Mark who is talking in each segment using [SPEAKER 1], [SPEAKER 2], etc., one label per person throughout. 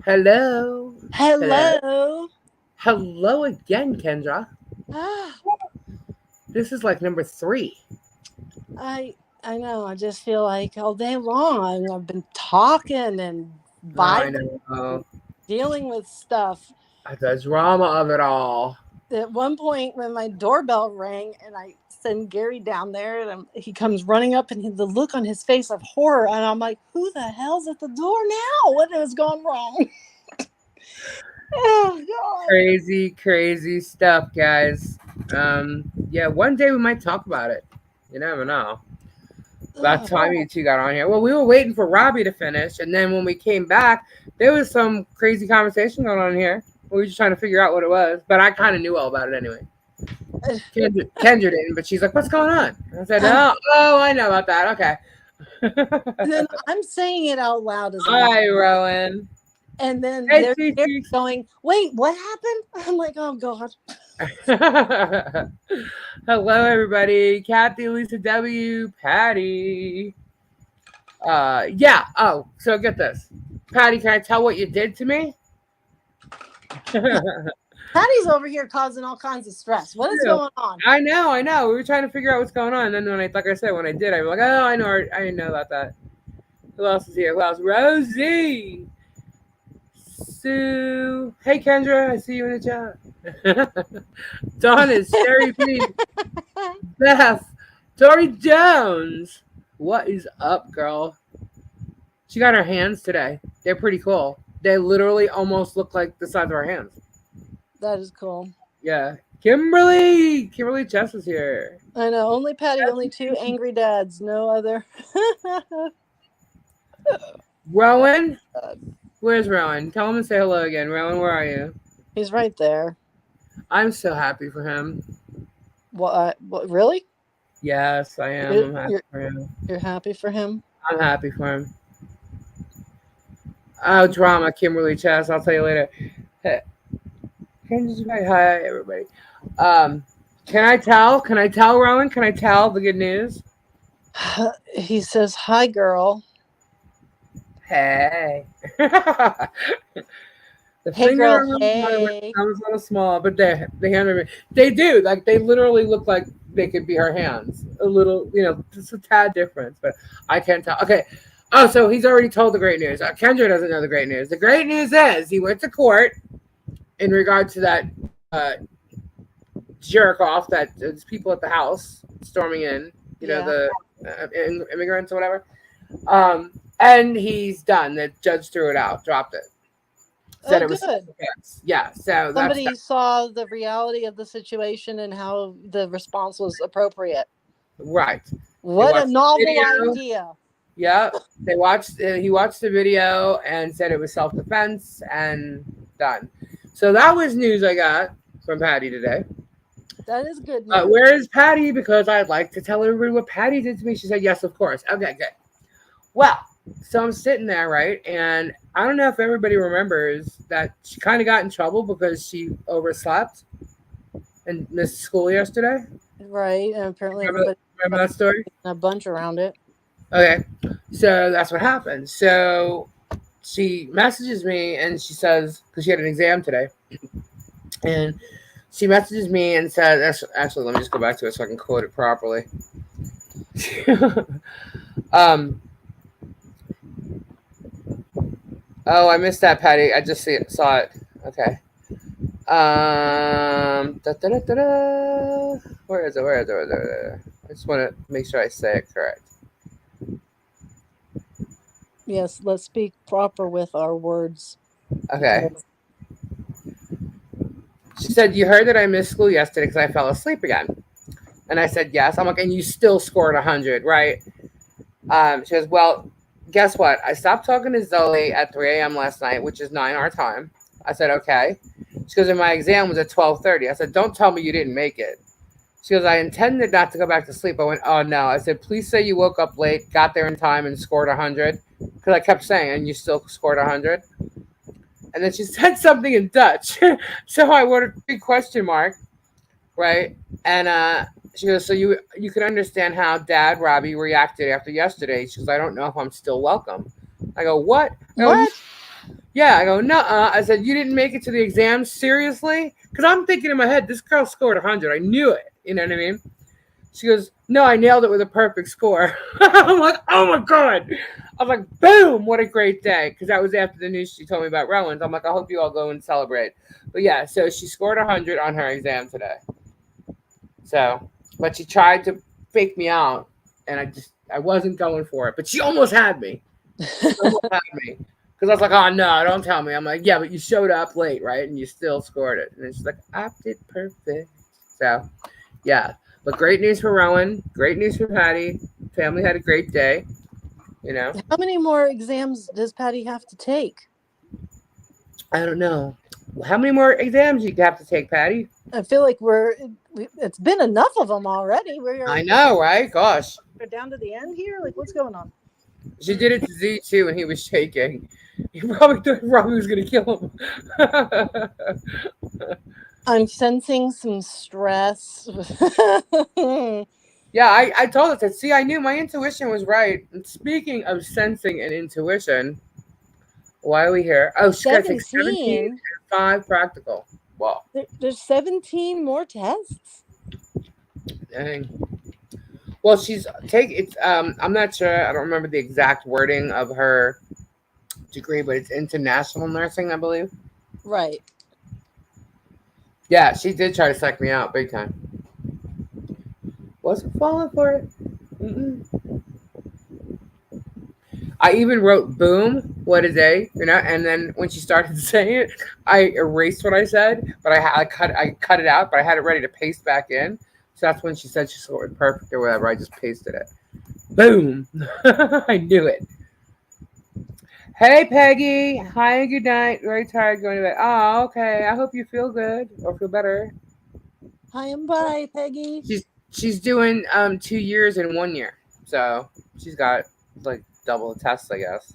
[SPEAKER 1] Hello. Hello.
[SPEAKER 2] Hello.
[SPEAKER 1] Hello again, Kendra.
[SPEAKER 2] Ah,
[SPEAKER 1] This is like number three.
[SPEAKER 2] I know. I just feel like all day long I've been talking and
[SPEAKER 1] I
[SPEAKER 2] vibing and
[SPEAKER 1] know.
[SPEAKER 2] dealing with stuff.
[SPEAKER 1] The drama of it all.
[SPEAKER 2] At one point, when my doorbell rang and I send Gary down there, and he comes running up, and the look on his face of horror, and I'm like, "Who the hell's at the door now? What has gone wrong?" Oh God.
[SPEAKER 1] Crazy, crazy stuff, guys. Yeah, one day we might talk about it. You never know. About
[SPEAKER 2] Ugh.
[SPEAKER 1] time you two got on here. Well, we were waiting for Robbie to finish, and then when we came back, there was some crazy conversation going on here. We were just trying to figure out what it was, but I kind of knew all about it anyway. Kendra didn't, but she's like, "What's going on?" I said, "Oh, I know about that. Okay."
[SPEAKER 2] And then I'm saying it out loud as a mom.
[SPEAKER 1] Hi, Rowan.
[SPEAKER 2] And then
[SPEAKER 1] Hey,
[SPEAKER 2] they're
[SPEAKER 1] Cece.
[SPEAKER 2] going, "Wait, what happened?" I'm like, "Oh God."
[SPEAKER 1] Hello, everybody. Kathy, Lisa W, Patty. Yeah. Oh, so get this, Patty. Can I tell what you did to me?
[SPEAKER 2] Patty's over here causing all kinds of stress. What is
[SPEAKER 1] True.
[SPEAKER 2] going on?
[SPEAKER 1] I know. We were trying to figure out what's going on, and then like I said, when I did, I was like, "Oh, I didn't know about that." Who else is here? Who else? Rosie. Sue. Hey, Kendra. I see you in the chat. Dawn is Sherry B. Beth. Tori Jones. What is up, girl? She got her hands today. They're pretty cool. They literally almost look like the size of our hands.
[SPEAKER 2] That is cool.
[SPEAKER 1] Yeah. Kimberly. Kimberly Chess is here.
[SPEAKER 2] I know. Only Patty, only two angry dads. No other.
[SPEAKER 1] Rowan. Where's Rowan? Tell him to say hello again. Rowan, where are you?
[SPEAKER 2] He's right there.
[SPEAKER 1] I'm so happy for him.
[SPEAKER 2] What? Really?
[SPEAKER 1] Yes, I am.
[SPEAKER 2] You're,
[SPEAKER 1] I'm happy
[SPEAKER 2] you're
[SPEAKER 1] for him.
[SPEAKER 2] you're happy for him?
[SPEAKER 1] I'm happy for him. Oh, drama, Kimberly Chess. I'll tell you later. Hey, hi, everybody. Um, can I tell? Can I tell, Rowan? Can I tell the good news?
[SPEAKER 2] He says, "Hi, girl."
[SPEAKER 1] Hey. The
[SPEAKER 2] Hey,
[SPEAKER 1] finger
[SPEAKER 2] girl.
[SPEAKER 1] on my wrist
[SPEAKER 2] Hey.
[SPEAKER 1] sounds a little small, but the hand on me, they do. Like they literally look like they could be her hands. A little, just a tad difference, but I can't tell. Okay. Oh, so he's already told the great news. Kendra doesn't know the great news. The great news is he went to court in regard to that jerk off that there's people at the house storming in.
[SPEAKER 2] Yeah.
[SPEAKER 1] The immigrants or whatever. And he's done. The judge threw it out, dropped it. Said
[SPEAKER 2] Oh,
[SPEAKER 1] it was
[SPEAKER 2] good.
[SPEAKER 1] self-defense. Yeah, so that's
[SPEAKER 2] Somebody saw the reality of the situation and how the response was appropriate.
[SPEAKER 1] right. They
[SPEAKER 2] What a
[SPEAKER 1] watched the
[SPEAKER 2] novel
[SPEAKER 1] video.
[SPEAKER 2] idea.
[SPEAKER 1] Yeah, they watched. He watched the video and said it was self-defense and done. So that was news I got from Patty today.
[SPEAKER 2] That is good news.
[SPEAKER 1] Where is Patty? Because I'd like to tell everybody what Patty did to me. She said yes, of course. Okay, good. Well, so I'm sitting there, right? And I don't know if everybody remembers that she kind of got in trouble because she overslept and missed school yesterday.
[SPEAKER 2] Right. And apparently
[SPEAKER 1] Remember,
[SPEAKER 2] everybody
[SPEAKER 1] remember that story?
[SPEAKER 2] a bunch around it.
[SPEAKER 1] Okay. So that's what happened. So she messages me and she says, because she had an exam today, and she messages me and says, actually, let me just go back to it so I can quote it properly. um, Oh, I missed that, Patty. I just saw it. Okay. Da. Where is it? Where is it? Where is it? I just want to make sure I say it correct.
[SPEAKER 2] Yes, let's speak proper with our words.
[SPEAKER 1] Okay. She said, "You heard that I missed school yesterday because I fell asleep again." And I said, "Yes." I'm like, "And you still scored 100, right?" She goes, "Well, guess what? I stopped talking to Zoe at 3 a.m. last night, which is 9 our time." I said, "Okay." She goes, "And my exam was at 12:30." I said, "Don't tell me you didn't make it." She goes, "I intended not to go back to sleep." I went, "Oh, no." I said, "Please say you woke up late, got there in time, and scored 100." Because I kept saying, "And you still scored 100." And then she said something in Dutch. So I wrote a big question mark, right? And she goes, "So you can understand how Dad, Robbie, reacted after yesterday." She goes, "I don't know if I'm still welcome." I go, "What?" I go,
[SPEAKER 2] What?
[SPEAKER 1] Yeah, I go, nuh-uh. I said, you didn't make it to the exam? Seriously? Because I'm thinking in my head, this girl scored 100. I knew it. You know what I mean? She goes, no, I nailed it with a perfect score. I'm like, oh my God. I was like, boom, what a great day. Because that was after the news she told me about Rowan's. I'm like, I hope you all go and celebrate. But yeah, so she scored 100 on her exam today. So, but she tried to fake me out, and I wasn't going for it. But she almost had me. She almost had me. Because I was like, oh, no, don't tell me. I'm like, yeah, but you showed up late, right? And you still scored it. And then she's like, I did perfect. So, yeah. But great news for Rowan. Great news for Patty. Family had a great day. You know,
[SPEAKER 2] How many more exams does Patty have to take?
[SPEAKER 1] I don't know. How many more exams you have to take, Patty?
[SPEAKER 2] I feel like it's been enough of them already.
[SPEAKER 1] I know, right? Gosh.
[SPEAKER 2] We're down to the end here. Like, what's going on?
[SPEAKER 1] She did it to Z too, and he was shaking. He probably thought Robbie was going to kill him.
[SPEAKER 2] I'm sensing some stress.
[SPEAKER 1] Yeah, I told her that. See, I knew my intuition was right. And speaking of sensing and intuition, why are we here? Oh, she's got to take 17 and 5 practical. Wow.
[SPEAKER 2] There's 17 more tests.
[SPEAKER 1] Dang. Well, she's it's I'm not sure. I don't remember the exact wording of her degree, but it's international nursing, I believe.
[SPEAKER 2] Right.
[SPEAKER 1] Yeah, she did try to psych me out big time. Wasn't falling for it. Mm-mm. I even wrote "boom, what a day," you know. And then when she started saying it, I erased what I said, but I cut it out, but I had it ready to paste back in. So that's when she said she scored perfect or whatever. I just pasted it. Boom! I knew it. Hey Peggy, hi, good night. Very tired, going to bed. Oh, okay. I hope you feel good or feel better.
[SPEAKER 2] Hi and bye, Peggy.
[SPEAKER 1] She's doing 2 years in 1 year, so she's got like double the tests, I guess.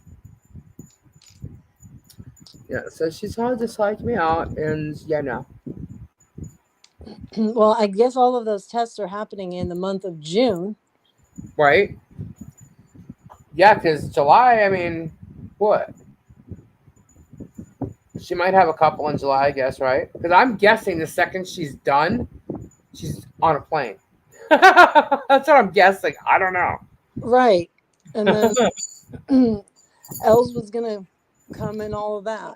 [SPEAKER 1] Yeah, so she's trying to psych me out, and yeah, no.
[SPEAKER 2] Well, I guess all of those tests are happening in the month of June.
[SPEAKER 1] Right? Yeah, because July, I mean, what? She might have a couple in July, I guess, right? Because I'm guessing the second she's done, she's on a plane. That's what I'm guessing. I don't know.
[SPEAKER 2] Right. And then Els was going to come and all of that.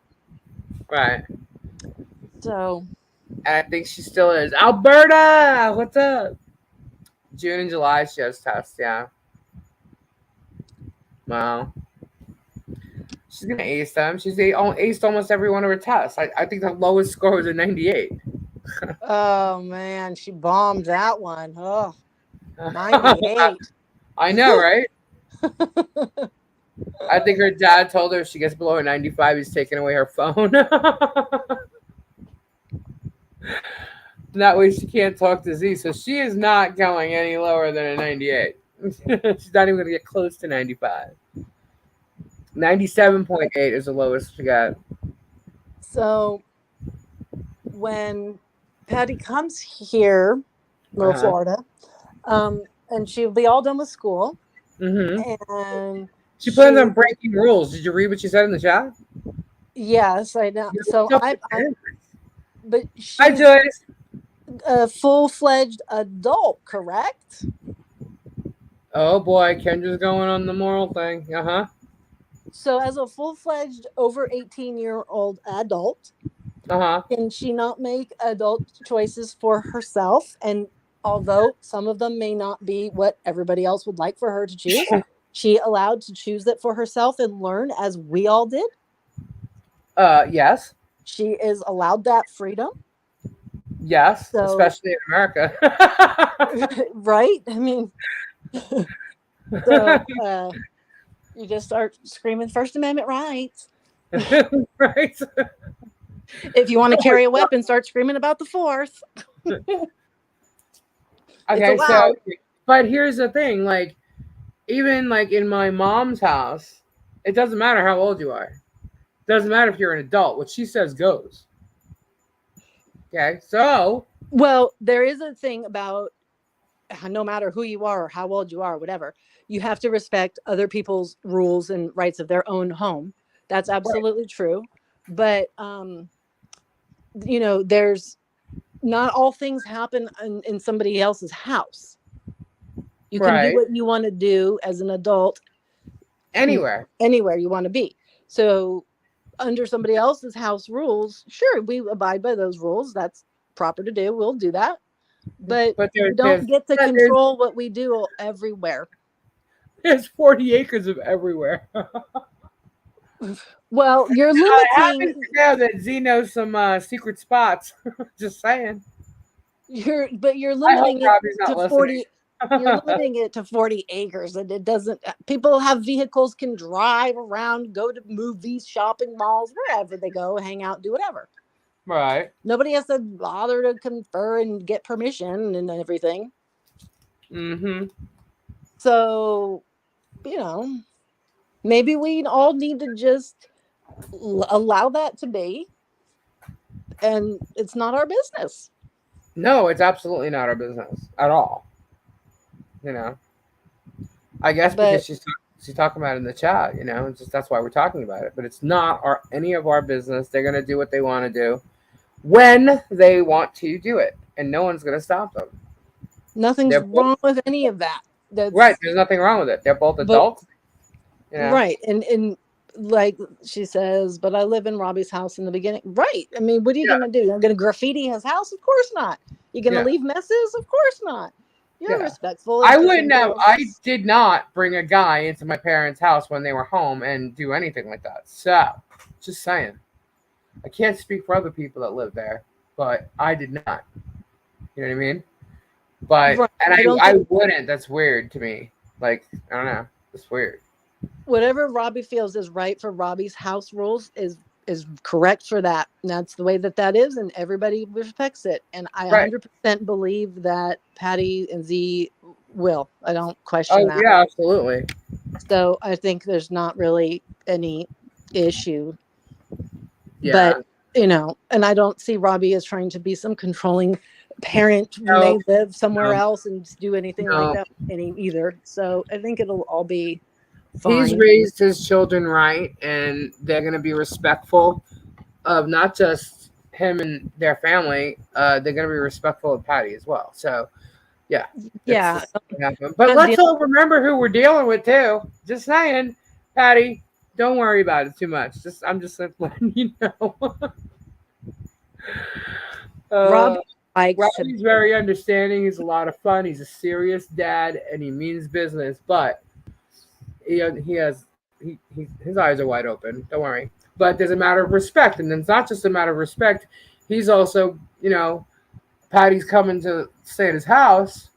[SPEAKER 1] Right.
[SPEAKER 2] So.
[SPEAKER 1] And I think she still is. Alberta, what's up? June and July, she has tests, yeah. Wow. She's going to ace them. She's aced almost every one of her tests. I think the lowest score was a 98.
[SPEAKER 2] Oh, man. She bombed that one. Oh, 98.
[SPEAKER 1] I know, right? I think her dad told her if she gets below a 95, he's taking away her phone. That way she can't talk to Z. So she is not going any lower than a 98. She's not even going to get close to 95. 97.8 is the lowest she got.
[SPEAKER 2] So when Patty comes here, Florida, and she'll be all done with school.
[SPEAKER 1] Mm-hmm.
[SPEAKER 2] And
[SPEAKER 1] she plans on breaking rules. Did you read what she said in the chat?
[SPEAKER 2] Yes, I know. So but
[SPEAKER 1] hi, Joyce.
[SPEAKER 2] A full-fledged adult, correct?
[SPEAKER 1] Oh boy, Kendra's going on the moral thing. Uh-huh.
[SPEAKER 2] So as a full-fledged over 18-year-old adult, can she not make adult choices for herself? And although some of them may not be what everybody else would like for her to choose, she allowed to choose that for herself and learn as we all did?
[SPEAKER 1] Yes.
[SPEAKER 2] She is allowed that freedom?
[SPEAKER 1] Yes, so, especially in America.
[SPEAKER 2] Right? I mean, so you just start screaming First Amendment rights.
[SPEAKER 1] Right.
[SPEAKER 2] If you want to carry a weapon, start screaming about the Fourth.
[SPEAKER 1] Okay, so, but here's the thing, like, even like in my mom's house, it doesn't matter how old you are. It doesn't matter if you're an adult. What she says goes. Okay, so.
[SPEAKER 2] Well, there is a thing about no matter who you are or how old you are, or whatever, you have to respect other people's rules and rights of their own home. That's absolutely true. But there's not all things happen in somebody else's house. You can do
[SPEAKER 1] Right.
[SPEAKER 2] what you want to do as an adult
[SPEAKER 1] Anywhere.
[SPEAKER 2] anywhere you want to be. So under somebody else's house rules, sure, we abide by those rules. That's proper to do. We'll do that. But you don't get to control what we do everywhere.
[SPEAKER 1] There's 40 acres of everywhere.
[SPEAKER 2] Well, you're
[SPEAKER 1] I happen
[SPEAKER 2] limiting.
[SPEAKER 1] to know that Z knows some secret spots. Just saying.
[SPEAKER 2] You're
[SPEAKER 1] I hope
[SPEAKER 2] limiting
[SPEAKER 1] Robbie's
[SPEAKER 2] it
[SPEAKER 1] not
[SPEAKER 2] to
[SPEAKER 1] listening.
[SPEAKER 2] 40. You're limiting it to 40 acres, and it doesn't. People have vehicles, can drive around, go to movies, shopping malls, wherever they go, hang out, do whatever.
[SPEAKER 1] Right.
[SPEAKER 2] Nobody has to bother to confer and get permission and everything.
[SPEAKER 1] Mm-hmm.
[SPEAKER 2] So, maybe we all need to just allow that to be, and it's not our business.
[SPEAKER 1] No, it's absolutely not our business at all. I guess because she's talking about it in the chat. It's just that's why we're talking about it. But it's not any of our business. They're gonna do what they want to do when they want to do it, and no one's gonna stop them.
[SPEAKER 2] Nothing's wrong with any of that.
[SPEAKER 1] Right. There's nothing wrong with it. They're both adults.
[SPEAKER 2] Right. And like she says, but I live in Robbie's house in the beginning. Right. I mean, what are you going to do? You're going to graffiti his house? Of course not. You're going to leave messes? Of course not. You're respectful.
[SPEAKER 1] I wouldn't have. I did not bring a guy into my parents' house when they were home and do anything like that. So, just saying. I can't speak for other people that live there, but I did not. You know what I mean? But
[SPEAKER 2] right.
[SPEAKER 1] And I wouldn't. That's weird to me. Like, I don't know. It's weird.
[SPEAKER 2] Whatever Robbie feels is right for Robbie's house rules is correct for that. And that's the way that is, and everybody respects it. And I 100% believe that Patty and Z will. I don't question that.
[SPEAKER 1] Yeah, absolutely.
[SPEAKER 2] So I think there's not really any issue.
[SPEAKER 1] Yeah.
[SPEAKER 2] But, and I don't see Robbie as trying to be some controlling parent when they live somewhere else and do anything like that either. So I think it'll all be fine.
[SPEAKER 1] He's raised his children right, and they're going to be respectful of not just him and their family. They're going to be respectful of Patty as well. So, yeah. But let's all remember who we're dealing with, too. Just saying, Patty, don't worry about it too much. I'm just letting you know. Robbie's very understanding. He's a lot of fun. He's a serious dad, and he means business. But his eyes are wide open. Don't worry. But there's a matter of respect, and it's not just a matter of respect. He's also, Patty's coming to stay at his house,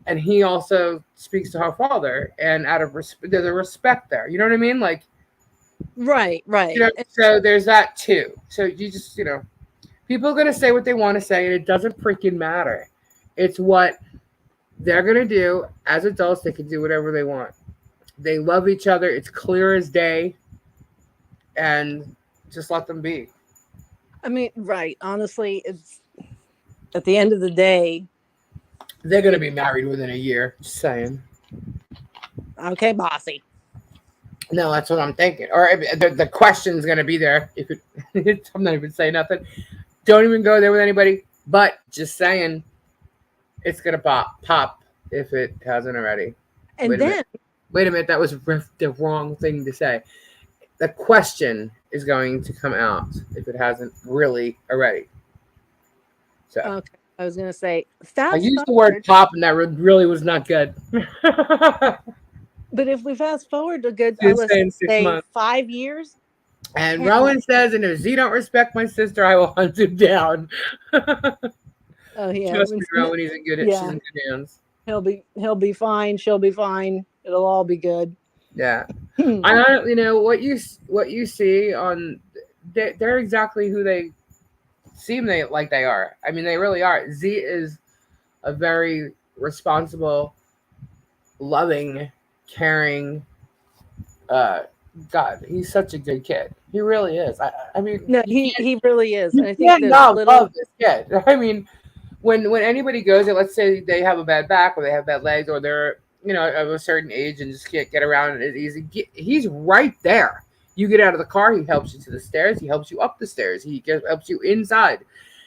[SPEAKER 1] and he also speaks to her father, and out of there's a respect there. You know what I mean? Like,
[SPEAKER 2] right.
[SPEAKER 1] So there's that too. So you just, people are going to say what they want to say, and it doesn't freaking matter. It's what they're going to do. As adults, they can do whatever they want. They love each other. It's clear as day. And just let them be.
[SPEAKER 2] I mean, right. Honestly, it's at the end of the day.
[SPEAKER 1] They're going to be married within a year. Just saying.
[SPEAKER 2] Okay, bossy.
[SPEAKER 1] No, that's what I'm thinking. Or the question's going to be there. I'm not even saying nothing. Don't even go there with anybody. But just saying, it's going to pop if it hasn't already.
[SPEAKER 2] And
[SPEAKER 1] Wait a minute. That was the wrong thing to say. The question is going to come out if it hasn't really already. So
[SPEAKER 2] okay, I was going to say.
[SPEAKER 1] I used the word pop, and that really was not good.
[SPEAKER 2] But if we fast forward to good, say 5 years.
[SPEAKER 1] And Rowan says, and if Z don't respect my sister, I will hunt him down.
[SPEAKER 2] Oh yeah,
[SPEAKER 1] trust me, Rowan. She's in good hands.
[SPEAKER 2] He'll be fine. She'll be fine. It'll all be good.
[SPEAKER 1] Yeah, I don't. What you see on, they're exactly who they seem like they are. I mean, they really are. Z is a very responsible, loving, caring. God, he's such a good kid. He really is. I mean,
[SPEAKER 2] no, he really is.
[SPEAKER 1] And I think love this kid. I mean, when anybody goes there, let's say they have a bad back or they have bad legs or they're of a certain age and just can't get around it easy. He's right there. You get out of the car, he helps you to the stairs. He helps you up the stairs. Helps you inside.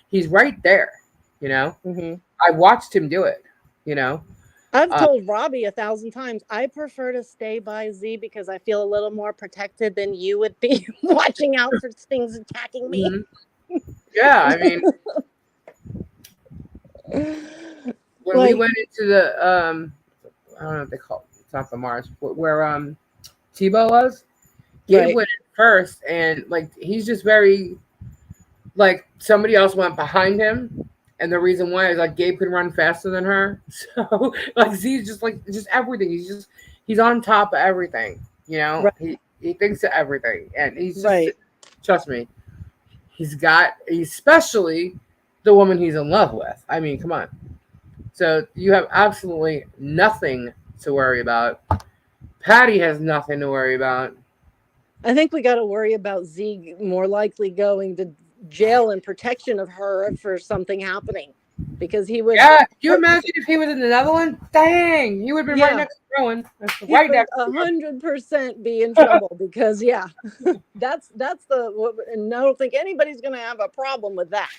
[SPEAKER 1] He's right there. You know.
[SPEAKER 2] Mm-hmm.
[SPEAKER 1] I watched him do it. You know.
[SPEAKER 2] I've told Robbie 1,000 times, I prefer to stay by Z because I feel a little more protected than you would be watching out for things attacking me.
[SPEAKER 1] Mm-hmm. Yeah, I mean, when we went into the I don't know what they call it. It's not the Mars where Tebow was. Gabe went in first, and like he's just very like somebody else went behind him. And the reason why is like Gabe can run faster than her. So like Z's just everything. He's on top of everything. You know? Right. He thinks of everything. And he's just trust me, especially the woman he's in love with. I mean, come on. So you have absolutely nothing to worry about. Patty has nothing to worry about.
[SPEAKER 2] I think we gotta worry about Z more likely going to jail in protection of her for something happening, because he would.
[SPEAKER 1] Yeah, can you imagine if he was in the Netherlands? Dang, he would have been right next to Rowan. Right next to
[SPEAKER 2] 100% be in trouble because that's the, and I don't think anybody's gonna have a problem with that.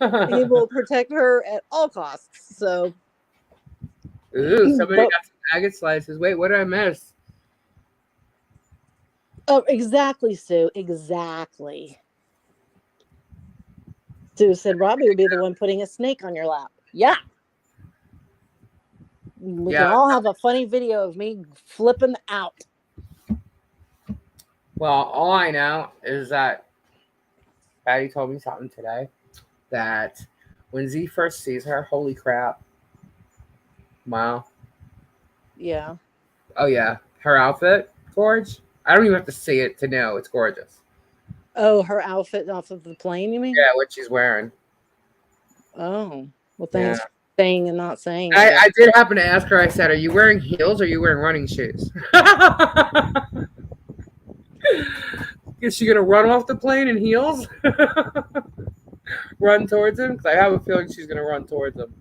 [SPEAKER 2] He will protect her at all costs. So,
[SPEAKER 1] ooh, somebody got some nugget slices. Wait, what did I miss?
[SPEAKER 2] Oh, exactly, Sue. Exactly. Sue said Robbie would be the one putting a snake on your lap. Yeah. We can all have a funny video of me flipping out.
[SPEAKER 1] Well, all I know is that Patty told me something today that when Z first sees her, holy crap. Wow.
[SPEAKER 2] Yeah.
[SPEAKER 1] Oh, yeah. Her outfit, George. I don't even have to see it to know it's gorgeous.
[SPEAKER 2] Oh, her outfit off of the plane, you mean?
[SPEAKER 1] Yeah, what she's wearing.
[SPEAKER 2] Oh, well, thanks for saying and not saying.
[SPEAKER 1] I did happen to ask her. I said, "Are you wearing heels or are you wearing running shoes?" Is she gonna run off the plane in heels? Run towards him? Because I have a feeling she's gonna run towards him.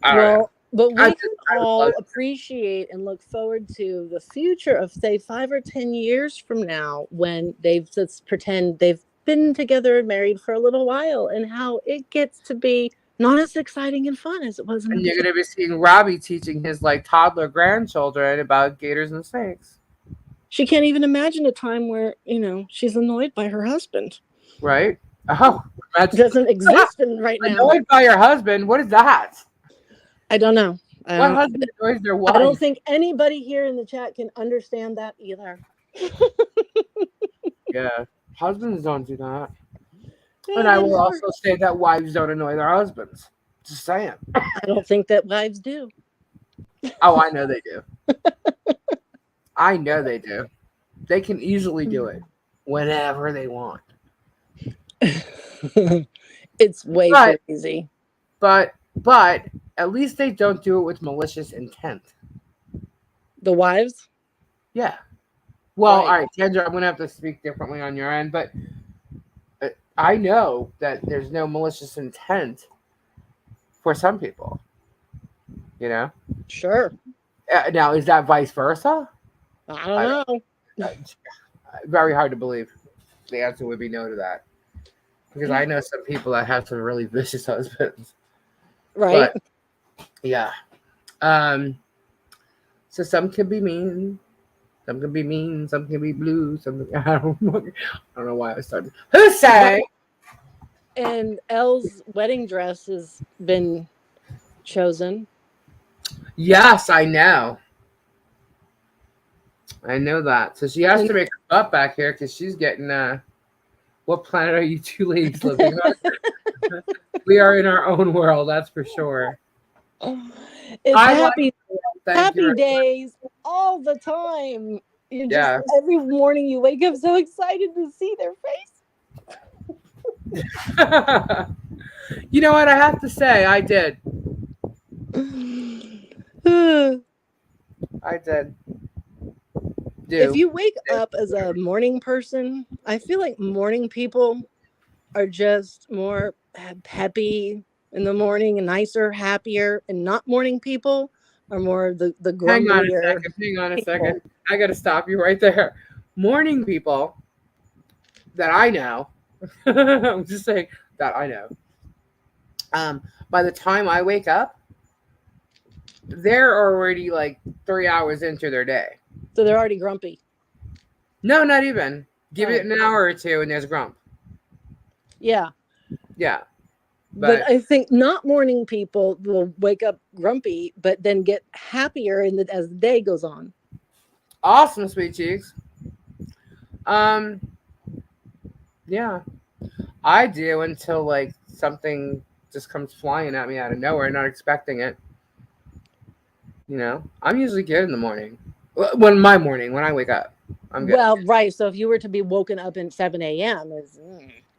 [SPEAKER 2] Well, but we can all appreciate and look forward to the future of, say, 5 or 10 years from now, when let's pretend they've been together and married for a little while, and how it gets to be not as exciting and fun as it was.
[SPEAKER 1] And you're gonna be seeing Robbie teaching his toddler grandchildren about gators and snakes.
[SPEAKER 2] She can't even imagine a time where she's annoyed by her husband.
[SPEAKER 1] Right? Oh,
[SPEAKER 2] it doesn't exist right now.
[SPEAKER 1] Annoyed by your husband? What is that?
[SPEAKER 2] I don't know.
[SPEAKER 1] What husband annoys their wife?
[SPEAKER 2] I don't think anybody here in the chat can understand that either.
[SPEAKER 1] Yeah, husbands don't do that. Yeah, and I will also say that wives don't annoy their husbands. Just saying.
[SPEAKER 2] I don't think that wives do.
[SPEAKER 1] Oh, I know they do. I know they do. They can easily do it whenever they want.
[SPEAKER 2] It's way too easy.
[SPEAKER 1] But at least they don't do it with malicious intent.
[SPEAKER 2] The wives?
[SPEAKER 1] Yeah. Well, all right, Kendra, I'm going to have to speak differently on your end, but I know that there's no malicious intent for some people. You know?
[SPEAKER 2] Sure.
[SPEAKER 1] Now, is that vice versa?
[SPEAKER 2] I don't know.
[SPEAKER 1] Very hard to believe. The answer would be no to that. Because I know some people that have some really vicious husbands.
[SPEAKER 2] Right.
[SPEAKER 1] But, yeah. So some can be mean. Some can be mean. Some can be blue. I don't know why I started. Who's say?
[SPEAKER 2] And Elle's wedding dress has been chosen.
[SPEAKER 1] Yes, I know. I know that. So she has to make her butt back here because she's getting. What planet are you two ladies living on? We are in our own world, that's for sure.
[SPEAKER 2] It's happy days all the time. Every morning you wake up so excited to see their face.
[SPEAKER 1] You know what? I have to say, I did. I did.
[SPEAKER 2] If you wake up as a morning person, I feel like morning people are just more peppy in the morning and nicer, happier, and not morning people are more of the
[SPEAKER 1] Hang on a
[SPEAKER 2] grumblier
[SPEAKER 1] second. Hang on a
[SPEAKER 2] people.
[SPEAKER 1] second. I got to stop you right there. Morning people that I know, I'm just saying that I know. By the time I wake up, they're already like 3 hours into their day.
[SPEAKER 2] So they're already grumpy.
[SPEAKER 1] No, not even. Give it
[SPEAKER 2] Oh.
[SPEAKER 1] an hour or two, and there's grump.
[SPEAKER 2] Yeah.
[SPEAKER 1] Yeah,
[SPEAKER 2] But
[SPEAKER 1] but
[SPEAKER 2] I think not morning people will wake up grumpy, but then get happier as the day goes on.
[SPEAKER 1] awesome, sweet cheeks. Um, yeah, I do until like something just comes flying at me out of nowhere, not expecting it. I'm usually good in the morning. When I wake up, I'm good.
[SPEAKER 2] Well, right. So if you were to be woken up at 7 a.m. is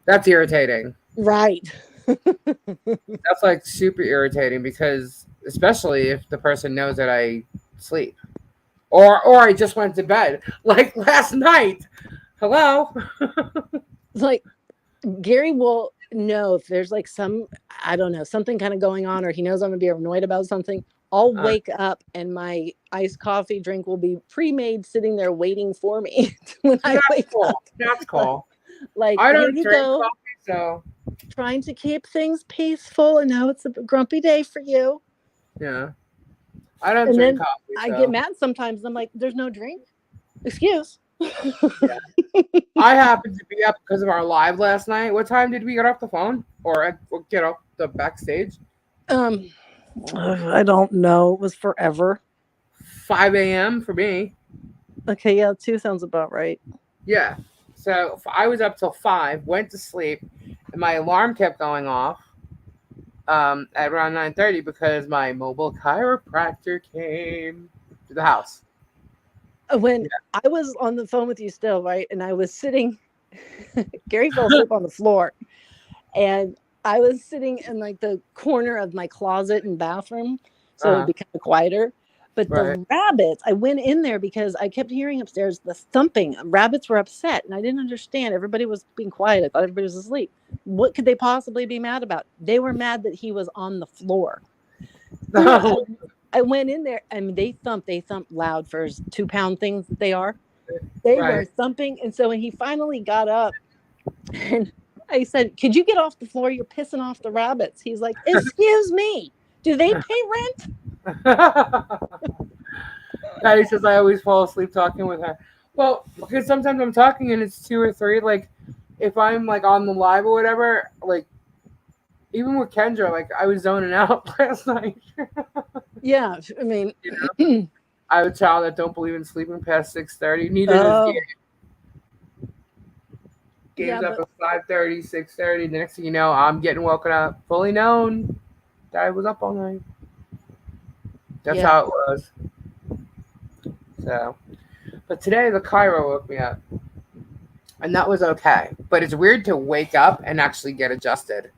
[SPEAKER 1] That's irritating.
[SPEAKER 2] right.
[SPEAKER 1] That's like super irritating because especially if the person knows that I sleep. Or I just went to bed. Like last night. Hello?
[SPEAKER 2] Like Gary will know if there's like I don't know, something kind of going on, or he knows I'm gonna be annoyed about something. I'll wake up and my iced coffee drink will be pre-made sitting there waiting for me when I wake
[SPEAKER 1] cool.
[SPEAKER 2] up.
[SPEAKER 1] That's cool.
[SPEAKER 2] Like
[SPEAKER 1] I
[SPEAKER 2] here
[SPEAKER 1] don't
[SPEAKER 2] you
[SPEAKER 1] drink
[SPEAKER 2] go.
[SPEAKER 1] coffee, so
[SPEAKER 2] Trying to keep things peaceful, and now it's a grumpy day for you.
[SPEAKER 1] yeah. I don't
[SPEAKER 2] And
[SPEAKER 1] drink
[SPEAKER 2] then
[SPEAKER 1] coffee.
[SPEAKER 2] I
[SPEAKER 1] So.
[SPEAKER 2] get mad sometimes. I'm like, there's no drink. Excuse.
[SPEAKER 1] I happened to be up because of our live last night. What time did we get off the phone or get off the backstage?
[SPEAKER 2] I don't know. It was forever.
[SPEAKER 1] 5 a.m. for me.
[SPEAKER 2] Okay, yeah, 2 sounds about right.
[SPEAKER 1] Yeah. So I was up till 5, went to sleep, and my alarm kept going off at around 9:30 because my mobile chiropractor came to the house.
[SPEAKER 2] When I was on the phone with you still, right? And I was sitting, Gary fell asleep on the floor. And I was sitting in like the corner of my closet and bathroom. So it'd be kind of quieter. But
[SPEAKER 1] Right.
[SPEAKER 2] the rabbits, I went in there because I kept hearing upstairs the thumping. Rabbits were upset and I didn't understand. Everybody was being quiet. I thought everybody was asleep. What could they possibly be mad about? They were mad that he was on the floor.
[SPEAKER 1] No.
[SPEAKER 2] I went in there. I mean, they thump loud for 2-pound things that they are. They were thumping. And so when he finally got up and I said, could you get off the floor? You're pissing off the rabbits. He's like, excuse me. Do they pay rent?
[SPEAKER 1] Patty says I always fall asleep talking with her. Well, because sometimes I'm talking and it's 2 or 3. Like, if I'm like on the live or whatever, like, even with Kendra, like I was zoning out last night.
[SPEAKER 2] Yeah, I mean,
[SPEAKER 1] I have a child that don't believe in sleeping past 6:30. Neither does Gabe. Gabe's up at 5:30, 6:30. The next thing you know, I'm getting woken up, fully known that I was up all night. That's how it was. So, but today the Cairo woke me up, and that was okay. But it's weird to wake up and actually get adjusted.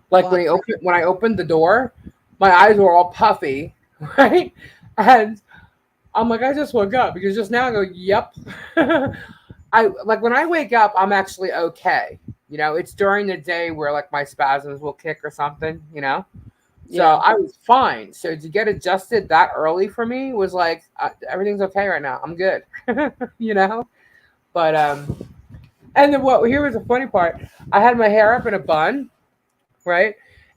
[SPEAKER 1] Like when I opened the door, my eyes were all puffy, right? And I'm like, I just woke up because just now I go, yep. I like when I wake up, I'm actually okay. It's during the day where like my spasms will kick or something, So I was fine. So to get adjusted that early for me was like, everything's okay right now. I'm good, But and then here was the funny part. I had my hair up in a bun, right?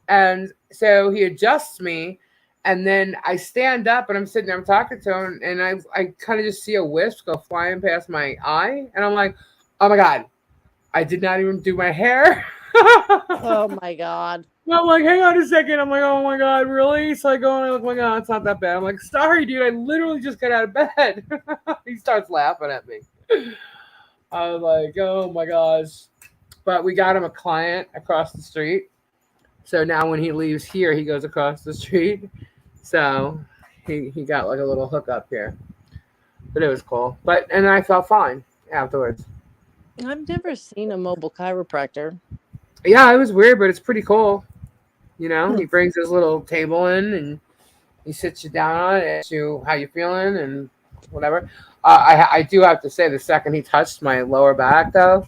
[SPEAKER 1] And so he adjusts me, and then I stand up and I'm sitting there, I'm talking to him, and I kind of just see a wisp go flying past my eye, and I'm like, oh my God, I did not even do my hair.
[SPEAKER 2] Oh my God.
[SPEAKER 1] I'm like, hang on a second. I'm like, oh my God, really? So I go and I'm like, oh my God, it's not that bad. I'm like, sorry, dude, I literally just got out of bed. He starts laughing at me. I was like, oh my gosh. But we got him a client across the street. So now when he leaves here, he goes across the street. So he got like a little hookup here. But it was cool. And I felt fine afterwards.
[SPEAKER 2] I've never seen a mobile chiropractor.
[SPEAKER 1] Yeah, it was weird, but it's pretty cool. He brings his little table in and he sits you down on it, asks you how you feeling and whatever. I do have to say, the second he touched my lower back, though,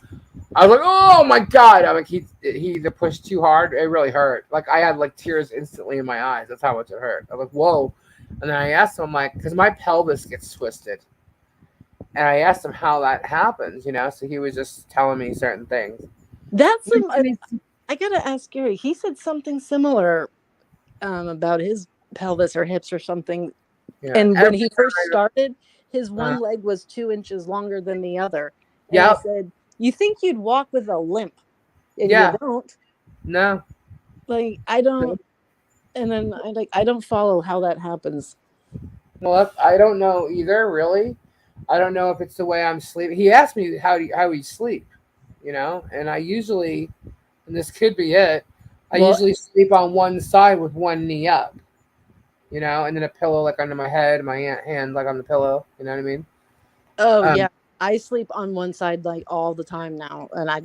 [SPEAKER 1] I was like, oh my God. I'm like, he either pushed too hard. It really hurt. Like I had like tears instantly in my eyes. That's how much it hurt. I'm like, whoa. And then I asked him, I'm like, because my pelvis gets twisted. And I asked him how that happens, so he was just telling me certain things.
[SPEAKER 2] That's I gotta ask Gary. He said something similar about his pelvis or hips or something.
[SPEAKER 1] Yeah.
[SPEAKER 2] And when he first started, his one leg was 2 inches longer than the other. And I said, "You think you'd walk with a limp? And you don't."
[SPEAKER 1] No.
[SPEAKER 2] Like I don't. And then I don't follow how that happens.
[SPEAKER 1] Well, I don't know either. Really, I don't know if it's the way I'm sleeping. He asked me how he sleep, and I usually, and this could be it. I usually sleep on one side with one knee up, and then a pillow like under my head, my hand like on the pillow. You know what I mean?
[SPEAKER 2] Oh yeah, I sleep on one side like all the time now, and I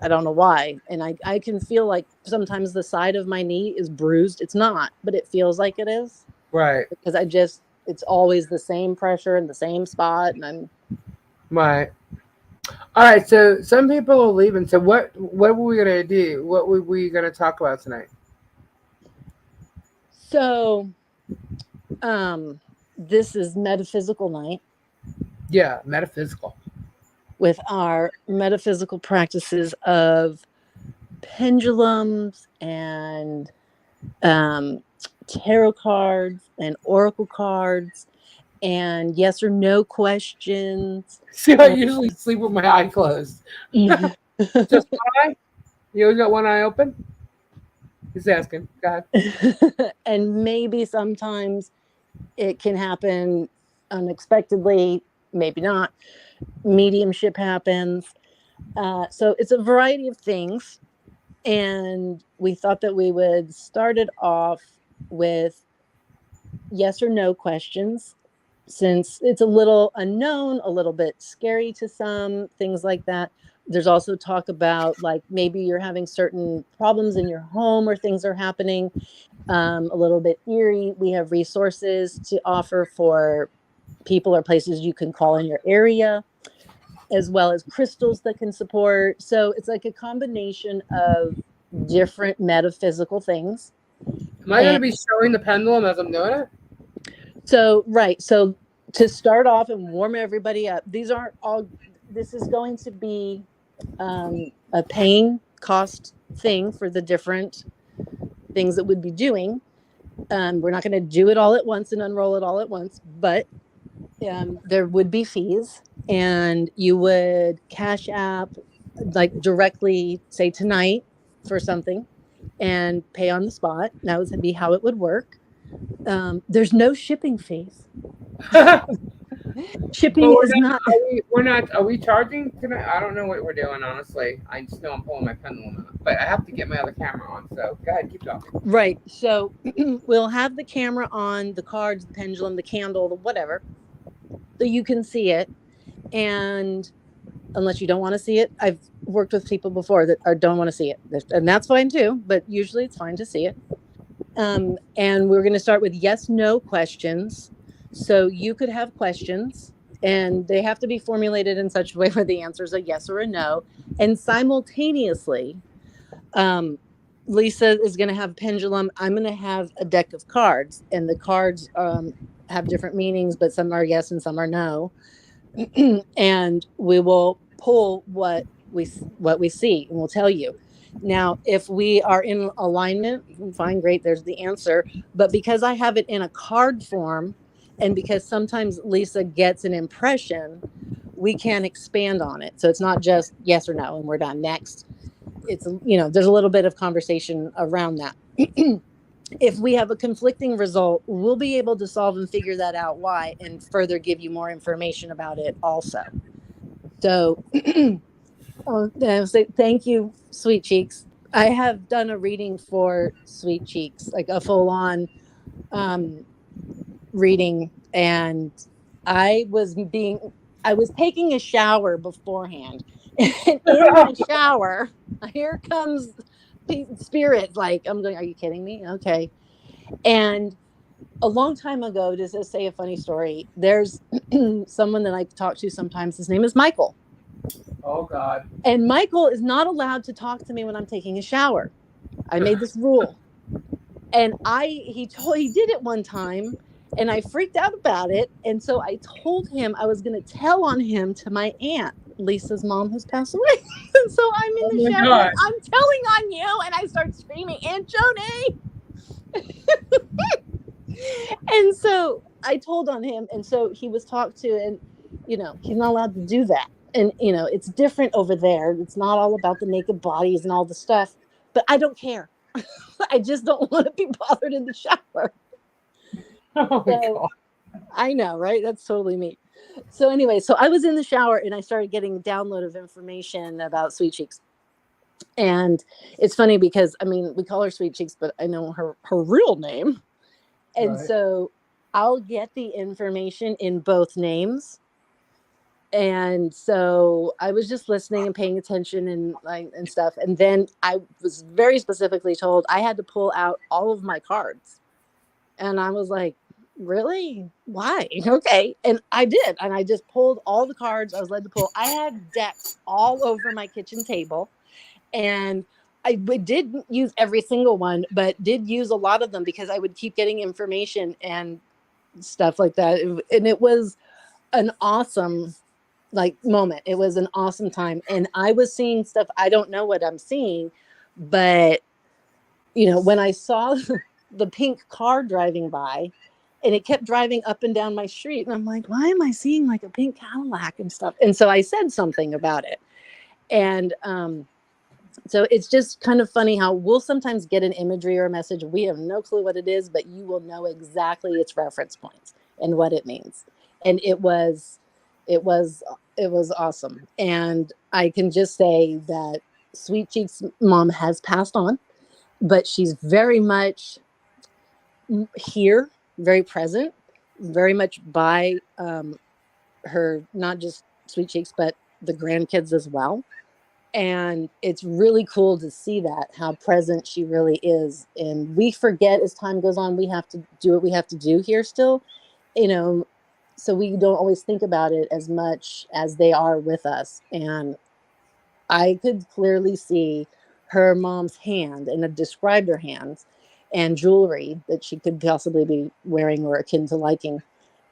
[SPEAKER 2] don't know why. And I can feel like sometimes the side of my knee is bruised. It's not, but it feels like it is.
[SPEAKER 1] Right.
[SPEAKER 2] Because it's always the same pressure in the same spot. And I'm
[SPEAKER 1] right. All right. So some people are leaving. So what were we going to do? What were we going to talk about tonight?
[SPEAKER 2] So, this is metaphysical night.
[SPEAKER 1] Yeah. Metaphysical.
[SPEAKER 2] With our metaphysical practices of pendulums and tarot cards and oracle cards and yes or no questions.
[SPEAKER 1] See, I usually sleep with my eye closed. Just one eye? You always got one eye open? He's asking. Go ahead.
[SPEAKER 2] And maybe sometimes it can happen unexpectedly, maybe not. Mediumship happens. So it's a variety of things. And we thought that we would start it off with yes or no questions, since it's a little unknown, a little bit scary to some, things like that. There's also talk about like maybe you're having certain problems in your home or things are happening a little bit eerie. We have resources to offer for people or places you can call in your area, as well as crystals that can support. So it's like a combination of different metaphysical things.
[SPEAKER 1] Am I going to be showing the pendulum as I'm doing it?
[SPEAKER 2] So, right. So to start off and warm everybody up, this is going to be a paying cost thing for the different things that we'd be doing. We're not going to do it all at once and unroll it all at once, but there would be fees, and you would Cash App like directly, say tonight for something, and pay on the spot. That would be how it would work. There's no shipping fees. Shipping is not.
[SPEAKER 1] Are we charging tonight? I don't know what we're doing, honestly. I just know I'm pulling my pendulum out, but I have to get my other camera on. So go ahead, keep talking.
[SPEAKER 2] Right. So we'll have the camera on, the cards, the pendulum, the candle, the whatever, so you can see it. And unless you don't want to see it, I've worked with people before that don't want to see it, and that's fine too. But usually it's fine to see it. And we're going to start with yes, no questions. So you could have questions, and they have to be formulated in such a way where the answer is a yes or a no. And simultaneously, Lisa is going to have pendulum. I'm going to have a deck of cards, and the cards have different meanings, but some are yes and some are no. And we will pull what we see, and we'll tell you. Now, if we are in alignment, fine, great, there's the answer. But because I have it in a card form, and because sometimes Lisa gets an impression, we can expand on it. So it's not just yes or no, and we're done. Next. It's, there's a little bit of conversation around that. If we have a conflicting result, we'll be able to solve and figure that out why, and further give you more information about it also. So thank you, Sweet Cheeks. I have done a reading for Sweet Cheeks, like a full-on reading, and I was taking a shower beforehand. And in my shower, here comes spirit. Like, I'm going, are you kidding me? Okay. And a long time ago, to say a funny story, there's someone that I talk to sometimes. His name is Michael.
[SPEAKER 1] Oh, God.
[SPEAKER 2] And Michael is not allowed to talk to me when I'm taking a shower. I made this rule. And he did it one time, And I freaked out about it. And so I told him I was going to tell on him to my aunt, Lisa's mom, who's passed away. And so I'm in
[SPEAKER 1] Oh
[SPEAKER 2] the
[SPEAKER 1] my
[SPEAKER 2] shower.
[SPEAKER 1] God.
[SPEAKER 2] I'm telling on you. And I start screaming, Aunt Joni. And so I told on him. And so he was talked to. And, you know, he's not allowed to do that. And, you know, it's different over there. It's not all about the naked bodies and all the stuff. But I don't care. I just don't want to be bothered in the shower.
[SPEAKER 1] Oh my
[SPEAKER 2] So
[SPEAKER 1] God.
[SPEAKER 2] I know, right? That's totally me. So anyway, so I was in the shower and I started getting a download of information about Sweet Cheeks. And it's funny because I mean, we call her Sweet Cheeks, but I know her real name. And
[SPEAKER 1] Right.
[SPEAKER 2] so I'll get the information in both names. And so I was just listening and paying attention and stuff. And then I was very specifically told I had to pull out all of my cards. And I was like, really? Why? Okay. And I did. And I just pulled all the cards I was led to pull. I had decks all over my kitchen table. And I didn't use every single one, but did use a lot of them because I would keep getting information and stuff like that. And it was an awesome moment. It was an awesome time. And I was seeing stuff. I don't know what I'm seeing, but you know, when I saw the pink car driving by and it kept driving up and down my street, and I'm like, why am I seeing like a pink Cadillac and stuff? And so I said something about it. And so it's just kind of funny how we'll sometimes get an imagery or a message. We have no clue what it is, but you will know exactly its reference points and what it means. And it was awesome. And I can just say that Sweet Cheeks' mom has passed on, but she's very much here, very present, very much by her, not just Sweet Cheeks, but the grandkids as well. And it's really cool to see that, how present she really is. And we forget as time goes on, we have to do what we have to do here still, you know, so we don't always think about it as much as they are with us. And I could clearly see her mom's hand, and it described her hands and jewelry that she could possibly be wearing or akin to liking.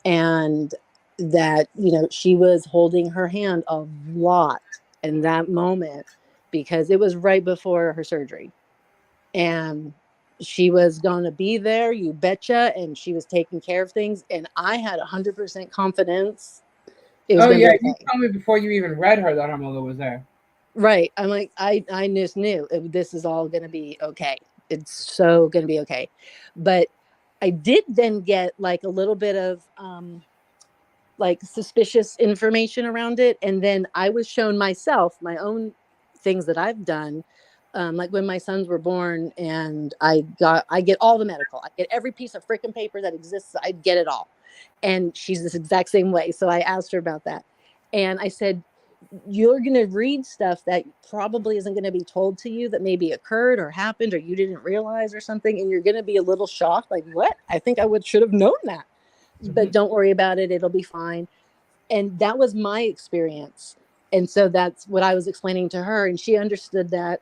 [SPEAKER 2] And that, you know, she was holding her hand a lot in that moment because it was right before her surgery. And she was going to be there, you betcha. And she was taking care of things. And I had 100% confidence it was
[SPEAKER 1] Oh
[SPEAKER 2] going to
[SPEAKER 1] yeah,
[SPEAKER 2] be
[SPEAKER 1] you
[SPEAKER 2] okay.
[SPEAKER 1] told me before you even read her that her mother was there.
[SPEAKER 2] Right. I'm like, I just knew this is all going to be okay. It's so going to be okay. But I did then get like a little bit of like suspicious information around it. And then I was shown myself my own things that I've done. Like when my sons were born and I get all the medical, I get every piece of freaking paper that exists. I get it all. And she's this exact same way. So I asked her about that. And I said, you're going to read stuff that probably isn't going to be told to you that maybe occurred or happened or you didn't realize or something. And you're going to be a little shocked. Like, what? I think I should have known that. But don't worry about it. It'll be fine. And that was my experience. And so that's what I was explaining to her. And she understood that.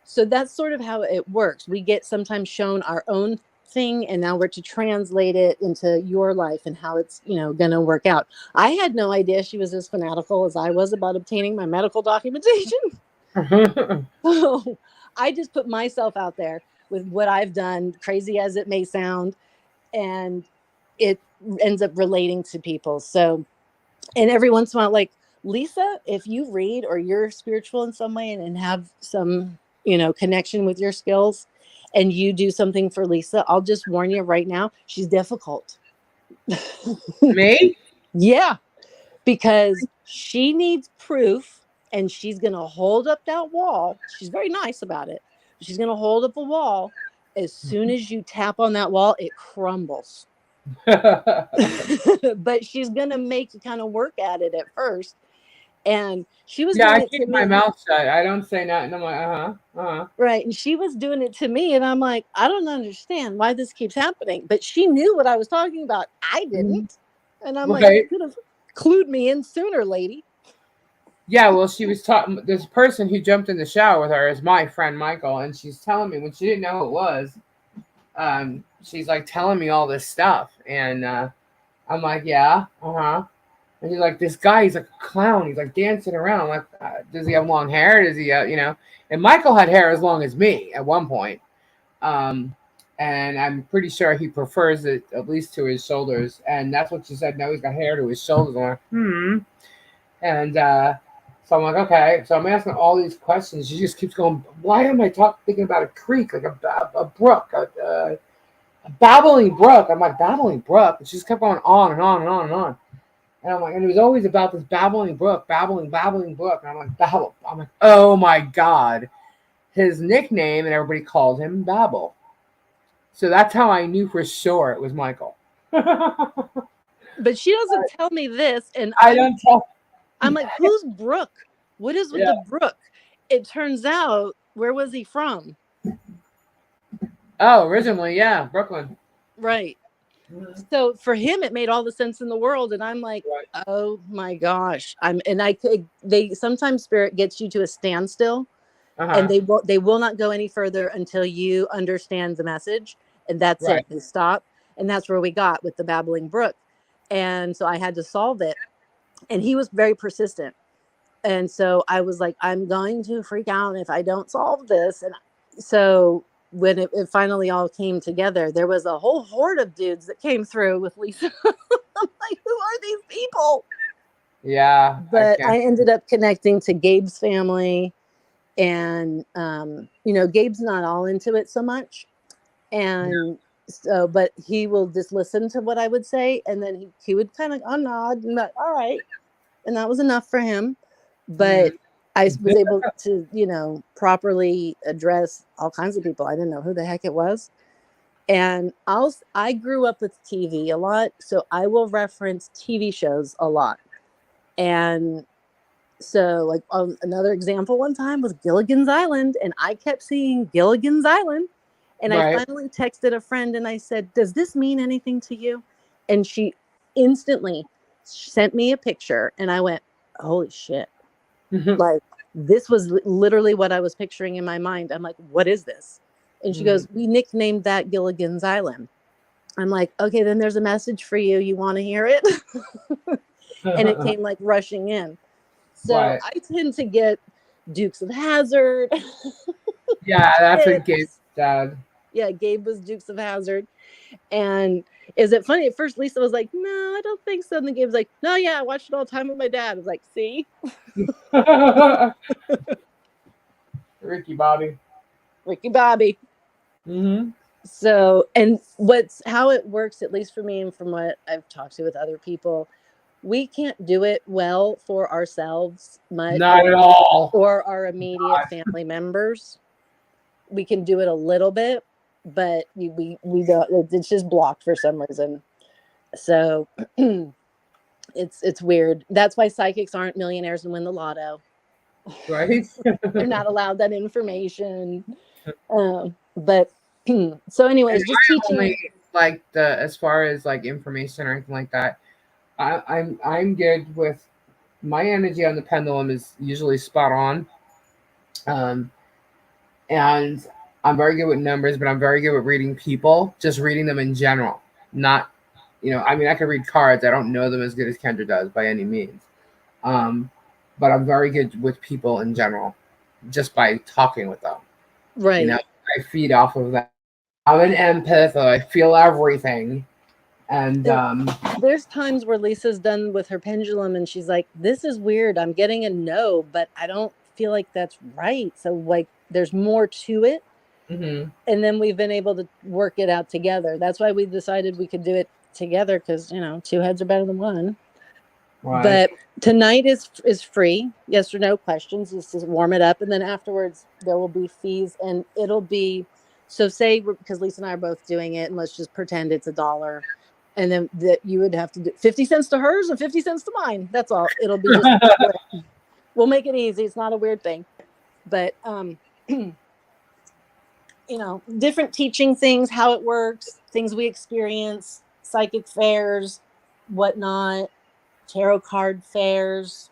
[SPEAKER 2] So that's sort of how it works. We get sometimes shown our own thing, and now we're to translate it into your life and how it's, you know, going to work out. I had no idea she was as fanatical as I was about obtaining my medical documentation. So I just put myself out there with what I've done, crazy as it may sound, and it ends up relating to people. So, and every once in a while, like, Lisa, if you read or you're spiritual in some way and have some, you know, connection with your skills and you do something for Lisa, I'll just warn you right now, she's difficult.
[SPEAKER 1] Me?
[SPEAKER 2] Yeah, because she needs proof and she's going to hold up that wall. She's very nice about it. She's going to hold up a wall. As soon as you tap on that wall, it crumbles. But she's going to make you kind of work at it at first. And she was
[SPEAKER 1] Yeah,
[SPEAKER 2] doing
[SPEAKER 1] I
[SPEAKER 2] it to
[SPEAKER 1] keep my
[SPEAKER 2] me.
[SPEAKER 1] mouth shut. I don't say nothing. I'm like,
[SPEAKER 2] Right. And she was doing it to me. And I'm like, I don't understand why this keeps happening. But she knew what I was talking about. I didn't. And I'm like, you
[SPEAKER 1] Right.
[SPEAKER 2] could have clued me in sooner, lady.
[SPEAKER 1] Yeah, well, she was talking. This person who jumped in the shower with her is my friend Michael, and she's telling me when she didn't know who it was. she's like telling me all this stuff, and I'm like, yeah, and he's like, this guy, he's like a clown. He's like dancing around. I'm like, does he have long hair? Does he, And Michael had hair as long as me at one point. Um, and I'm pretty sure he prefers it at least to his shoulders. And that's what she said. Now he's got hair to his shoulders. I'm like, And so I'm like, okay. So I'm asking all these questions. She just keeps going, why am I thinking about a creek, like a brook, a babbling brook? I'm like, babbling brook? And she just kept going on and on and on and on. And I'm like, and it was always about this babbling brook. And I'm like, Babble. I'm like, oh my God. His nickname, and everybody called him Babble. So that's how I knew for sure it was Michael.
[SPEAKER 2] But she doesn't tell me this, and
[SPEAKER 1] I don't tell.
[SPEAKER 2] I'm like, who's Brooke? What is with the Brooke? It turns out, where was he from?
[SPEAKER 1] Oh, originally, yeah, Brooklyn.
[SPEAKER 2] Right. So for him, it made all the sense in the world, and I'm like, oh my gosh, they sometimes spirit gets you to a standstill, and they will not go any further until you understand the message, and that's it. They stop, and that's where we got with the babbling brook, and so I had to solve it, and he was very persistent, and so I was like, I'm going to freak out if I don't solve this, and so. When it finally all came together, there was a whole horde of dudes that came through with Lisa. I'm like, who are these people?
[SPEAKER 1] Yeah.
[SPEAKER 2] But I ended up connecting to Gabe's family, and Gabe's not all into it so much. And so, but he will just listen to what I would say, and then he would kind of nod and like, all right. And that was enough for him. But I was able to, properly address all kinds of people. I didn't know who the heck it was. And I grew up with TV a lot, so I will reference TV shows a lot. And so, like, another example one time was Gilligan's Island, and I kept seeing Gilligan's Island. And I finally texted a friend and I said, does this mean anything to you? And she instantly sent me a picture, and I went, holy shit. Like, this was literally what I was picturing in my mind. I'm like, what is this? And she goes, we nicknamed that Gilligan's Island. I'm like, okay, then there's a message for you. You want to hear it? And it came like rushing in. So I tend to get Dukes of Hazzard.
[SPEAKER 1] Yeah, that's what Gabe's dad.
[SPEAKER 2] Yeah, Gabe was Dukes of Hazzard. And is it funny? At first, Lisa was like, no, I don't think so. And then Gabe's like, no, yeah, I watched it all the time with my dad. I was like, see?
[SPEAKER 1] Ricky Bobby.
[SPEAKER 2] So, and how it works, at least for me and from what I've talked to with other people, we can't do it well for ourselves much.
[SPEAKER 1] Not at all.
[SPEAKER 2] Or our immediate family members. We can do it a little bit, but we don't. It's just blocked for some reason. So it's weird. That's why psychics aren't millionaires and win the lotto.
[SPEAKER 1] Right?
[SPEAKER 2] They're not allowed that information. But so anyways, just teaching.
[SPEAKER 1] Only, like as far as like information or anything like that, I'm good with my energy on the pendulum is usually spot on. And I'm very good with numbers, but I'm very good with reading people, just reading them in general. Not, I can read cards. I don't know them as good as Kendra does by any means. But I'm very good with people in general, just by talking with them.
[SPEAKER 2] Right.
[SPEAKER 1] I feed off of that. I'm an empath. I feel everything. And
[SPEAKER 2] there's times where Lisa's done with her pendulum and she's like, this is weird. I'm getting a no, but I don't feel like that's right. So like there's more to it. And then we've been able to work it out together. That's why we decided we could do it together because, two heads are better than one. Right. But tonight is free. Yes or no questions. Just to warm it up. And then afterwards there will be fees, and it'll be, so say, because Lisa and I are both doing it, and let's just pretend it's $1. And then that you would have to do 50 cents to hers and 50 cents to mine. That's all. It'll be just, we'll make it easy. It's not a weird thing, but, different teaching things, how it works, things we experience, psychic fairs, whatnot, tarot card fairs.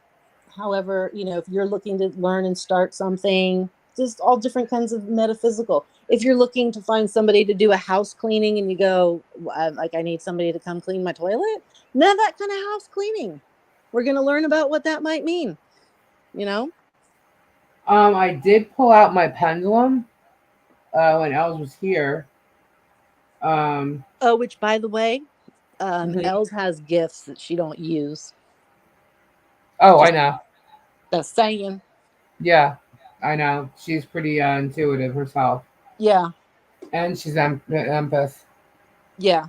[SPEAKER 2] However, if you're looking to learn and start something, just all different kinds of metaphysical. If you're looking to find somebody to do a house cleaning and you go, like, I need somebody to come clean my toilet, none of that kind of house cleaning. We're going to learn about what that might mean, you know?
[SPEAKER 1] I did pull out my pendulum when Els was here.
[SPEAKER 2] Oh, which, by the way,
[SPEAKER 1] Mhm.
[SPEAKER 2] Els has gifts that she don't use.
[SPEAKER 1] Oh, I know.
[SPEAKER 2] Just saying.
[SPEAKER 1] Yeah, I know. She's pretty intuitive herself,
[SPEAKER 2] Yeah.
[SPEAKER 1] and she's empath.
[SPEAKER 2] Yeah.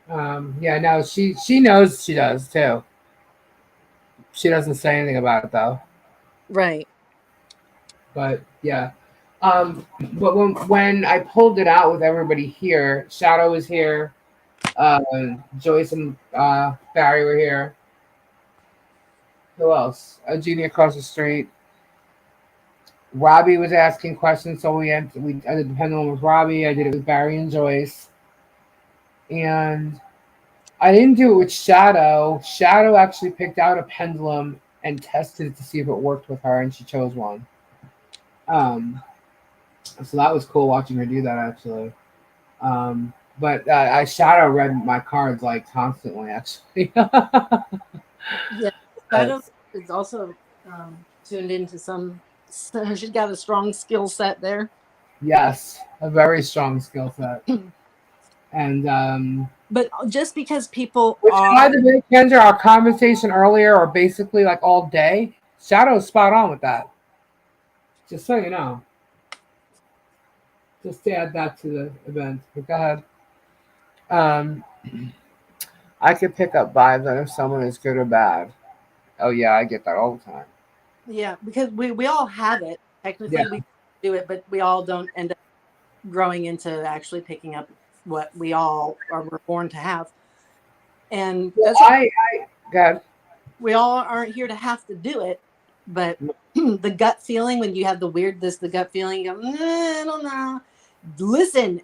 [SPEAKER 1] Yeah, no, she knows she does too. She doesn't say anything about it though.
[SPEAKER 2] Right.
[SPEAKER 1] But yeah. But when I pulled it out with everybody here, Shadow was here, uh, Joyce and Barry were here. Who else? A junior across the street. Robbie was asking questions, so I did the pendulum with Robbie. I did it with Barry and Joyce, and I didn't do it with Shadow. Shadow actually picked out a pendulum and tested it to see if it worked with her, and she chose one. So that was cool watching her do that actually. But I Shadow read my cards like constantly actually.
[SPEAKER 2] Yeah. Shadow is also tuned into some, so she's got a strong skill set there.
[SPEAKER 1] Yes, a very strong skill set. And
[SPEAKER 2] But just because people
[SPEAKER 1] which
[SPEAKER 2] are,
[SPEAKER 1] by the way, Kendra, our conversation earlier, or basically like all day, Shadow's spot on with that. Just so you know. Just to add that to the event. But go ahead. Um, I could pick up vibes on if someone is good or bad. Oh yeah, I get that all the time.
[SPEAKER 2] yeah, because we all have it. Technically,
[SPEAKER 1] Yeah.
[SPEAKER 2] we do it, but we all don't end up growing into actually picking up what we all were born to have. And
[SPEAKER 1] Well,
[SPEAKER 2] that's
[SPEAKER 1] go ahead.
[SPEAKER 2] we all aren't here to have to do it, but the gut feeling when you have the the gut feeling, you go, I don't know. Listen,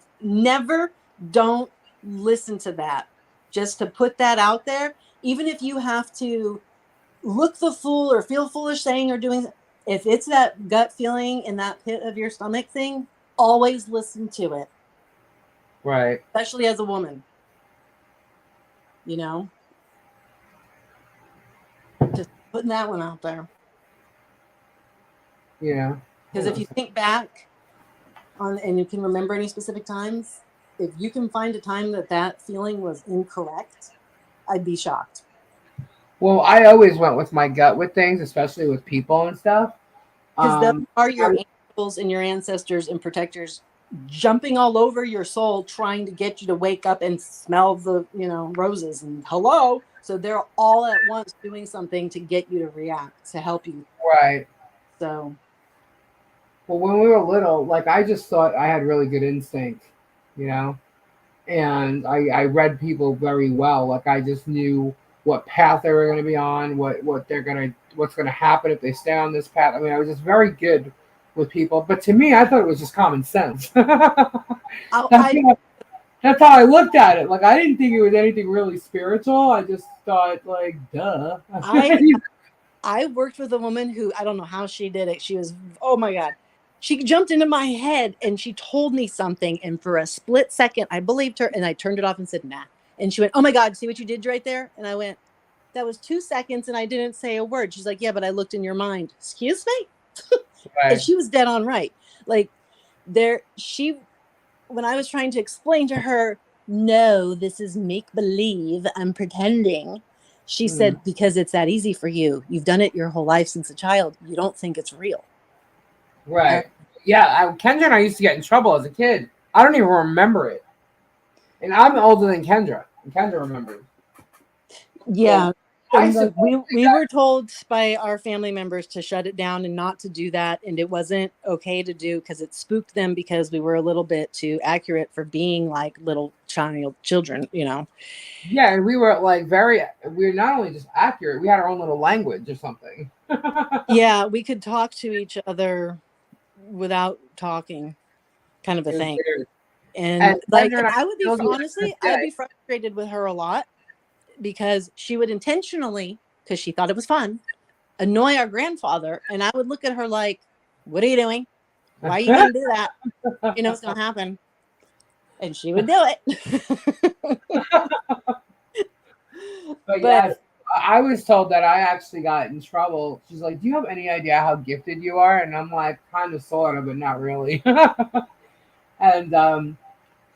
[SPEAKER 2] don't listen to that. Just to put that out there, even if you have to look the fool or feel foolish saying or doing, if it's that gut feeling in that pit of your stomach thing, always listen to it.
[SPEAKER 1] Right.
[SPEAKER 2] Especially as a woman. You know? Just putting that one out there.
[SPEAKER 1] Yeah.
[SPEAKER 2] Because if you think back on and you can remember any specific times, if you can find a time that feeling was incorrect, I'd be shocked.
[SPEAKER 1] Well, I always went with my gut with things, especially with people and stuff.
[SPEAKER 2] Because those are your
[SPEAKER 1] I-
[SPEAKER 2] angels and your ancestors and protectors jumping all over your soul, trying to get you to wake up and smell the, roses and hello. So they're all at once doing something to get you to react, to help you.
[SPEAKER 1] right.
[SPEAKER 2] So,
[SPEAKER 1] Well, when we were little, like I just thought I had really good instinct, you know, and I read people very well. Like I just knew what path they were going to be on, what's gonna happen if they stay on this path. I mean, I was just very good with people. But to me, I thought it was just common sense. That's how I looked at it. Like I didn't think it was anything really spiritual. I just thought, like, duh.
[SPEAKER 2] I worked with a woman who, I don't know how she did it. She was, oh my God. She jumped into my head and she told me something. And for a split second, I believed her and I turned it off and said, nah. And she went, oh my God, see what you did right there? And I went, that was 2 seconds and I didn't say a word. She's like, yeah, but I looked in your mind. Excuse me?
[SPEAKER 1] Right.
[SPEAKER 2] And she was dead on right. Like when I was trying to explain to her, no, this is make believe, I'm pretending. She said, because it's that easy for you. You've done it your whole life since a child. You don't think it's real.
[SPEAKER 1] Right. Yeah. Kendra and I used to get in trouble as a kid. I don't even remember it. And I'm older than Kendra. And Kendra remembers.
[SPEAKER 2] Yeah.
[SPEAKER 1] So
[SPEAKER 2] we were told by our family members to shut it down and not to do that. And it wasn't okay to do because it spooked them because we were a little bit too accurate for being like little children,
[SPEAKER 1] Yeah, and we were like we were not only just accurate, we had our own little language or something.
[SPEAKER 2] Yeah, we could talk to each other without talking, kind of a thing.
[SPEAKER 1] Weird.
[SPEAKER 2] And I would be honestly, I'd be frustrated with her a lot because she would intentionally, because she thought it was fun, annoy our grandfather. And I would look at her like, what are you doing? Why are you going to do that? You know, it's going to happen. And she would do it.
[SPEAKER 1] But
[SPEAKER 2] But
[SPEAKER 1] yes, I was told that I actually got in trouble. She's like, "Do you have any idea how gifted you are?" And I'm like, "Kind of, sort of, but not really." And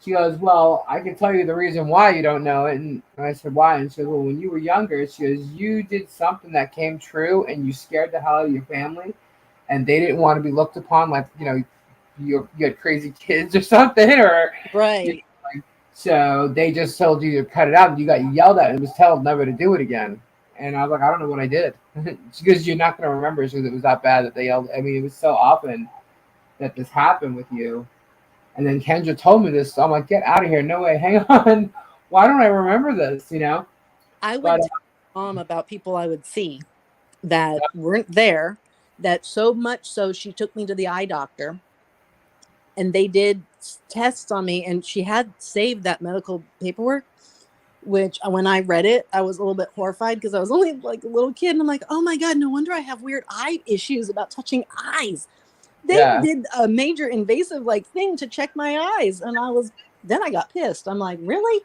[SPEAKER 1] she goes, "Well, I can tell you the reason why you don't know it." And I said, "Why?" And she goes, "Well, when you were younger," she goes, "you did something that came true, and you scared the hell out of your family, and they didn't want to be looked upon like you had crazy kids or something, or you
[SPEAKER 2] right.
[SPEAKER 1] know, like, so they just told you to cut it out, and you got yelled at and was told never to do it again." And I was like, "I don't know what I did." She goes, "You're not going to remember," because it was that bad that they yelled. I mean, it was so often that this happened with you. And then Kendra told me this, so I'm like, "Get out of here! No way! Hang on! Why don't I remember this?"
[SPEAKER 2] I
[SPEAKER 1] But
[SPEAKER 2] would tell mom about people I would see that weren't there, that so much so she took me to the eye doctor and they did tests on me, and she had saved that medical paperwork, which when I read it, I was a little bit horrified because I was only like a little kid. And I'm like, oh my God, no wonder I have weird eye issues about touching eyes. They
[SPEAKER 1] yeah,
[SPEAKER 2] did a major invasive like thing to check my eyes. And then I got pissed. I'm like, really?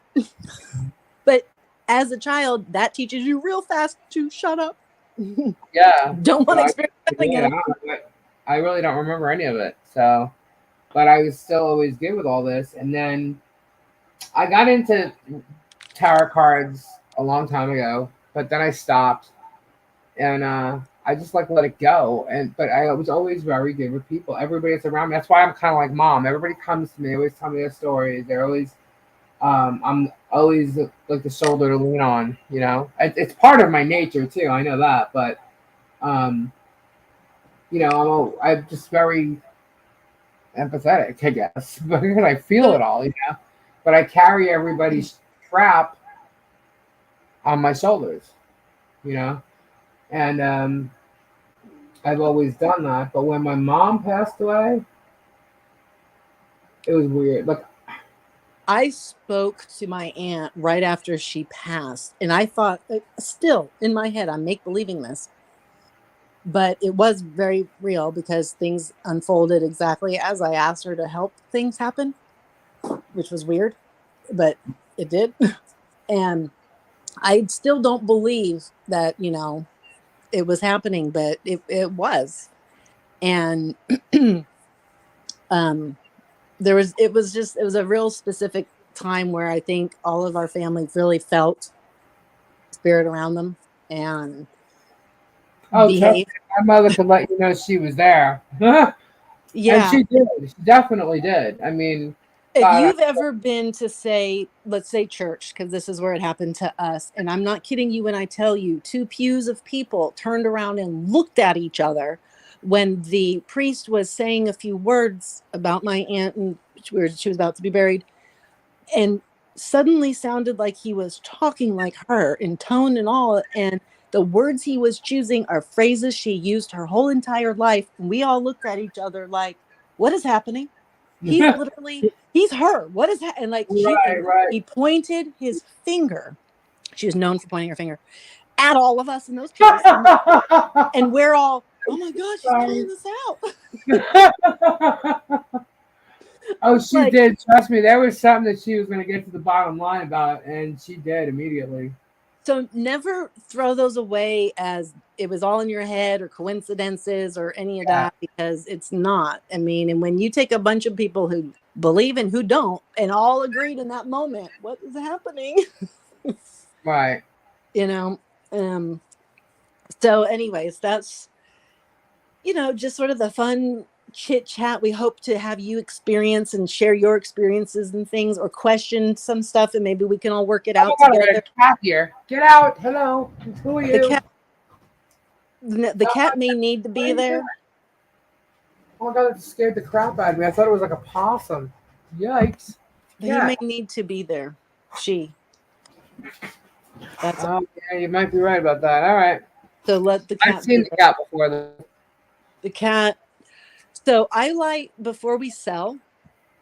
[SPEAKER 2] But as a child, that teaches you real fast to shut up.
[SPEAKER 1] yeah.
[SPEAKER 2] Don't
[SPEAKER 1] So
[SPEAKER 2] want to
[SPEAKER 1] I,
[SPEAKER 2] experience that
[SPEAKER 1] did.
[SPEAKER 2] again.
[SPEAKER 1] I really don't remember any of it. So, but I was still always good with all this, and then I got into tarot cards a long time ago, but then I stopped, and I just like let it go. And but I was always very good with people. Everybody that's around me. That's why I'm kind of like mom. Everybody comes to me, always tell me their stories. They're always I'm always like the shoulder to lean on. It's part of my nature too. I know that, but um, I'm just very empathetic, I guess, because I feel
[SPEAKER 2] So
[SPEAKER 1] it all. But I carry everybody's crap on my shoulders. You know, and I've always done that. But when my mom passed away, it was weird. Like,
[SPEAKER 2] I spoke to my aunt right after she passed, and I thought, still in my head, I'm make believing this, but it was very real because things unfolded exactly as I asked her to help things happen, which was weird, but it did. And I still don't believe that, it was happening, but it was. And um, it was a real specific time where I think all of our family really felt spirit around them and
[SPEAKER 1] oh, trust
[SPEAKER 2] behave.
[SPEAKER 1] me, my mother could let you know she was there, and
[SPEAKER 2] Yeah.
[SPEAKER 1] she did. She definitely did. I mean,
[SPEAKER 2] If
[SPEAKER 1] God,
[SPEAKER 2] you've ever been to, say, let's say church, because this is where it happened to us, and I'm not kidding you when I tell you, two pews of people turned around and looked at each other when the priest was saying a few words about my aunt and she was about to be buried, and suddenly sounded like he was talking like her in tone and all. And the words he was choosing are phrases she used her whole entire life. And we all looked at each other like, what is happening? He's her. What is that? And like
[SPEAKER 1] right, right.
[SPEAKER 2] he pointed his finger. She was known for pointing her finger at all of us in those pews. And we're all, oh my God, she's calling this out.
[SPEAKER 1] Oh, she
[SPEAKER 2] Like,
[SPEAKER 1] did. Trust me, there was something that she was going to get to the bottom line about, and she did immediately.
[SPEAKER 2] so never throw those away as it was all in your head or coincidences or any of
[SPEAKER 1] Yeah,
[SPEAKER 2] that, because it's not. I mean, and when you take a bunch of people who believe and who don't and all agreed in that moment, what is happening?
[SPEAKER 1] right.
[SPEAKER 2] you know? Um, so anyways, that's, just sort of the fun chit chat we hope to have you experience and share your experiences and things, or question some stuff, and maybe we can all work it
[SPEAKER 1] Oh my
[SPEAKER 2] out
[SPEAKER 1] God, I got
[SPEAKER 2] together.
[SPEAKER 1] a cat here. Get out. Hello. Who are
[SPEAKER 2] The
[SPEAKER 1] you?
[SPEAKER 2] cat, the cat may need to
[SPEAKER 1] What are
[SPEAKER 2] be
[SPEAKER 1] you doing?
[SPEAKER 2] there.
[SPEAKER 1] Oh my God, that scared the crap out of me. I thought it was like a possum. Yikes.
[SPEAKER 2] He
[SPEAKER 1] Yeah.
[SPEAKER 2] may need to be there. That's
[SPEAKER 1] Oh, yeah, you might be right about that. All right.
[SPEAKER 2] so let the
[SPEAKER 1] I've
[SPEAKER 2] cat
[SPEAKER 1] seen
[SPEAKER 2] be
[SPEAKER 1] the
[SPEAKER 2] there.
[SPEAKER 1] cat before, though.
[SPEAKER 2] The cat. So I light before we sell.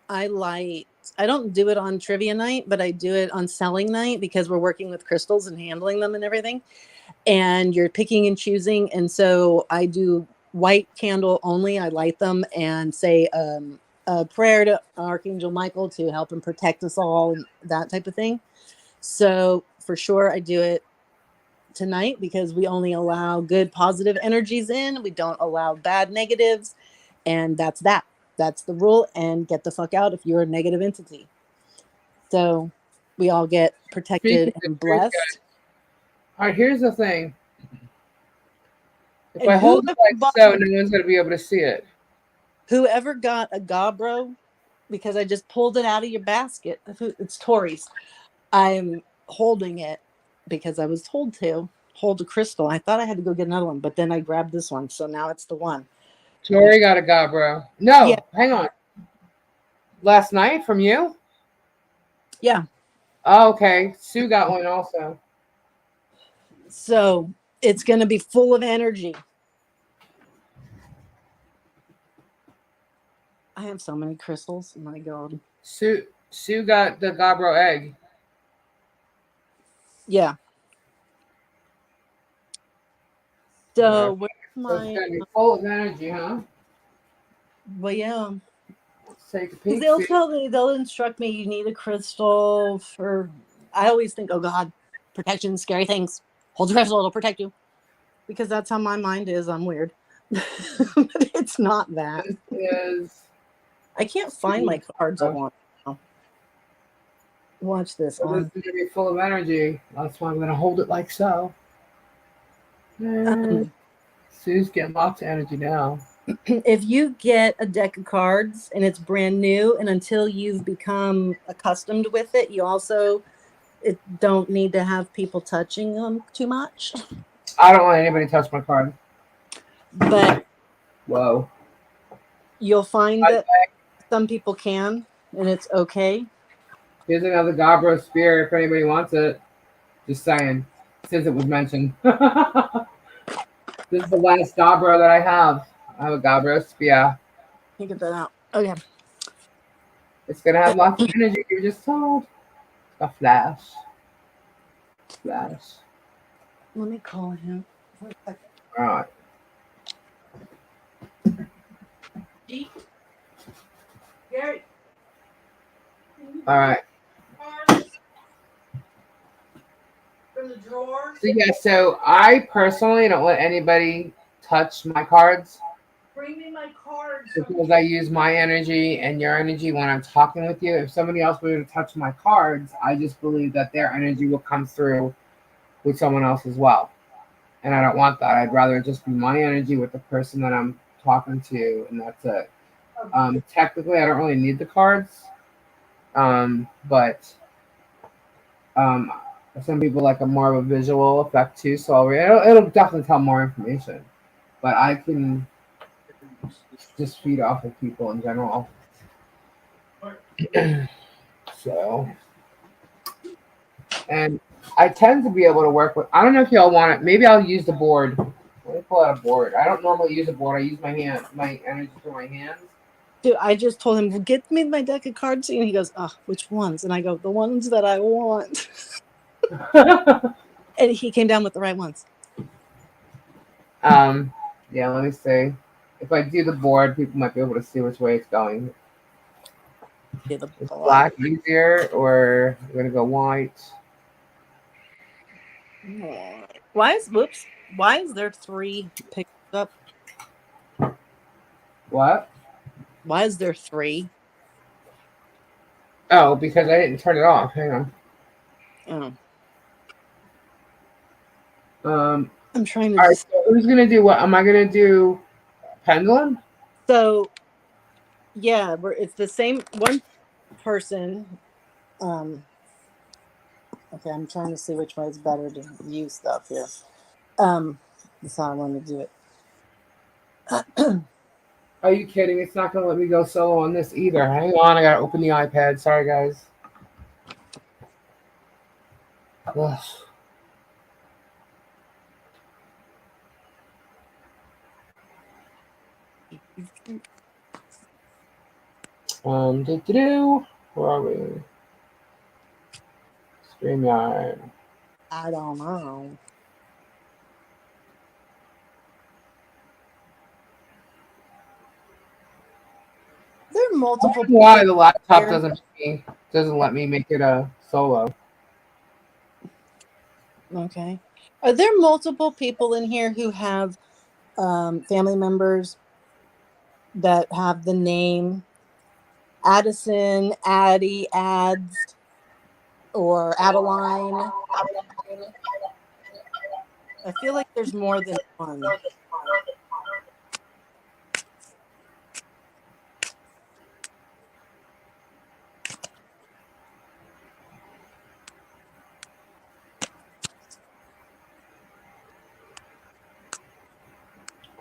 [SPEAKER 2] I light. I don't do it on trivia night, but I do it on selling night because we're working with crystals and handling them and everything. And you're picking and choosing. And so I do white candle only. I light them and say a prayer to Archangel Michael to help him protect us all and that type of thing. So for sure, I do it tonight because we only allow good positive energies in. We don't allow bad negatives, and that's that. That's the rule. And get the fuck out if you're a negative entity. So we all get
[SPEAKER 1] Speaking
[SPEAKER 2] protected
[SPEAKER 1] of
[SPEAKER 2] and
[SPEAKER 1] truth,
[SPEAKER 2] blessed.
[SPEAKER 1] guys. All right, here's the thing. If
[SPEAKER 2] And
[SPEAKER 1] I hold it like so, no one's going to be able to see it.
[SPEAKER 2] whoever got a Gabro, because I just pulled it out of your basket. It's Tori's. I'm holding it because I was told to hold a crystal. I thought I had to go get another one, but then I grabbed this one, so now it's the one.
[SPEAKER 1] Tori got a Gabro. No, hang on. Last night from you?
[SPEAKER 2] Yeah.
[SPEAKER 1] Oh, okay. Sue got one also.
[SPEAKER 2] So it's going to be full of energy. I have so many crystals. Oh my God.
[SPEAKER 1] Sue got the Gabro egg.
[SPEAKER 2] Yeah. So
[SPEAKER 1] Okay.
[SPEAKER 2] where's
[SPEAKER 1] So it's
[SPEAKER 2] my?
[SPEAKER 1] going to be full of energy, huh?
[SPEAKER 2] Well, yeah.
[SPEAKER 1] Let's take a
[SPEAKER 2] Because
[SPEAKER 1] peek. See.
[SPEAKER 2] they'll instruct me. You need a crystal for. I always think, oh God, protection, scary things. Hold the crystal; it'll protect you. Because that's how my mind is. I'm weird. But it's not that.
[SPEAKER 1] Is
[SPEAKER 2] I can't find my cards I want now. Watch this.
[SPEAKER 1] so this is going to be full of energy. That's why I'm going to hold it like so. Sue's getting lots of energy now.
[SPEAKER 2] If you get a deck of cards and it's brand new, and until you've become accustomed with it, you also don't need to have people touching them too much.
[SPEAKER 1] I don't want anybody to touch my card.
[SPEAKER 2] But
[SPEAKER 1] whoa,
[SPEAKER 2] you'll find that some people can, and it's okay.
[SPEAKER 1] Here's another Gabro spear if anybody wants it. Just saying, since it was mentioned. This is the last Gabro that I have. I have a Gabro spear.
[SPEAKER 2] You get that out. Okay.
[SPEAKER 1] It's gonna have lots of energy. You were just told. A flash. Flash.
[SPEAKER 2] Let me call him for a second.
[SPEAKER 1] All right.
[SPEAKER 2] Gary.
[SPEAKER 1] All right.
[SPEAKER 2] From the drawer.
[SPEAKER 1] So yeah, so I personally don't let anybody touch my cards.
[SPEAKER 2] Bring me my cards.
[SPEAKER 1] Because I use my energy and your energy when I'm talking with you. If somebody else were to touch my cards, I just believe that their energy will come through with someone else as well. And I don't want that. I'd rather it just be my energy with the person that I'm talking to, and that's it. Technically, I don't really need the cards, but some people like a more of a visual effect too. So it'll definitely tell more information. But I can just feed off of people in general. So, and I tend to be able to work with. I don't know if y'all want it. Maybe I'll use the board. Let me pull out a board. I don't normally use a board. I use my energy through my hands.
[SPEAKER 2] Dude, I just told him, well, get me my deck of cards. And he goes, oh, which ones? And I go, the ones that I want. And he came down with the right ones.
[SPEAKER 1] Yeah, let me see. If I do the board, people might be able to see which way it's going. Is black easier, or we're gonna go white?
[SPEAKER 2] Why is there 3 picked up?
[SPEAKER 1] What?
[SPEAKER 2] Why is there 3?
[SPEAKER 1] Oh, because I didn't turn it off. Hang on.
[SPEAKER 2] Oh. I'm trying to.
[SPEAKER 1] All right, so who's gonna do what? Am I gonna do pendulum?
[SPEAKER 2] So, yeah, it's the same one person. Okay, I'm trying to see which way is better to view stuff here. That's how I want to do it.
[SPEAKER 1] Are you kidding? It's not gonna let me go solo on this either. Hang on, I gotta open the iPad. Sorry, guys. Ugh. Where are we? StreamYard.
[SPEAKER 2] I don't know. There are multiple
[SPEAKER 1] Why
[SPEAKER 2] people
[SPEAKER 1] the laptop
[SPEAKER 2] here.
[SPEAKER 1] doesn't let me make it a solo?
[SPEAKER 2] Okay. Are there multiple people in here who have family members that have the name Addison, Addie, Ads, or Adeline? I feel like there's more than one.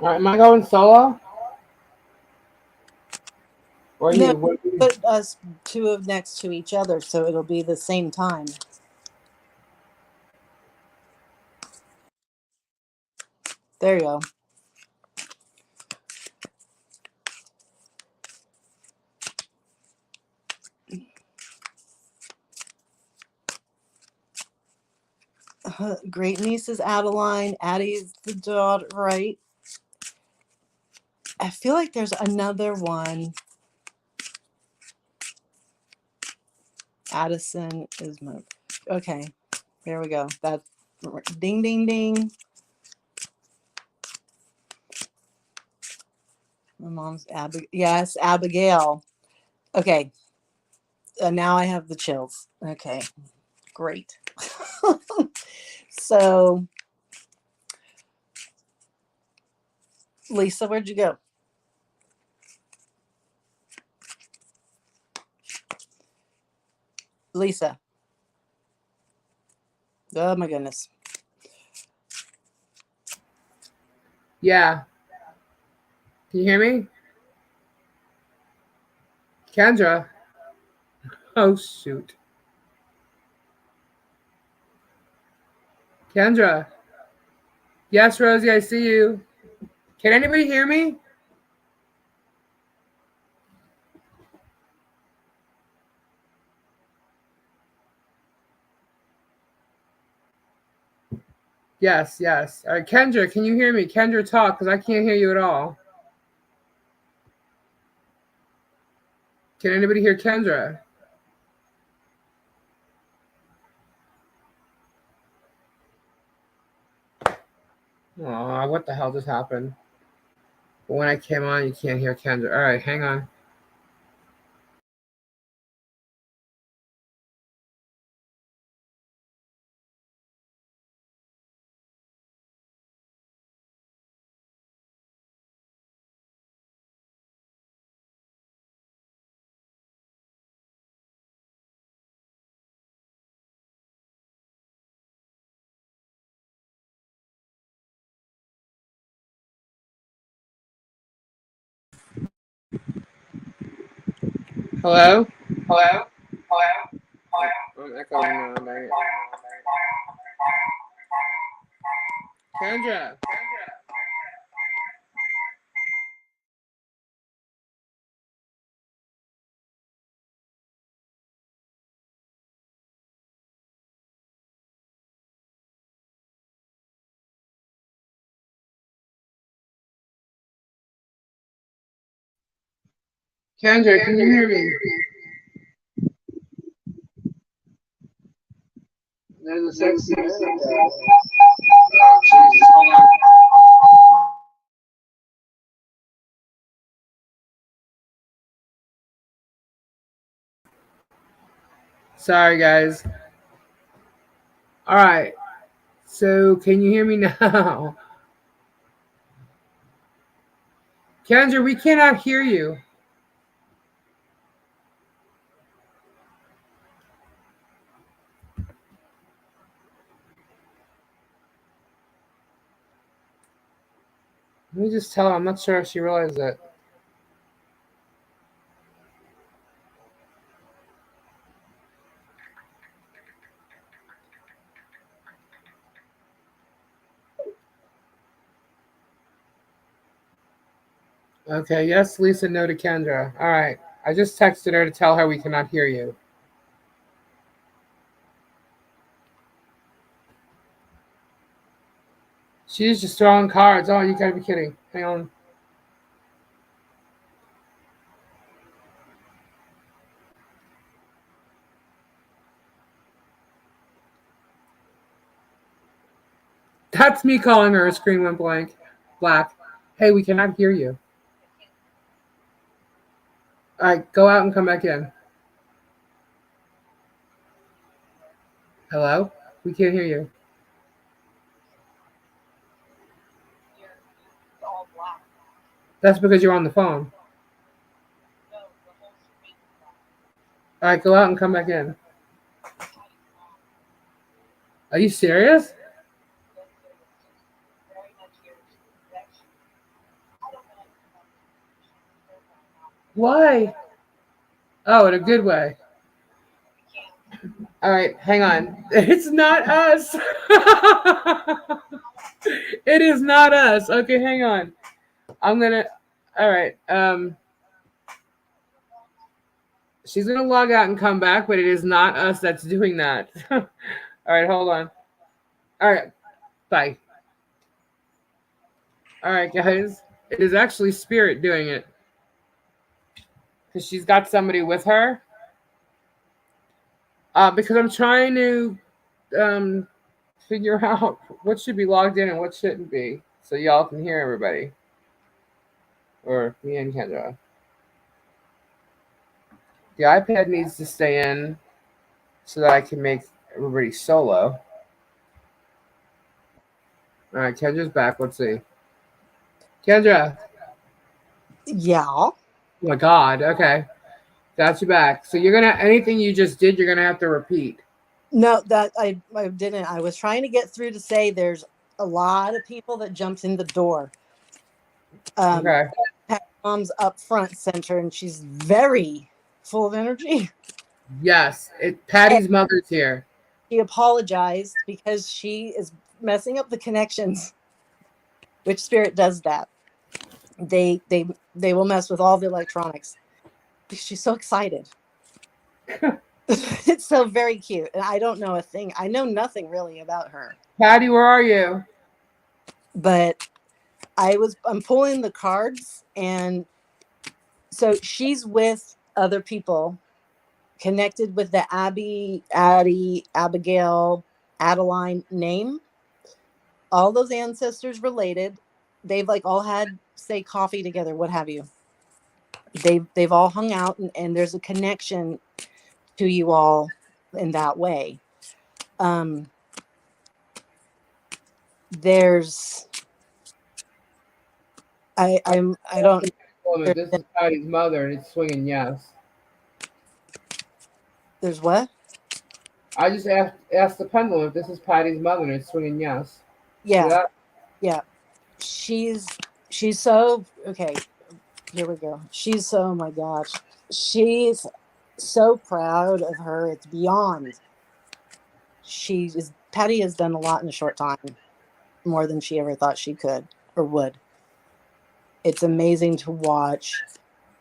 [SPEAKER 1] All right, am I going solo? Or
[SPEAKER 2] No,
[SPEAKER 1] you? What,
[SPEAKER 2] put us two of next to each other so it'll be the same time. There you go. Great niece is Adeline. Addie's the daughter, right? I feel like there's another one. Addison is my. Okay, there we go. That's ding, ding, ding. My mom's Yes, Abigail. Okay, now I have the chills. Okay, great. So, Lisa, where'd you go? Lisa. Oh my goodness.
[SPEAKER 1] yeah. Can you hear me? Kendra? Oh, shoot. Kendra? Yes, Rosie, I see you. Can anybody hear me? Yes, yes. All right, Kendra, can you hear me? Kendra, talk, because I can't hear you at all. Can anybody hear Kendra? Aw, what the hell just happened? When I came on, you can't hear Kendra. All right, hang on. Hello?
[SPEAKER 3] Hello? Hello?
[SPEAKER 1] I'm echoing now. Dang it. Kendra. Kendra, can you hear me? There's a sexy man up there. Oh, Jesus. Hold on. Sorry, guys. All right. So, can you hear me now? Kendra, we cannot hear you. Let me just tell her. I'm not sure if she realized that. Okay, yes, Lisa, no to Kendra. All right. I just texted her to tell her we cannot hear you. She's just throwing cards. Oh, you gotta be kidding. Hang on. That's me calling her. Her screen went black. Hey, we cannot hear you. All right, go out and come back in. Hello? We can't hear you. That's because you're on the phone. All right, go out and come back in. Are you serious? Why? Oh, in a good way. All right, hang on. It's not us. It is not us. Okay, hang on. I'm gonna. All right. She's gonna log out and come back, but it is not us that's doing that. All right, hold on. All right, bye. All right, guys. It is actually Spirit doing it because she's got somebody with her. Because I'm trying to figure out what should be logged in and what shouldn't be, so y'all can hear everybody, or me and Kendra. The iPad needs to stay in so that I can make everybody solo. All right, Kendra's back. Let's see. Kendra.
[SPEAKER 2] Yeah.
[SPEAKER 1] Oh my God. Okay. Got you back. So you're going to, anything you just did, you're going to have to repeat.
[SPEAKER 2] No, that I didn't. I was trying to get through to say there's a lot of people that jumped in the door.
[SPEAKER 1] Okay.
[SPEAKER 2] Pat Mom's up front center, and she's very full of energy.
[SPEAKER 1] Yes. Patty's mother's here.
[SPEAKER 2] She apologized because she is messing up the connections, which Spirit does that. They will mess with all the electronics. She's so excited. It's so very cute. And I don't know a thing. I know nothing really about her.
[SPEAKER 1] Patty, where are you?
[SPEAKER 2] But I'm pulling the cards, and so she's with other people connected with the Addie, Abigail, Adeline name. All those ancestors related. They've like all had, say, coffee together, what have you. They've all hung out, and there's a connection to you all in that way. There's I don't.
[SPEAKER 1] This is Patty's mother, and it's swinging yes.
[SPEAKER 2] There's what?
[SPEAKER 1] I just asked the pendulum if this is Patty's mother, and it's swinging yes.
[SPEAKER 2] Yeah, yeah. She's so okay. Here we go. She's so, oh my gosh. She's so proud of her. It's beyond. Patty has done a lot in a short time, more than she ever thought she could or would. It's amazing to watch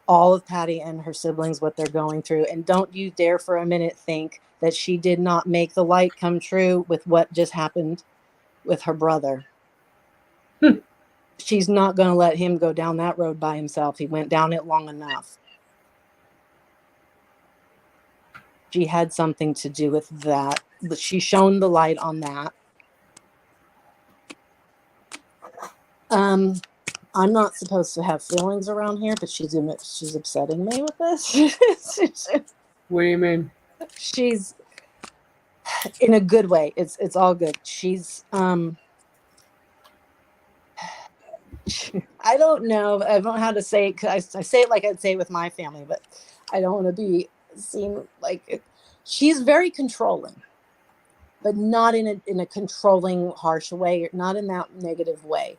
[SPEAKER 2] all of Patty and her siblings, what they're going through. And don't you dare for a minute think that she did not make the light come true with what just happened with her brother. She's not going to let him go down that road by himself. He went down it long enough. She had something to do with that. But she shone the light on that. I'm not supposed to have feelings around here, but she's upsetting me with this.
[SPEAKER 1] What do you mean?
[SPEAKER 2] She's in a good way. It's all good. She's I don't know. I don't know how to say it. I say it like I'd say it with my family, but I don't want to be seen like it. She's very controlling, but not in a controlling, harsh way, or not in that negative way.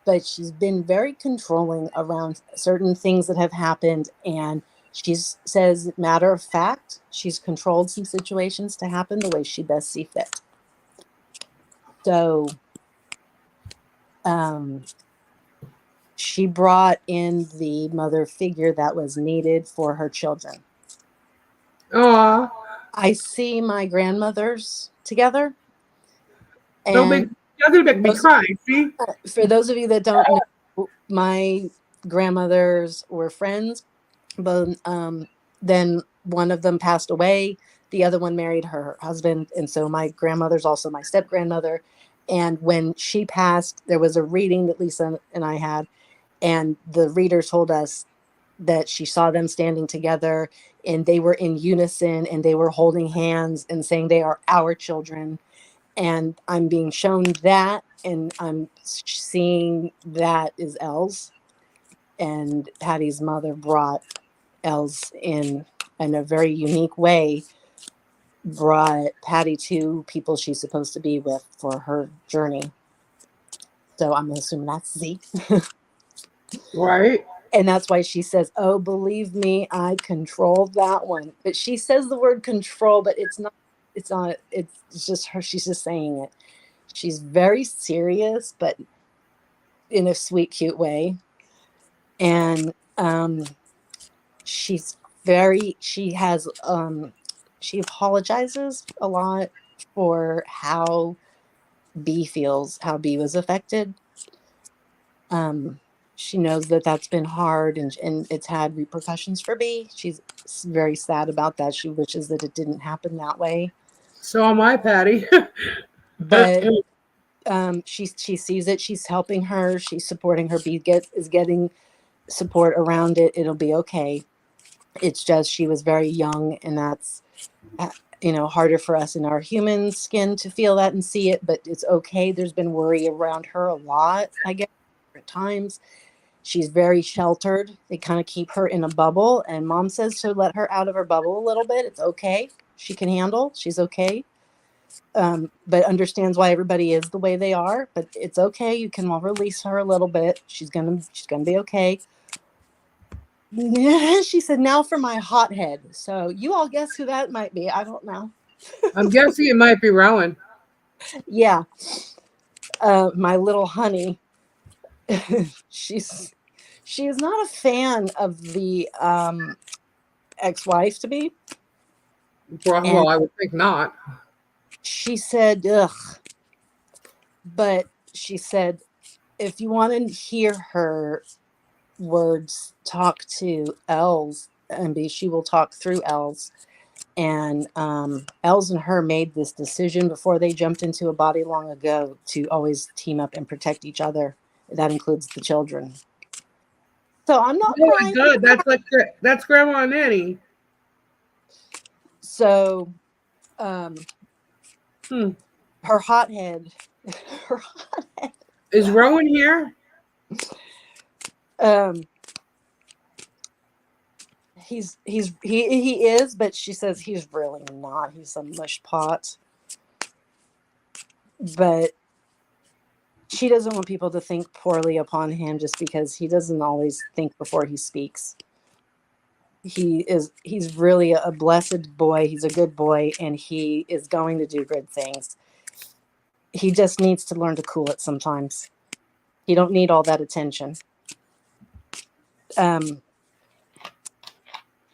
[SPEAKER 2] But she's been very controlling around certain things that have happened, and she says, matter of fact, she's controlled some situations to happen the way she best see fit. So, she brought in the mother figure that was needed for her children.
[SPEAKER 1] Aww.
[SPEAKER 2] I see my grandmothers together.
[SPEAKER 1] And you're going to make me cry, see?
[SPEAKER 2] For those of you that don't know, my grandmothers were friends, but then one of them passed away. The other one married her husband. And so my grandmother's also my step-grandmother. And when she passed, there was a reading that Lisa and I had, and the reader told us that she saw them standing together and they were in unison and they were holding hands and saying they are our children. And I'm being shown that, and I'm seeing that is Els. And Patty's mother brought Els in a very unique way, brought Patty to people she's supposed to be with for her journey. So I'm assuming that's Z.
[SPEAKER 1] Right.
[SPEAKER 2] And that's why she says, "Oh, believe me, I controlled that one." But she says the word control, but it's not, it's just her. She's just saying it. She's very serious, but in a sweet, cute way. And she's she has, she apologizes a lot for how B feels, how B was affected. She knows that that's been hard, and it's had repercussions for B. She's very sad about that. She wishes that it didn't happen that way.
[SPEAKER 1] So am I, Patty.
[SPEAKER 2] But she sees it. She's helping her. She's supporting her. B is getting support around it. It'll be okay. It's just she was very young, and that's harder for us in our human skin to feel that and see it. But it's okay. There's been worry around her a lot, I guess, at times. She's very sheltered. They kind of keep her in a bubble, and Mom says to let her out of her bubble a little bit. It's okay. She can handle. She's okay. But understands why everybody is the way they are. But it's okay. You can release her a little bit. She's gonna be okay. She said, "Now for my hothead." So you all guess who that might be. I don't know.
[SPEAKER 1] I'm guessing it might be Rowan.
[SPEAKER 2] Yeah, my little honey. She is not a fan of the ex-wife to be.
[SPEAKER 1] Well, I would think not.
[SPEAKER 2] She said, "Ugh," but she said, if you want to hear her words, talk to Els, and she will talk through Els. And Els and her made this decision before they jumped into a body long ago to always team up and protect each other. That includes the children. So I'm not
[SPEAKER 1] Oh my
[SPEAKER 2] crying.
[SPEAKER 1] God, that's Grandma Nanny.
[SPEAKER 2] So
[SPEAKER 1] Hmm.
[SPEAKER 2] her hothead,
[SPEAKER 1] Is Rowan here?
[SPEAKER 2] he is, but she says he's really not. He's a mush pot. But she doesn't want people to think poorly upon him just because he doesn't always think before he speaks. He's really a blessed boy. He's a good boy, and he is going to do good things. He just needs to learn to cool it sometimes. He don't need all that attention.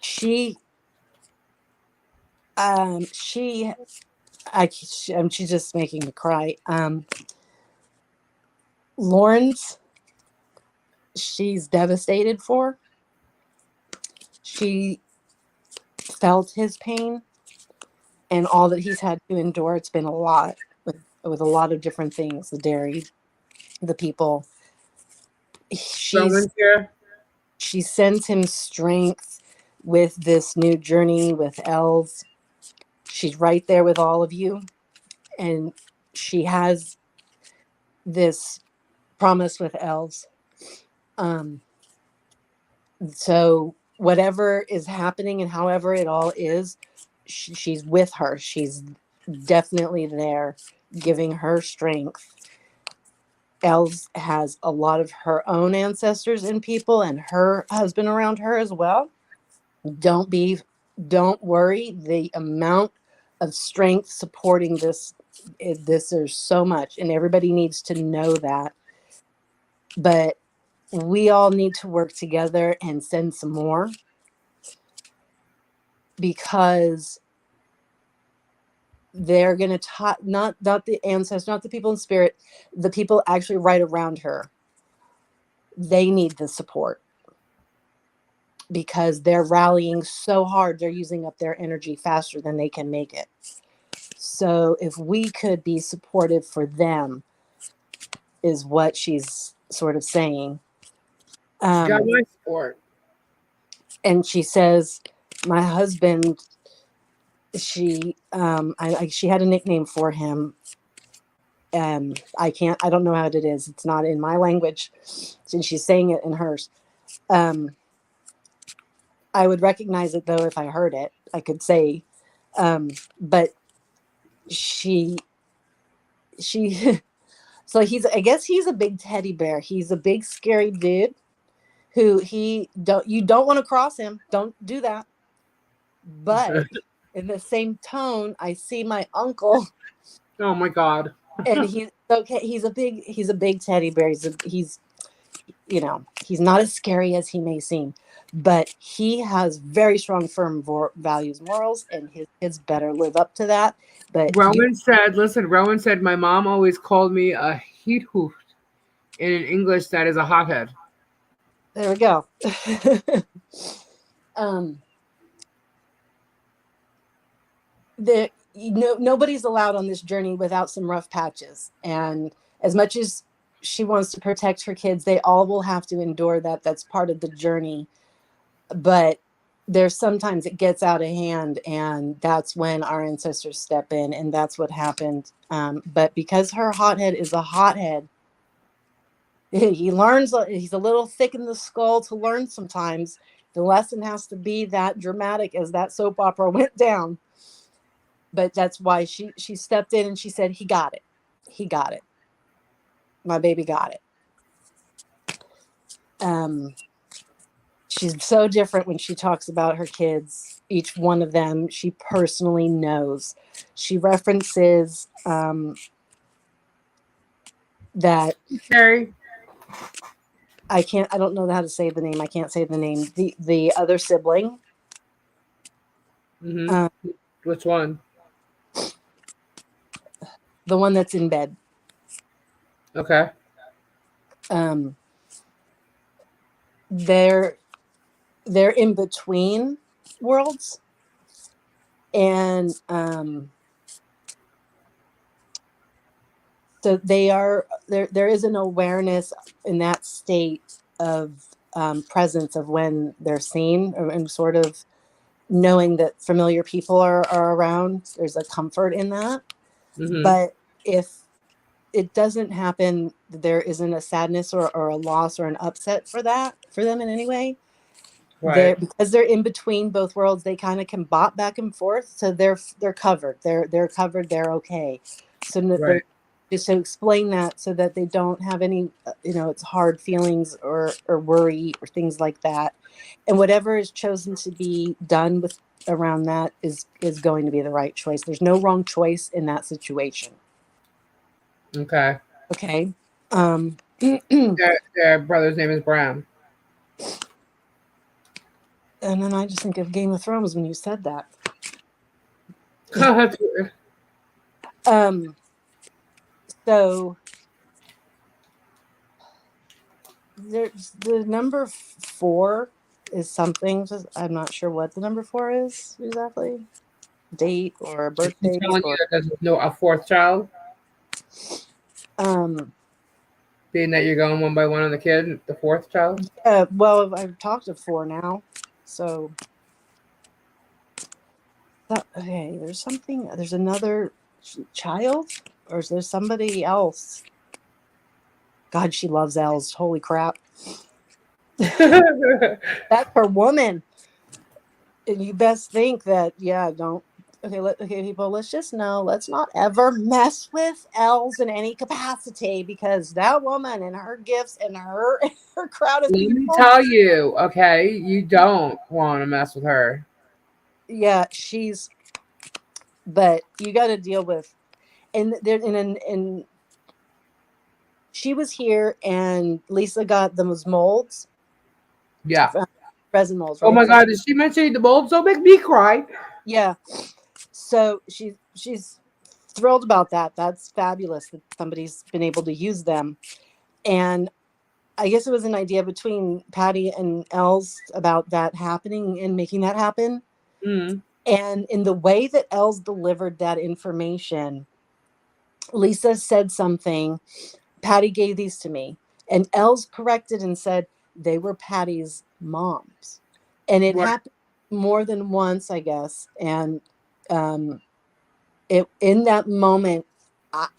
[SPEAKER 2] She's just making me cry. Lawrence, she's devastated for. She felt his pain and all that he's had to endure. It's been a lot with a lot of different things, the dairy, the people.
[SPEAKER 1] Rowan's here.
[SPEAKER 2] She sends him strength with this new journey with Els. She's right there with all of you. And she has this promise with Els. So whatever is happening and however it all is, she's with her. She's definitely there, giving her strength. Els has a lot of her own ancestors and people and her husband around her as well. Don't worry. The amount of strength supporting this, there's so much, and everybody needs to know that. But we all need to work together and send some more, because they're going to talk, not the ancestors, not the people in spirit, the people actually right around her. They need the support because they're rallying so hard. They're using up their energy faster than they can make it. So So if we could be supportive for them, is what she's sort of saying.
[SPEAKER 1] Got my support.
[SPEAKER 2] And she says, my husband, she had a nickname for him. I don't know how it is. It's not in my language. And she's saying it in hers. I would recognize it though if I heard it. I could say, but she so I guess he's a big teddy bear. He's a big scary dude who you don't want to cross him. Don't do that. But in the same tone, I see my uncle.
[SPEAKER 1] Oh my God.
[SPEAKER 2] And he's okay. He's a big teddy bear. He's not as scary as he may seem, but he has very strong, firm values, morals, and his kids better live up to that. But
[SPEAKER 1] Rowan said, my mom always called me a heat hoot. And in English, that is a hothead.
[SPEAKER 2] There we go. Nobody's allowed on this journey without some rough patches. And as much as she wants to protect her kids, they all will have to endure that. That's part of the journey. But there's sometimes it gets out of hand, and that's when our ancestors step in, and that's what happened. But because her hothead is a hothead, he learns. He's a little thick in the skull to learn sometimes. The lesson has to be that dramatic as that soap opera went down. But that's why she stepped in and she said, he got it. He got it. My baby got it. She's so different when she talks about her kids. Each one of them, she personally knows. She references that.
[SPEAKER 1] Carrie.
[SPEAKER 2] I don't know how to say the name. I can't say the name. The other sibling.
[SPEAKER 1] Mm-hmm. Which one?
[SPEAKER 2] The one that's in bed.
[SPEAKER 1] Okay.
[SPEAKER 2] They're in between worlds, and so they are there is an awareness in that state of presence of when they're seen, and sort of knowing that familiar people are around. There's a comfort in that.
[SPEAKER 1] Mm-hmm.
[SPEAKER 2] But if it doesn't happen, there isn't a sadness or a loss or an upset for them in any way.
[SPEAKER 1] Right.
[SPEAKER 2] Because they're in between both worlds, they kind of can bop back and forth. So they're covered. They're covered. They're okay. So
[SPEAKER 1] Right.
[SPEAKER 2] just to explain that, so that they don't have any, it's hard feelings or worry or things like that. And whatever is chosen to be done with around that is going to be the right choice. There's no wrong choice in that situation.
[SPEAKER 1] Okay.
[SPEAKER 2] Okay.
[SPEAKER 1] Their brother's name is Brown.
[SPEAKER 2] And then I just think of Game of Thrones when you said that.
[SPEAKER 1] That's weird.
[SPEAKER 2] So there's the number 4 is something. I'm not sure what the number 4 is exactly. Date or birthday.
[SPEAKER 1] Telling you that there's a fourth child. Being that you're going one by one on the kid, the fourth child.
[SPEAKER 2] Well, I've talked to 4 now, so. Okay, there's another child, or is there somebody else? God, she loves elves. Holy crap. That's her woman. And you best think that, don't. Okay, people, let's just know, let's not ever mess with elves in any capacity, because that woman and her gifts and her crowd of
[SPEAKER 1] Let
[SPEAKER 2] people.
[SPEAKER 1] me tell you, okay, you don't want to mess with her.
[SPEAKER 2] Yeah, but you got to deal with, and she was here, and Lisa got those molds.
[SPEAKER 1] Yeah.
[SPEAKER 2] Resin molds. Right?
[SPEAKER 1] Oh my God, did she mention the molds? Don't make me cry.
[SPEAKER 2] Yeah. So she's thrilled about that. That's fabulous that somebody's been able to use them. And I guess it was an idea between Patty and Els about that happening and making that happen.
[SPEAKER 1] Mm.
[SPEAKER 2] And in the way that Els delivered that information, Lisa said something. Patty gave these to me, and Els corrected and said they were Patty's moms. And it
[SPEAKER 1] Right.
[SPEAKER 2] happened more than once, I guess. And it in that moment,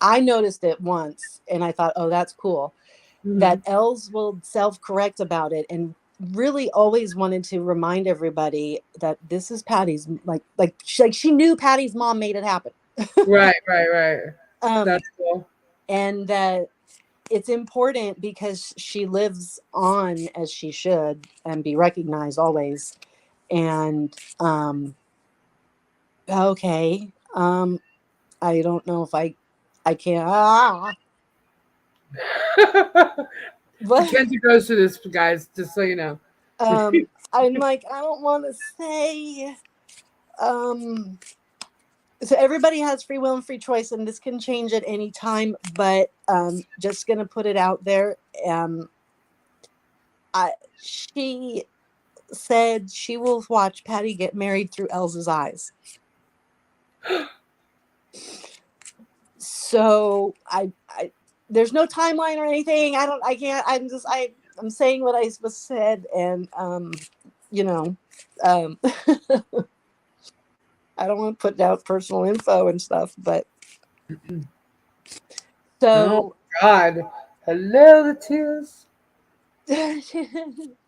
[SPEAKER 2] I noticed it once, and I thought, oh, that's cool. That Els will self-correct about it, and really always wanted to remind everybody that this is Patty's, like she knew Patty's mom made it happen.
[SPEAKER 1] Right.
[SPEAKER 2] Um,
[SPEAKER 1] That's cool.
[SPEAKER 2] and that it's important because she lives on as she should and be recognized always. And okay, I don't know if I can't. But
[SPEAKER 1] Mackenzie goes through this, guys, just so you know.
[SPEAKER 2] I'm like, I don't want to say. So everybody has free will and free choice, and this can change at any time. But just gonna put it out there. She said she will watch Patty get married through Elsa's eyes. So I there's no timeline or anything. I can't. I'm saying what I was said, and you know, I don't want to put out personal info and stuff, but
[SPEAKER 1] Oh
[SPEAKER 2] so.
[SPEAKER 1] God. Hello, the tears.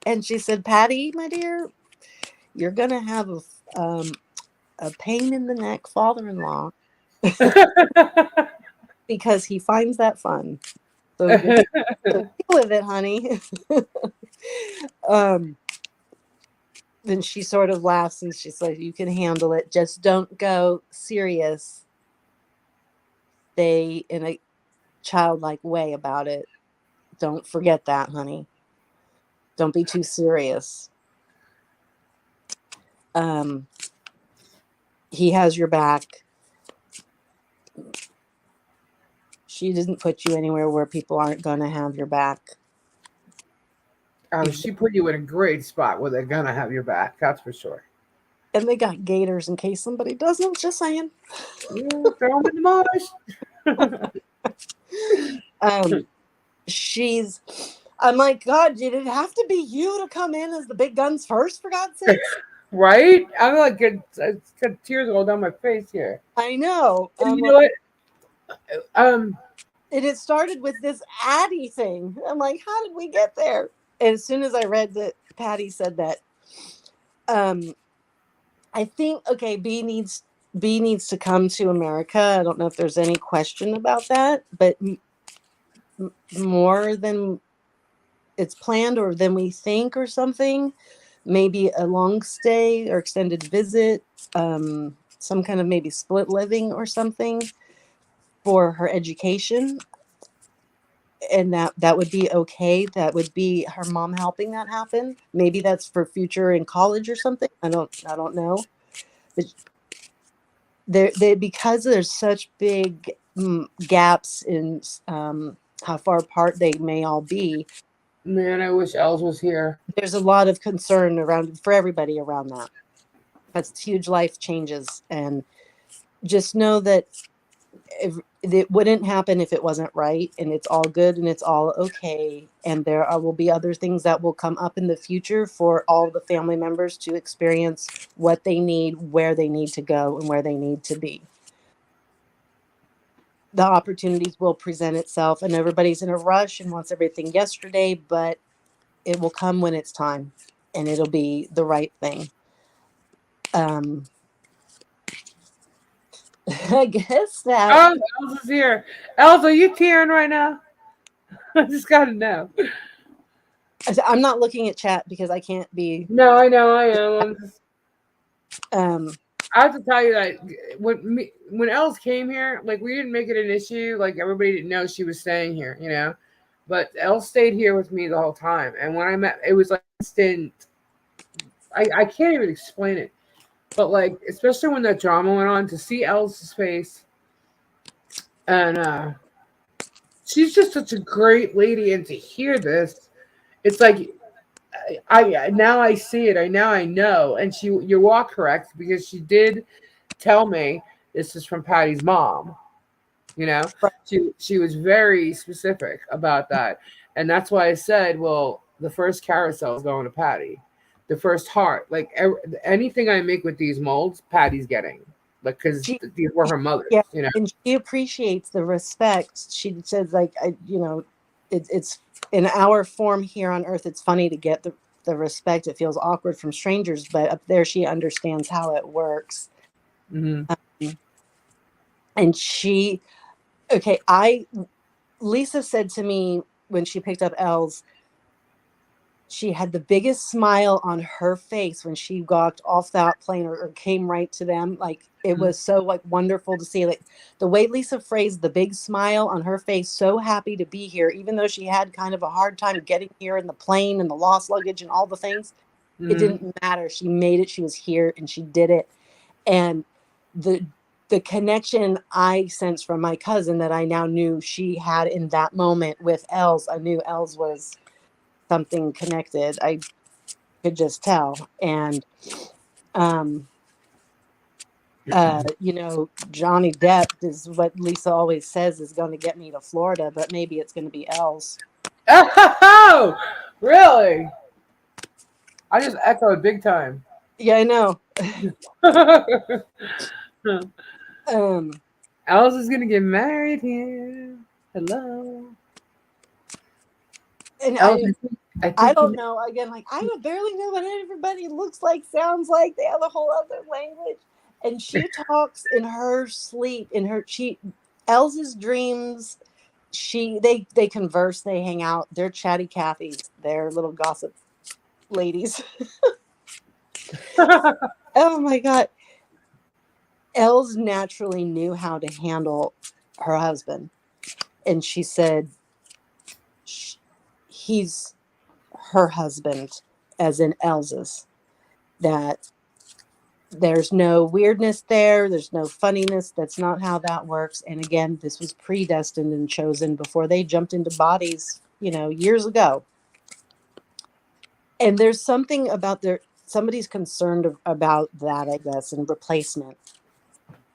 [SPEAKER 2] And she said, Patty, my dear, you're gonna have a pain in the neck father-in-law because he finds that fun. So just so deal with it, honey. Then she sort of laughs and she's like, you can handle it. Just don't go serious. Stay in a childlike way about it. Don't forget that, honey. Don't be too serious. He has your back. She didn't put you anywhere where people aren't going to have your back.
[SPEAKER 1] She put you in a great spot where they're gonna have your back. That's for sure.
[SPEAKER 2] And they got gators in case somebody doesn't. Just saying.
[SPEAKER 1] Yeah, throw them in the marsh.
[SPEAKER 2] She's. I'm like, God, did it have to be you to come in as the big guns first, for God's sake?
[SPEAKER 1] Right? I'm like, it's got tears all down my face here.
[SPEAKER 2] I know.
[SPEAKER 1] And you know what?
[SPEAKER 2] And it started with this Addie thing. I'm like, how did we get there? And as soon as I read that Patty said that, I think B needs to come to America. I don't know if there's any question about that, but more than it's planned or than we think or something. Maybe a long stay or extended visit, some kind of maybe split living or something for her education. And that would be okay. That would be her mom helping that happen. Maybe that's for future in college or something. I don't know. But because there's such big gaps in how far apart they may all be.
[SPEAKER 1] Man, I wish Els was here.
[SPEAKER 2] There's a lot of concern for everybody around that. That's huge life changes, and just know that it wouldn't happen if it wasn't right, and it's all good and it's all okay. And there will be other things that will come up in the future for all the family members to experience what they need, where they need to go, and where they need to be. The opportunities will present itself, and everybody's in a rush and wants everything yesterday, but it will come when it's time, and it'll be the right thing. I guess that.
[SPEAKER 1] Oh, Els is here. Els, are you tearing right now? I just gotta know.
[SPEAKER 2] I'm not looking at chat because I can't be.
[SPEAKER 1] No, I know, I am. I have to tell you that when Els came here, like we didn't make it an issue. Like everybody didn't know she was staying here, you know. But Els stayed here with me the whole time, and when I met, it was like instant. I can't even explain it, but like especially when that drama went on, to see Els' face, and she's just such a great lady, and to hear this, it's like I now I see it. I know. And you are correct because she did tell me this is from Patty's mom. You know,
[SPEAKER 2] Right.
[SPEAKER 1] she was very specific about that, and that's why I said, well, the first carousel is going to Patty, the first heart, like anything I make with these molds, Patty's getting, like because
[SPEAKER 2] She,
[SPEAKER 1] these were her mother's.
[SPEAKER 2] yeah,
[SPEAKER 1] You know.
[SPEAKER 2] and she appreciates the respect. She says, like, it's in our form here on Earth. It's funny to get the respect. It feels awkward from strangers, but up there, she understands how it works.
[SPEAKER 1] Mm-hmm.
[SPEAKER 2] And Lisa said to me when she picked up Els, she had the biggest smile on her face when she walked off that plane or came right to them. Like it was so like wonderful to see, like the way Lisa phrased the big smile on her face, so happy to be here, even though she had kind of a hard time getting here in the plane and the lost luggage and all the things.
[SPEAKER 1] Mm-hmm.
[SPEAKER 2] It didn't matter. She made it. She was here and she did it. And the connection I sensed from my cousin that I now knew she had in that moment with Els, I knew Els was something connected. I could just tell. And Johnny Depp is what Lisa always says is going to get me to Florida, but maybe it's going to be Els.
[SPEAKER 1] Oh, really? I just echoed big time.
[SPEAKER 2] Yeah, I know.
[SPEAKER 1] Alice is gonna get married here. Hello.
[SPEAKER 2] And
[SPEAKER 1] Alice,
[SPEAKER 2] I don't know. Again, like I barely know what everybody looks like, sounds like. They have a whole other language. And she talks in her sleep, Elsa's dreams. They converse, they hang out. They're chatty Cathy's. They're little gossip ladies. Oh my God. Els naturally knew how to handle her husband. And she said, he's her husband, as in Elsa's. That there's no weirdness there. There's no funniness. That's not how that works. And again, this was predestined and chosen before they jumped into bodies, years ago. And there's something about somebody's concerned about that, I guess, and replacement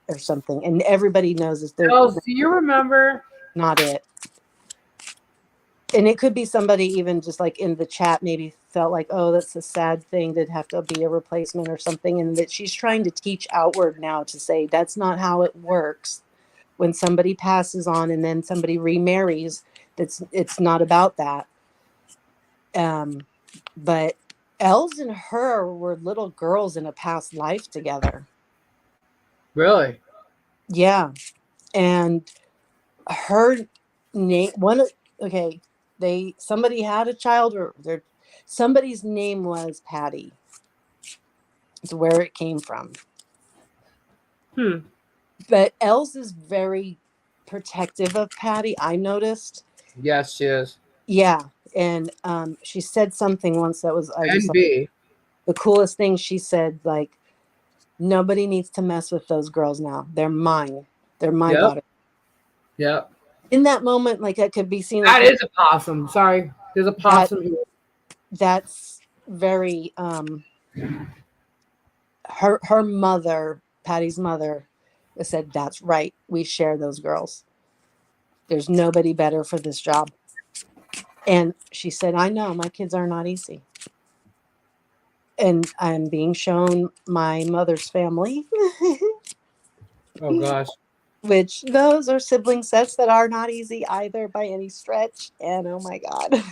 [SPEAKER 2] or something. And everybody knows this.
[SPEAKER 1] Do you remember?
[SPEAKER 2] Not it. And it could be somebody even just like in the chat maybe felt like, oh, that's a sad thing to have to be a replacement or something. And that she's trying to teach outward now to say that's not how it works. When somebody passes on and then somebody remarries, it's not about that. But Els and her were little girls in a past life together.
[SPEAKER 1] Really?
[SPEAKER 2] Yeah. And her name, somebody had a child or somebody's name was Patty. It's where it came from. But Els is very protective of Patty, I noticed.
[SPEAKER 1] Yes, she is.
[SPEAKER 2] Yeah. And she said something once that was
[SPEAKER 1] NB.
[SPEAKER 2] The coolest thing she said, like, nobody needs to mess with those girls now. They're mine. They're my daughter.
[SPEAKER 1] Yep.
[SPEAKER 2] In that moment, like that could be seen.
[SPEAKER 1] That is a possum. Sorry. There's a possum here.
[SPEAKER 2] That's very her mother, Patty's mother, said, that's right. We share those girls. There's nobody better for this job. And she said, I know my kids are not easy. And I'm being shown my mother's family.
[SPEAKER 1] Oh gosh.
[SPEAKER 2] Which those are sibling sets that are not easy either by any stretch. And oh my God.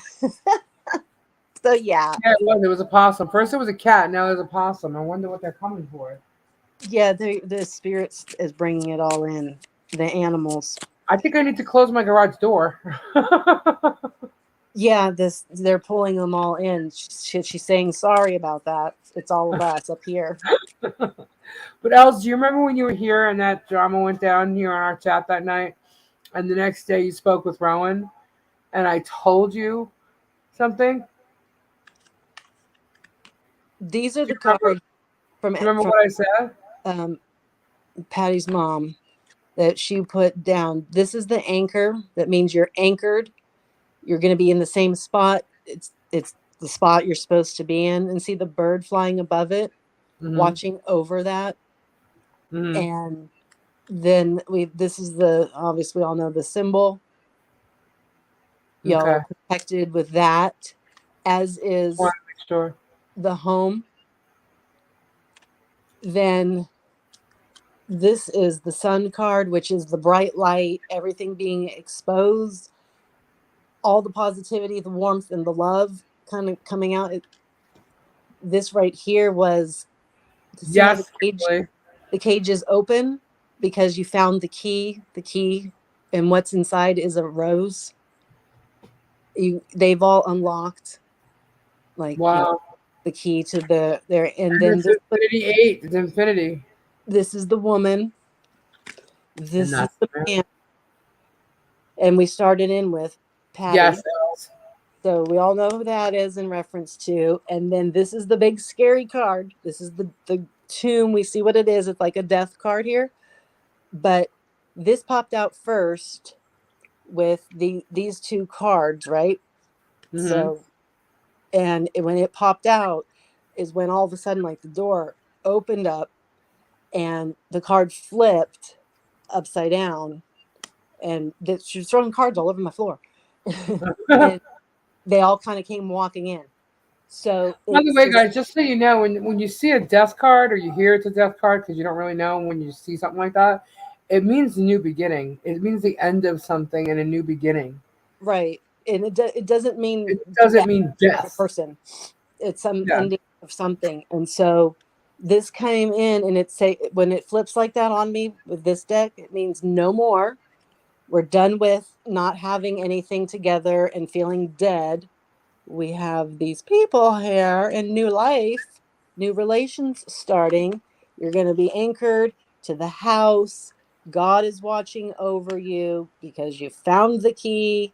[SPEAKER 2] So yeah.
[SPEAKER 1] Yeah, it was a possum. First it was a cat, now there's a possum. I wonder what they're coming for.
[SPEAKER 2] Yeah, the spirits is bringing it all in. The animals.
[SPEAKER 1] I think I need to close my garage door.
[SPEAKER 2] Yeah, they're pulling them all in. She's saying sorry about that. It's all of us up here.
[SPEAKER 1] But Els, do you remember when you were here and that drama went down here on our chat that night? And the next day you spoke with Rowan and I told you something?
[SPEAKER 2] These are the cards from.
[SPEAKER 1] Remember what I said?
[SPEAKER 2] Patty's mom that she put down. This is the anchor. That means you're anchored. You're going to be in the same spot. It's the spot you're supposed to be in, and see the bird flying above it, watching over that. And then this is the, obviously we all know the symbol. Y'all are protected with that, as is the home. Then this is the sun card, which is the bright light, everything being exposed, all the positivity, the warmth, and the love kind of coming out. This right here was to see how the cage is open because you found the key, and what's inside is a rose. They've all unlocked, like, the key to their, and then this
[SPEAKER 1] Infinity 8. It's infinity.
[SPEAKER 2] This is the woman. This is the man. And we started in with Patty.
[SPEAKER 1] Yes.
[SPEAKER 2] So we all know who that is in reference to. And then this is the big scary card. This is the tomb. We see what it is. It's like a death card here. But this popped out first with these two cards, right? So, and when it popped out is when all of a sudden, like, the door opened up and the card flipped upside down, and she was throwing cards all over my floor. And they all kind of came walking in. So,
[SPEAKER 1] by the way, guys, just so you know, when you see a death card or you hear it's a death card, because you don't really know when you see something like that, it means a new beginning. It means the end of something and a new beginning.
[SPEAKER 2] Right. And it doesn't mean
[SPEAKER 1] death.
[SPEAKER 2] Person. It's some ending of something. And so this came in, and when it flips like that on me with this deck, it means no more. We're done with not having anything together and feeling dead. We have these people here and new life, new relations starting. You're going to be anchored to the house. God is watching over you because you found the key.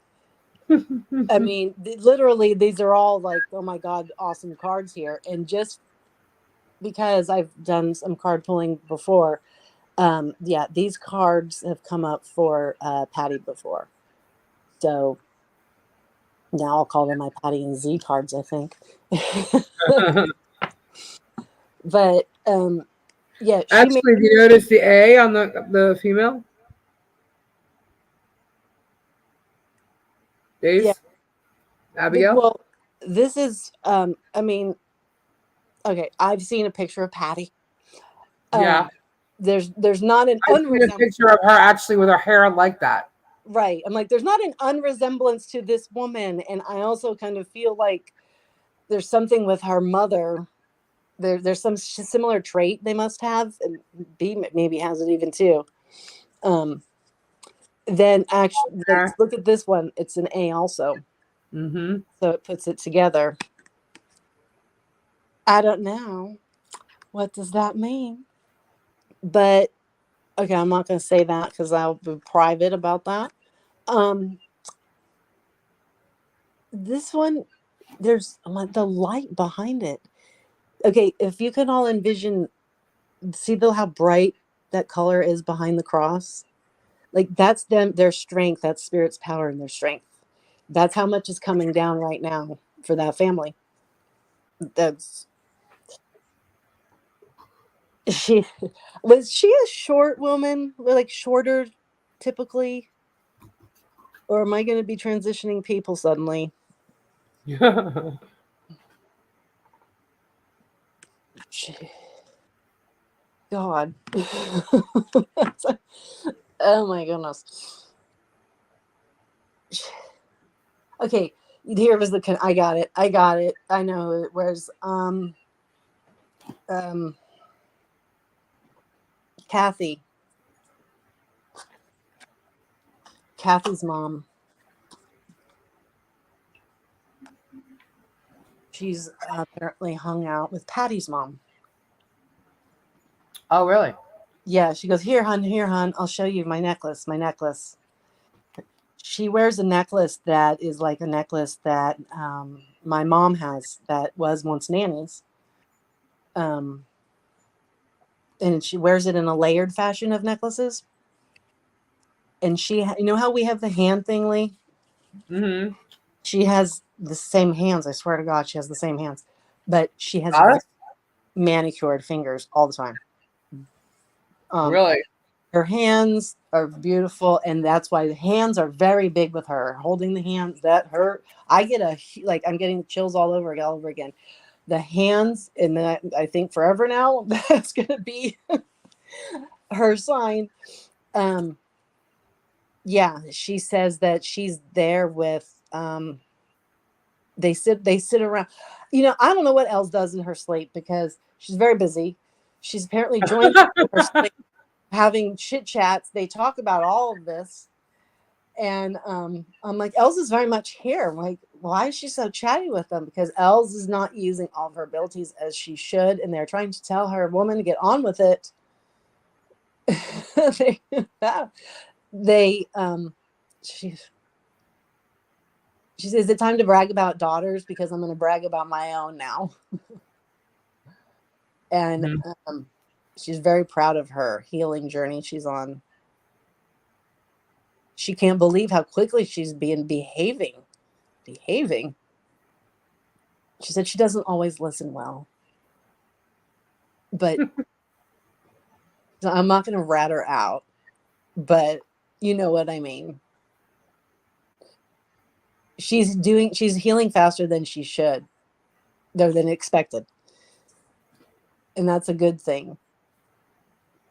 [SPEAKER 2] I mean, literally, these are all like, oh my God, awesome cards here. And just because I've done some card pulling before, these cards have come up for Patty before. So now I'll call them my Patty and Z cards, I think. But
[SPEAKER 1] actually, do you notice the A on the female? Days?
[SPEAKER 2] Yeah.
[SPEAKER 1] Abigail?
[SPEAKER 2] Well, this is, I mean, okay, I've seen a picture of Patty. There's not an
[SPEAKER 1] unresemblance. A picture of her actually with her hair like that.
[SPEAKER 2] Right. I'm like, there's not an unresemblance to this woman. And I also kind of feel like there's something with her mother. There's some similar trait they must have. And B maybe has it even too. Then actually, let's look at this one. It's an A also. So it puts it together. I don't know. What does that mean? But okay, I'm not going to say that because I'll be private about that. This one, there's the light behind it. Okay, if you can all envision, see how bright that color is behind the cross? Like, that's their strength, that's Spirit's power and their strength. That's how much is coming down right now for that family. Was she a short woman, like shorter typically? Or am I going to be transitioning people suddenly? God. Oh my goodness. Okay, here was I got it. I know it. Where's Kathy's mom. She's apparently hung out with Patty's mom.
[SPEAKER 1] Oh, really?
[SPEAKER 2] Yeah, she goes, here, hon, I'll show you my necklace. She wears a necklace that is like a necklace that my mom has that was once Nanny's. And she wears it in a layered fashion of necklaces. And you know how we have the hand thing, Lee?
[SPEAKER 1] Mm-hmm.
[SPEAKER 2] She has the same hands. I swear to God, she has the same hands, but she has
[SPEAKER 1] Us?
[SPEAKER 2] manicured fingers all the time.
[SPEAKER 1] Really?
[SPEAKER 2] Her hands are beautiful, and that's why the hands are very big with her. Holding the hands, that hurt. I get I'm getting chills all over again. The hands, and then I think forever now that's gonna be her sign. Yeah, she says that she's there with they sit around. I don't know what Els does in her sleep because she's very busy. She's apparently joined her sleep, having chit chats. They talk about all of this. And I'm like, Els is very much here. I'm like, why is she so chatty with them? Because Els is not using all of her abilities as she should, and they're trying to tell her woman to get on with it. they she says, is it time to brag about daughters? Because I'm going to brag about my own now. And she's very proud of her healing journey she's on. She can't believe how quickly she's behaving. She said she doesn't always listen well, but I'm not going to rat her out, but you know what I mean. She's healing faster than she should, than expected. And that's a good thing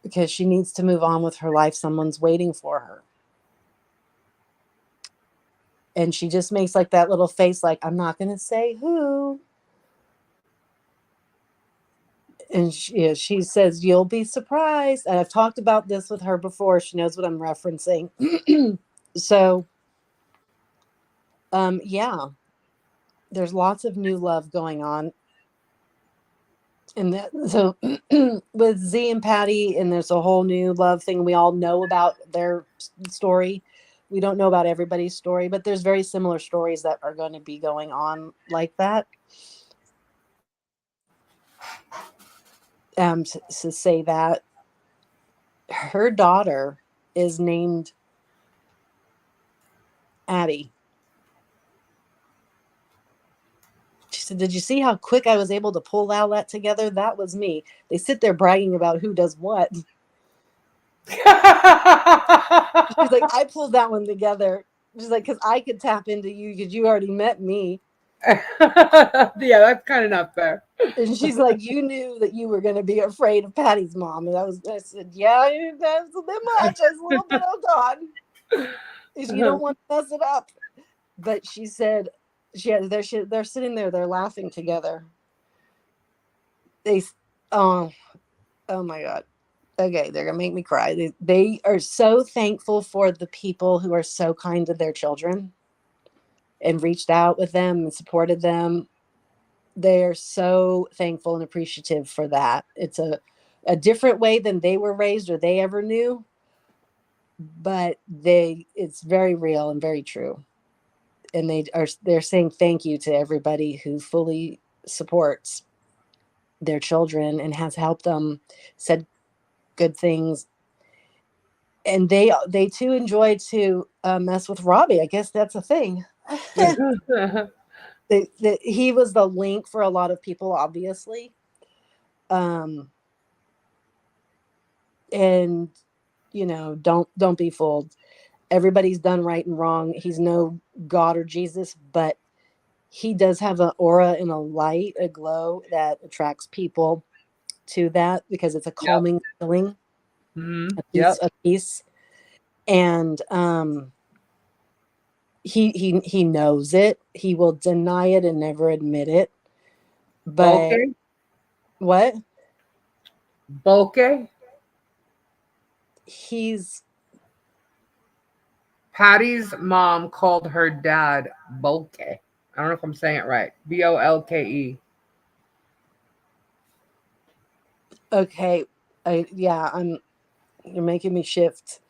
[SPEAKER 2] because she needs to move on with her life. Someone's waiting for her. And she just makes like that little face, like, I'm not going to say who. And she says, you'll be surprised. And I've talked about this with her before. She knows what I'm referencing. So, yeah, there's lots of new love going on. And so with Z and Patty, and there's a whole new love thing. We all know about their story. We don't know about everybody's story, but there's very similar stories that are going to be going on like that. To say that her daughter is named Addie. She said, did you see how quick I was able to pull all that together? That was me. They sit there bragging about who does what. She's like, I pulled that one together. She's like, because I could tap into you because you already met me.
[SPEAKER 1] Yeah, that's kind of not fair.
[SPEAKER 2] And she's like, you knew that you were going to be afraid of Patty's mom. And I said, yeah, that's a bit much. That's a little bit of God. You don't want to mess it up. But she said, they're sitting there, they're laughing together. Oh my God. Okay, they're going to make me cry. They are so thankful for the people who are so kind to their children and reached out with them and supported them. They're so thankful and appreciative for that. It's a different way than they were raised or they ever knew, but it's very real and very true. And they're saying thank you to everybody who fully supports their children and has helped them, said good things. And they too enjoy to mess with Robbie. I guess that's a thing. He was the link for a lot of people, obviously. And don't be fooled. Everybody's done right and wrong. He's no God or Jesus, but he does have an aura and a light, a glow that attracts people to that because it's a calming feeling, a peace. And he knows it. He will deny it and never admit it. But
[SPEAKER 1] Bulky?
[SPEAKER 2] What?
[SPEAKER 1] Bulky? Patty's mom called her dad Bulky. I don't know if I'm saying it right. Bolke.
[SPEAKER 2] Okay. You're making me shift.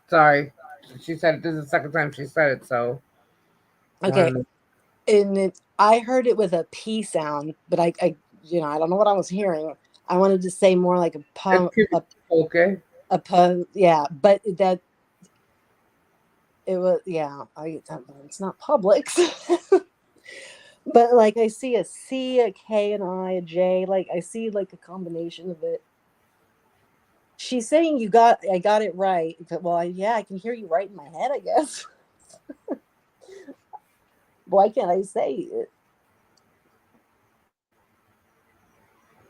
[SPEAKER 1] Sorry. She said it. This is the second time she said it, so.
[SPEAKER 2] Okay. And I heard it with a P sound, but I don't know what I was hearing. I wanted to say more like a pun.
[SPEAKER 1] Okay.
[SPEAKER 2] A pun, yeah. But that It was, yeah. It's not Publix, but like I see a C, a K, and I, a J. Like I see like a combination of it. She's saying I got it right. Well, yeah, I can hear you right in my head, I guess. Why can't I say it?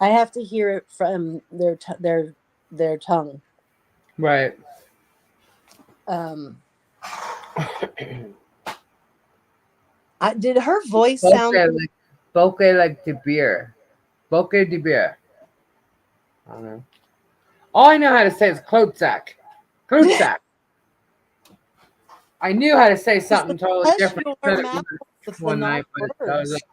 [SPEAKER 2] I have to hear it from their tongue.
[SPEAKER 1] Right.
[SPEAKER 2] Did her voice sound?
[SPEAKER 1] Bokeh like de beer. Bokeh de beer. I don't know. All I know how to say is Klotzak. Klotzak. I knew how to say something totally
[SPEAKER 2] Hush
[SPEAKER 1] different
[SPEAKER 2] your mouth with the
[SPEAKER 1] one night,
[SPEAKER 2] naughty
[SPEAKER 1] but I was
[SPEAKER 2] words.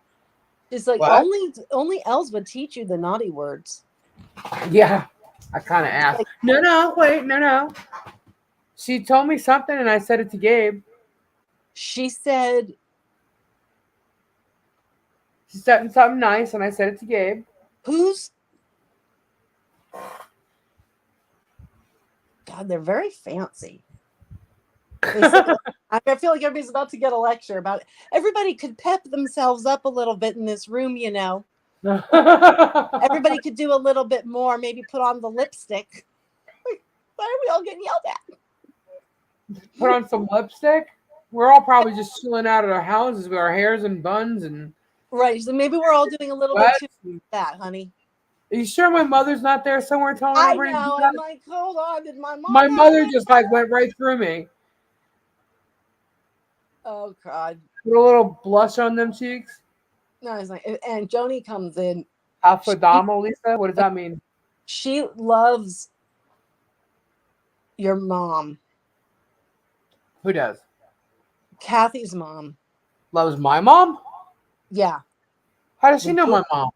[SPEAKER 2] It's like
[SPEAKER 1] what?
[SPEAKER 2] only Els would teach you the naughty words.
[SPEAKER 1] Yeah, I kind of asked. No, wait, no. She told me something, and I said it to Gabe.
[SPEAKER 2] She said
[SPEAKER 1] something nice, and I said it to Gabe.
[SPEAKER 2] Who's? God, they're very fancy. I feel like everybody's about to get a lecture about it. Everybody could pep themselves up a little bit in this room, you know. Everybody could do a little bit more, maybe put on the lipstick. Why are we all getting yelled at?
[SPEAKER 1] Put on some lipstick? We're all probably just chilling out at our houses with our hairs and buns and
[SPEAKER 2] right. So maybe we're all doing a little bit too much of that, honey.
[SPEAKER 1] Are you sure my mother's not there somewhere telling everybody?
[SPEAKER 2] I know. I'm like, hold on. Did my mom?
[SPEAKER 1] My mother just like went right through me.
[SPEAKER 2] Oh God.
[SPEAKER 1] Put a little blush on them cheeks.
[SPEAKER 2] No, it's like, and Joni comes in.
[SPEAKER 1] Alfadamo, Lisa? What does that mean?
[SPEAKER 2] She loves your mom.
[SPEAKER 1] Who does?
[SPEAKER 2] Kathy's mom.
[SPEAKER 1] Loves my mom?
[SPEAKER 2] Yeah.
[SPEAKER 1] How does she know my mom?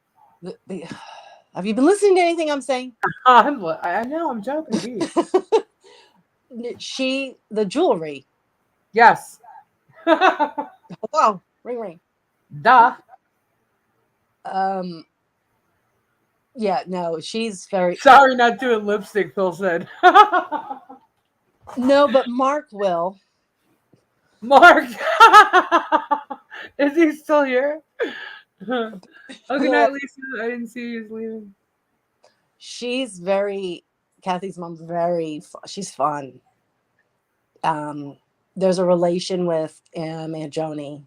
[SPEAKER 2] Have you been listening to anything I'm saying?
[SPEAKER 1] I know, I'm joking.
[SPEAKER 2] The jewelry.
[SPEAKER 1] Yes.
[SPEAKER 2] Hello, ring.
[SPEAKER 1] Duh.
[SPEAKER 2] Yeah, no, she's very
[SPEAKER 1] sorry, not doing lipstick. Phil said.
[SPEAKER 2] No, but Mark will.
[SPEAKER 1] Mark, is he still here? Oh, good night, Lisa. I didn't see you leaving.
[SPEAKER 2] Kathy's mom's she's fun. There's a relation with and Joni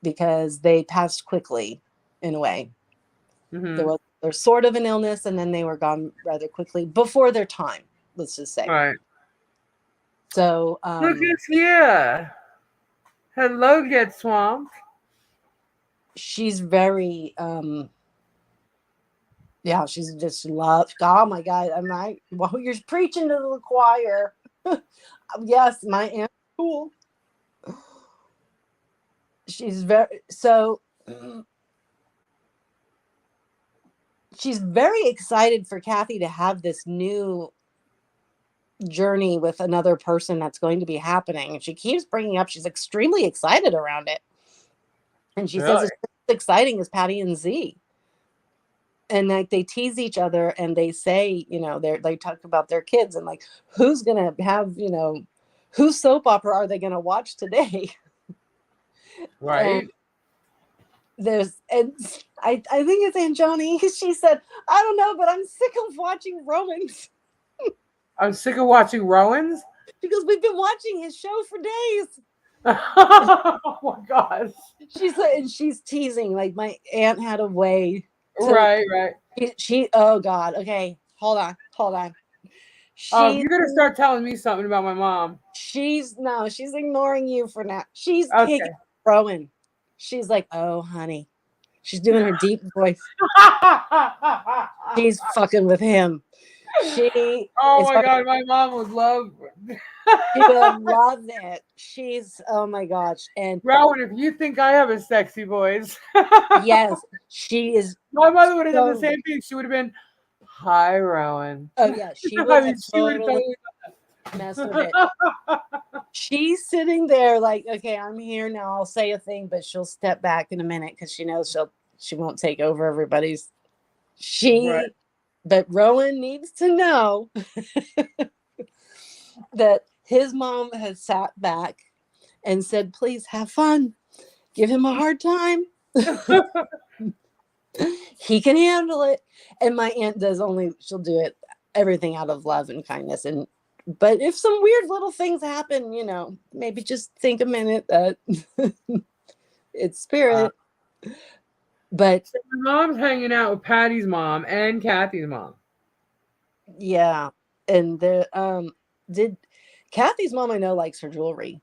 [SPEAKER 2] because they passed quickly in a way. Mm-hmm. There's sort of an illness and then they were gone rather quickly before their time, let's just say.
[SPEAKER 1] Right.
[SPEAKER 2] So
[SPEAKER 1] look who's here. Hello, Get Swamped.
[SPEAKER 2] She's very yeah, she's just loved. Oh my God, well, you're preaching to the choir. Yes, my aunt's cool. She's she's very excited for Kathy to have this new journey with another person that's going to be happening. And she keeps bringing up, she's extremely excited around it. And she says it's exciting as Patty and Z. And like they tease each other and they say, you know, they talk about their kids and like, who's going to have, you know, whose soap opera are they going to watch today?
[SPEAKER 1] Right.
[SPEAKER 2] And I think it's Aunt Joni. She said, I don't know, but I'm sick of watching Rowans.
[SPEAKER 1] I'm sick of watching Rowans?
[SPEAKER 2] Because we've been watching his show for days.
[SPEAKER 1] Oh my gosh.
[SPEAKER 2] She's teasing. Like my aunt had a way.
[SPEAKER 1] Right.
[SPEAKER 2] Oh God. Okay. Hold on.
[SPEAKER 1] You're gonna start telling me something about my mom. She's
[SPEAKER 2] ignoring you for now. She's taking Rowan. She's like, oh honey. She's doing her deep voice. She's fucking with him.
[SPEAKER 1] Oh my God, my mom would love.
[SPEAKER 2] She would love it. Oh my gosh. And
[SPEAKER 1] Rowan, if you think I have a sexy voice.
[SPEAKER 2] Yes, she is.
[SPEAKER 1] My mother would have done the same thing. She would have been, hi, Rowan.
[SPEAKER 2] Oh yeah, she would have totally messed with it. She's sitting there like, okay, I'm here now. I'll say a thing, but she'll step back in a minute because she knows she won't take over everybody's. But Rowan needs to know that his mom has sat back and said, please have fun. Give him a hard time. He can handle it. And my aunt she'll do it everything out of love and kindness. But if some weird little things happen, maybe just think a minute that it's spirit. But
[SPEAKER 1] so my mom's hanging out with Patty's mom and Kathy's mom.
[SPEAKER 2] yeah. And Kathy's mom, I know, likes her jewelry.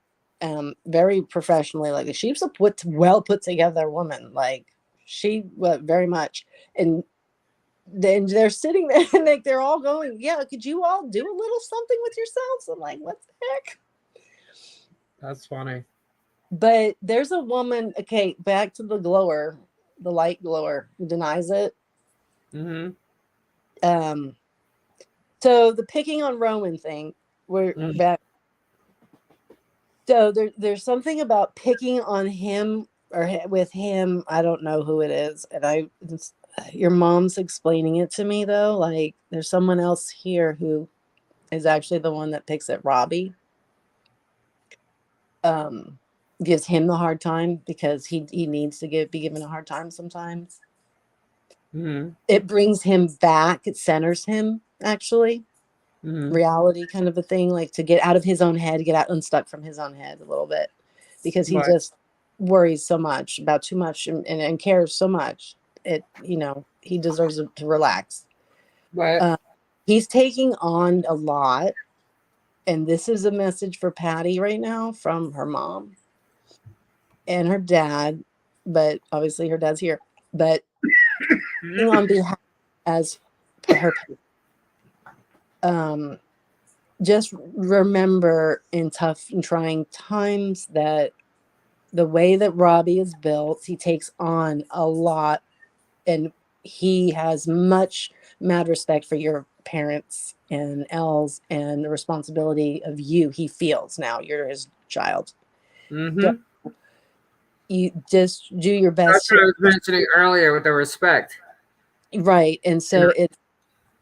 [SPEAKER 2] Very professionally, like she's a well put together woman. Like she very much. And then they're sitting there and like they're all going, yeah, could you all do a little something with yourselves? I'm like, what the heck?
[SPEAKER 1] That's funny.
[SPEAKER 2] But there's a woman, okay, back to the light glower who denies it.
[SPEAKER 1] Mm-hmm.
[SPEAKER 2] So the picking on Roman thing, we're back. So there's something about picking on him or with him. I don't know who it is. And your mom's explaining it to me though. Like there's someone else here who is actually the one that picks at Robbie. Gives him the hard time because he needs to be given a hard time sometimes.
[SPEAKER 1] Mm-hmm.
[SPEAKER 2] It brings him back. It centers him actually.
[SPEAKER 1] Mm-hmm.
[SPEAKER 2] Reality kind of a thing, like to get out of his own head, get out unstuck from his own head a little bit, because he just worries so much about too much and cares so much. He deserves to relax.
[SPEAKER 1] Right.
[SPEAKER 2] He's taking on a lot, and this is a message for Patty right now from her mom and her dad, but obviously her dad's here. But on behalf as her. Just remember in tough and trying times that the way that Robbie is built, he takes on a lot, and he has much mad respect for your parents and Els and the responsibility of you. He feels now you're his child.
[SPEAKER 1] Mm-hmm.
[SPEAKER 2] So you just do your best.
[SPEAKER 1] That's what I was mentioning earlier with the respect.
[SPEAKER 2] Right. And so it's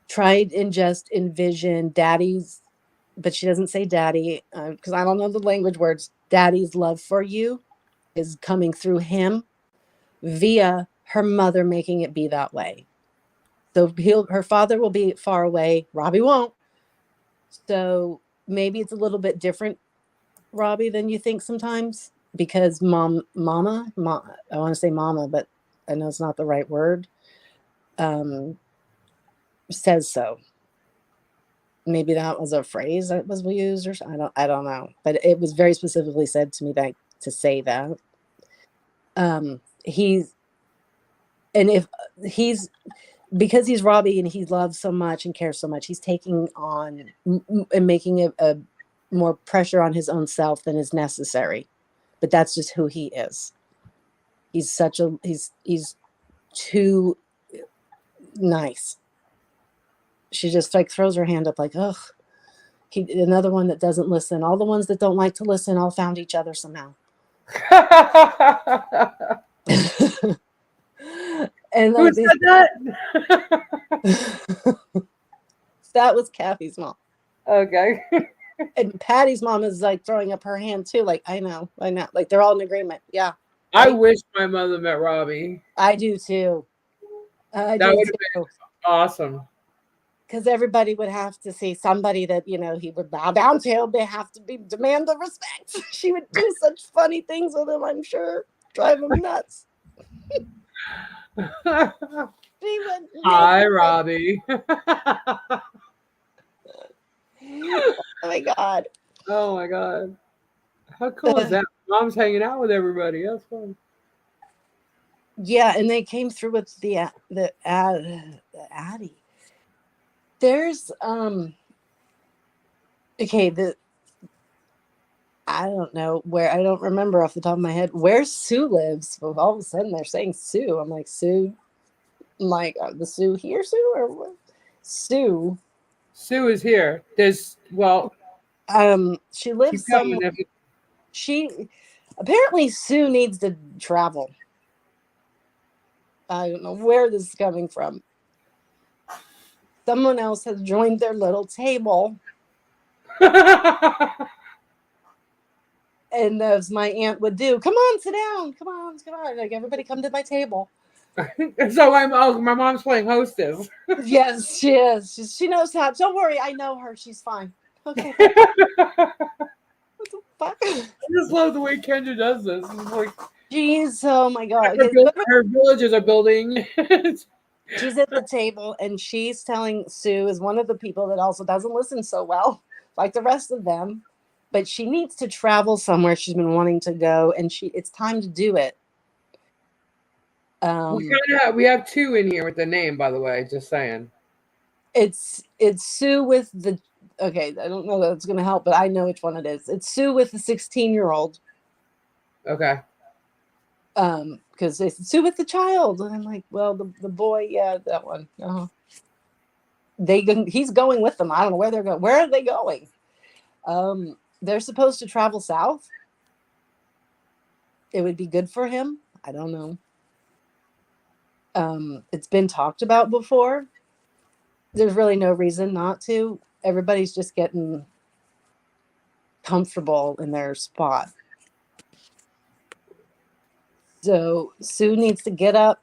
[SPEAKER 2] tried and just envision daddy's, but she doesn't say daddy because I don't know the language words. Daddy's love for you is coming through him via her mother making it be that way. So her father will be far away. Robbie won't. So maybe it's a little bit different, Robbie, than you think sometimes, because mama, I want to say mama, but I know it's not the right word, says so. Maybe that was a phrase that was used, or I don't know, but it was very specifically said to me to say that. Because he's Robbie and he loves so much and cares so much, he's taking on and making a more pressure on his own self than is necessary. But that's just who he is. He's he's too nice. She just like throws her hand up like, ugh. Another one that doesn't listen. All the ones that don't like to listen all found each other somehow. And
[SPEAKER 1] who said that?
[SPEAKER 2] That was Kathy's mom.
[SPEAKER 1] Okay.
[SPEAKER 2] And Patty's mom is like throwing up her hand too. Like, I know. Like they're all in agreement. Yeah.
[SPEAKER 1] I wish my mother met Robbie.
[SPEAKER 2] I do too.
[SPEAKER 1] That would have been awesome.
[SPEAKER 2] Because everybody would have to see somebody that, he would bow down to. They have to demand the respect. She would do such funny things with him, I'm sure. Drive him nuts.
[SPEAKER 1] Hi, Robbie.
[SPEAKER 2] Oh my God.
[SPEAKER 1] Oh my God. How cool is that? Mom's hanging out with everybody. That's fun.
[SPEAKER 2] Yeah, and they came through with the Addie. There's okay, I don't know where, I don't remember off the top of my head where Sue lives. Well, all of a sudden they're saying Sue. I'm like, Sue? I'm like, the Sue here, Sue? Or what? Sue.
[SPEAKER 1] Sue is here.
[SPEAKER 2] She lives somewhere. Apparently Sue needs to travel. I don't know where this is coming from. Someone else has joined their little table. And as my aunt would do, come on, sit down, come on, come on, like everybody come to my table.
[SPEAKER 1] So my mom's playing hostess.
[SPEAKER 2] Yes, she is. She knows how. Don't worry, I know her. She's fine. Okay.
[SPEAKER 1] I
[SPEAKER 2] What the fuck?
[SPEAKER 1] just love the way Kendra does this. It's like
[SPEAKER 2] Jeez, oh my god.
[SPEAKER 1] her villages are building.
[SPEAKER 2] She's at the table and she's telling Sue is one of the people that also doesn't listen so well, like the rest of them, but she needs to travel somewhere she's been wanting to go, and it's time to do it.
[SPEAKER 1] We have two in here with the name, by the way. Just saying.
[SPEAKER 2] It's Sue with the okay. I don't know that it's going to help, but I know which one it is. It's Sue with the 16-year-old.
[SPEAKER 1] Okay.
[SPEAKER 2] Because it's Sue with the child, and I'm like, well, the boy, yeah, that one. He's going with them. I don't know where they're going. Where are they going? They're supposed to travel south. It would be good for him. I don't know. It's been talked about before. There's really no reason not to. Everybody's just getting comfortable in their spot. So Sue needs to get up.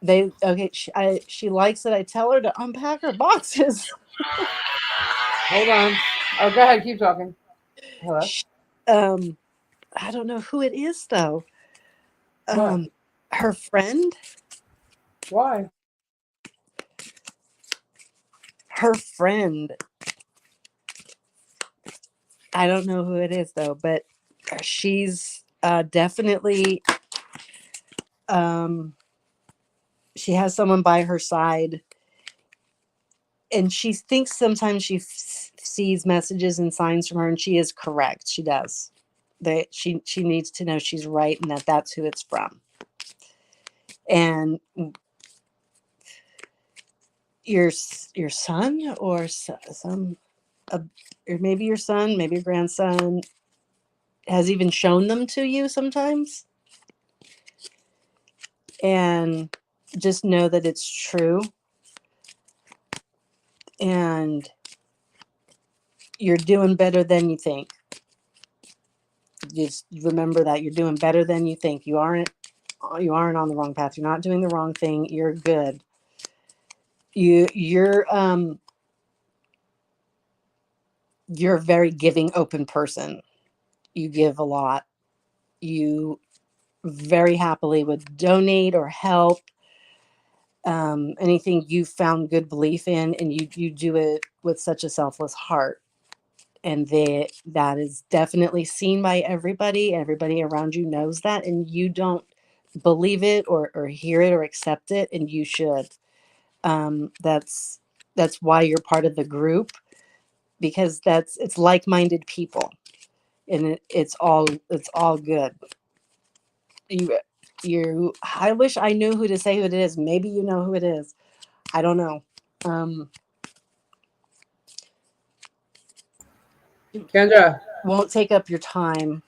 [SPEAKER 2] She likes that I tell her to unpack her boxes.
[SPEAKER 1] Hold on. Oh, go ahead. Keep talking. Hello.
[SPEAKER 2] I don't know who it is though.
[SPEAKER 1] What?
[SPEAKER 2] Her friend.
[SPEAKER 1] Why?
[SPEAKER 2] Her friend. I don't know who it is though, but she's definitely. She has someone by her side, and she thinks sometimes she sees messages and signs from her, and she is correct. She does. She needs to know she's right and that that's who it's from. And your son or or maybe your son, maybe your grandson has even shown them to you sometimes. And just know that it's true. And you're doing better than you think. Just remember that you're doing better than you think. You aren't on the wrong path. You're not doing the wrong thing. You're good. You're a very giving, open person. You give a lot. You very happily would donate or help. Anything you found good belief in, and you do it with such a selfless heart. And that is definitely seen by everybody. Everybody around you knows that, and you don't believe it or hear it or accept it, and you should. That's why you're part of the group, because it's like-minded people, and it's all good. I wish I knew who to say who it is. Maybe you know who it is. I don't know.
[SPEAKER 1] Kendra.
[SPEAKER 2] Won't take up your time.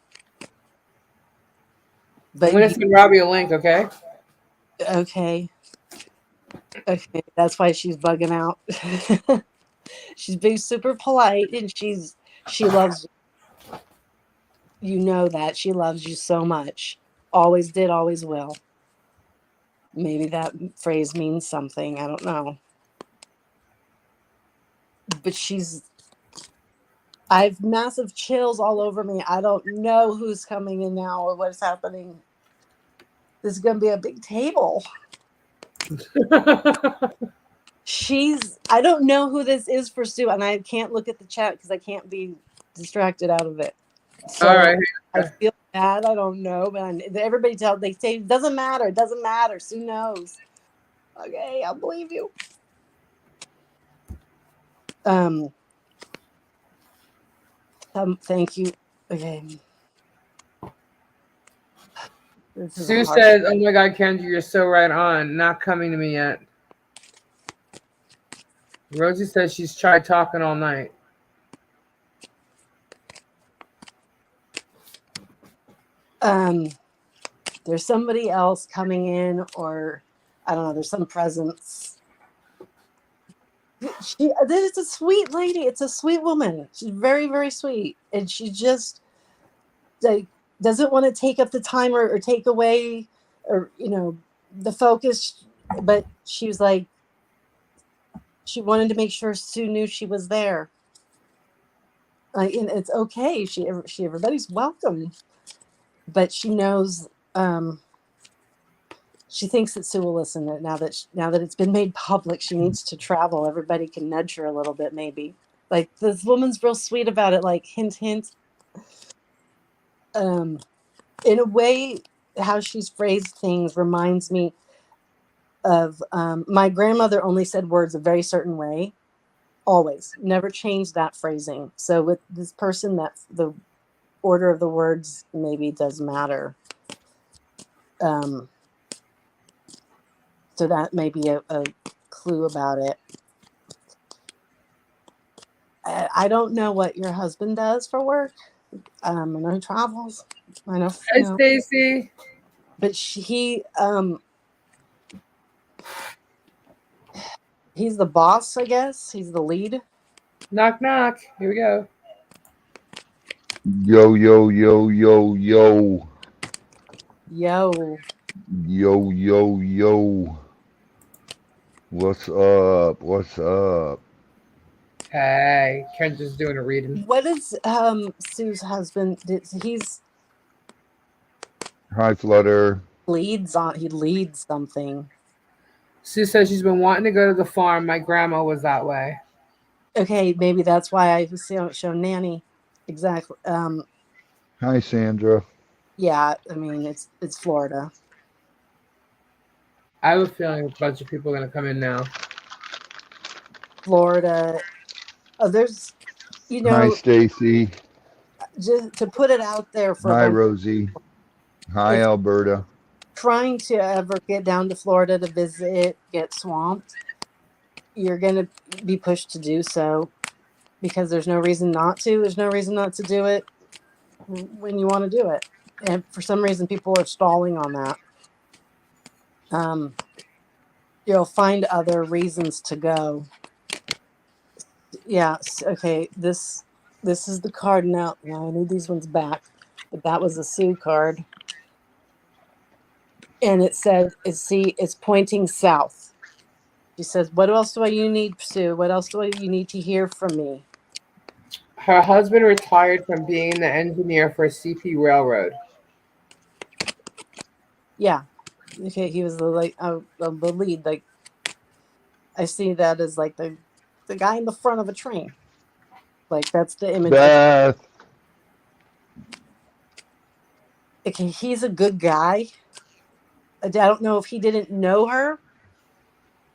[SPEAKER 1] But I'm going to send Robbie a link, okay?
[SPEAKER 2] Okay. Okay, that's why she's bugging out. She's being super polite, and she loves you. You know that. She loves you so much. Always did, always will. Maybe that phrase means something. I don't know. But I have massive chills all over me. I don't know who's coming in now or what's happening. This is going to be a big table. I don't know who this is for Sue, and I can't look at the chat because I can't be distracted out of it. So
[SPEAKER 1] all right.
[SPEAKER 2] I feel bad. I don't know, but everybody they say it doesn't matter. It doesn't matter. Sue knows. Okay, I'll believe you. Thank you. Okay.
[SPEAKER 1] Sue says, "Oh my God, Kendra, you're so right on. Not coming to me yet." Rosie says she's tried talking all night.
[SPEAKER 2] There's somebody else coming in, or I don't know. There's some presence. It's a sweet lady. It's a sweet woman. She's very, very sweet, and she just like doesn't want to take up the time or take away or the focus. But she was like, she wanted to make sure Sue knew she was there. And it's okay. She everybody's welcome, but she knows. She thinks that Sue will listen. That now that it's been made public, she needs to travel. Everybody can nudge her a little bit, maybe. Like this woman's real sweet about it. Like hint, hint. In a way, how she's phrased things reminds me of my grandmother. Only said words a very certain way. Always, never changed that phrasing. So with this person, that the order of the words maybe does matter. So that may be a clue about it. I don't know what your husband does for work. I know he travels. I know,
[SPEAKER 1] Hi, Stacy.
[SPEAKER 2] but he's the boss, I guess. He's the lead.
[SPEAKER 1] Knock, knock. Here we go.
[SPEAKER 4] Yo, yo, yo, yo, yo.
[SPEAKER 2] Yo.
[SPEAKER 4] Yo, yo, yo. What's up? What's up?
[SPEAKER 1] Hey, Ken just doing a reading.
[SPEAKER 2] What is Sue's husband? He's
[SPEAKER 4] Hi, Flutter.
[SPEAKER 2] he leads something.
[SPEAKER 1] Sue says she's been wanting to go to the farm. My grandma was that way.
[SPEAKER 2] Okay, maybe that's why I show Nanny. Exactly.
[SPEAKER 4] Hi, Sandra.
[SPEAKER 2] Yeah, I mean it's Florida.
[SPEAKER 1] I have a feeling a bunch of people are going to come in now.
[SPEAKER 2] Florida. Oh, there's,
[SPEAKER 4] Hi, Stacy.
[SPEAKER 2] just to put it out there for
[SPEAKER 4] Hi, Rosie. Hi,
[SPEAKER 2] if
[SPEAKER 4] Alberta.
[SPEAKER 2] trying to ever get down to Florida to visit, get swamped, you're going to be pushed to do so because there's no reason not to. There's no reason not to do it when you want to do it. And for some reason, people are stalling on that. You'll find other reasons to go. Yeah. Okay. This is the card now. Now I need these ones back, but that was a Sue card, and it said, it's pointing south. She says, "What else do you need, Sue? What else do you need to hear from me?"
[SPEAKER 1] Her husband retired from being the engineer for CP Railroad.
[SPEAKER 2] Yeah. Okay. He was the lead. Like I see that as like the guy in the front of a train. Like that's the image.
[SPEAKER 4] Beth.
[SPEAKER 2] Okay, he's a good guy. I don't know if he didn't know her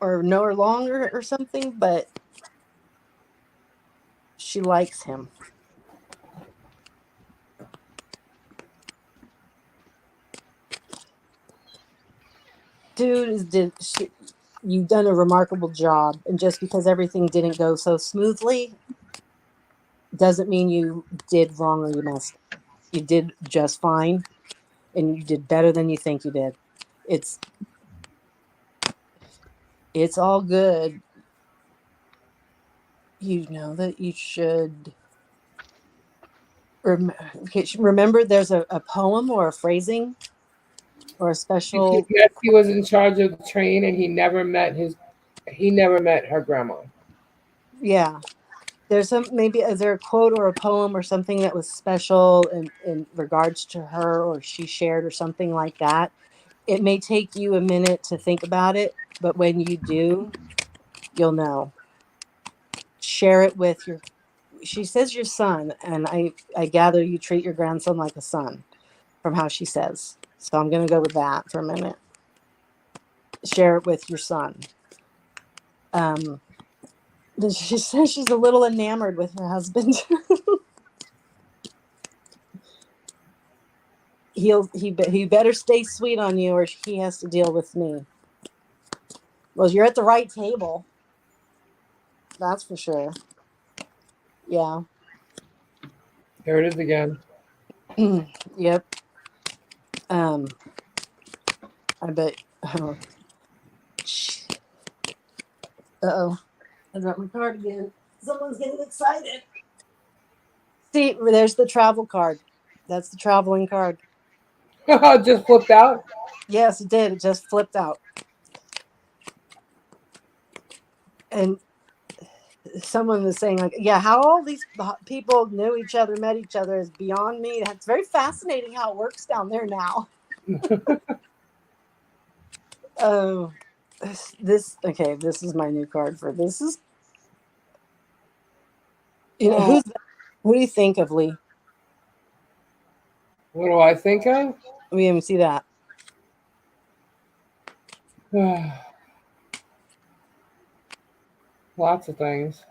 [SPEAKER 2] or know her longer or something, but she likes him. Dude, you've done a remarkable job, and just because everything didn't go so smoothly doesn't mean you did wrong or you messed up. You did just fine, and you did better than you think you did. It's all good. You know that you should remember there's a poem or a phrasing or a special.
[SPEAKER 1] Yes, he was in charge of the train, and he never met her grandma.
[SPEAKER 2] Yeah. There's is there a quote or a poem or something that was special in regards to her or she shared or something like that? It may take you a minute to think about it, but when you do, you'll know. Share it with she says your son, and I gather you treat your grandson like a son from how she says. So I'm going to go with that for a minute. Share it with your son. She says she's a little enamored with her husband. He better stay sweet on you, or he has to deal with me. Well, you're at the right table. That's for sure. Yeah.
[SPEAKER 1] There it is again.
[SPEAKER 2] Yep. I bet. Uh-oh. I got my card again. Someone's getting excited. See, there's the travel card. That's the traveling card.
[SPEAKER 1] Just flipped out.
[SPEAKER 2] Yes, it did. It just flipped out. And someone was saying, like, yeah, how all these people knew each other, met each other is beyond me. It's very fascinating how it works down there now. Oh, this is my new card for this. Is who do you think of, Lee?
[SPEAKER 1] What do I think of?
[SPEAKER 2] We didn't see that.
[SPEAKER 1] Lots of things.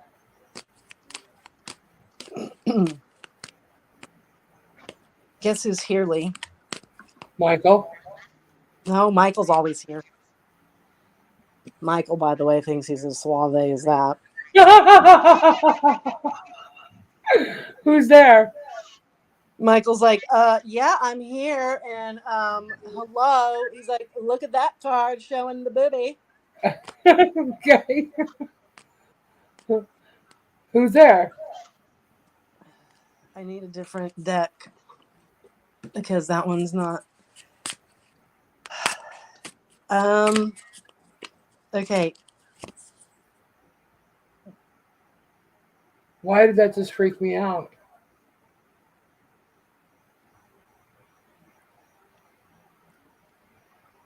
[SPEAKER 2] Guess who's here, Lee?
[SPEAKER 1] Michael.
[SPEAKER 2] No, Michael's always here. Michael, by the way, thinks he's as suave as that.
[SPEAKER 1] Who's there?
[SPEAKER 2] Michael's like, yeah, I'm here, and hello. He's like, look at that card showing the booby.
[SPEAKER 1] Okay. Who's there?
[SPEAKER 2] I need a different deck because that one's not. Okay.
[SPEAKER 1] Why did that just freak me out?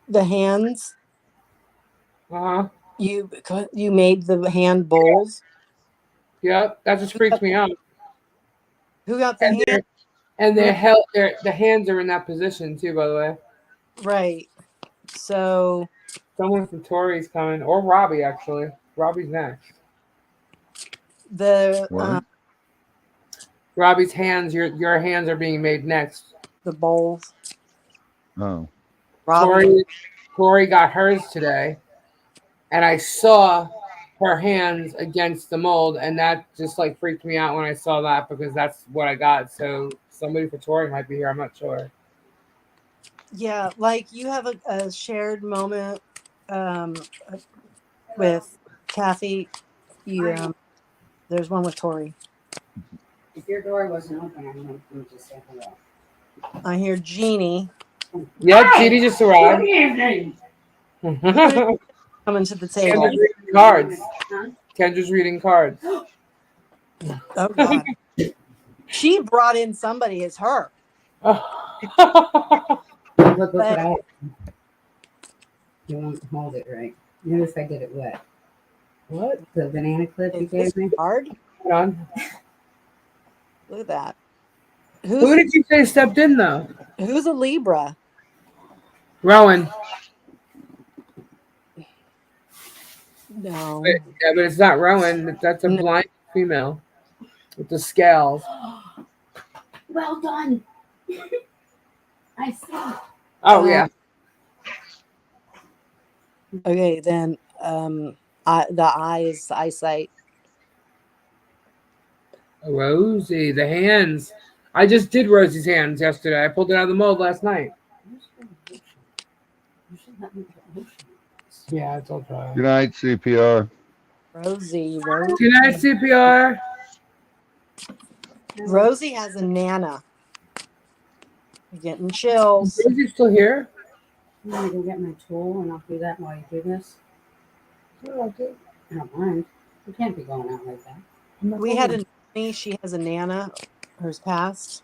[SPEAKER 2] The hands.
[SPEAKER 1] Uh-huh.
[SPEAKER 2] You made the hand bowls.
[SPEAKER 1] Yep, that just freaked me out.
[SPEAKER 2] Who got the hand?
[SPEAKER 1] And the hands are in that position too, by the way.
[SPEAKER 2] Right. So
[SPEAKER 1] someone from Tori's coming, or Robbie actually. Robbie's next. Robbie's hands, your hands are being made next.
[SPEAKER 2] The bowls.
[SPEAKER 4] Oh.
[SPEAKER 1] Tori got hers today, and I saw her hands against the mold, and that just like freaked me out when I saw that because that's what I got. So somebody for Tori might be here. I'm not sure.
[SPEAKER 2] Yeah, like you have a shared moment with Kathy. There's one with Tori.
[SPEAKER 5] If your door wasn't open, I'm going to just say hello.
[SPEAKER 2] I hear Jeannie.
[SPEAKER 1] Yep, Jeannie just arrived.
[SPEAKER 5] Good evening.
[SPEAKER 2] Coming to the table.
[SPEAKER 1] Kendra's reading cards. Kendra's reading cards.
[SPEAKER 2] Oh God. She brought in somebody as her.
[SPEAKER 5] Look what I have. You won't hold it right. Notice I did it wet.
[SPEAKER 1] What?
[SPEAKER 5] The banana clip you
[SPEAKER 2] Is
[SPEAKER 5] gave
[SPEAKER 2] this
[SPEAKER 5] me?
[SPEAKER 2] hard?
[SPEAKER 1] Hold on.
[SPEAKER 2] Look at that.
[SPEAKER 1] Who did you say stepped in though?
[SPEAKER 2] Who's a Libra?
[SPEAKER 1] Rowan.
[SPEAKER 2] No.
[SPEAKER 1] But it's not Rowan. That's a blind female with the scales.
[SPEAKER 5] Well done. I see.
[SPEAKER 1] Oh yeah.
[SPEAKER 2] Okay, then the eye is eyesight.
[SPEAKER 1] Rosie, the hands. I just did Rosie's hands yesterday. I pulled it out of the mold last night.
[SPEAKER 5] You should let me get
[SPEAKER 1] Yeah, it's all dry.
[SPEAKER 4] Good night, CPR.
[SPEAKER 2] Rosie.
[SPEAKER 1] Good night, CPR.
[SPEAKER 2] Rosie has a Nana. You're getting chills.
[SPEAKER 1] Is Rosie still here?
[SPEAKER 5] You want me to go get my tool and I'll do that while you do this?
[SPEAKER 1] Oh, okay.
[SPEAKER 5] I don't mind. You can't be going out like that.
[SPEAKER 2] We had a nanny. She has a Nana. Hers passed.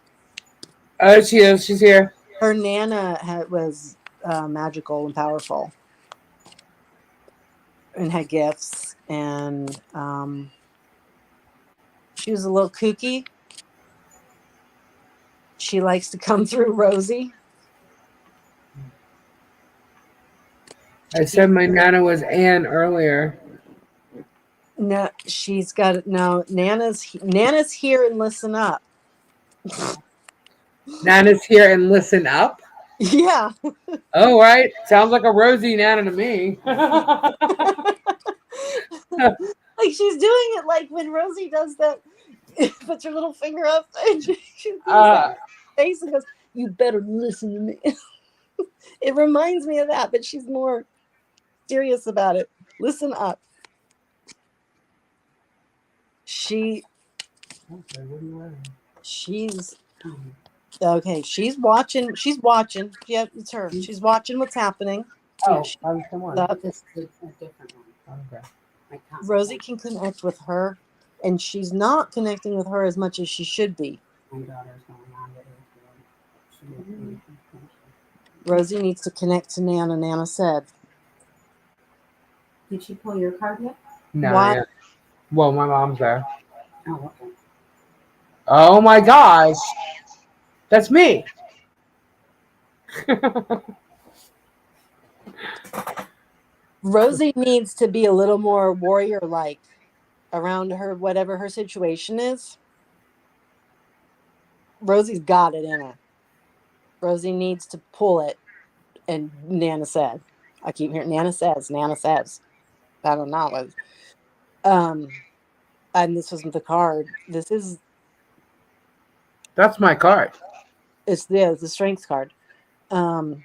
[SPEAKER 1] Oh, she is. She's here.
[SPEAKER 2] Her Nana was magical and powerful, and had gifts. And she was a little kooky. She likes to come through Rosie.
[SPEAKER 1] I said my Nana was Anne earlier.
[SPEAKER 2] No, she's got no. Nana's here and listen up.
[SPEAKER 1] Nana's here and listen up.
[SPEAKER 2] Yeah.
[SPEAKER 1] Oh, right. Sounds like a Rosie Nana to me.
[SPEAKER 2] Like she's doing it like when Rosie does that, puts her little finger up and she does that face and goes, "You better listen to me." It reminds me of that, but she's more serious about it. Listen up. She
[SPEAKER 5] Okay, what are you wearing?
[SPEAKER 2] she's
[SPEAKER 5] Um,
[SPEAKER 2] okay. She's watching. She's watching. Yeah, it's her. She's watching what's happening.
[SPEAKER 5] Oh,
[SPEAKER 2] She-
[SPEAKER 5] I was the one.
[SPEAKER 2] Up.
[SPEAKER 5] This is a different one. Okay. I can't.
[SPEAKER 2] Rosie can connect with her, and she's not connecting with her as much as she should be.
[SPEAKER 5] My daughter's going on the 8th grade.
[SPEAKER 2] Rosie needs to connect to Nana. Nana said,
[SPEAKER 5] Did she pull your card yet?
[SPEAKER 1] No,
[SPEAKER 2] Why-
[SPEAKER 1] yeah. Well, my mom's there.
[SPEAKER 5] Oh, okay.
[SPEAKER 1] Oh my gosh. That's me.
[SPEAKER 2] Rosie needs to be a little more warrior-like around her, whatever her situation is. Rosie's got it in her. Rosie needs to pull it. And Nana said, I keep hearing Nana says. I don't know what. And this wasn't the card. This is
[SPEAKER 1] That's my card.
[SPEAKER 2] it's the strength card. I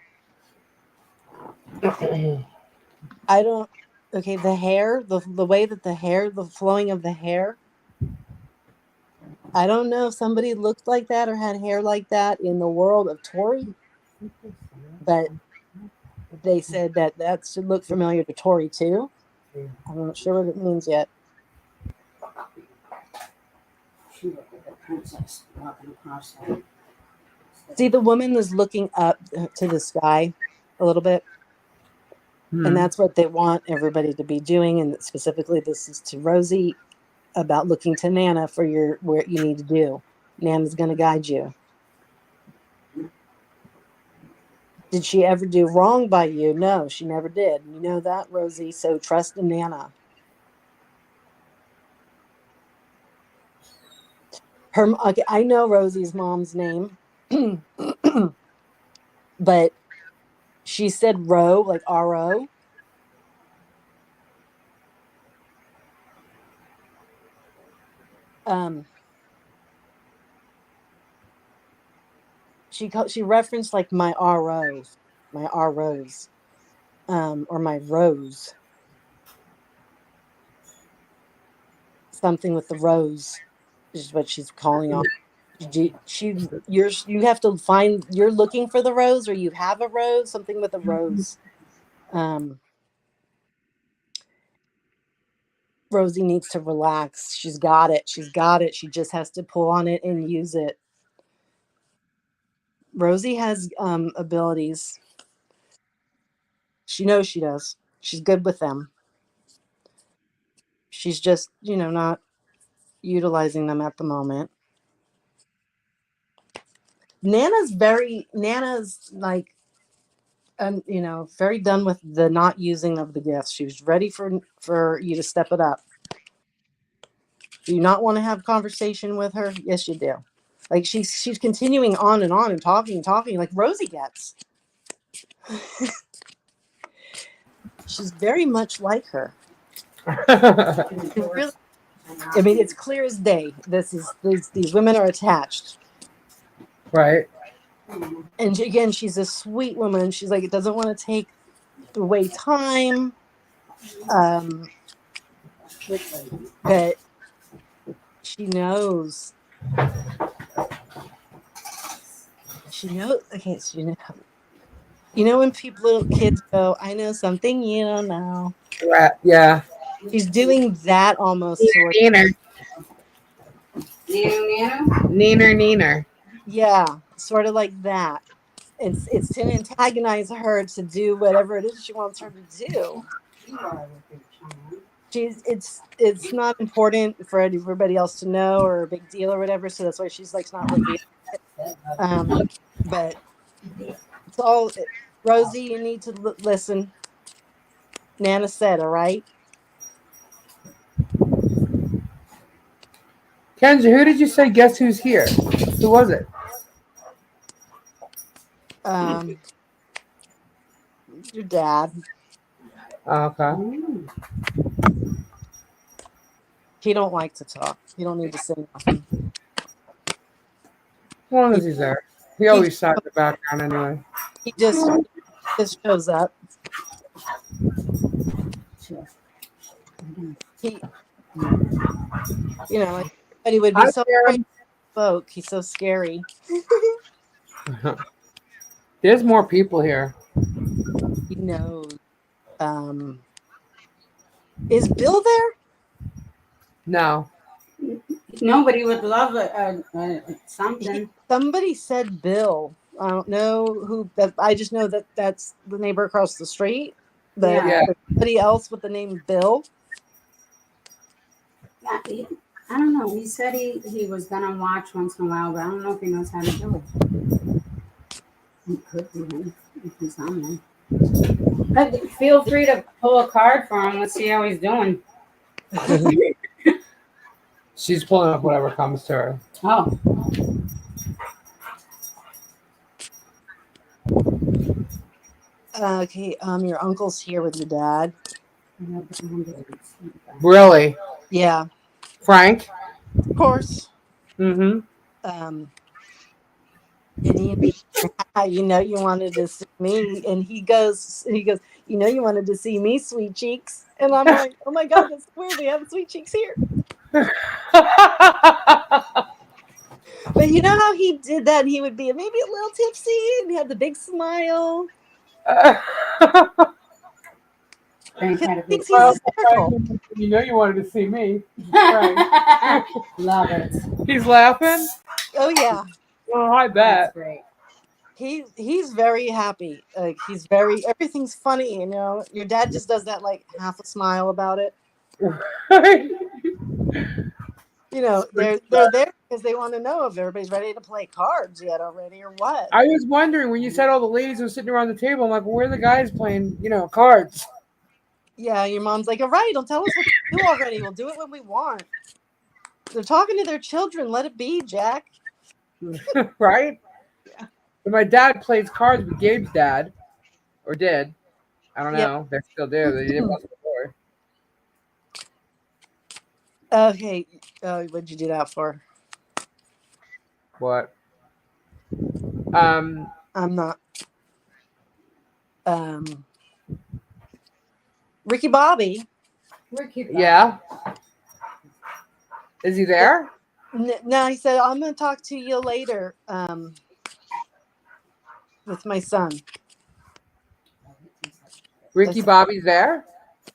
[SPEAKER 2] don't. Okay, the hair, the way that the hair, the flowing of the hair. I don't know if somebody looked like that or had hair like that in the world of Tori, but they said that should look familiar to Tori too. I'm not sure what it means yet.
[SPEAKER 5] She looked like a princess walking across the.
[SPEAKER 2] See, the woman is looking up to the sky a little bit, and that's what they want everybody to be doing. And specifically, this is to Rosie about looking to Nana for where you need to do. Nana's going to guide you. Did she ever do wrong by you? No, she never did. You know that, Rosie. So trust in Nana. Okay, I know Rosie's mom's name, but she said Ro, like R-O. She referenced like my ROs, or my rose. Something with the rose is what she's calling on. You have to find. You're looking for the rose, or you have a rose. Something with a rose. Rosie needs to relax. She's got it. She just has to pull on it and use it. Rosie has abilities. She knows she does. She's good with them. She's just, not utilizing them at the moment. Nana's like, very done with the not using of the gifts. She was ready for you to step it up. Do you not want to have conversation with her? Yes, you do. Like she's continuing on and talking like Rosie gets. She's very much like her. Really, I mean, it's clear as day. These women are attached.
[SPEAKER 1] Right.
[SPEAKER 2] And again, she's a sweet woman. She's like, it doesn't want to take away time. But she knows. Okay, so when little kids go, I know something you don't know.
[SPEAKER 1] Right. Yeah.
[SPEAKER 2] She's doing that almost.
[SPEAKER 1] Neener. Neener.
[SPEAKER 2] Yeah, sort of like that. It's to antagonize her to do whatever it is she wants her to do. It's not important for everybody else to know or a big deal or whatever, so that's why she's like not revealing it. But it's all Rosie, you need to listen. Nana said, all right.
[SPEAKER 1] Kenji, who did you say guess who's here? Who was it?
[SPEAKER 2] Your dad.
[SPEAKER 1] Oh, okay.
[SPEAKER 2] He don't like to talk. He don't need to say nothing.
[SPEAKER 1] As long as he's there. He always sat in the background anyway.
[SPEAKER 2] He just shows up. You know, like everybody would be
[SPEAKER 1] Hi,
[SPEAKER 2] so
[SPEAKER 1] Sarah.
[SPEAKER 2] afraid he spoke. He's so scary.
[SPEAKER 1] There's more people here.
[SPEAKER 2] He knows. Is Bill there?
[SPEAKER 1] No.
[SPEAKER 5] Nobody would love something.
[SPEAKER 2] Somebody said Bill. I don't know who. That I just know that that's the neighbor across the street. But
[SPEAKER 1] Yeah.
[SPEAKER 2] there's somebody else with the name Bill.
[SPEAKER 5] Yeah, I don't know. He said he was gonna watch once in a while, but I don't know if he knows how to do it. He could be him if he's on there. But feel free to pull a card for him. Let's see how he's doing.
[SPEAKER 1] She's pulling up whatever comes to her.
[SPEAKER 5] Oh,
[SPEAKER 2] Okay. Your uncle's here with your dad.
[SPEAKER 1] Really?
[SPEAKER 2] Yeah.
[SPEAKER 1] Frank?
[SPEAKER 2] Of course.
[SPEAKER 1] Mm-hmm.
[SPEAKER 2] And you know, you wanted to see me, and he goes, you know, you wanted to see me, sweet cheeks, and I'm like, oh my god, that's weird. We have sweet cheeks here. But you know how he did that? He would be maybe a little tipsy, and he had the big smile.
[SPEAKER 5] Frank had a big
[SPEAKER 2] Thinks he's hysterical.
[SPEAKER 1] You know you wanted to see me.
[SPEAKER 5] Love it.
[SPEAKER 1] He's laughing?
[SPEAKER 2] Oh yeah,
[SPEAKER 1] Oh, I
[SPEAKER 5] That's
[SPEAKER 1] bet.
[SPEAKER 5] great.
[SPEAKER 2] he's very happy. Like he's very everything's funny. You know, your dad just does that like half a smile about it. You know, they're there because they want to know if everybody's ready to play cards yet already or what.
[SPEAKER 1] I was wondering when you said all the ladies were sitting around the table, I'm like, well, where are the guys playing, cards?
[SPEAKER 2] Yeah, your mom's like, all right, don't tell us what to do already. We'll do it when we want. They're talking to their children. Let it be, Jack.
[SPEAKER 1] Right?
[SPEAKER 2] Yeah.
[SPEAKER 1] But my dad plays cards with Gabe's dad, or did. I don't
[SPEAKER 2] Yep.
[SPEAKER 1] know. They still do. They did once before.
[SPEAKER 2] Okay. What'd you do that for?
[SPEAKER 1] What?
[SPEAKER 2] I'm not. Ricky Bobby.
[SPEAKER 1] Yeah. Is he there?
[SPEAKER 2] No, he said, I'm going to talk to you later with my son.
[SPEAKER 1] Ricky Bobby's there?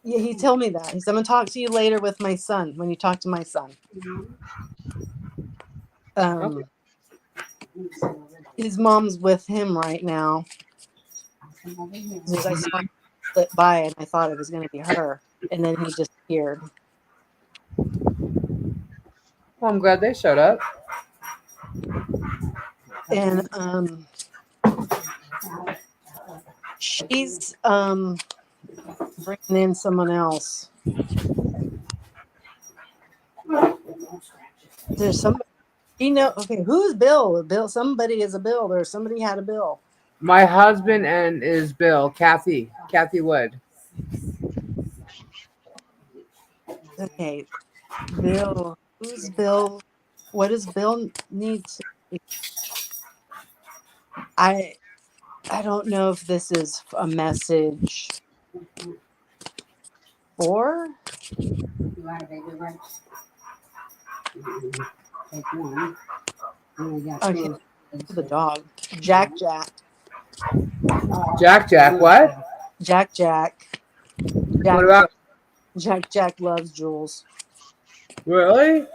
[SPEAKER 2] Yeah, he told me that. He said, I'm going to talk to you later with my son when you talk to my son.
[SPEAKER 1] Okay.
[SPEAKER 2] His mom's with him right now. Because I saw him slip by and I thought it was going to be her. And then he disappeared.
[SPEAKER 1] Well, I'm glad they showed up.
[SPEAKER 2] And she's bringing in someone else. There's somebody. Okay, who's Bill? Bill. Somebody is a Bill. Or somebody had a Bill.
[SPEAKER 1] My husband and is Bill, Kathy Wood.
[SPEAKER 2] Okay, Bill. Who's Bill? What does Bill need to? I don't know if this is a message for.
[SPEAKER 5] You got a baby, right? Take one.
[SPEAKER 2] Okay, the dog. Jack.
[SPEAKER 1] Jack. What?
[SPEAKER 2] Jack.
[SPEAKER 1] What about?
[SPEAKER 2] Jack loves Jules.
[SPEAKER 1] Really?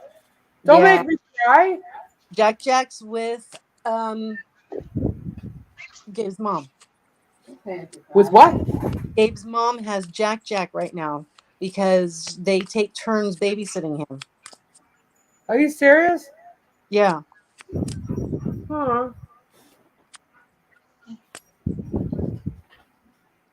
[SPEAKER 1] Don't
[SPEAKER 2] Yeah.
[SPEAKER 1] make me cry.
[SPEAKER 2] Jack's with Gabe's mom.
[SPEAKER 1] With what?
[SPEAKER 2] Gabe's mom has Jack right now because they take turns babysitting him.
[SPEAKER 1] Are you serious?
[SPEAKER 2] Yeah.
[SPEAKER 1] Huh.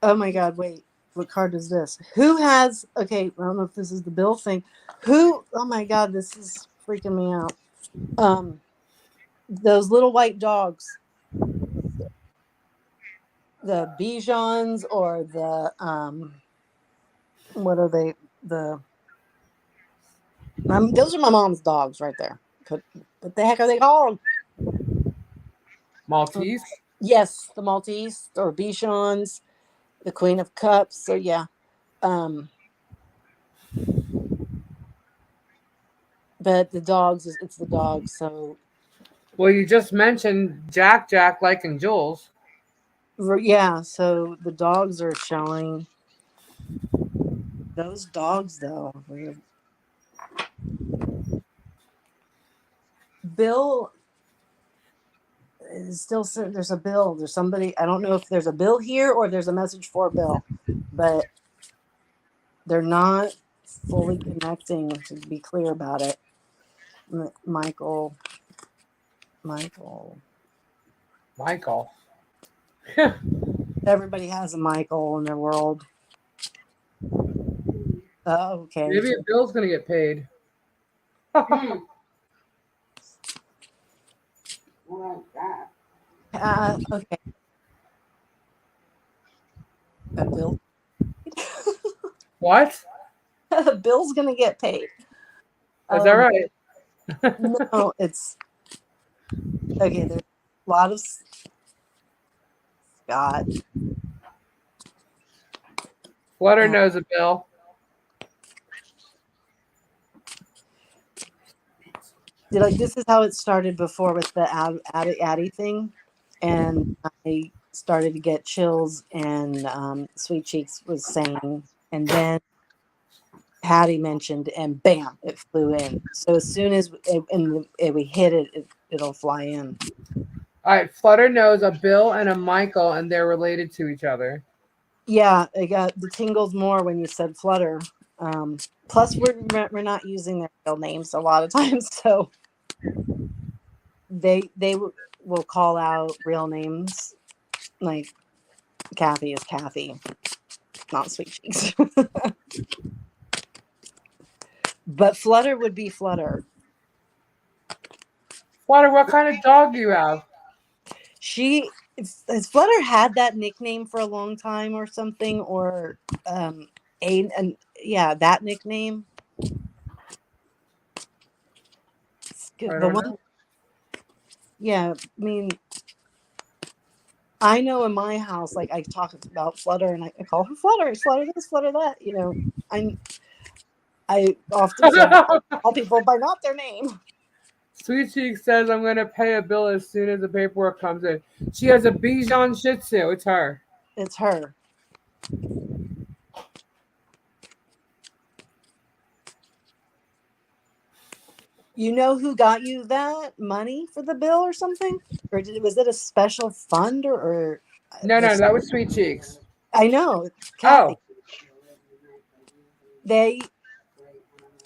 [SPEAKER 2] Oh my God, wait. What card is this? Who has, okay, I don't know if this is the Bill thing. Oh my God, this is freaking me out. Those little white dogs. The Bijans or the, what are they? Those are my mom's dogs right there. What the heck are they called?
[SPEAKER 1] Maltese?
[SPEAKER 2] Yes, the Maltese or Bichons, the Queen of Cups. So yeah, But the dogs, it's the dogs. So
[SPEAKER 1] Well, you just mentioned Jack, like, and Jules.
[SPEAKER 2] yeah, so the dogs are showing. Those dogs, though, Bill is still. There's a Bill. There's somebody. I don't know if there's a Bill here or there's a message for Bill, but they're not fully connecting. To be clear about it, Michael. Everybody has a Michael in their world. Oh, okay.
[SPEAKER 1] Maybe a Bill's gonna get paid.
[SPEAKER 5] Hmm. I like that.
[SPEAKER 2] Okay. A Bill.
[SPEAKER 1] What?
[SPEAKER 2] Bill's gonna get paid.
[SPEAKER 1] Is that right?
[SPEAKER 2] No, it's okay. There's a lot of Scott.
[SPEAKER 1] Flutter knows a Bill.
[SPEAKER 2] This is how it started before with the Addy thing, and I started to get chills, and Sweet Cheeks was saying, and then Hattie mentioned, and bam, it flew in. So as soon as we hit it, it'll fly in.
[SPEAKER 1] All right, Flutter knows a Bill and a Michael, and they're related to each other.
[SPEAKER 2] Yeah, it got the tingles more when you said Flutter. Plus, we're not using their real names a lot of times, so they will call out real names. Like Kathy is Kathy, not Sweet Cheeks. But Flutter would be Flutter.
[SPEAKER 1] Flutter, what kind of dog do you have?
[SPEAKER 2] Has Flutter had that nickname for a long time or something, or that nickname. The one, know. Yeah, I mean, I know in my house, like I talk about Flutter, and I call her Flutter, Flutter this, Flutter that. You know, I often call people by not their name.
[SPEAKER 1] Sweet Cheek says, I'm going to pay a bill as soon as the paperwork comes in. She has a Bichon Shih Tzu. It's her.
[SPEAKER 2] It's her. You know who got you that money for the bill or something? Or was it a special fund or
[SPEAKER 1] No, that was Sweet Cheeks.
[SPEAKER 2] I know. Kathy.
[SPEAKER 1] Oh.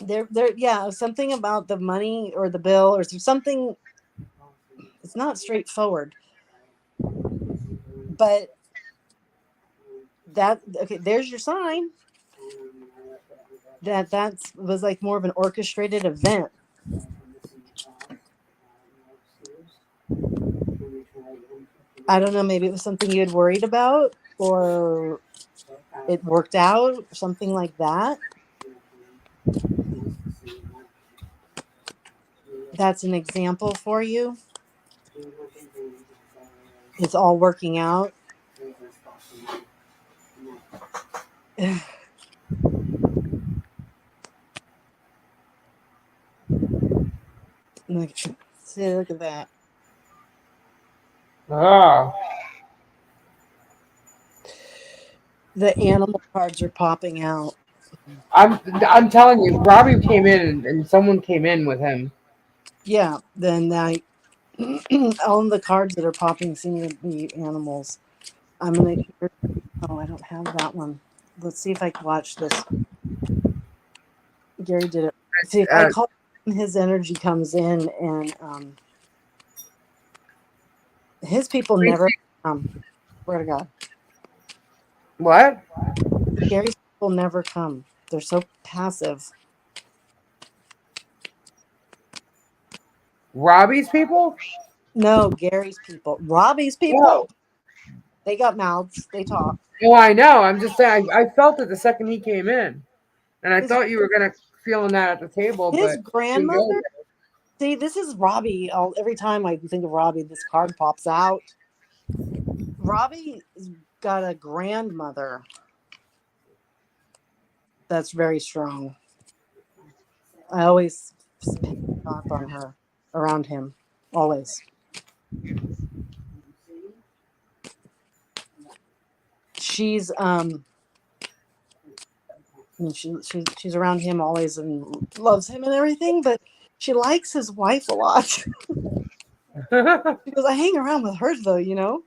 [SPEAKER 2] They're something about the money or the bill or something. It's not straightforward, but there's your sign that was like more of an orchestrated event. I don't know, maybe it was something you had worried about or it worked out or something like that. That's an example for you. It's all working out. See, look at that.
[SPEAKER 1] Oh.
[SPEAKER 2] The animal cards are popping out.
[SPEAKER 1] I'm telling you, Robbie came in and someone came in with him.
[SPEAKER 2] Yeah, then all the cards that are popping seem to be animals. I'm gonna. Oh, I don't have that one. Let's see if I can watch this. Gary did it. See if I call him, his energy comes in, and his people never come. Swear to God.
[SPEAKER 1] What?
[SPEAKER 2] Gary's people never come. They're so passive.
[SPEAKER 1] Robbie's people?
[SPEAKER 2] No, Gary's people. Robbie's people.
[SPEAKER 1] Oh.
[SPEAKER 2] They got mouths. They talk.
[SPEAKER 1] Oh, I know. I'm just saying. I felt it the second he came in, and I thought you were gonna feeling that at the table.
[SPEAKER 2] His
[SPEAKER 1] but
[SPEAKER 2] grandmother. See, this is Robbie. Every time I think of Robbie, this card pops out. Robbie's got a grandmother that's very strong. I always off on her, around him, always. She's I mean, she's around him always and loves him and everything, but she likes his wife a lot. Because I hang around with her though, you know.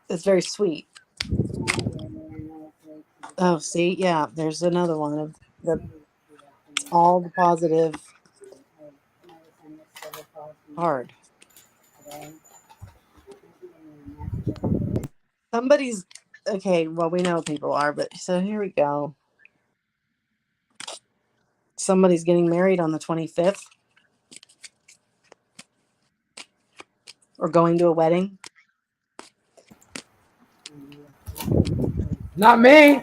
[SPEAKER 2] It's very sweet. Oh, see, yeah, there's another one of the all the positive card. Somebody's okay. Well, we know people are, but so here we go. Somebody's getting married on the 25th, or going to a wedding.
[SPEAKER 1] Not me.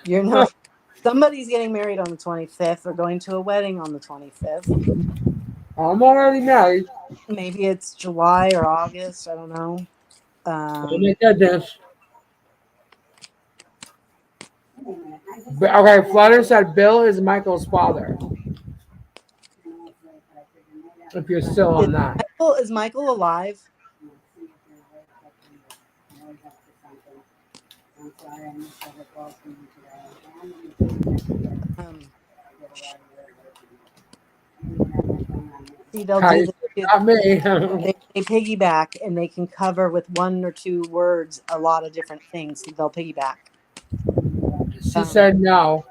[SPEAKER 2] You're not. Somebody's getting married on the 25th, or going to a wedding on the 25th.
[SPEAKER 1] I'm already married.
[SPEAKER 2] Maybe it's July or August. I don't know.
[SPEAKER 1] Oh my goodness. Okay, Flutter said Bill is Michael's father. If you're still on that.
[SPEAKER 2] Is Michael alive? See, they'll
[SPEAKER 1] Hi,
[SPEAKER 2] do
[SPEAKER 1] not me.
[SPEAKER 2] they piggyback, and they can cover with one or two words a lot of different things. They'll piggyback.
[SPEAKER 1] She said no.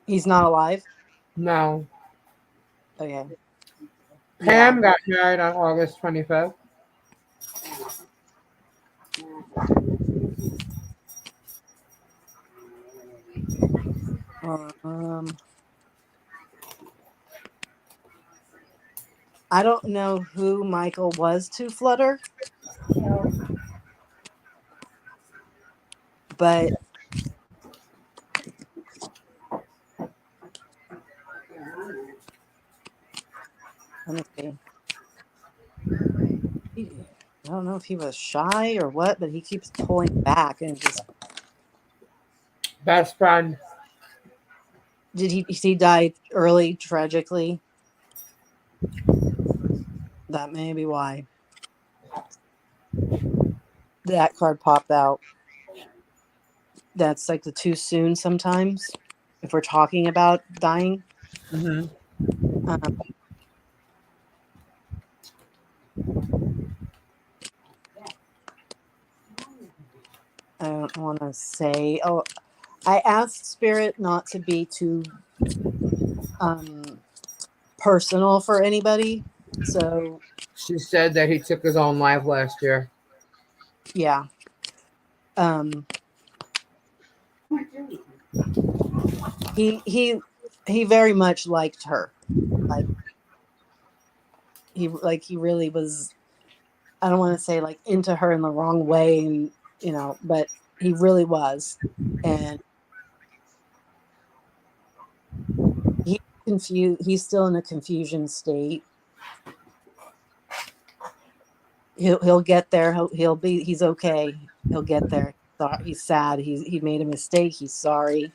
[SPEAKER 2] He's not alive.
[SPEAKER 1] No.
[SPEAKER 2] Okay.
[SPEAKER 1] Pam got married on August 25th. I don't know who Michael was to Flutter, but let me see. I don't know if he was shy or what, but he keeps pulling back and just. Best friend.
[SPEAKER 2] Did he die early, tragically? That may be why. That card popped out. That's like the too soon sometimes. If we're talking about dying.
[SPEAKER 1] Mm-hmm.
[SPEAKER 2] I don't want to say. Oh, I asked Spirit not to be too personal for anybody. So
[SPEAKER 1] she said that he took his own life last year.
[SPEAKER 2] Yeah. He very much liked her. Like he really was. I don't want to say like into her in the wrong way, and but he really was, and he's confused. He's still in a confusion state. He'll get there. He's okay. He'll get there. He's sad. He made a mistake. He's sorry.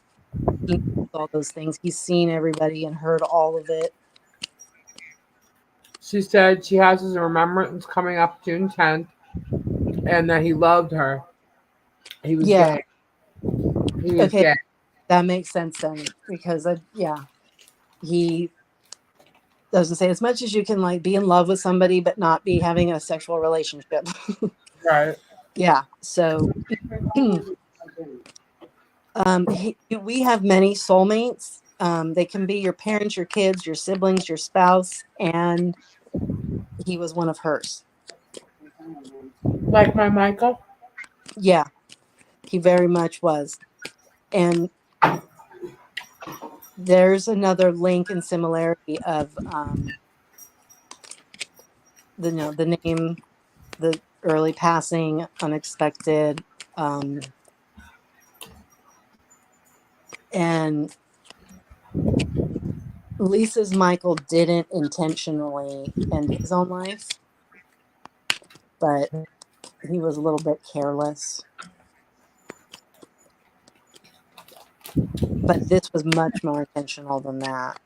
[SPEAKER 2] He knows all those things. He's seen everybody and heard all of it.
[SPEAKER 1] She said she has his remembrance coming up June 10th, and that he loved her. He was gay. He was gay.
[SPEAKER 2] That makes sense then, because he doesn't say as much as you can like be in love with somebody but not be having a sexual relationship.
[SPEAKER 1] Right.
[SPEAKER 2] Yeah. So we have many soulmates. They can be your parents, your kids, your siblings, your spouse, and he was one of hers.
[SPEAKER 1] Like my Michael?
[SPEAKER 2] Yeah, he very much was. And there's another link and similarity of the name, the early passing, unexpected, and Lisa's Michael didn't intentionally end his own life, but he was a little bit careless. But this was much more intentional than that.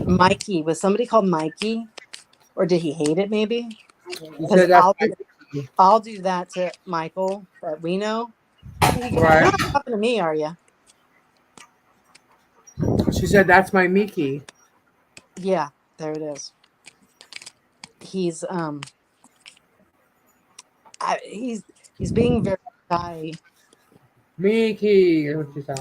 [SPEAKER 2] Mikey, was somebody called Mikey? Or did he hate it maybe?
[SPEAKER 1] You
[SPEAKER 2] Because
[SPEAKER 1] said that's my
[SPEAKER 2] I'll do that to Michael that we know. You're
[SPEAKER 1] right.
[SPEAKER 2] not talking to me, are you?
[SPEAKER 1] She said that's my Mickey.
[SPEAKER 2] Yeah, there it is. He's he's being very shy.
[SPEAKER 1] Mickey is what she said.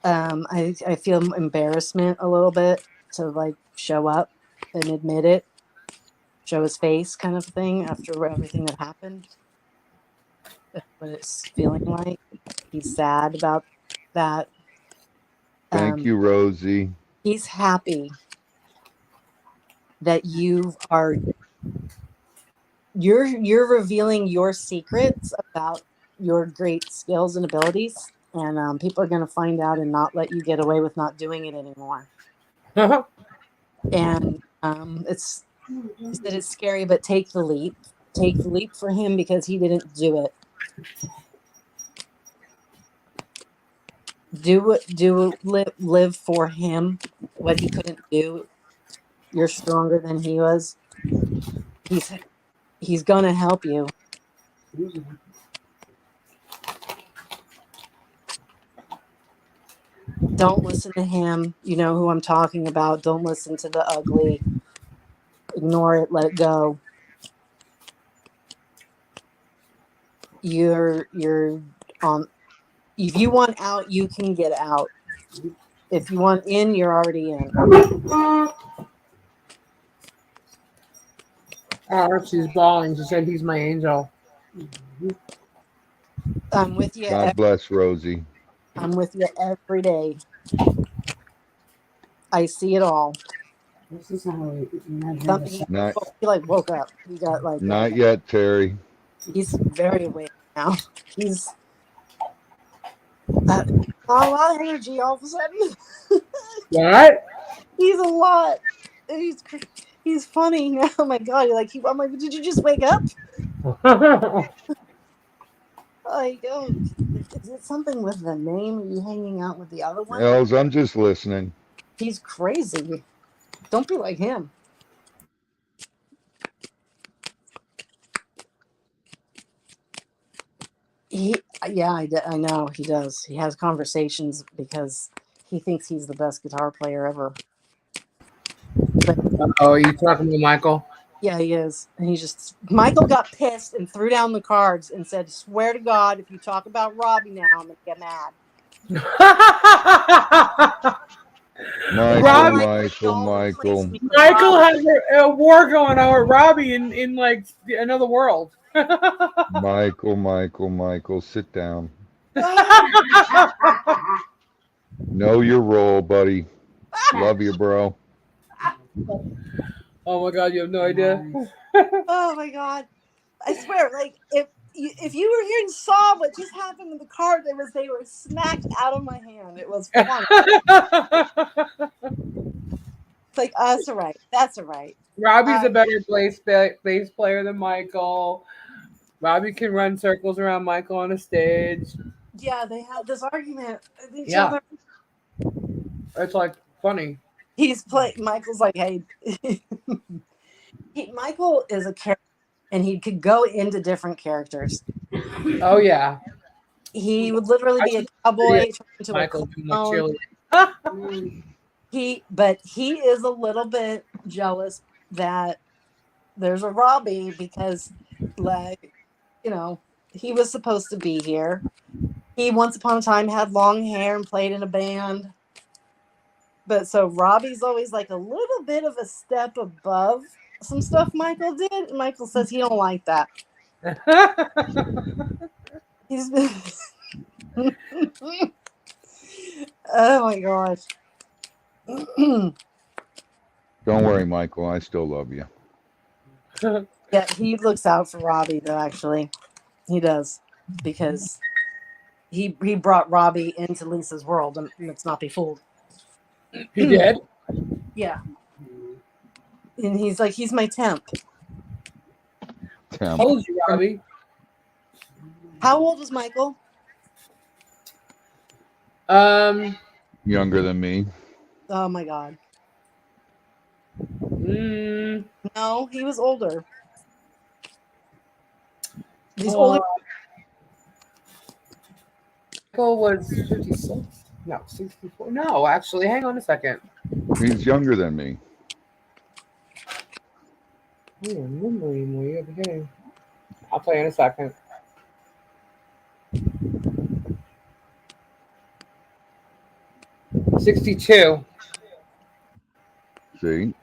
[SPEAKER 2] I feel embarrassment a little bit to like show up and admit it, show his face kind of thing after everything that happened. That's what it's feeling like. He's sad about that.
[SPEAKER 4] Thank you, Rosie.
[SPEAKER 2] He's happy that you're revealing your secrets about your great skills and abilities, and people are going to find out and not let you get away with not doing it anymore. And it's he said it's scary, but take the leap. Take the leap for him because he didn't do it. Live for him what he couldn't do. You're stronger than he was. He's gonna help you. Don't listen to him. You know who I'm talking about. Don't listen to the ugly. Ignore it. Let it go. You're on. If you want out, you can get out. If you want in, you're already in.
[SPEAKER 1] Oh, she's bawling. She said he's my angel.
[SPEAKER 2] I'm with you.
[SPEAKER 4] God bless Rosie.
[SPEAKER 2] I'm with you every day. I see it all.
[SPEAKER 5] This is how we measure
[SPEAKER 2] Something
[SPEAKER 4] Not,
[SPEAKER 2] he like woke up. He got like
[SPEAKER 4] not yet, Terry.
[SPEAKER 2] he's very awake now. He's a lot of energy all of a sudden.
[SPEAKER 1] What?
[SPEAKER 2] He's a lot. He's funny. Oh my god! I'm like, did you just wake up? Like, oh, is it something with the name? Are you hanging out with the other one?
[SPEAKER 4] Els, I'm just listening.
[SPEAKER 2] He's crazy. Don't be like him. I know he does. He has conversations because he thinks he's the best guitar player ever. But
[SPEAKER 1] Oh, are you talking to Michael?
[SPEAKER 2] yeah, he is. And Michael got pissed and threw down the cards and said, "Swear to God, if you talk about Robbie now, I'm gonna get mad."
[SPEAKER 4] Michael.
[SPEAKER 1] Michael has a war going on with Robbie in like another world.
[SPEAKER 4] Michael, sit down. Know your role, buddy. Love you, bro.
[SPEAKER 1] Oh my god, you have no idea.
[SPEAKER 2] Oh my God! I swear, like if you were here and saw what just happened with the card, they were smacked out of my hand. It was fun. It's like, that's all right. That's all right.
[SPEAKER 1] Robbie's a better bass player than Michael. Robbie can run circles around Michael on a stage.
[SPEAKER 2] Yeah, they had this argument with each
[SPEAKER 1] Yeah.
[SPEAKER 2] other.
[SPEAKER 1] It's like funny.
[SPEAKER 2] Michael's like, hey, Michael is a character, and he could go into different characters.
[SPEAKER 1] Oh yeah.
[SPEAKER 2] He would literally be a cowboy trying to
[SPEAKER 1] Michael do my
[SPEAKER 2] clown.
[SPEAKER 1] cheerleader.
[SPEAKER 2] But he is a little bit jealous that there's a Robbie because, like, you know, he was supposed to be here. He once upon a time had long hair and played in a band. But so Robbie's always like a little bit of a step above some stuff Michael did. And Michael says he don't like that. He's been oh my gosh.
[SPEAKER 4] Don't worry, Michael. I still love you.
[SPEAKER 2] Yeah, he looks out for Robbie though, actually. He does. Because he brought Robbie into Lisa's world, and let's not be fooled.
[SPEAKER 1] He did?
[SPEAKER 2] Yeah. And he's like, he's my temp.
[SPEAKER 1] Told you, Robbie.
[SPEAKER 2] How old was Michael?
[SPEAKER 4] Younger than me.
[SPEAKER 2] Oh my God.
[SPEAKER 1] mm,
[SPEAKER 2] No, he was older. He's
[SPEAKER 1] uh,
[SPEAKER 2] older.
[SPEAKER 1] Michael was 56. No, 64. No, actually, hang on a second.
[SPEAKER 4] He's younger than me.
[SPEAKER 1] I don't remember anymore at the beginning. I'll tell you in a second. '62.
[SPEAKER 4] See?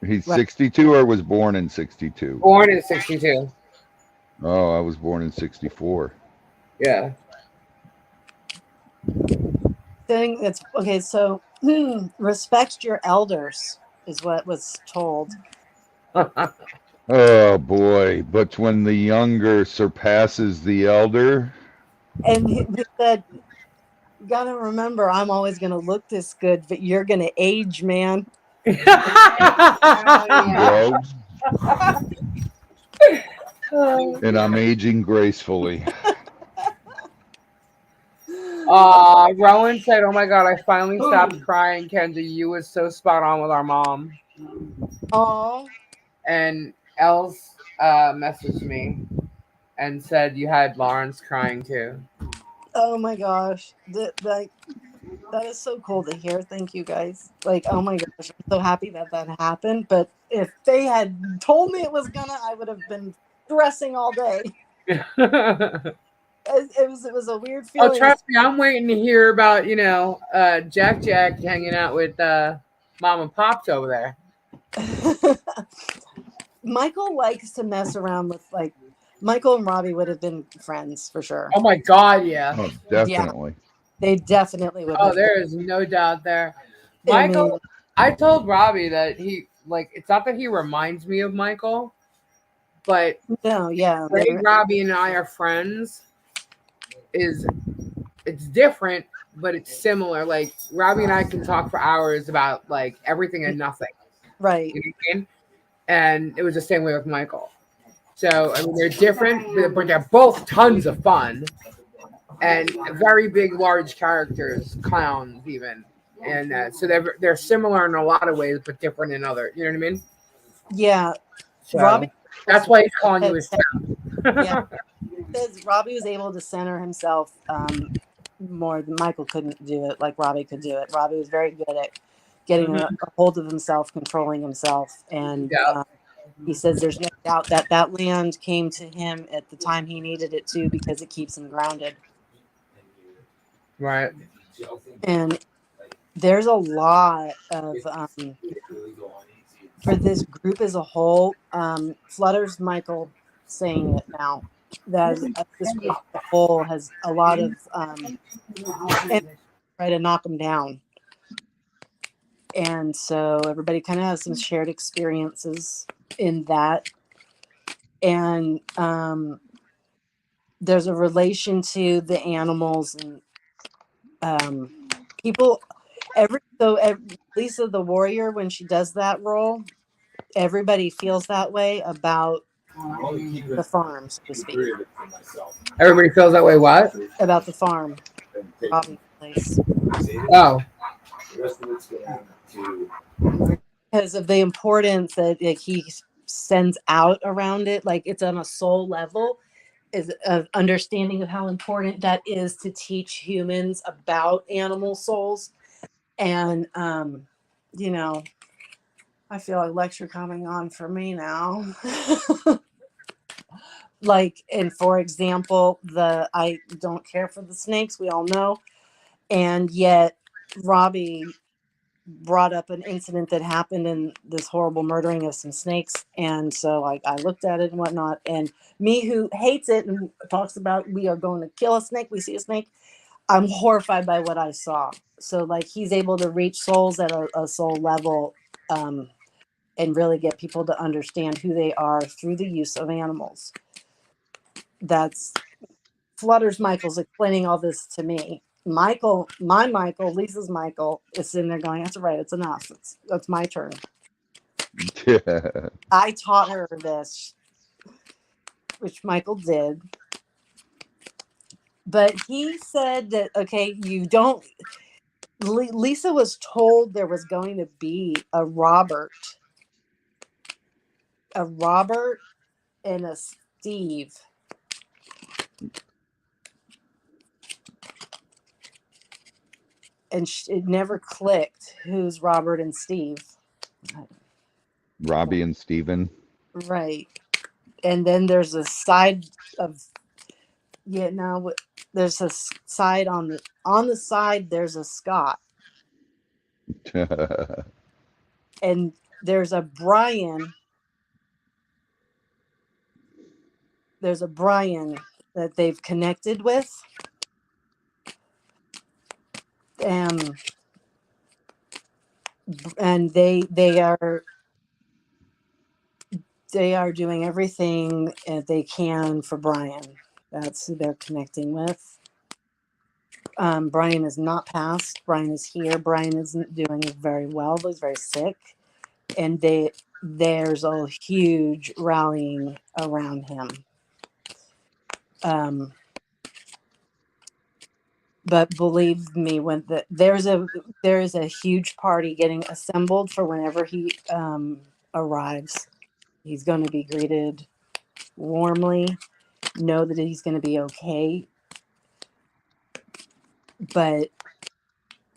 [SPEAKER 4] He's
[SPEAKER 2] Right.
[SPEAKER 4] 62 or was born in 62?
[SPEAKER 1] Born in '62.
[SPEAKER 4] Oh, I was born in 64.
[SPEAKER 1] Yeah.
[SPEAKER 2] Thing that's okay. So respect your elders is what was told.
[SPEAKER 4] Oh boy, but when the younger surpasses the elder,
[SPEAKER 2] And he said, "You gotta remember, I'm always gonna look this good, but you're gonna age, man."
[SPEAKER 5] Oh,
[SPEAKER 4] bro, and I'm aging gracefully.
[SPEAKER 1] Rowan said, "Oh my God, I finally stopped crying, Kenzie. You was so spot on with our mom."
[SPEAKER 2] Oh,
[SPEAKER 1] And Els messaged me and said you had Lawrence crying too.
[SPEAKER 2] oh my gosh, that is so cool to hear. Thank you guys. Like, oh my gosh, I'm so happy that happened. But if they had told me it was gonna, I would have been stressing all day. It was a weird feeling.
[SPEAKER 1] Oh, trust me, I'm waiting to hear about Jack hanging out with Mom and Pops over there.
[SPEAKER 2] Michael likes to mess around with Michael and Robbie would have been friends for sure.
[SPEAKER 1] Oh my God, yeah.
[SPEAKER 4] Oh, definitely.
[SPEAKER 2] They definitely would.
[SPEAKER 1] Oh, there is no doubt there. Michael, I told Robbie that it's not that he reminds me of Michael, but
[SPEAKER 2] no, yeah,
[SPEAKER 1] the way Robbie and I are friends it's different, but it's similar. Like Robbie and I can talk for hours about like everything and nothing.
[SPEAKER 2] Right.
[SPEAKER 1] You know what I mean? And it was the same way with Michael. So I mean, they're different, but they're both tons of fun and very big, large characters, clowns even, and so they're similar in a lot of ways, but different in other. You know what I mean?
[SPEAKER 2] Yeah.
[SPEAKER 1] So
[SPEAKER 2] Robbie.
[SPEAKER 1] That's why he's calling you his town.
[SPEAKER 2] Yeah. Because Robbie was able to center himself more than Michael couldn't do it like Robbie could do it. Robbie was very good at getting a hold of himself, controlling himself. And he says there's no doubt that land came to him at the time he needed it to because it keeps him grounded.
[SPEAKER 1] Right.
[SPEAKER 2] And there's a lot of, for this group as a whole, Flutter's Michael saying it now. That this group as a whole has a lot of try to knock them down, and so everybody kind of has some shared experiences in that, and there's a relation to the animals and people. Lisa the warrior, when she does that role, everybody feels that way about the farm, so to speak.
[SPEAKER 1] Everybody feels that way. What
[SPEAKER 2] about the farm? Place.
[SPEAKER 1] Oh,
[SPEAKER 2] because of the importance that he sends out around it, like it's on a soul level, is of understanding of how important that is to teach humans about animal souls, and I feel like lecture coming on for me now. Like, and for example, I don't care for the snakes, we all know, and yet Robbie brought up an incident that happened in this horrible murdering of some snakes, and so I looked at it and whatnot, and me who hates it and talks about we are going to kill a snake, we see a snake, I'm horrified by what I saw. So like he's able to reach souls at a soul level, and really get people to understand who they are through the use of animals. That's Flutter's Michael's explaining all this to me. Michael, Lisa's Michael is sitting there going, "That's right, it's enough. That's my turn."
[SPEAKER 4] Yeah.
[SPEAKER 2] I taught her this, which Michael did. But he said that, okay, you don't. Lisa was told there was going to be a Robert and a Steve. And it never clicked who's Robert and Steve.
[SPEAKER 4] Robbie and Steven.
[SPEAKER 2] Right. And then there's a side of, yeah, no, there's a side on the side, there's a Scott. And there's a Brian. There's a Brian that they've connected with. And they are doing everything they can for Brian. That's who they're connecting with. Brian is not passed. Brian is here. Brian isn't doing very well. He's very sick. And there's a huge rallying around him. But believe me, when there is a huge party getting assembled for whenever he arrives. He's going to be greeted warmly. Know that he's going to be okay. But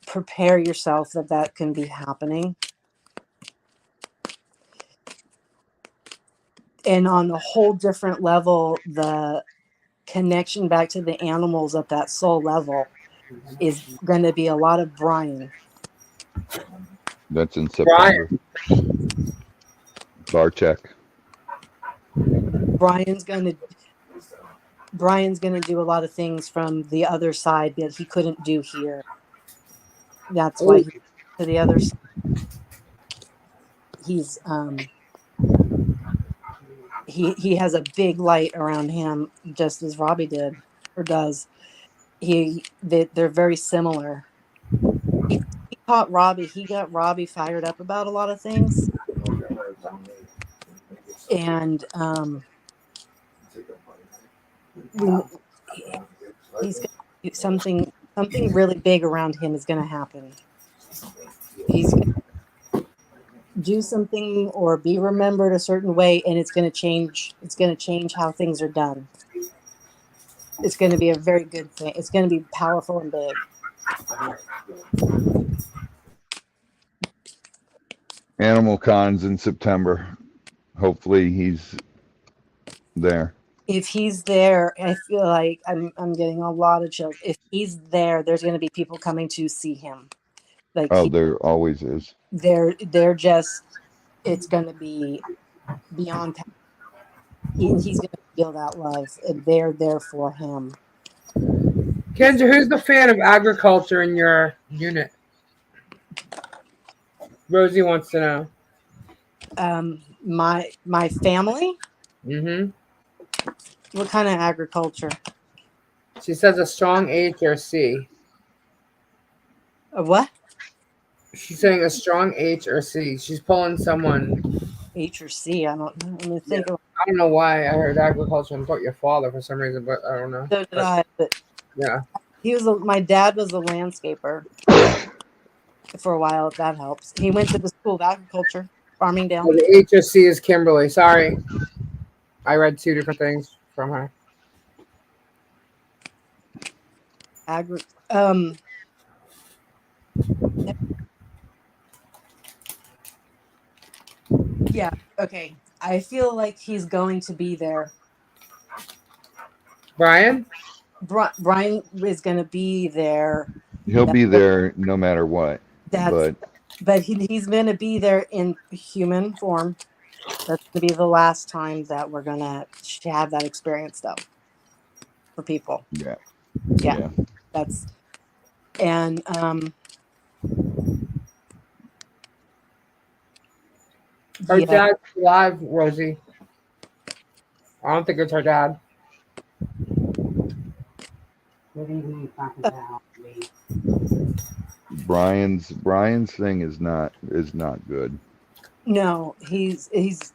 [SPEAKER 2] prepare yourself that can be happening. And on a whole different level, the connection back to the animals at that soul level is going to be a lot of Brian.
[SPEAKER 4] That's in September. Barcheck.
[SPEAKER 2] Brian's going to do a lot of things from the other side that he couldn't do here. That's why he's to the other side. He's he has a big light around him, just as Robbie did or does. They're very similar. He got Robbie fired up about a lot of things, and he's going to do something really big around him is going to happen. He's going to do something or be remembered a certain way, and it's going to change. It's going to change how things are done. It's going to be a very good thing. It's going to be powerful and big.
[SPEAKER 4] Animal Cons in September. Hopefully he's there.
[SPEAKER 2] If he's there, I feel like I'm getting a lot of chills. If he's there, there's going to be people coming to see him. Like
[SPEAKER 4] There always is.
[SPEAKER 2] They're just. It's going to be beyond. He's going to feel that love, and they're there for him.
[SPEAKER 1] Kendra, who's the fan of agriculture in your unit? Rosie wants to know.
[SPEAKER 2] My family.
[SPEAKER 1] Mm-hmm.
[SPEAKER 2] What kind of agriculture?
[SPEAKER 1] She says a strong H or C.
[SPEAKER 2] A what?
[SPEAKER 1] She's saying a strong H or C. She's pulling someone.
[SPEAKER 2] H or C? I don't know. Let me think.
[SPEAKER 1] Yeah. I don't know why I heard agriculture and thought your father for some reason, but I don't know.
[SPEAKER 2] So did I. But
[SPEAKER 1] yeah,
[SPEAKER 2] my dad was a landscaper for a while. If that helps. He went to the School of Agriculture, Farmingdale.
[SPEAKER 1] Well, the H or C is Kimberly. Sorry, I read two different things from her. Yeah, okay. I feel like he's going to be there. Brian?
[SPEAKER 2] Brian is going to be there.
[SPEAKER 4] He'll be there no matter what.
[SPEAKER 2] But he's going to be there in human form. That's going to be the last time that we're going to have that experience, though, for people. Yeah. That's, and,
[SPEAKER 1] her dad's alive, Rosie. I don't think it's her dad.
[SPEAKER 5] What are you talking about?
[SPEAKER 4] Brian's thing is not good.
[SPEAKER 2] No, he's it's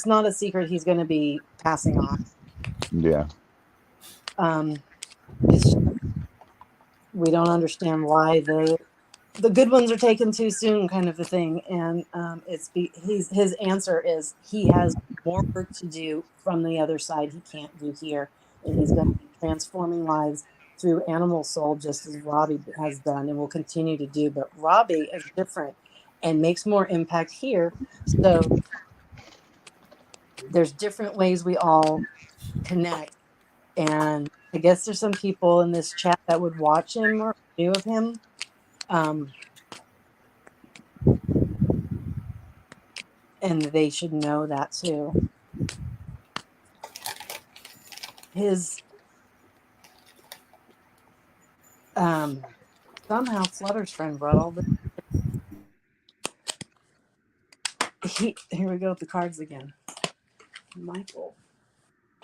[SPEAKER 2] not a secret he's going to be passing on.
[SPEAKER 4] Yeah.
[SPEAKER 2] It's, we don't understand why the good ones are taken too soon, kind of a thing. And his answer is he has more work to do from the other side he can't do here, and he's going to be transforming lives through Animal Soul, just as Robbie has done and will continue to do. But Robbie is different and makes more impact here. So there's different ways we all connect. And I guess there's some people in this chat that would watch him or knew of him. And they should know that too. His somehow Flutter's friend brought all the here we go with the cards again. Michael.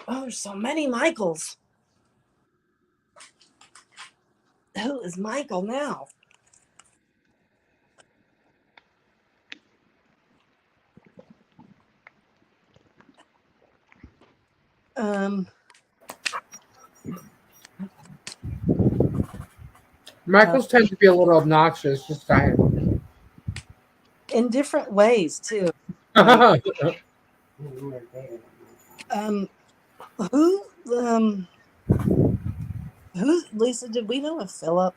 [SPEAKER 2] Oh, there's so many Michaels. Who is Michael now?
[SPEAKER 1] Michaels tend to be a little obnoxious, just saying.
[SPEAKER 2] In different ways too. Who's Lisa? Did we know of Philip?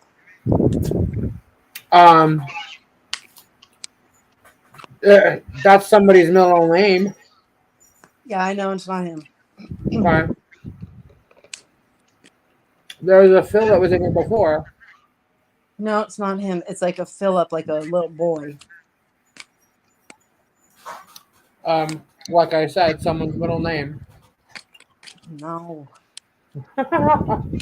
[SPEAKER 1] That's somebody's middle name.
[SPEAKER 2] Yeah, I know it's not him.
[SPEAKER 1] Okay. There was a Phil that was in here before.
[SPEAKER 2] No, it's not him. It's like a Philip, like a little boy.
[SPEAKER 1] Like I said, someone's middle name.
[SPEAKER 2] No.
[SPEAKER 1] Does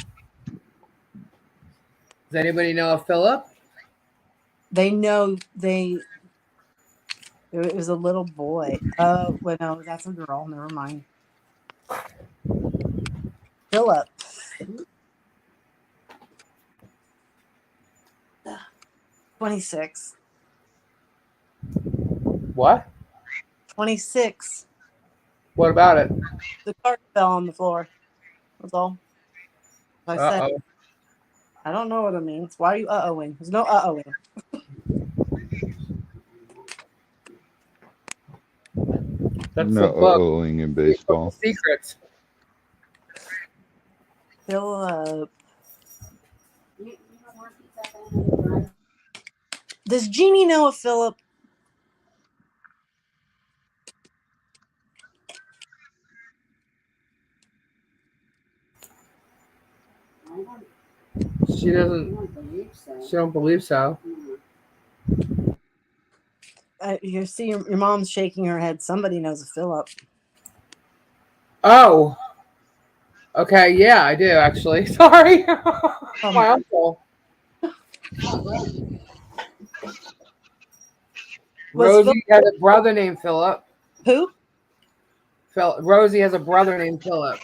[SPEAKER 1] anybody know of Philip?
[SPEAKER 2] They know it was a little boy. Oh, well, no, that's a girl. Never mind. Philip. 26.
[SPEAKER 1] What?
[SPEAKER 2] 26.
[SPEAKER 1] What about it?
[SPEAKER 2] The card fell on the floor. That's all. I said,
[SPEAKER 1] Uh-oh.
[SPEAKER 2] I don't know what it means. Why are you uh-ohing? There's no uh-ohing.
[SPEAKER 1] That's
[SPEAKER 4] No
[SPEAKER 1] the book.
[SPEAKER 4] uh-ohing in baseball.
[SPEAKER 1] Secrets.
[SPEAKER 2] Philip.
[SPEAKER 5] You don't want pizza at the end of the drive?
[SPEAKER 2] Does Jeannie know of Philip?
[SPEAKER 1] She doesn't.
[SPEAKER 5] don't believe so.
[SPEAKER 1] She don't believe so.
[SPEAKER 2] You see your mom's shaking her head. Somebody knows of Philip.
[SPEAKER 1] Oh. Okay. Yeah, I do actually. Sorry. My uncle. Rosie has a brother named Philip.
[SPEAKER 2] Who?
[SPEAKER 1] Rosie has a brother named Philip.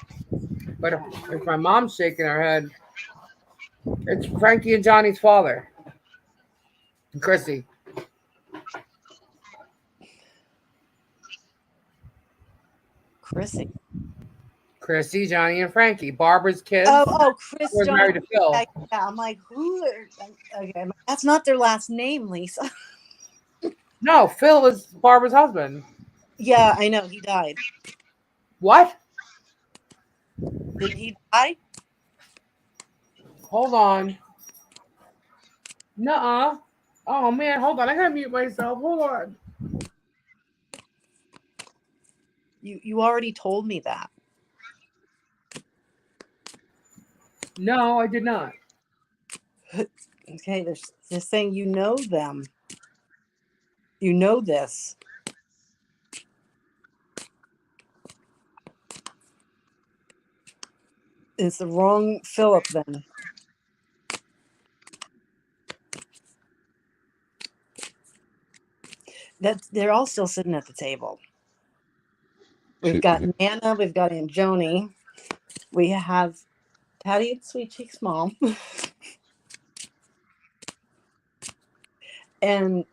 [SPEAKER 1] But if my mom's shaking her head, it's Frankie and Johnny's father. And Chrissy. Chrissy, Johnny, and Frankie. Barbara's kids.
[SPEAKER 2] Chris
[SPEAKER 1] was
[SPEAKER 2] Johnny.
[SPEAKER 1] married to Phil.
[SPEAKER 2] Yeah, I'm like, who? Okay, that's not their last name, Lisa.
[SPEAKER 1] No, Phil is Barbara's husband.
[SPEAKER 2] Yeah, I know. He died.
[SPEAKER 1] What?
[SPEAKER 2] Did he die?
[SPEAKER 1] Hold on. Nuh-uh. Oh, man. Hold on. I gotta mute myself. Hold on.
[SPEAKER 2] You already told me that.
[SPEAKER 1] No, I did not.
[SPEAKER 2] Okay, they're saying you know them. You know this. It's the wrong Philip then. They're all still sitting at the table. We've got Nana, we've got Aunt Joni, we have Patty and Sweet Cheek's mom, and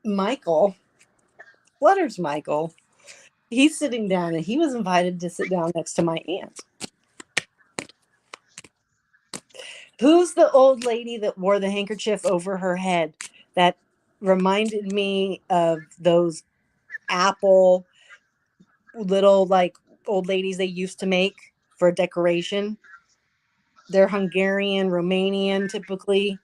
[SPEAKER 2] Michael, Flutter's Michael. He's sitting down, and he was invited to sit down next to my aunt. Who's the old lady that wore the handkerchief over her head that reminded me of those apple little like old ladies they used to make for decoration? They're Hungarian, Romanian typically.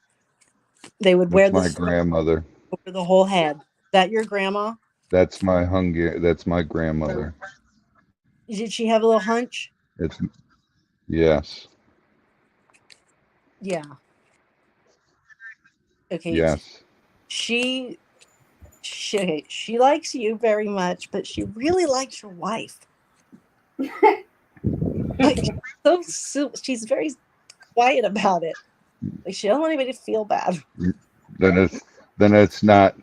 [SPEAKER 2] They would wear
[SPEAKER 4] That's my
[SPEAKER 2] this
[SPEAKER 4] grandmother.
[SPEAKER 2] over the whole head. Is that your grandma?
[SPEAKER 4] That's my grandmother.
[SPEAKER 2] Did she have a little hunch?
[SPEAKER 4] It's yes.
[SPEAKER 2] Yeah. Okay.
[SPEAKER 4] Yes.
[SPEAKER 2] She likes you very much, but she really likes your wife. Like she's very quiet about it. Like she doesn't want anybody to feel bad.
[SPEAKER 4] Then it's not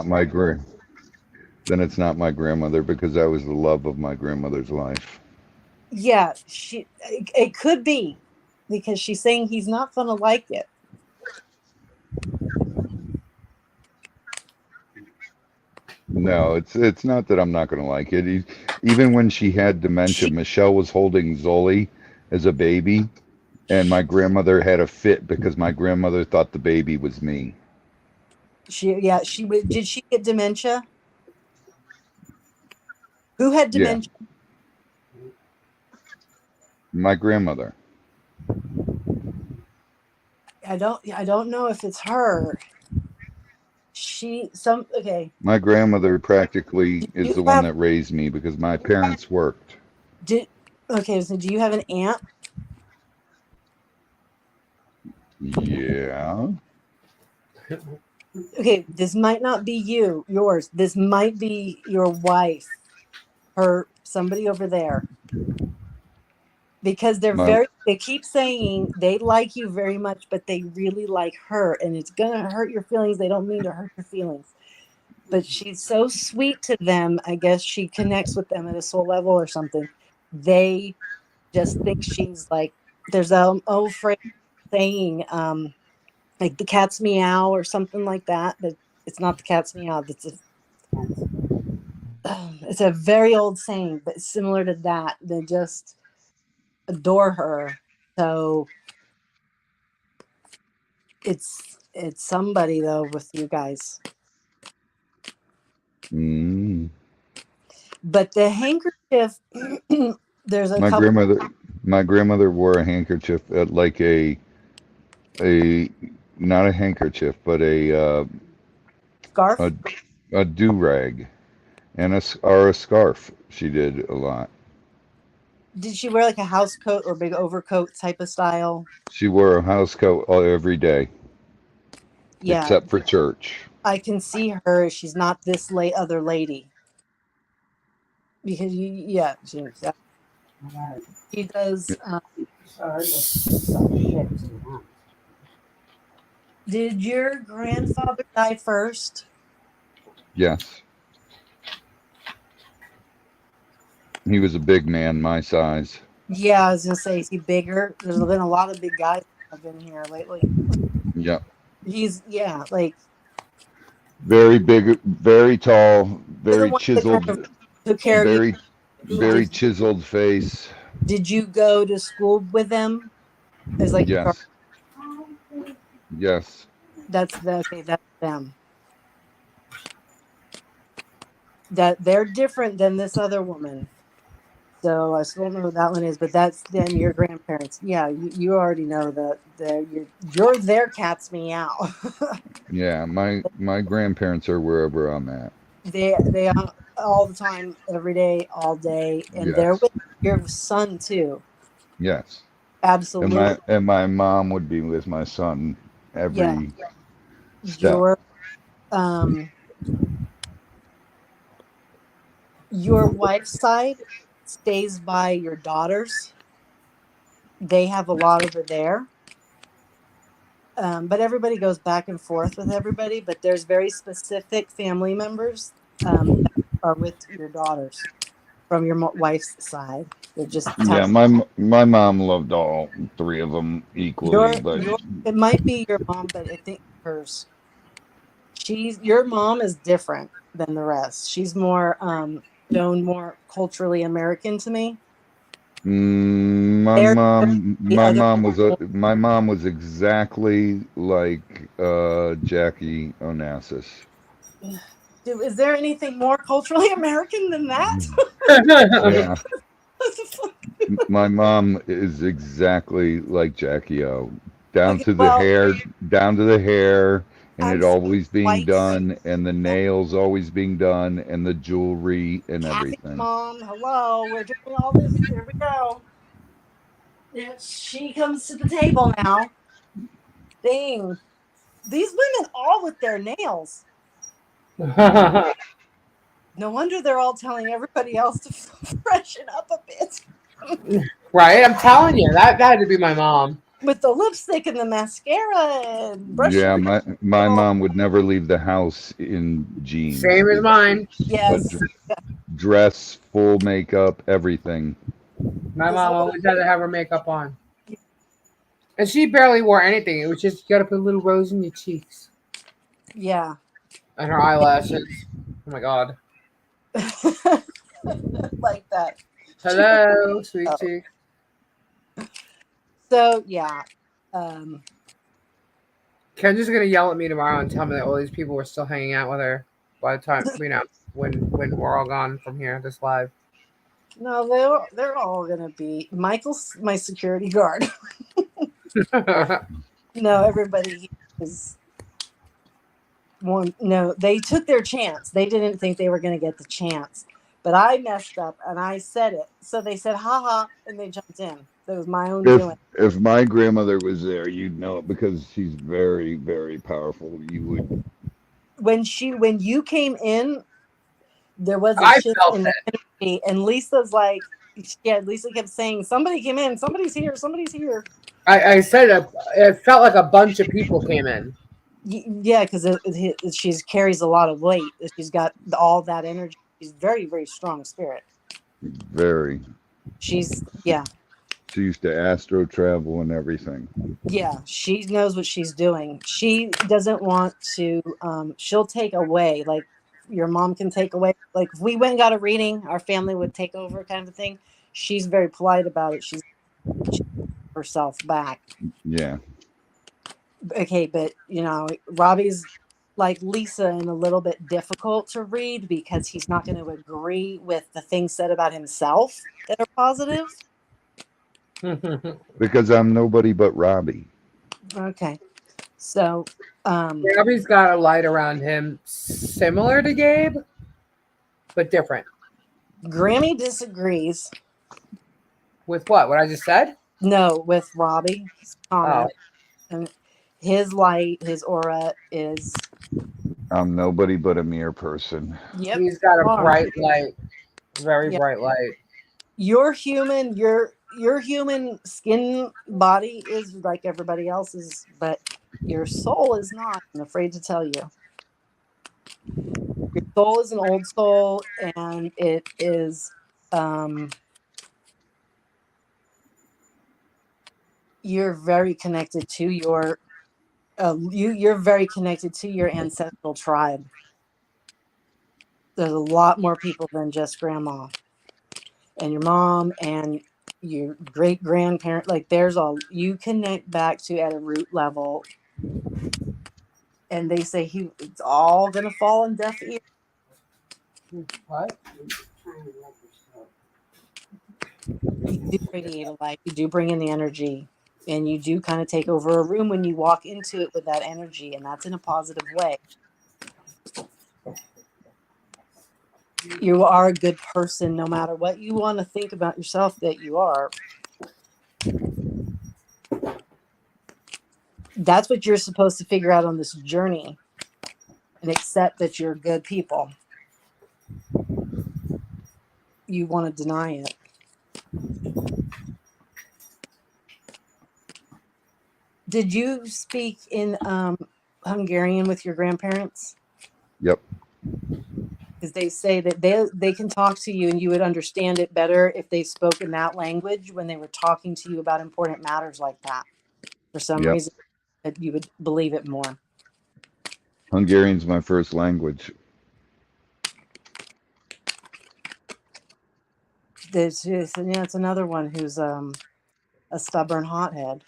[SPEAKER 4] my grandmother because that was the love of my grandmother's life.
[SPEAKER 2] Yeah, it could be because she's saying he's not gonna like it.
[SPEAKER 4] No, it's not that I'm not going to like it. Even when she had dementia, Michelle was holding Zoli as a baby, and my grandmother had a fit because my grandmother thought the baby was me.
[SPEAKER 2] Did she get dementia? Who had dementia?
[SPEAKER 4] Yeah, my grandmother.
[SPEAKER 2] I don't know if it's her. Okay.
[SPEAKER 4] My grandmother practically
[SPEAKER 2] Did
[SPEAKER 4] is
[SPEAKER 2] you
[SPEAKER 4] the one
[SPEAKER 2] have
[SPEAKER 4] that raised me because my parents worked.
[SPEAKER 2] so do you have an aunt?
[SPEAKER 4] Yeah.
[SPEAKER 2] Okay, this might not be yours. This might be your wife, somebody over there. Because they keep saying they like you very much, but they really like her, and it's gonna hurt your feelings. They don't mean to hurt your feelings. But she's so sweet to them. I guess she connects with them at a soul level or something. They just think she's like, there's an old phrase saying, like the cat's meow or something like that. But it's not the cat's meow. It's a very old saying, but similar to that. They just adore her. So it's somebody though with you guys.
[SPEAKER 4] Mm.
[SPEAKER 2] But the handkerchief, there's a
[SPEAKER 4] My
[SPEAKER 2] couple.
[SPEAKER 4] grandmother wore a handkerchief like a not a handkerchief, but a
[SPEAKER 2] Scarf.
[SPEAKER 4] a do rag and or a scarf. She did a lot.
[SPEAKER 2] Did she wear like a house coat or big overcoat type of style?
[SPEAKER 4] She wore a house coat every day,
[SPEAKER 2] Yeah,
[SPEAKER 4] except for church.
[SPEAKER 2] I can see her. She's not this other lady because she does. Did your grandfather die first?
[SPEAKER 4] Yes. He was a big man, my size.
[SPEAKER 2] Yeah, I was gonna say, is he bigger? There's been a lot of big guys that have been here lately.
[SPEAKER 4] Yep.
[SPEAKER 2] He's like
[SPEAKER 4] Very big, very tall,
[SPEAKER 2] the
[SPEAKER 4] very
[SPEAKER 2] one that kind of
[SPEAKER 4] chiseled,
[SPEAKER 2] took care of you.
[SPEAKER 4] very chiseled face.
[SPEAKER 2] Did you go to school with them? As like
[SPEAKER 4] Yes. Yes.
[SPEAKER 2] that's them. That they're different than this other woman. So I still don't know who that one is, but that's then your grandparents. Yeah, you already know that you're their cat's meow.
[SPEAKER 4] Yeah, my grandparents are wherever I'm at.
[SPEAKER 2] They are all the time, every day, all day, and they're
[SPEAKER 4] Yes.
[SPEAKER 2] with your son too.
[SPEAKER 4] Yes.
[SPEAKER 2] Absolutely.
[SPEAKER 4] And my mom would be with my son every step.
[SPEAKER 2] Your wife's side stays by your daughters. They have a lot over there. But everybody goes back and forth with everybody. But there's very specific family members that are with your daughters from your wife's side. They're just
[SPEAKER 4] Yeah, my mom loved all three of them equally, but
[SPEAKER 2] it might be your mom, but I think hers. Your mom is different than the rest. She's more shown more culturally American to me.
[SPEAKER 4] My
[SPEAKER 2] They're
[SPEAKER 4] mom,
[SPEAKER 2] the other
[SPEAKER 4] my mom was exactly like Jackie Onassis.
[SPEAKER 2] Is there anything more culturally American than that?
[SPEAKER 4] Yeah,
[SPEAKER 2] What the fuck?
[SPEAKER 4] my mom is exactly like Jackie O,
[SPEAKER 2] Okay, well,
[SPEAKER 4] down to the hair, and
[SPEAKER 2] I'm
[SPEAKER 4] it
[SPEAKER 2] seeing
[SPEAKER 4] always being
[SPEAKER 2] white
[SPEAKER 4] done, and the nails always being done, and the jewelry and
[SPEAKER 2] Kathy
[SPEAKER 4] everything.
[SPEAKER 2] mom. Hello, we're doing all this. Here we go. Yeah, she comes to the table now. Dang, these women all with their nails. No wonder they're all telling everybody else to freshen up a bit.
[SPEAKER 1] Right? I'm telling you, that had to be my mom.
[SPEAKER 2] With the lipstick and the mascara and brushing
[SPEAKER 4] Yeah,
[SPEAKER 2] her
[SPEAKER 4] my
[SPEAKER 2] nails.
[SPEAKER 4] mom would never leave the house in jeans.
[SPEAKER 1] Same as mine.
[SPEAKER 4] A
[SPEAKER 2] Yes.
[SPEAKER 4] dress, full makeup, everything.
[SPEAKER 1] My
[SPEAKER 2] This
[SPEAKER 1] mom
[SPEAKER 2] little-
[SPEAKER 1] always had to have her makeup on. And she barely wore anything. It was just you gotta put a little rose in your cheeks
[SPEAKER 2] Yeah.
[SPEAKER 1] and her eyelashes. Oh my god.
[SPEAKER 2] Like that.
[SPEAKER 1] Hello, sweet
[SPEAKER 2] Oh.
[SPEAKER 1] cheek.
[SPEAKER 2] So yeah. Um,
[SPEAKER 1] Kendra's gonna yell at me tomorrow and tell me that all these people were still hanging out with her by the time when we're all gone from here, this live.
[SPEAKER 2] no, they're all gonna be Michael's my security guard. No, everybody is one. No, they took their chance. They didn't think they were gonna get the chance. But I messed up and I said it. So they said haha and they jumped in. That was my own doing.
[SPEAKER 4] If my grandmother was there, you'd know it because she's very, very powerful. You would.
[SPEAKER 2] When you came in, there was a
[SPEAKER 1] I
[SPEAKER 2] shift
[SPEAKER 1] felt
[SPEAKER 2] in the energy, and Lisa's like, yeah, Lisa kept saying, somebody came in, somebody's here, somebody's here.
[SPEAKER 1] I said it felt like a bunch of people came in.
[SPEAKER 2] Yeah, because she carries a lot of weight. She's got all that energy. She's very, very strong spirit.
[SPEAKER 4] Very.
[SPEAKER 2] She's yeah,
[SPEAKER 4] She used to astro travel and everything.
[SPEAKER 2] yeah. She knows what she's doing. She doesn't want to. She'll take away, like your mom can take away. Like if we went and got a reading, our family would take over, kind of thing. She's very polite about it. She's herself back.
[SPEAKER 4] Yeah.
[SPEAKER 2] Okay, but Robbie's like Lisa and a little bit difficult to read because he's not going to agree with the things said about himself that are positive.
[SPEAKER 4] Because I'm nobody but Robbie.
[SPEAKER 2] Okay, so
[SPEAKER 1] Robbie's got a light around him similar to Gabe, but different.
[SPEAKER 2] Grammy disagrees.
[SPEAKER 1] With what? What I just said?
[SPEAKER 2] No, with Robbie.
[SPEAKER 1] Oh.
[SPEAKER 2] And his light, his aura is.
[SPEAKER 4] I'm nobody but a mere person.
[SPEAKER 2] Yep.
[SPEAKER 1] He's got a
[SPEAKER 2] you are.
[SPEAKER 1] bright light. Very
[SPEAKER 2] Yep.
[SPEAKER 1] bright light.
[SPEAKER 2] You're human. Your human skin body is like everybody else's, but your soul is not. I'm afraid to tell you. Your soul is an old soul, and it is. You're very connected to your. You're very connected to your ancestral tribe. There's a lot more people than just grandma and your mom and your great grandparent. Like there's you connect back to at a root level, and they say it's all gonna fall in deaf ears.
[SPEAKER 1] What?
[SPEAKER 2] You do radiate a light. You do bring in the energy, and you do kind of take over a room when you walk into it with that energy, and that's in a positive way. You are a good person, no matter what you want to think about yourself that you are. That's what you're supposed to figure out on this journey and accept that you're good people. You want to deny it. Did you speak in Hungarian with your grandparents?
[SPEAKER 4] Yep.
[SPEAKER 2] Because they say that they can talk to you and you would understand it better if they spoke in that language when they were talking to you about important matters like that. For some reason, that you would believe it more.
[SPEAKER 4] Hungarian's my first language.
[SPEAKER 2] it's another one who's a stubborn hothead.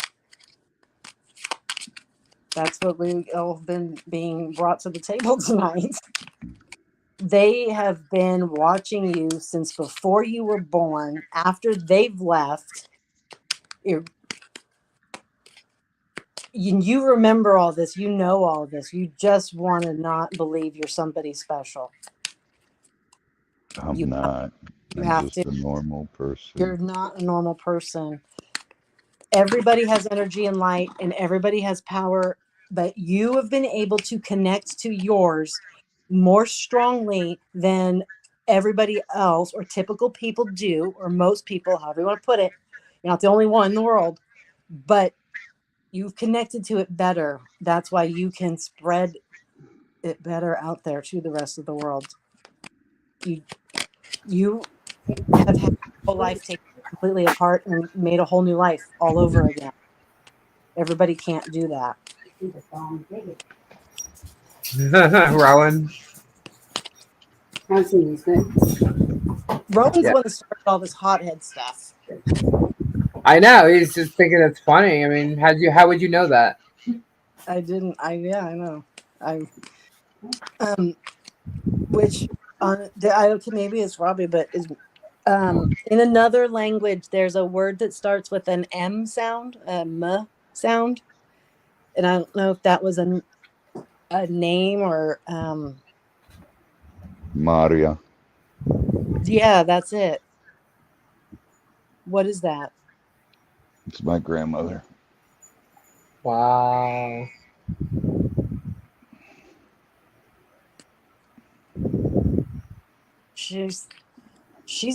[SPEAKER 2] That's what we all have been being brought to the table tonight. They have been watching you since before you were born. After they've left, you remember all this. You know all this. You just want to not believe you're somebody special.
[SPEAKER 4] I'm
[SPEAKER 2] You
[SPEAKER 4] not.
[SPEAKER 2] you
[SPEAKER 4] I'm
[SPEAKER 2] have
[SPEAKER 4] just
[SPEAKER 2] to.
[SPEAKER 4] a normal person.
[SPEAKER 2] You're not a normal person. Everybody has energy and light, and everybody has power, but you have been able to connect to yours more strongly than everybody else or typical people do, or most people, however you want to put it. You're not the only one in the world, but you've connected to it better. That's why you can spread it better out there to the rest of the world. You have had your whole life taken completely apart and made a whole new life all over again. Everybody can't do that.
[SPEAKER 1] Rowan.
[SPEAKER 5] How's he? He's good.
[SPEAKER 2] Rowan's
[SPEAKER 1] Yeah.
[SPEAKER 2] the one that started all this hothead stuff.
[SPEAKER 1] I know. He's just thinking it's funny. I mean, how would you know that?
[SPEAKER 2] I know. Which maybe it's Robbie, but is in another language there's a word that starts with an M sound, a M sound, and I don't know if that was a name or
[SPEAKER 4] Maria.
[SPEAKER 2] yeah, that's it. What is that?
[SPEAKER 4] It's my grandmother.
[SPEAKER 1] Wow.
[SPEAKER 2] She's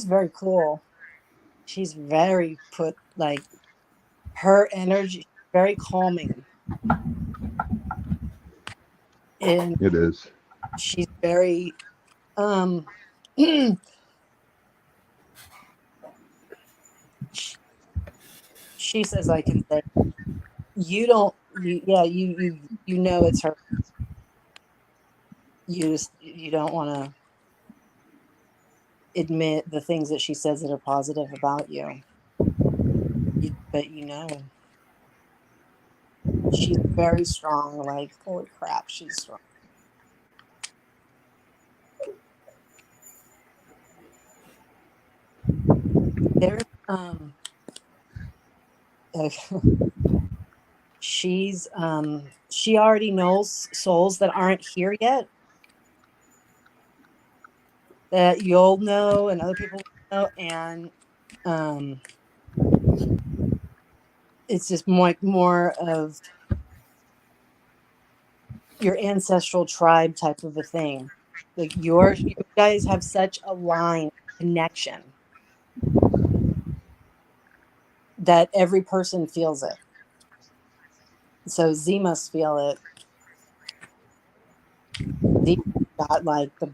[SPEAKER 2] very cool. She's very her energy very calming. And
[SPEAKER 4] It is.
[SPEAKER 2] she's very she says I can say you don't you know it's her. You don't want to admit the things that she says that are positive about you. But you know she's very strong. Like, holy crap, she's strong. There's she's she already knows souls that aren't here yet, that you'll know and other people know, and it's just more of your ancestral tribe type of a thing. Like you guys have such a line connection that every person feels it. So Z must feel it. Z got like the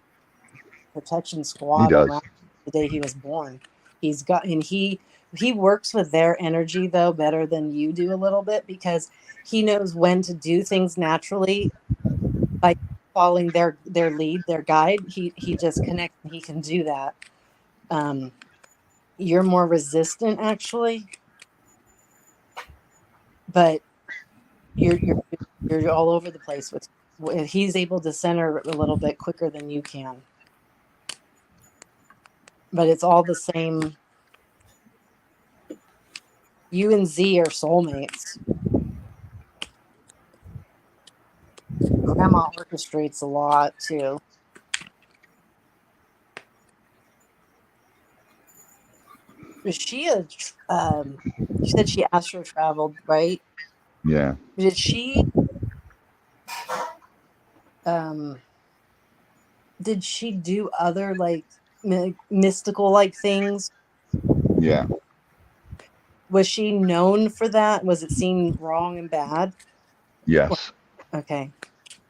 [SPEAKER 2] protection squad
[SPEAKER 4] He does.
[SPEAKER 2] around the day he was born. He's got, and he works with their energy though better than you do a little bit, because he knows when to do things naturally by following their lead, their guide. He just connects and he can do that. You're more resistant actually, but you're all over the place with he's able to center a little bit quicker than you can. But it's all the same. You and Z are soulmates. Grandma orchestrates a lot too. Was she you said she astro traveled, right?
[SPEAKER 4] Yeah.
[SPEAKER 2] Did she do other like mystical like things?
[SPEAKER 4] Yeah.
[SPEAKER 2] Was she known for that? Was it seen wrong and bad?
[SPEAKER 4] Yes.
[SPEAKER 2] Okay.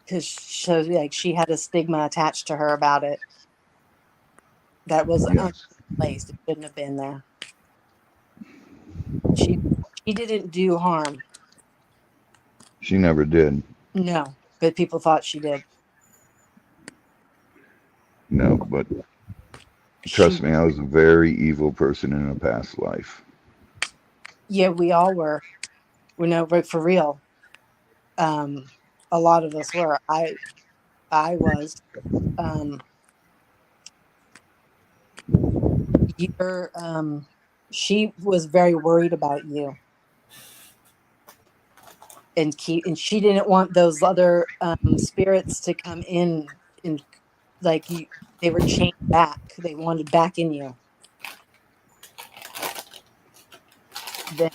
[SPEAKER 2] Because she had a stigma attached to her about it. That was
[SPEAKER 4] Yes.
[SPEAKER 2] unplaced. It shouldn't have been there. She didn't do harm.
[SPEAKER 4] She never did.
[SPEAKER 2] No, but people thought she did.
[SPEAKER 4] No, but Trust me, I was a very evil person in a past life.
[SPEAKER 2] Yeah, we all were. We know, but for real, um, a lot of us were. I was. Um, you're. She was very worried about you, and she didn't want those other spirits to come in and like you. They were chained back. They wanted back in you. Then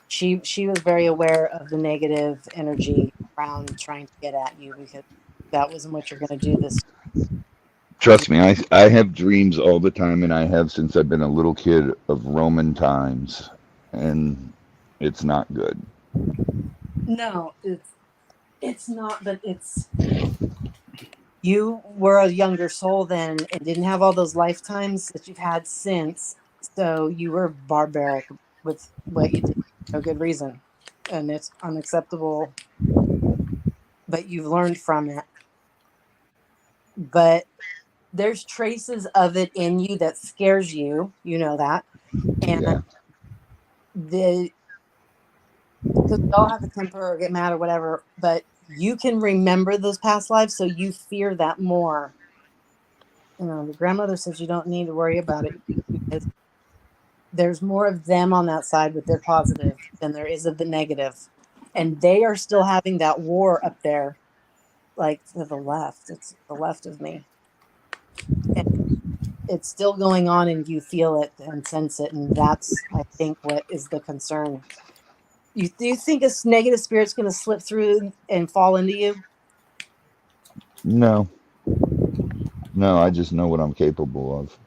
[SPEAKER 2] she was very aware of the negative energy around trying to get at you because that wasn't what you're going to do this.
[SPEAKER 4] Trust me, I have dreams all the time, and I have since I've been a little kid of Roman times, and it's not good.
[SPEAKER 2] No, it's not, but it's you were a younger soul then and didn't have all those lifetimes that you've had since. So you were barbaric with what you did. No good reason. And it's unacceptable, but you've learned from it. But there's traces of it in you that scares you. You know that. And
[SPEAKER 4] Yeah.
[SPEAKER 2] the because we all have a temper or get mad or whatever, but you can remember those past lives, so you fear that more. You know, the grandmother says you don't need to worry about it because there's more of them on that side with their positive than there is of the negative. And they are still having that war up there, like to the left. It's the left of me. And it's still going on, and you feel it and sense it. And that's, I think, what is the concern. Do you think a negative spirit's going to slip through and fall into you?
[SPEAKER 4] No, no, I just know what I'm capable of.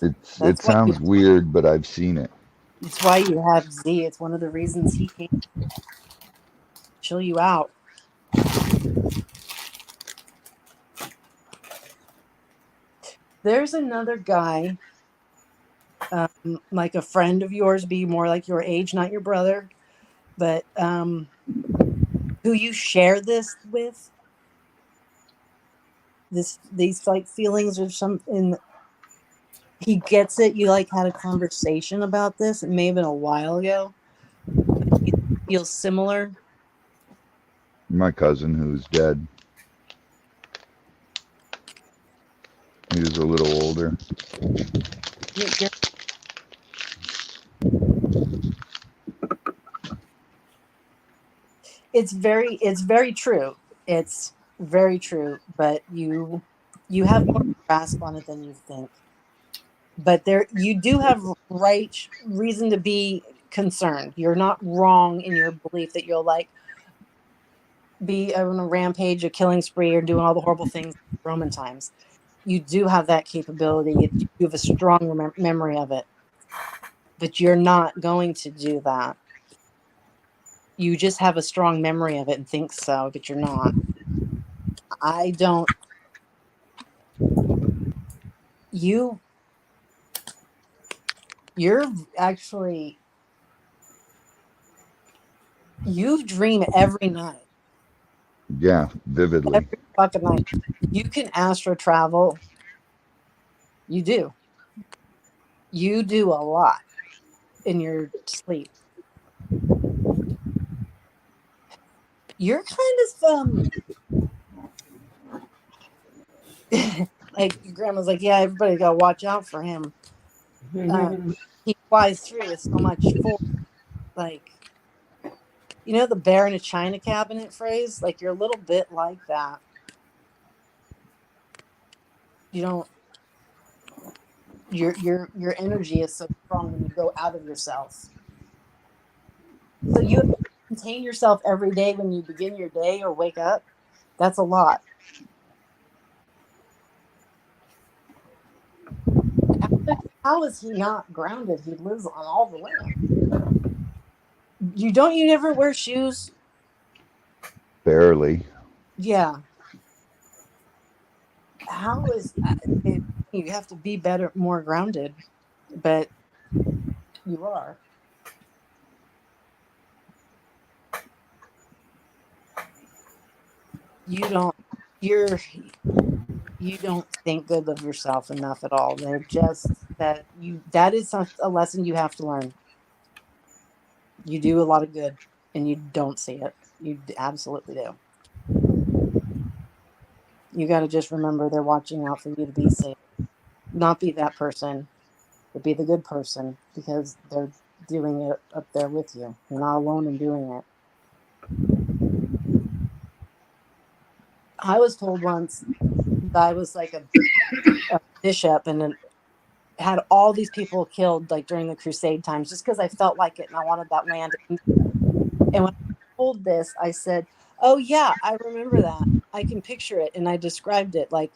[SPEAKER 4] It
[SPEAKER 2] That's why
[SPEAKER 4] sounds weird, but I've seen it.
[SPEAKER 2] it's why you have Z. It's one of the reasons he came to chill you out. There's another guy, like a friend of yours, be more like your age, not your brother, but who you share this with. These like feelings or something. He gets it. You like had a conversation about this. It may have been a while ago. He feels similar.
[SPEAKER 4] My cousin, who's dead, he was a little older.
[SPEAKER 2] It's very true. It's very true, but you have more grasp on it than you think. But there you do have right reason to be concerned. You're not wrong in your belief that you'll like be on a rampage, a killing spree, or doing all the horrible things in Roman times. You do have that capability. You have a strong memory of it, but you're not going to do that. You just have a strong memory of it and think so, but you're not. I don't. You you're actually you dream every night.
[SPEAKER 4] Yeah, vividly.
[SPEAKER 2] Every fucking night. You can astro travel. You do. You do a lot in your sleep. You're kind of like your grandma's like, yeah, everybody gotta watch out for him. He flies through with so much force. Like, you know the bear in a china cabinet phrase? Like you're a little bit like that. You don't your energy is so strong when you go out of yourself. So you contain yourself every day when you begin your day or wake up. That's a lot. How is he not grounded? He lives on all the land. You never wear shoes?
[SPEAKER 4] Barely.
[SPEAKER 2] Yeah. How is it, you have to be better, more grounded, but you are. You don't You don't think good of yourself enough at all. They're just that is a lesson you have to learn. You do a lot of good and you don't see it. You absolutely do. You got to just remember they're watching out for you to be safe. Not be that person, but be the good person because they're doing it up there with you. You're not alone in doing it. I was told once that I was like a bishop and had all these people killed like during the crusade times just because I felt like it and I wanted that land. And when I told this, I said, "Oh yeah, I remember that. I can picture it." And I described it like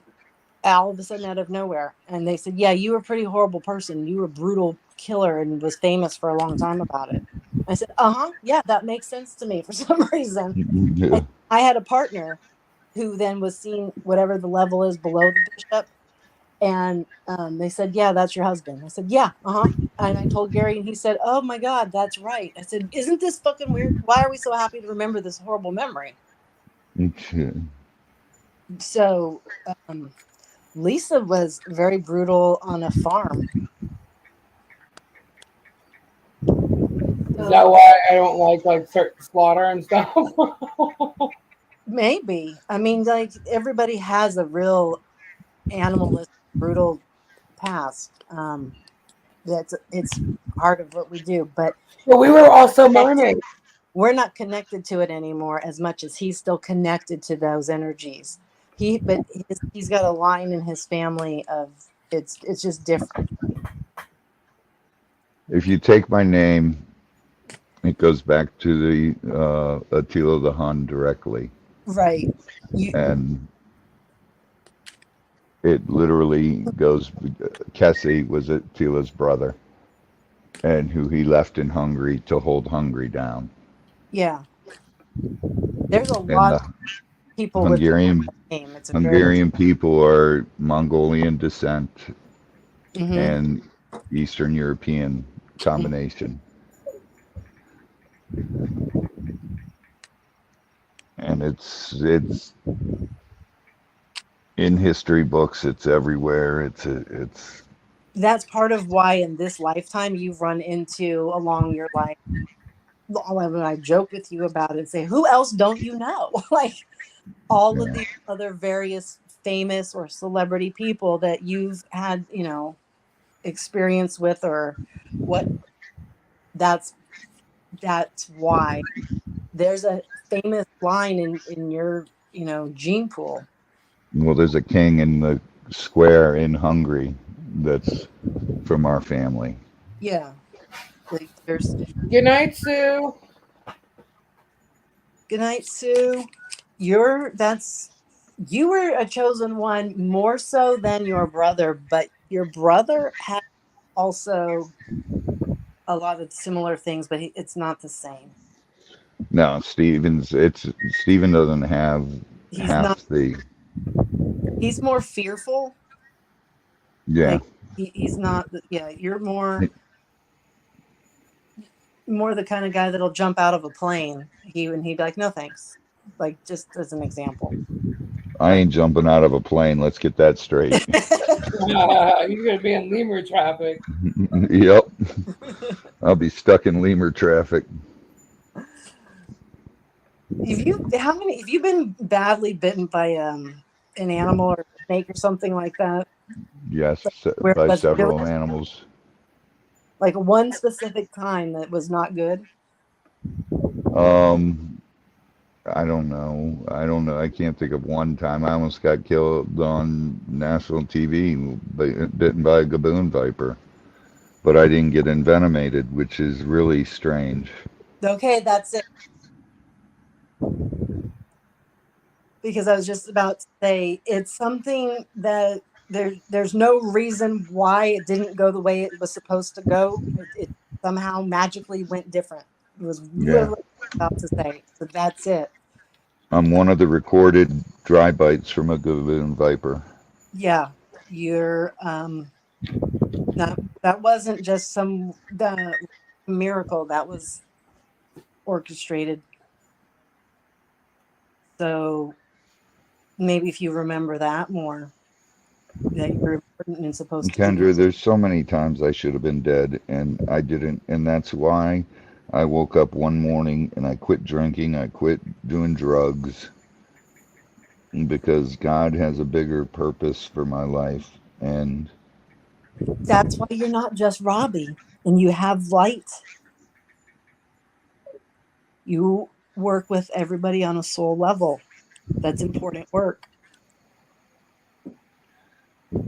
[SPEAKER 2] all of a sudden out of nowhere. And they said, "Yeah, you were a pretty horrible person. You were a brutal killer and was famous for a long time about it." I said, "Uh-huh, yeah, that makes sense to me for some reason."
[SPEAKER 4] Yeah.
[SPEAKER 2] And I had a partner who then was seen whatever the level is below the bishop. And they said, "Yeah, that's your husband." I said, "Yeah, uh-huh." And I told Gary, and he said, "Oh my God, that's right." I said, "Isn't this fucking weird? Why are we so happy to remember this horrible memory?" So Lisa was very brutal on a farm.
[SPEAKER 1] Is that why I don't like certain slaughter and stuff?
[SPEAKER 2] Maybe. I mean, like everybody has a real animalistic, brutal past. It's part of what we do, but
[SPEAKER 1] But we were also mermaids.
[SPEAKER 2] we're not connected to it anymore as much as he's still connected to those energies. He's got a line in his family of it's just different.
[SPEAKER 4] If you take my name, it goes back to the Attila the Hun directly,
[SPEAKER 2] Right. You
[SPEAKER 4] and it literally goes. Kessie was Attila's brother, and who he left in Hungary to hold Hungary down.
[SPEAKER 2] yeah. There's a
[SPEAKER 4] And
[SPEAKER 2] lot of
[SPEAKER 4] the
[SPEAKER 2] people with the
[SPEAKER 4] Hungarian
[SPEAKER 2] name. It's a very
[SPEAKER 4] Hungarian people are Mongolian descent
[SPEAKER 2] Mhm.
[SPEAKER 4] and Eastern European combination. And it's in history books. It's everywhere. It's
[SPEAKER 2] That's part of why in this lifetime you've run into along your life. When I joke with you about it and say, who else don't you know? Like all of
[SPEAKER 4] yeah.
[SPEAKER 2] these other various famous or celebrity people that you've had, experience with or what that's that's why there's a famous line in your, gene pool.
[SPEAKER 4] Well, there's a king in the square in Hungary that's from our family.
[SPEAKER 2] Yeah. Like there's
[SPEAKER 1] Good night, Sue.
[SPEAKER 2] good night, Sue. You were a chosen one more so than your brother, but your brother had also a lot of similar things, but it's not the same.
[SPEAKER 4] No, Steven doesn't have
[SPEAKER 2] He's not.
[SPEAKER 4] half the
[SPEAKER 2] He's more fearful.
[SPEAKER 4] yeah.
[SPEAKER 2] Like he's not. Yeah, you're more the kind of guy that'll jump out of a plane. He'd be like, "No thanks." Like just as an example.
[SPEAKER 4] I ain't jumping out of a plane. Let's get that straight.
[SPEAKER 1] You're gonna be in lemur traffic.
[SPEAKER 4] Yep. I'll be stuck in lemur traffic.
[SPEAKER 2] Have you been badly bitten by an animal or a snake or something like that?
[SPEAKER 4] Yes,
[SPEAKER 2] Where it
[SPEAKER 4] by
[SPEAKER 2] was really
[SPEAKER 4] several animals.
[SPEAKER 2] like one specific time that was not good?
[SPEAKER 4] I don't know. I don't know. I can't think of one time. I almost got killed on national TV, bitten by a gaboon viper, but I didn't get envenomated, which is really strange.
[SPEAKER 2] Okay, that's it. Because I was just about to say it's something that there's no reason why it didn't go the way it was supposed to go. It somehow magically went different. It was
[SPEAKER 4] Yeah.
[SPEAKER 2] literally about to say. So that's it.
[SPEAKER 4] I'm one of the recorded dry bites from a gaboon viper.
[SPEAKER 2] Yeah, you're that wasn't just some miracle that was orchestrated. So maybe if you remember that more, that you're important and supposed to do.
[SPEAKER 4] Kendra, there's so many times I should have been dead and I didn't, and that's why I woke up one morning and I quit drinking, I quit doing drugs, because God has a bigger purpose for my life. And
[SPEAKER 2] That's why you're not just Robbie and you have light. You work with everybody on a soul level. That's important work.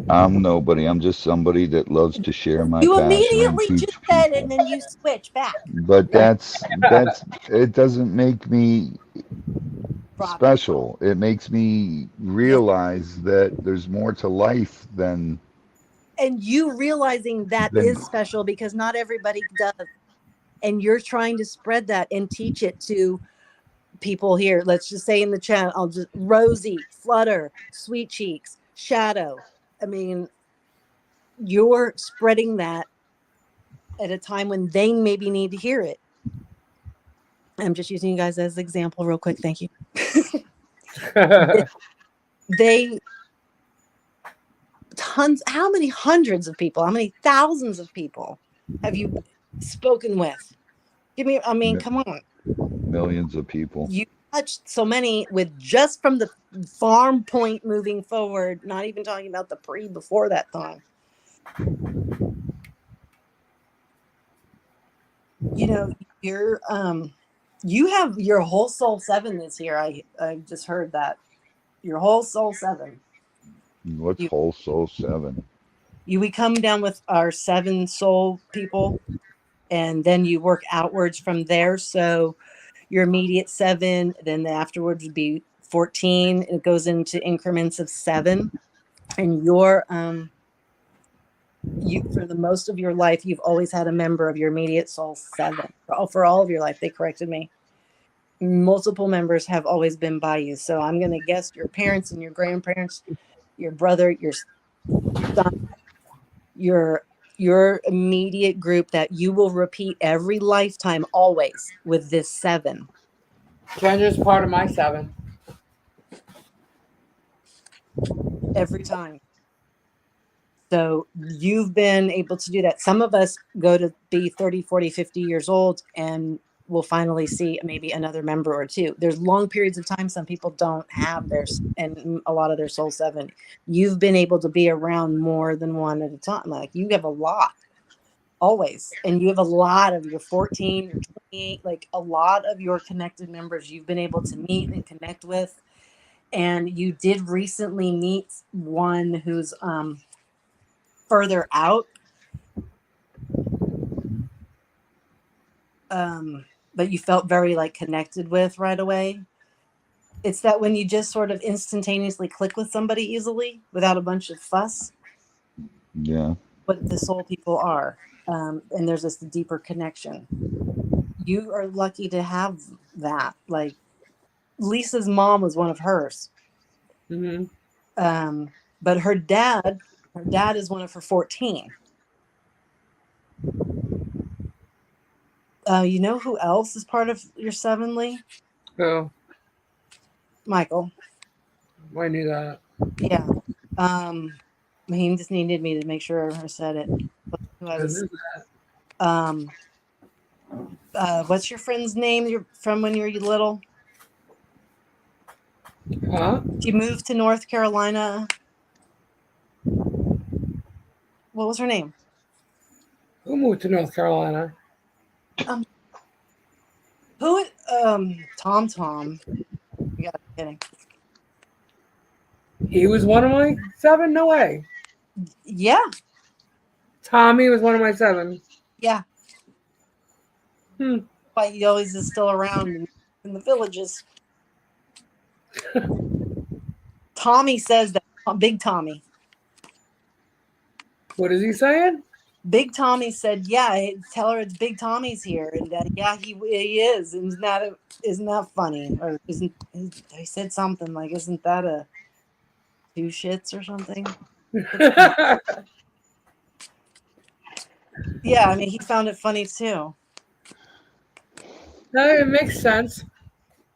[SPEAKER 4] I'm nobody. I'm just somebody that loves to share my
[SPEAKER 2] You
[SPEAKER 4] passion and
[SPEAKER 2] immediately
[SPEAKER 4] teach
[SPEAKER 2] just said it
[SPEAKER 4] people.
[SPEAKER 2] and then you switch back.
[SPEAKER 4] But that's it doesn't make me
[SPEAKER 2] Robbie.
[SPEAKER 4] special. It makes me realize that there's more to life than
[SPEAKER 2] And you realizing that
[SPEAKER 4] Then-
[SPEAKER 2] is special because not everybody does. And you're trying to spread that and teach it to people here. Let's just say in the chat, I'll just Rosie, Flutter, Sweet Cheeks, Shadow. I mean, you're spreading that at a time when they maybe need to hear it. I'm just using you guys as an example real quick. Thank you. They how many hundreds of people, how many thousands of people have you spoken with? Come on.
[SPEAKER 4] millions of people.
[SPEAKER 2] You touched so many with just from the farm point moving forward, not even talking about the before that time. You know, you have your whole soul 7 this year. I just heard that. Your whole soul 7.
[SPEAKER 4] What's whole soul 7?
[SPEAKER 2] We come down with our 7 soul people, and then you work outwards from there. So your immediate 7, then afterwards would be 14. It goes into increments of 7, and you for the most of your life, you've always had a member of your immediate soul 7. For all of your life, they corrected me. Multiple members have always been by you. So I'm going to guess your parents and your grandparents, your brother, your son, your immediate group that you will repeat every lifetime always with this 7.
[SPEAKER 1] Kendra's part of my 7.
[SPEAKER 2] Every time. So you've been able to do that. Some of us go to be 30, 40, 50 years old and we'll finally see maybe another member or two. There's long periods of time some people don't have theirs and a lot of their soul 7. You've been able to be around more than one at a time. Like you have a lot always. And you have a lot of your 14, your 28, like a lot of your connected members you've been able to meet and connect with. And you did recently meet one who's further out. But you felt very like connected with right away. It's that when you just sort of instantaneously click with somebody easily without a bunch of fuss.
[SPEAKER 4] Yeah.
[SPEAKER 2] What the soul people are. And there's this deeper connection. You are lucky to have that. Like Lisa's mom was one of hers.
[SPEAKER 1] Mm-hmm.
[SPEAKER 2] But her dad is one of her 14. You know who else is part of your 7, Lee?
[SPEAKER 1] Who?
[SPEAKER 2] Michael.
[SPEAKER 1] I knew that.
[SPEAKER 2] Yeah. He just needed me to make sure I said it. What's your friend's name? You're from when you were little?
[SPEAKER 1] Huh?
[SPEAKER 2] Did you move to North Carolina? What was her name?
[SPEAKER 1] Who moved to North Carolina?
[SPEAKER 2] Who? Tom. You gotta be kidding.
[SPEAKER 1] He was one of my 7? No way.
[SPEAKER 2] Yeah.
[SPEAKER 1] Tommy was one of my 7.
[SPEAKER 2] Yeah. But he always is still around in the villages. Tommy says that. Big Tommy.
[SPEAKER 1] What is he saying?
[SPEAKER 2] Big Tommy said, "Yeah, tell her it's Big Tommy's here," and yeah, he is. Isn't that funny? Or he said something like, "Isn't that a 2 shits or something?" Yeah, I mean, he found it funny too.
[SPEAKER 1] No, it makes sense.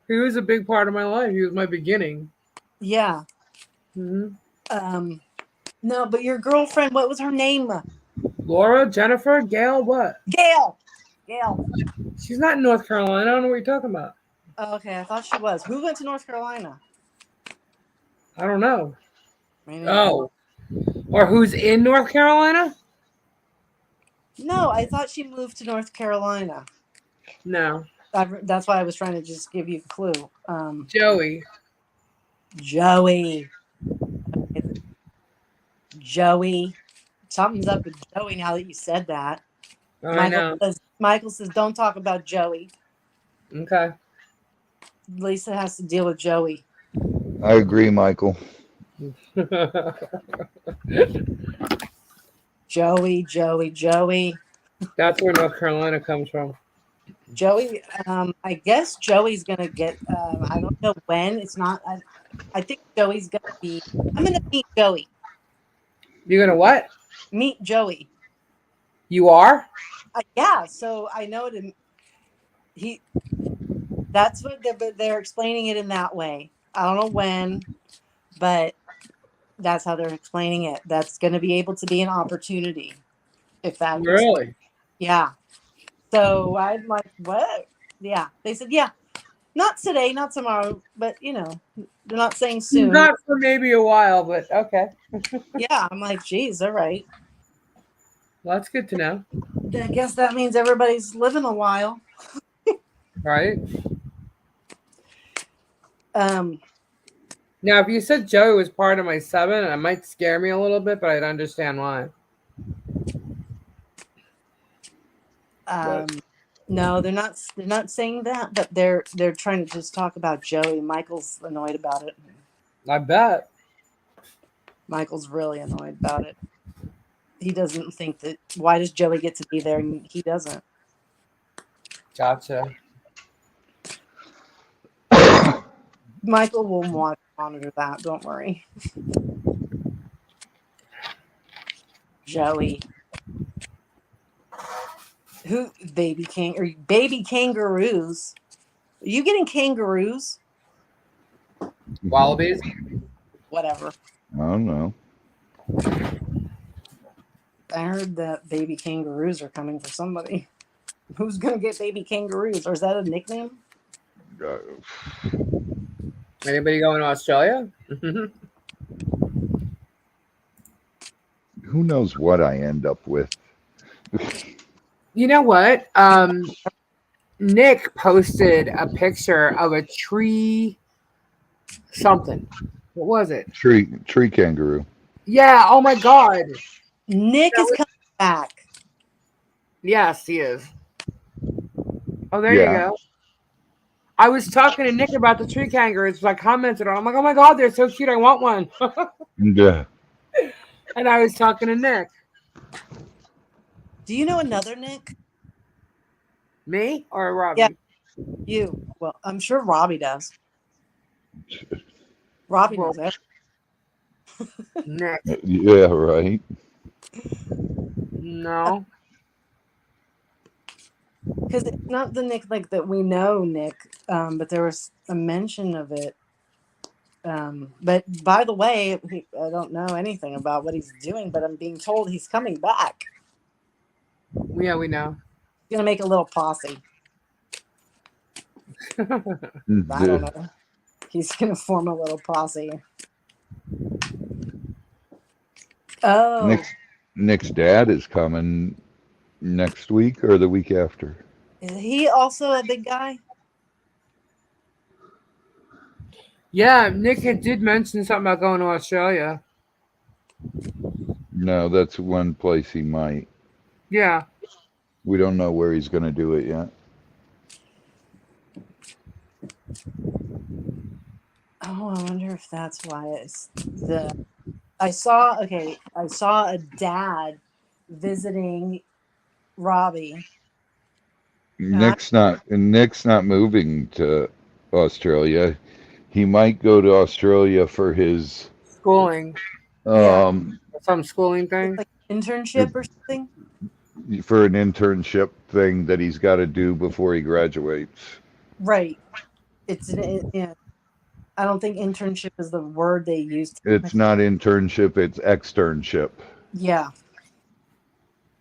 [SPEAKER 1] He was a big part of my life. He was my beginning.
[SPEAKER 2] Yeah.
[SPEAKER 1] Hmm.
[SPEAKER 2] No, but your girlfriend, what was her name?
[SPEAKER 1] Laura, Jennifer, Gail, what?
[SPEAKER 2] Gail. Gail.
[SPEAKER 1] She's not in North Carolina. I don't know what you're talking about.
[SPEAKER 2] Oh, okay, I thought she was. Who went to North Carolina?
[SPEAKER 1] I don't know.
[SPEAKER 2] Me neither.
[SPEAKER 1] Oh, or who's in North Carolina?
[SPEAKER 2] No, I thought she moved to North Carolina.
[SPEAKER 1] No,
[SPEAKER 2] That's why I was trying to just give you a clue.
[SPEAKER 1] Joey.
[SPEAKER 2] Joey. Joey. Something's up with Joey now that you said that.
[SPEAKER 1] Oh, I know.
[SPEAKER 2] Michael says, don't talk about Joey.
[SPEAKER 1] Okay.
[SPEAKER 2] Lisa has to deal with Joey.
[SPEAKER 4] I agree, Michael.
[SPEAKER 2] Joey.
[SPEAKER 1] That's where North Carolina comes from.
[SPEAKER 2] Joey, I guess Joey's gonna get. I don't know when. It's not. I think Joey's gonna be. I'm gonna meet Joey.
[SPEAKER 1] You're gonna what?
[SPEAKER 2] Meet Joey.
[SPEAKER 1] You are?
[SPEAKER 2] Yeah. So I know it. He. That's what they're explaining it in that way. I don't know when, but that's how they're explaining it. That's going to be able to be an opportunity. If that.
[SPEAKER 1] Really?
[SPEAKER 2] Yeah. So I'm like, what? Yeah. They said, yeah. Not today, not tomorrow, but they're not saying soon.
[SPEAKER 1] Not for maybe a while, but okay.
[SPEAKER 2] Yeah, I'm like, geez, all right.
[SPEAKER 1] Well, that's good to know.
[SPEAKER 2] I guess that means everybody's living a while.
[SPEAKER 1] Right?
[SPEAKER 2] Now,
[SPEAKER 1] if you said Joey was part of my 7, it might scare me a little bit, but I'd understand why.
[SPEAKER 2] No, they're not. They're not saying that, but they're trying to just talk about Joey. Michael's annoyed about it.
[SPEAKER 1] I bet.
[SPEAKER 2] Michael's really annoyed about it. He doesn't think that. Why does Joey get to be there and he doesn't?
[SPEAKER 1] Gotcha.
[SPEAKER 2] Michael will monitor that. Don't worry. Joey. Who baby kangaroos? Are you getting kangaroos?
[SPEAKER 1] Wallabies?
[SPEAKER 2] Whatever.
[SPEAKER 4] I don't know.
[SPEAKER 2] I heard that baby kangaroos are coming for somebody. Who's gonna get baby kangaroos? Or is that a nickname?
[SPEAKER 1] Anybody going to Australia?
[SPEAKER 4] Who knows what I end up with?
[SPEAKER 1] You know what? Nick posted a picture of a tree something. What was it?
[SPEAKER 4] Tree kangaroo.
[SPEAKER 1] Yeah. Oh my God.
[SPEAKER 2] Nick is coming back.
[SPEAKER 1] Yes, he is. Oh, there
[SPEAKER 4] Yeah.
[SPEAKER 1] you go. I was talking to Nick about the tree kangaroos. So I commented on it. I'm like, oh my God, they're so cute. I want one.
[SPEAKER 4] Yeah.
[SPEAKER 1] And I was talking to Nick.
[SPEAKER 2] Do you know another Nick?
[SPEAKER 1] Me or Robbie?
[SPEAKER 2] Yeah. You. Well, I'm sure Robbie does. Robbie knows that.
[SPEAKER 1] Nick.
[SPEAKER 4] Yeah, right.
[SPEAKER 1] No.
[SPEAKER 2] Because it's not the Nick like that we know, Nick. But there was a mention of it. But by the way, I don't know anything about what he's doing, but I'm being told he's coming back.
[SPEAKER 1] Yeah, we know.
[SPEAKER 2] He's gonna make a little posse. I don't know. He's gonna form a little posse. Oh,
[SPEAKER 4] Nick's dad is coming next week or the week after.
[SPEAKER 2] is he also a big guy?
[SPEAKER 1] Yeah, Nick did mention something about going to Australia.
[SPEAKER 4] No, that's one place he might.
[SPEAKER 1] Yeah.
[SPEAKER 4] We don't know where he's going to do it yet.
[SPEAKER 2] Oh, I wonder if that's why it's I saw a dad visiting Robbie.
[SPEAKER 4] Nick's not moving to Australia. He might go to Australia for his
[SPEAKER 1] Schooling.
[SPEAKER 2] Yeah.
[SPEAKER 1] Some schooling thing.
[SPEAKER 2] Like internship or something.
[SPEAKER 4] for an internship thing that he's got to do before he graduates.
[SPEAKER 2] Right. Yeah. I don't think internship is the word they used.
[SPEAKER 4] It's not internship, it's externship
[SPEAKER 2] Yeah.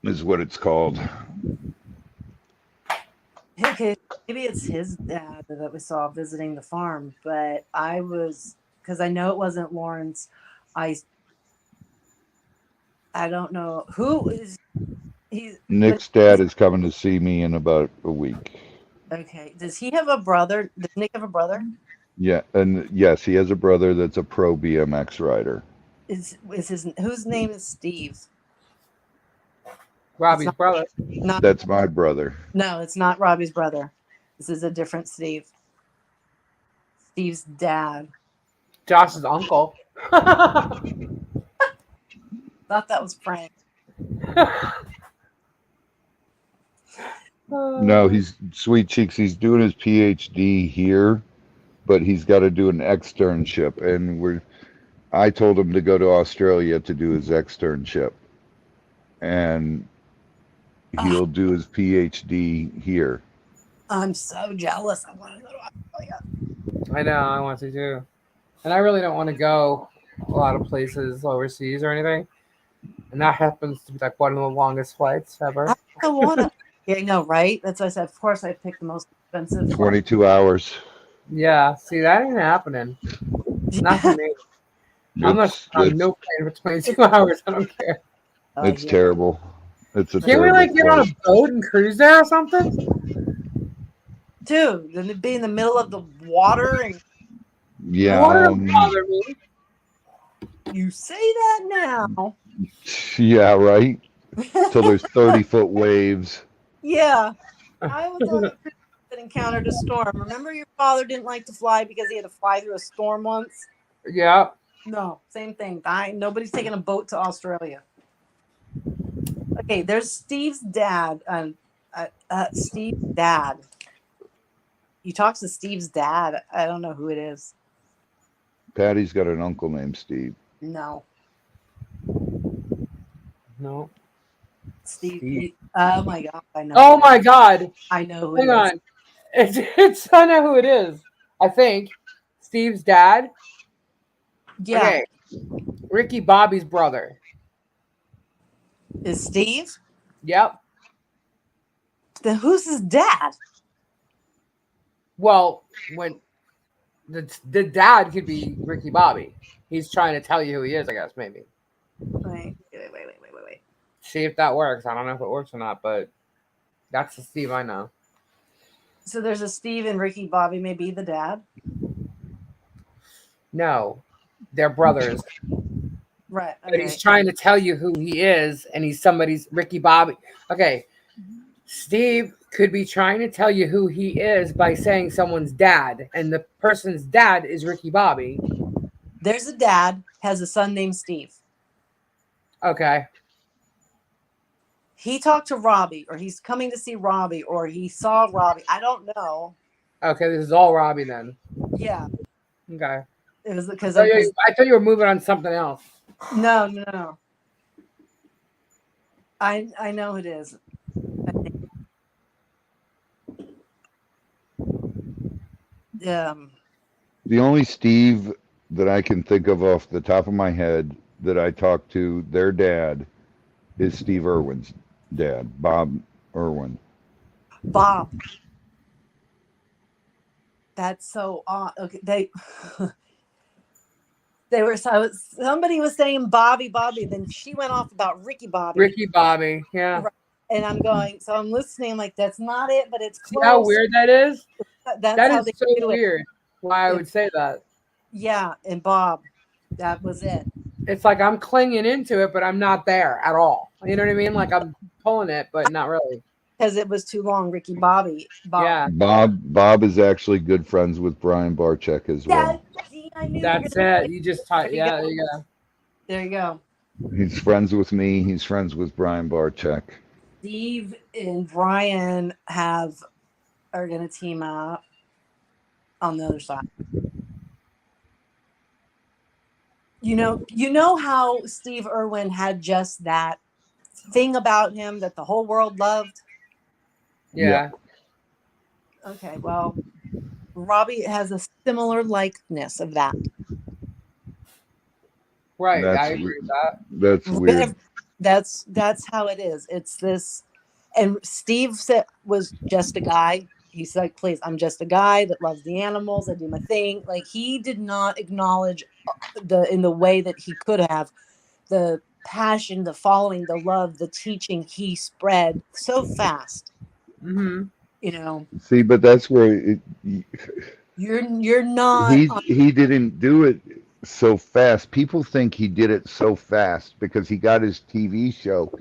[SPEAKER 4] is what it's called.
[SPEAKER 2] Okay, maybe it's his dad that we saw visiting the farm, but I was because I know it wasn't Lawrence. I don't know who is he.
[SPEAKER 4] Nick's dad is coming to see me in about a week.
[SPEAKER 2] Okay, does he have a brother? Does Nick have a brother?
[SPEAKER 4] Yeah, and yes, he has a brother that's a pro BMX rider.
[SPEAKER 2] Is his whose name is Steve?
[SPEAKER 1] Robbie's
[SPEAKER 2] not-
[SPEAKER 1] brother.
[SPEAKER 2] Not
[SPEAKER 4] That's my brother.
[SPEAKER 2] no, it's not Robbie's brother. This is a different Steve. Steve's dad.
[SPEAKER 1] Josh's uncle.
[SPEAKER 2] Thought that was Frank.
[SPEAKER 4] No, he's Sweet Cheeks. He's doing his PhD here, but he's got to do an externship, and I told him to go to Australia to do his externship, and he'll do his PhD here.
[SPEAKER 2] I'm so jealous. I want to go to Australia.
[SPEAKER 1] I know, I want to too. And I really don't want to go a lot of places overseas or anything. And that happens to be like one of the longest flights ever.
[SPEAKER 2] I don't want to. Yeah, I know, right? That's why I said, of course, I picked the most expensive.
[SPEAKER 4] 22 hours.
[SPEAKER 1] Yeah, see, that ain't happening. Not for me. I'm not
[SPEAKER 4] It's,
[SPEAKER 1] on
[SPEAKER 4] it's,
[SPEAKER 1] no plane for 22 hours. I don't care.
[SPEAKER 4] it's
[SPEAKER 2] Yeah.
[SPEAKER 4] terrible. It's a
[SPEAKER 1] Can't we
[SPEAKER 4] terrible
[SPEAKER 1] like get on a
[SPEAKER 4] flight.
[SPEAKER 1] boat and cruise there or something?
[SPEAKER 2] Dude, then it'd be in the middle of the water and
[SPEAKER 4] Yeah,
[SPEAKER 1] Water don't bother me.
[SPEAKER 2] you say that now.
[SPEAKER 4] yeah, right. Till there's 30-foot waves.
[SPEAKER 2] Yeah. I was on a cruise that encountered a storm. Remember your father didn't like to fly because he had to fly through a storm once?
[SPEAKER 1] Yeah.
[SPEAKER 2] No, same thing. Nobody's taking a boat to Australia. Okay, there's Steve's dad. Steve's dad. You talk to Steve's dad. I don't know who it is.
[SPEAKER 4] Patty's got an uncle named Steve.
[SPEAKER 2] No,
[SPEAKER 1] No.
[SPEAKER 2] Steve. Oh my god, I know.
[SPEAKER 1] Oh my God.
[SPEAKER 2] I know who
[SPEAKER 1] Hang
[SPEAKER 2] it is.
[SPEAKER 1] on. It's I know who it is. I think Steve's dad.
[SPEAKER 2] Yeah,
[SPEAKER 1] Okay. Ricky Bobby's brother.
[SPEAKER 2] is Steve?
[SPEAKER 1] Yep.
[SPEAKER 2] Then who's his dad?
[SPEAKER 1] Well, when the dad could be Ricky Bobby. He's trying to tell you who he is, I guess, maybe.
[SPEAKER 2] Wait.
[SPEAKER 1] See if that works. I don't know if it works or not, but that's the Steve I know.
[SPEAKER 2] So there's a Steve and Ricky Bobby, maybe the dad.
[SPEAKER 1] No. They're brothers.
[SPEAKER 2] Right.
[SPEAKER 1] But
[SPEAKER 2] Okay.
[SPEAKER 1] he's trying to tell you who he is, and he's somebody's Ricky Bobby. Okay. Steve could be trying to tell you who he is by saying someone's dad, and the person's dad is Ricky Bobby.
[SPEAKER 2] There's a dad, has a son named Steve.
[SPEAKER 1] Okay.
[SPEAKER 2] He talked to Robbie, or he's coming to see Robbie, or he saw Robbie. I don't know.
[SPEAKER 1] Okay, this is all Robbie then.
[SPEAKER 2] Yeah,
[SPEAKER 1] Okay.
[SPEAKER 2] it was because
[SPEAKER 1] I thought you were moving on something else.
[SPEAKER 2] no. I know it is. I think.
[SPEAKER 4] The only Steve that I can think of off the top of my head that I talked to, their dad, is Steve Irwin's dad, Bob Irwin.
[SPEAKER 2] Bob. That's so odd. Okay, they were somebody was saying Bobby, then she went off about Ricky Bobby.
[SPEAKER 1] Ricky Bobby. Yeah.
[SPEAKER 2] And I'm going, so I'm listening, I'm like, that's not it, but it's
[SPEAKER 1] See
[SPEAKER 2] close.
[SPEAKER 1] how weird that is?
[SPEAKER 2] That's
[SPEAKER 1] That
[SPEAKER 2] how
[SPEAKER 1] is
[SPEAKER 2] they
[SPEAKER 1] so
[SPEAKER 2] do it.
[SPEAKER 1] weird. Why I would say that.
[SPEAKER 2] Yeah, and Bob, that was it.
[SPEAKER 1] It's like I'm clinging into it, but I'm not there at all. You know what I mean? Like I'm pulling it, but not really.
[SPEAKER 2] Because it was too long, Ricky Bobby. Bob.
[SPEAKER 1] Yeah.
[SPEAKER 4] Bob is actually good friends with Brian Barczyk as well.
[SPEAKER 2] See, I knew
[SPEAKER 1] That's
[SPEAKER 2] you were gonna-
[SPEAKER 1] it. You just type. Yeah, there you go.
[SPEAKER 2] There you go.
[SPEAKER 4] He's friends with me. He's friends with Brian Barczyk.
[SPEAKER 2] Steve and Brian are going to team up on the other side. You know how Steve Irwin had just that thing about him that the whole world loved?
[SPEAKER 1] Yeah.
[SPEAKER 2] Okay, well, Robbie has a similar likeness of that.
[SPEAKER 1] Right. I
[SPEAKER 4] That's
[SPEAKER 1] agree with that.
[SPEAKER 4] that's weird.
[SPEAKER 2] That's how it is. It's this, and Steve was just a guy. He's like, please, I'm just a guy that loves the animals. I do my thing. Like, he did not acknowledge in the way that he could have, the passion, the following, the love, the teaching he spread so fast.
[SPEAKER 1] Mm-hmm.
[SPEAKER 2] You know,
[SPEAKER 4] See, but that's where
[SPEAKER 2] you're not.
[SPEAKER 4] he didn't do it so fast. People think he did it so fast because he got his TV show.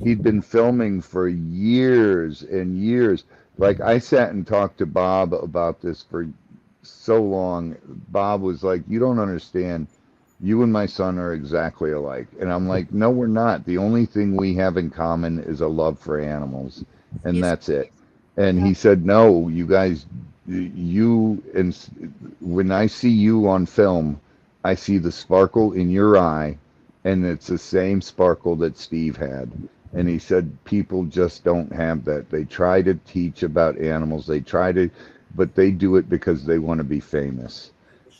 [SPEAKER 4] He'd been filming for years and years. Like, I sat and talked to Bob about this for so long. Bob was like, "You don't understand. You and my son are exactly alike." And I'm like, "No, we're not. The only thing we have in common is a love for animals, and
[SPEAKER 2] He's-
[SPEAKER 4] that's it." And he said, "No, you guys, you and when I see you on film, I see the sparkle in your eye, and it's the same sparkle that Steve had." And he said, "People just don't have that. They try to teach about animals. But they do it because they want to be famous."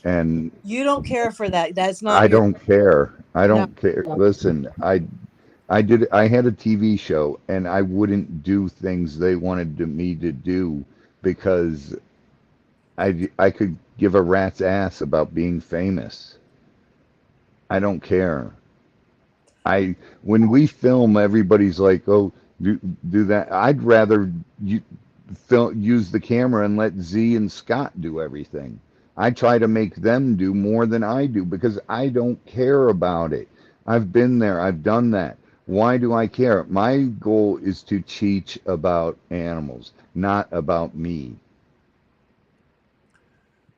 [SPEAKER 4] And
[SPEAKER 2] You don't care for that. That's not
[SPEAKER 4] I
[SPEAKER 2] your.
[SPEAKER 4] don't care. I
[SPEAKER 2] No.
[SPEAKER 4] don't care. Listen, I had a TV show, and I wouldn't do things they wanted me to do because I could give a rat's ass about being famous. I don't care. When we film, everybody's like, "Oh, do that." I'd rather use the camera and let Z and Scott do everything. I try to make them do more than I do because I don't care about it. I've been there. I've done that. Why do I care? My goal is to teach about animals, not about me.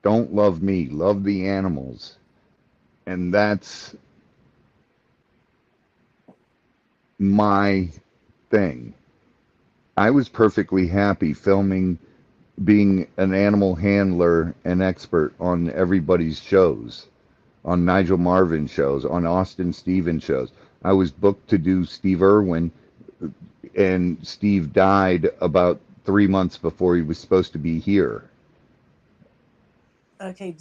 [SPEAKER 4] Don't love me, love the animals. And that's my thing. I was perfectly happy filming, being an animal handler and expert on everybody's shows, on Nigel Marvin shows, on Austin Stevens shows. I was booked to do Steve Irwin, and Steve died about 3 months before he was supposed to be here.
[SPEAKER 2] Okay.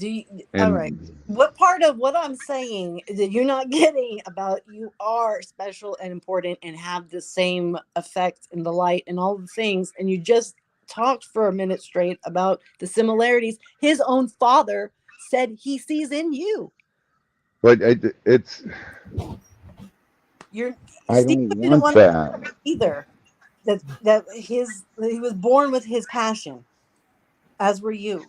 [SPEAKER 2] All
[SPEAKER 4] And
[SPEAKER 2] right. What part of what I'm saying that you're not getting about you are special and important and have the same effect and the light and all the things, and you just talked for a minute straight about the similarities his own father said he sees in you.
[SPEAKER 4] but
[SPEAKER 2] You're
[SPEAKER 4] I
[SPEAKER 2] Steve
[SPEAKER 4] don't
[SPEAKER 2] didn't
[SPEAKER 4] want
[SPEAKER 2] want to
[SPEAKER 4] that.
[SPEAKER 2] either. That he was born with his passion, as were you.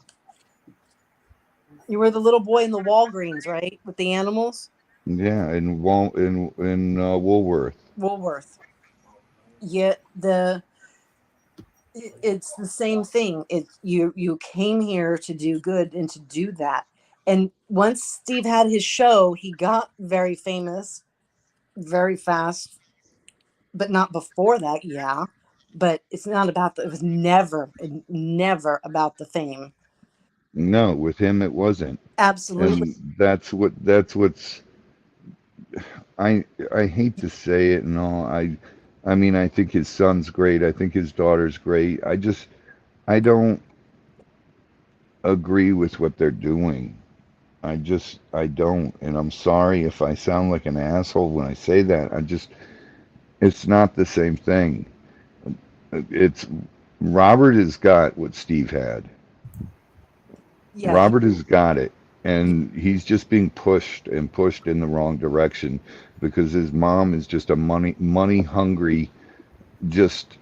[SPEAKER 2] You were the little boy in the Walgreens, right, with the animals.
[SPEAKER 4] Yeah, in Woolworth.
[SPEAKER 2] Woolworth. Yet it's the same thing. You came here to do good and to do that. And once Steve had his show, he got very famous, very fast, but not before that. Yeah, but it's not about it was never about the fame.
[SPEAKER 4] No, with him it wasn't.
[SPEAKER 2] Absolutely.
[SPEAKER 4] And that's what's I hate to say it and all. I mean, I think his son's great. I think his daughter's great. I don't agree with what they're doing. I don't. And I'm sorry if I sound like an asshole when I say that. It's not the same thing. It's Robert has got what Steve had.
[SPEAKER 2] Yeah.
[SPEAKER 4] Robert has got it, and he's just being pushed and pushed in the wrong direction because his mom is just a money hungry. Just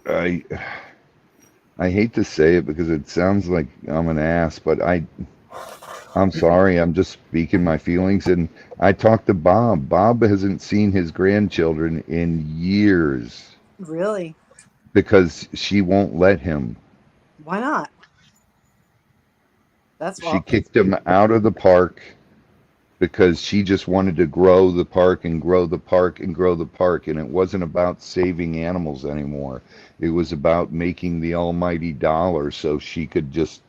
[SPEAKER 4] I I hate to say it because it sounds like I'm an ass, but I'm sorry. I'm just speaking my feelings, and I talked to Bob. Bob hasn't seen his grandchildren in years
[SPEAKER 2] Really?
[SPEAKER 4] because she won't let him.
[SPEAKER 2] Why not? That's
[SPEAKER 4] She
[SPEAKER 2] well.
[SPEAKER 4] kicked him out of the park because she just wanted to grow the park and grow the park and grow the park. And it wasn't about saving animals anymore. It was about making the almighty dollar so she could just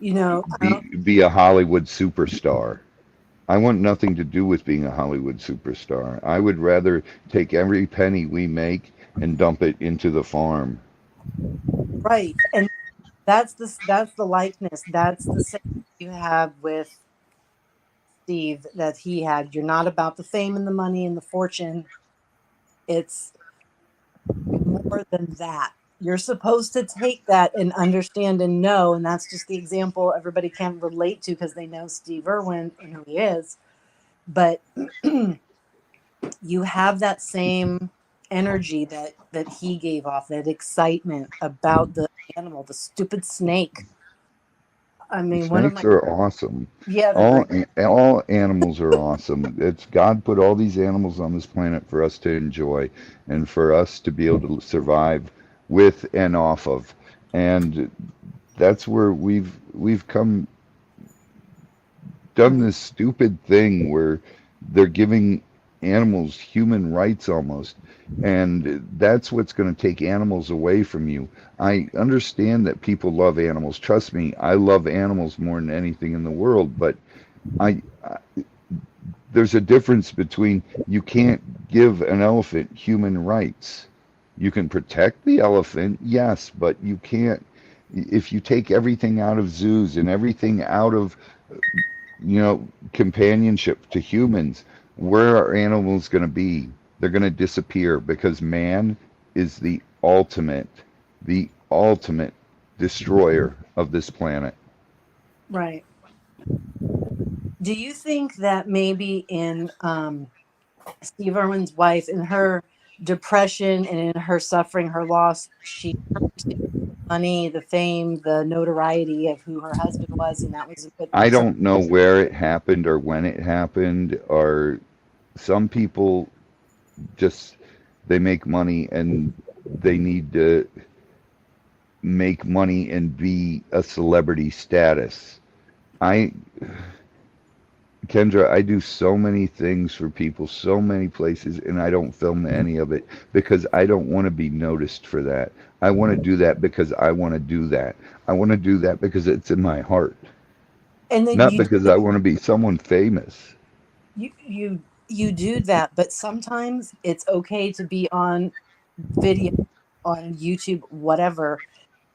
[SPEAKER 4] be a Hollywood superstar. I want nothing to do with being a Hollywood superstar. I would rather take every penny we make and dump it into the farm.
[SPEAKER 2] Right. And that's the likeness. That's the same you have with Steve that he had. You're not about the fame and the money and the fortune. It's more than that. You're supposed to take that and understand and know, and that's just the example everybody can relate to because they know Steve Irwin and who he is. But you have that same energy that he gave off, that excitement about the animal, the stupid snake. I mean, one of my
[SPEAKER 4] Snakes are awesome.
[SPEAKER 2] yeah, they're great.
[SPEAKER 4] All animals are awesome. It's God put all these animals on this planet for us to enjoy and for us to be able to survive with and off of. And that's where we've come done this stupid thing where they're giving animals human rights almost. And that's what's going to take animals away from you. I understand that people love animals. Trust me, I love animals more than anything in the world. But I there's a difference between you can't give an elephant human rights. You can protect the elephant, yes, but you can't. If you take everything out of zoos and everything out of companionship to humans, where are animals going to be? They're going to disappear because man is the ultimate destroyer of this planet.
[SPEAKER 2] Right. Do you think that maybe in Steve Irwin's wife, in her depression and in her suffering, her loss, she turned to the money, the fame, the notoriety of who her husband was, and that was what
[SPEAKER 4] I
[SPEAKER 2] so
[SPEAKER 4] don't know where it happened or when it happened, or some people just they make money and they need to make money and be a celebrity status. I Kendra, I do so many things for people, so many places, and I don't film any of it because I don't want to be noticed for that. I want to do that because I want to do that. I want to do that because it's in my heart,
[SPEAKER 2] and then
[SPEAKER 4] not because I want to be someone famous.
[SPEAKER 2] you do that, but sometimes it's okay to be on video, on YouTube, whatever,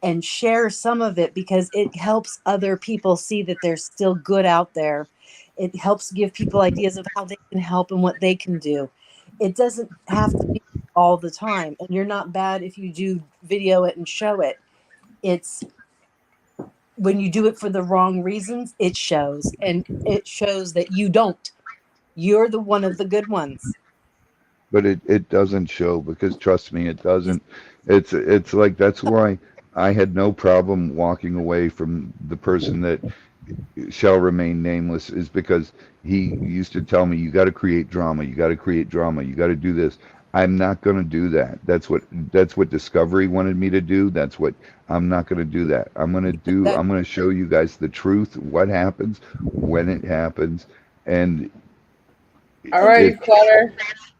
[SPEAKER 2] and share some of it because it helps other people see that there's still good out there. It helps give people ideas of how they can help and what they can do. It doesn't have to be all the time, and you're not bad if you do video it and show it. It's when you do it for the wrong reasons, it shows, and it shows that you don't. You're the one of the good ones.
[SPEAKER 4] But it doesn't show because trust me, it doesn't. It's like that's why I had no problem walking away from the person that shall remain nameless is because he used to tell me, you got to create drama, you got to create drama, you got to do this. I'm not going to do that. That's what Discovery wanted me to do. That's what I'm not going to do that.
[SPEAKER 2] That
[SPEAKER 4] I'm going to show you guys the truth, what happens, when it happens, and
[SPEAKER 1] All
[SPEAKER 2] and
[SPEAKER 1] righty,
[SPEAKER 4] it.
[SPEAKER 1] Clutter.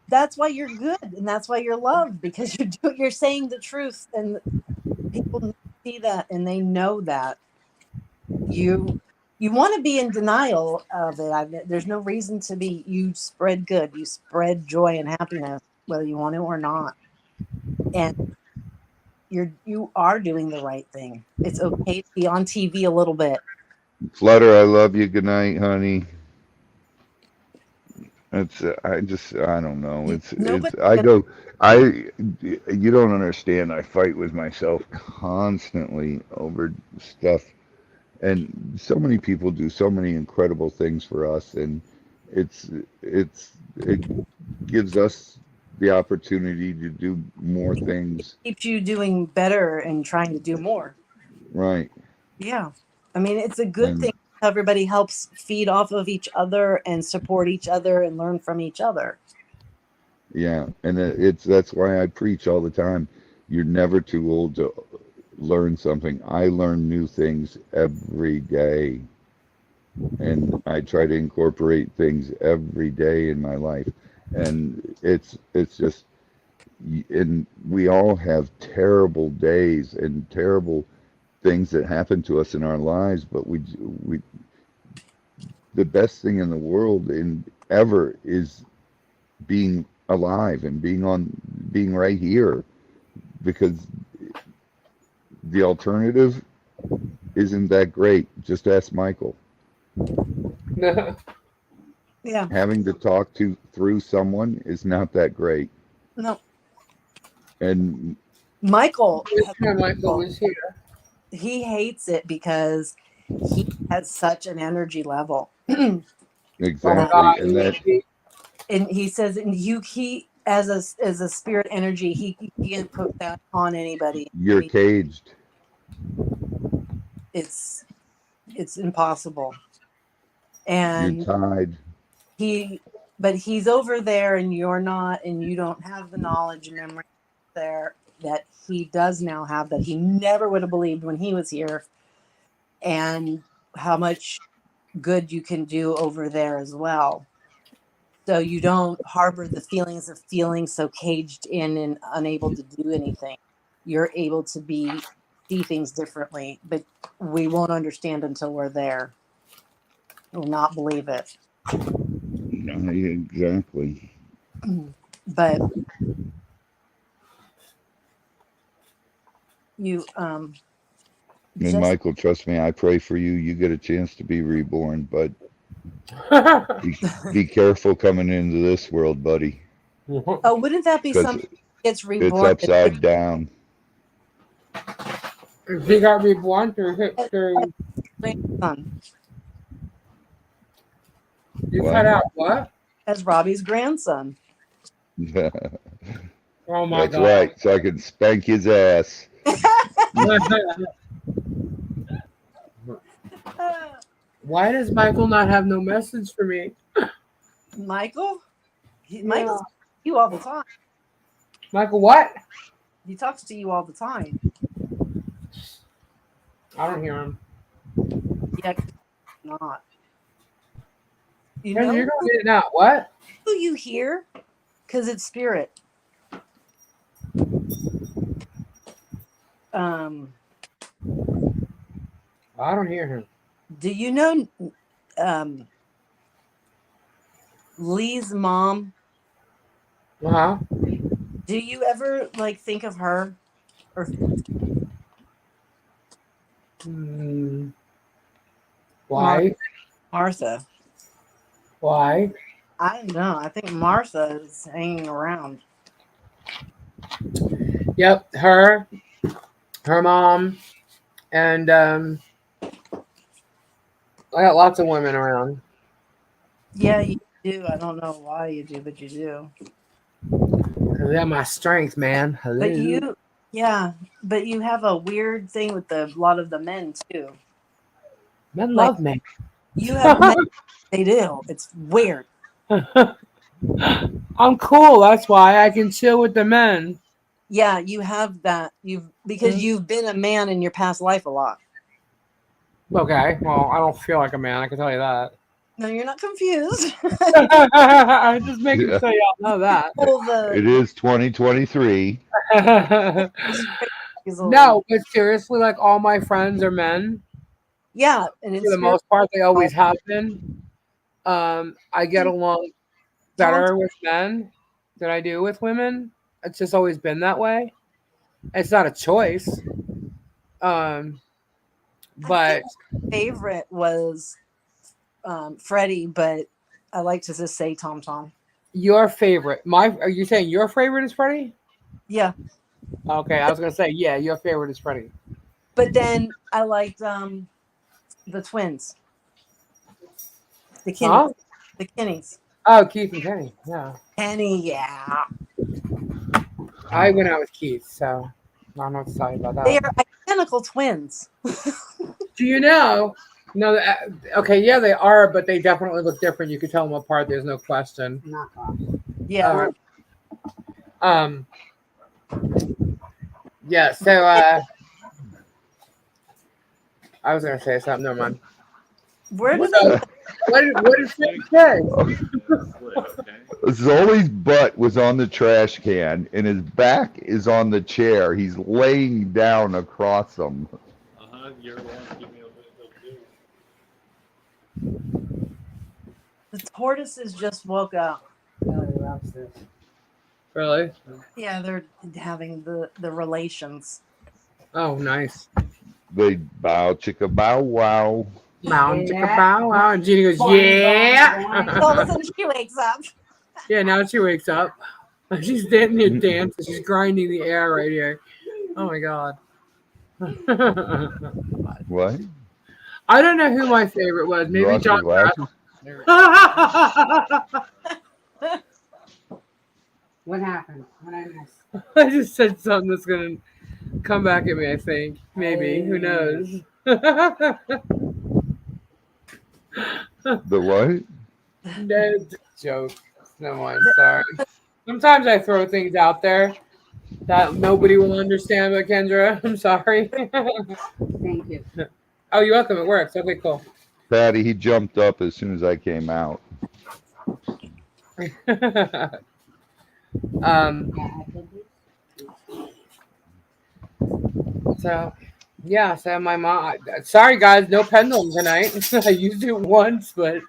[SPEAKER 2] that's why you're good, and that's why you're loved because you're saying the truth, and people see that and they know that you want to be in denial of it. There's no reason to be. You spread good, you spread joy and happiness, whether you want to or not, and you are doing the right thing. It's okay to be on TV a little bit.
[SPEAKER 4] Flutter, I love you. Good night, honey. I don't know.
[SPEAKER 2] Nobody
[SPEAKER 4] I go, you don't understand. I fight with myself constantly over stuff. And so many people do so many incredible things for us. And it's, it gives us the opportunity to do more things.
[SPEAKER 2] keeps you doing better and trying to do more.
[SPEAKER 4] Right.
[SPEAKER 2] Yeah. I mean, it's a good
[SPEAKER 4] And
[SPEAKER 2] thing. Everybody helps feed off of each other and support each other and learn from each other.
[SPEAKER 4] yeah. And that's why I preach all the time. You're never too old to learn something. I learn new things every day, and I try to incorporate things every day in my life. And it's just, and we all have terrible days and terrible things that happen to us in our lives, but we the best thing in the world and ever is being alive and being right here. because the alternative isn't that great. Just ask Michael.
[SPEAKER 2] Yeah.
[SPEAKER 4] Having to talk through someone is not that great.
[SPEAKER 2] No.
[SPEAKER 4] And
[SPEAKER 2] Michael,
[SPEAKER 1] Michael was here.
[SPEAKER 2] he hates it because he has such an energy level.
[SPEAKER 4] exactly, and that
[SPEAKER 2] And he says, and he as a spirit energy, he can't put that on anybody.
[SPEAKER 4] you're caged.
[SPEAKER 2] It's impossible.
[SPEAKER 4] You're
[SPEAKER 2] And
[SPEAKER 4] tied.
[SPEAKER 2] but he's over there and you're not, and you don't have the knowledge and memory there that he does now have, that he never would have believed when he was here, and how much good you can do over there as well. So you don't harbor the feelings of feeling so caged in and unable to do anything. You're able to see things differently, but we won't understand until we're there. We'll not believe it.
[SPEAKER 4] No, exactly.
[SPEAKER 2] But you
[SPEAKER 4] And
[SPEAKER 2] just,
[SPEAKER 4] Michael, trust me, I pray for you. You get a chance to be reborn, but be careful coming into this world, buddy.
[SPEAKER 2] oh, wouldn't that be
[SPEAKER 4] Because
[SPEAKER 2] something that gets
[SPEAKER 4] it's
[SPEAKER 2] reborn?
[SPEAKER 4] upside down.
[SPEAKER 1] He got reborn through
[SPEAKER 2] Grandson,
[SPEAKER 1] you
[SPEAKER 4] What?
[SPEAKER 1] cut out what?
[SPEAKER 2] as Robbie's grandson.
[SPEAKER 1] Oh my
[SPEAKER 4] That's
[SPEAKER 1] god.
[SPEAKER 4] right. So I can spank his ass.
[SPEAKER 1] Why does Michael not have no message for me?
[SPEAKER 2] Michael? Michael's you all the time.
[SPEAKER 1] Michael, what?
[SPEAKER 2] He talks to you all the time.
[SPEAKER 1] I don't hear him.
[SPEAKER 2] Yeah, not. You
[SPEAKER 1] You're
[SPEAKER 2] know
[SPEAKER 1] gonna get it now. What?
[SPEAKER 2] who you hear? Because it's spirit.
[SPEAKER 1] I don't hear him.
[SPEAKER 2] Do you know Lee's mom?
[SPEAKER 1] Uh-huh.
[SPEAKER 2] Do you ever think of her? Or
[SPEAKER 1] Why?
[SPEAKER 2] Martha?
[SPEAKER 1] Why?
[SPEAKER 2] I don't know. I think Martha is hanging around.
[SPEAKER 1] Yep, her mom, and I got lots of women around.
[SPEAKER 2] Yeah, you do. I don't know why you do, but you do.
[SPEAKER 1] They're my strength, man. Hello.
[SPEAKER 2] But you have a weird thing with a lot of the men too.
[SPEAKER 1] Men love me.
[SPEAKER 2] You have men, they do. It's weird.
[SPEAKER 1] I'm cool. That's why I can chill with the men.
[SPEAKER 2] Yeah, you have that. Because you've been a man in your past life a lot.
[SPEAKER 1] Okay. Well, I don't feel like a man. I can tell you that.
[SPEAKER 2] No, you're not confused.
[SPEAKER 1] I'm just making sure y'all know that.
[SPEAKER 4] It is 2023.
[SPEAKER 1] No, but seriously, like all my friends are men.
[SPEAKER 2] Yeah, and
[SPEAKER 1] For the most part, they always have been. I get along better with men than I do with women. It's just always been that way. It's not a choice. But
[SPEAKER 2] my favorite was Freddie, but I like to just say Tom Tom.
[SPEAKER 1] Your favorite? Are you saying your favorite is Freddie?
[SPEAKER 2] Yeah.
[SPEAKER 1] Okay, I was gonna say yeah. Your favorite is Freddie.
[SPEAKER 2] But then I liked the twins, the Kenny,
[SPEAKER 1] Huh?
[SPEAKER 2] the Kennys.
[SPEAKER 1] Oh, Keith and Kenny. Yeah.
[SPEAKER 2] Kenny, yeah.
[SPEAKER 1] I went out with Keith, so I don't know what to tell you about that.
[SPEAKER 2] They are identical twins.
[SPEAKER 1] Do you know? No, okay, yeah, they are, but they definitely look different. You could tell them apart. There's no question.
[SPEAKER 5] Knock off.
[SPEAKER 2] Yeah.
[SPEAKER 1] Yeah. So, I was gonna say something. Never mind.
[SPEAKER 2] Where did
[SPEAKER 1] What did Freddie say?
[SPEAKER 4] Zoli's butt was on the trash can, and his back is on the chair. He's laying down across them.
[SPEAKER 6] You're the one keeping me
[SPEAKER 2] the tortoises just woke up?
[SPEAKER 1] No, he loves this. Really?
[SPEAKER 2] Yeah, they're having the relations.
[SPEAKER 1] Oh, nice.
[SPEAKER 4] They bow chicka bow wow.
[SPEAKER 1] Mound
[SPEAKER 5] Say
[SPEAKER 1] chicka
[SPEAKER 5] that.
[SPEAKER 1] bow wow. And Jeannie goes,
[SPEAKER 5] Boing,
[SPEAKER 1] yeah.
[SPEAKER 5] boing,
[SPEAKER 2] All of a sudden, she wakes up.
[SPEAKER 1] Yeah, now she wakes up. She's standing here dancing. She's grinding the air right here. Oh my god.
[SPEAKER 4] What?
[SPEAKER 1] I don't know who my favorite was.
[SPEAKER 4] You
[SPEAKER 1] Maybe
[SPEAKER 4] lost
[SPEAKER 1] John.
[SPEAKER 4] your glasses?
[SPEAKER 5] What happened? What I missed?
[SPEAKER 1] I just said something that's gonna come back at me. I think maybe. Who knows?
[SPEAKER 4] The what?
[SPEAKER 1] No joke. No mind. Sorry. Sometimes I throw things out there that nobody will understand, but Kendra, I'm sorry.
[SPEAKER 5] Thank you.
[SPEAKER 1] Oh, you're welcome. It works. Okay, cool.
[SPEAKER 4] Patty, he jumped up as soon as I came out.
[SPEAKER 1] um.
[SPEAKER 5] Yeah, I did this.
[SPEAKER 1] So, yeah. So my mom. Sorry, guys. No pendulum tonight. I used it once, but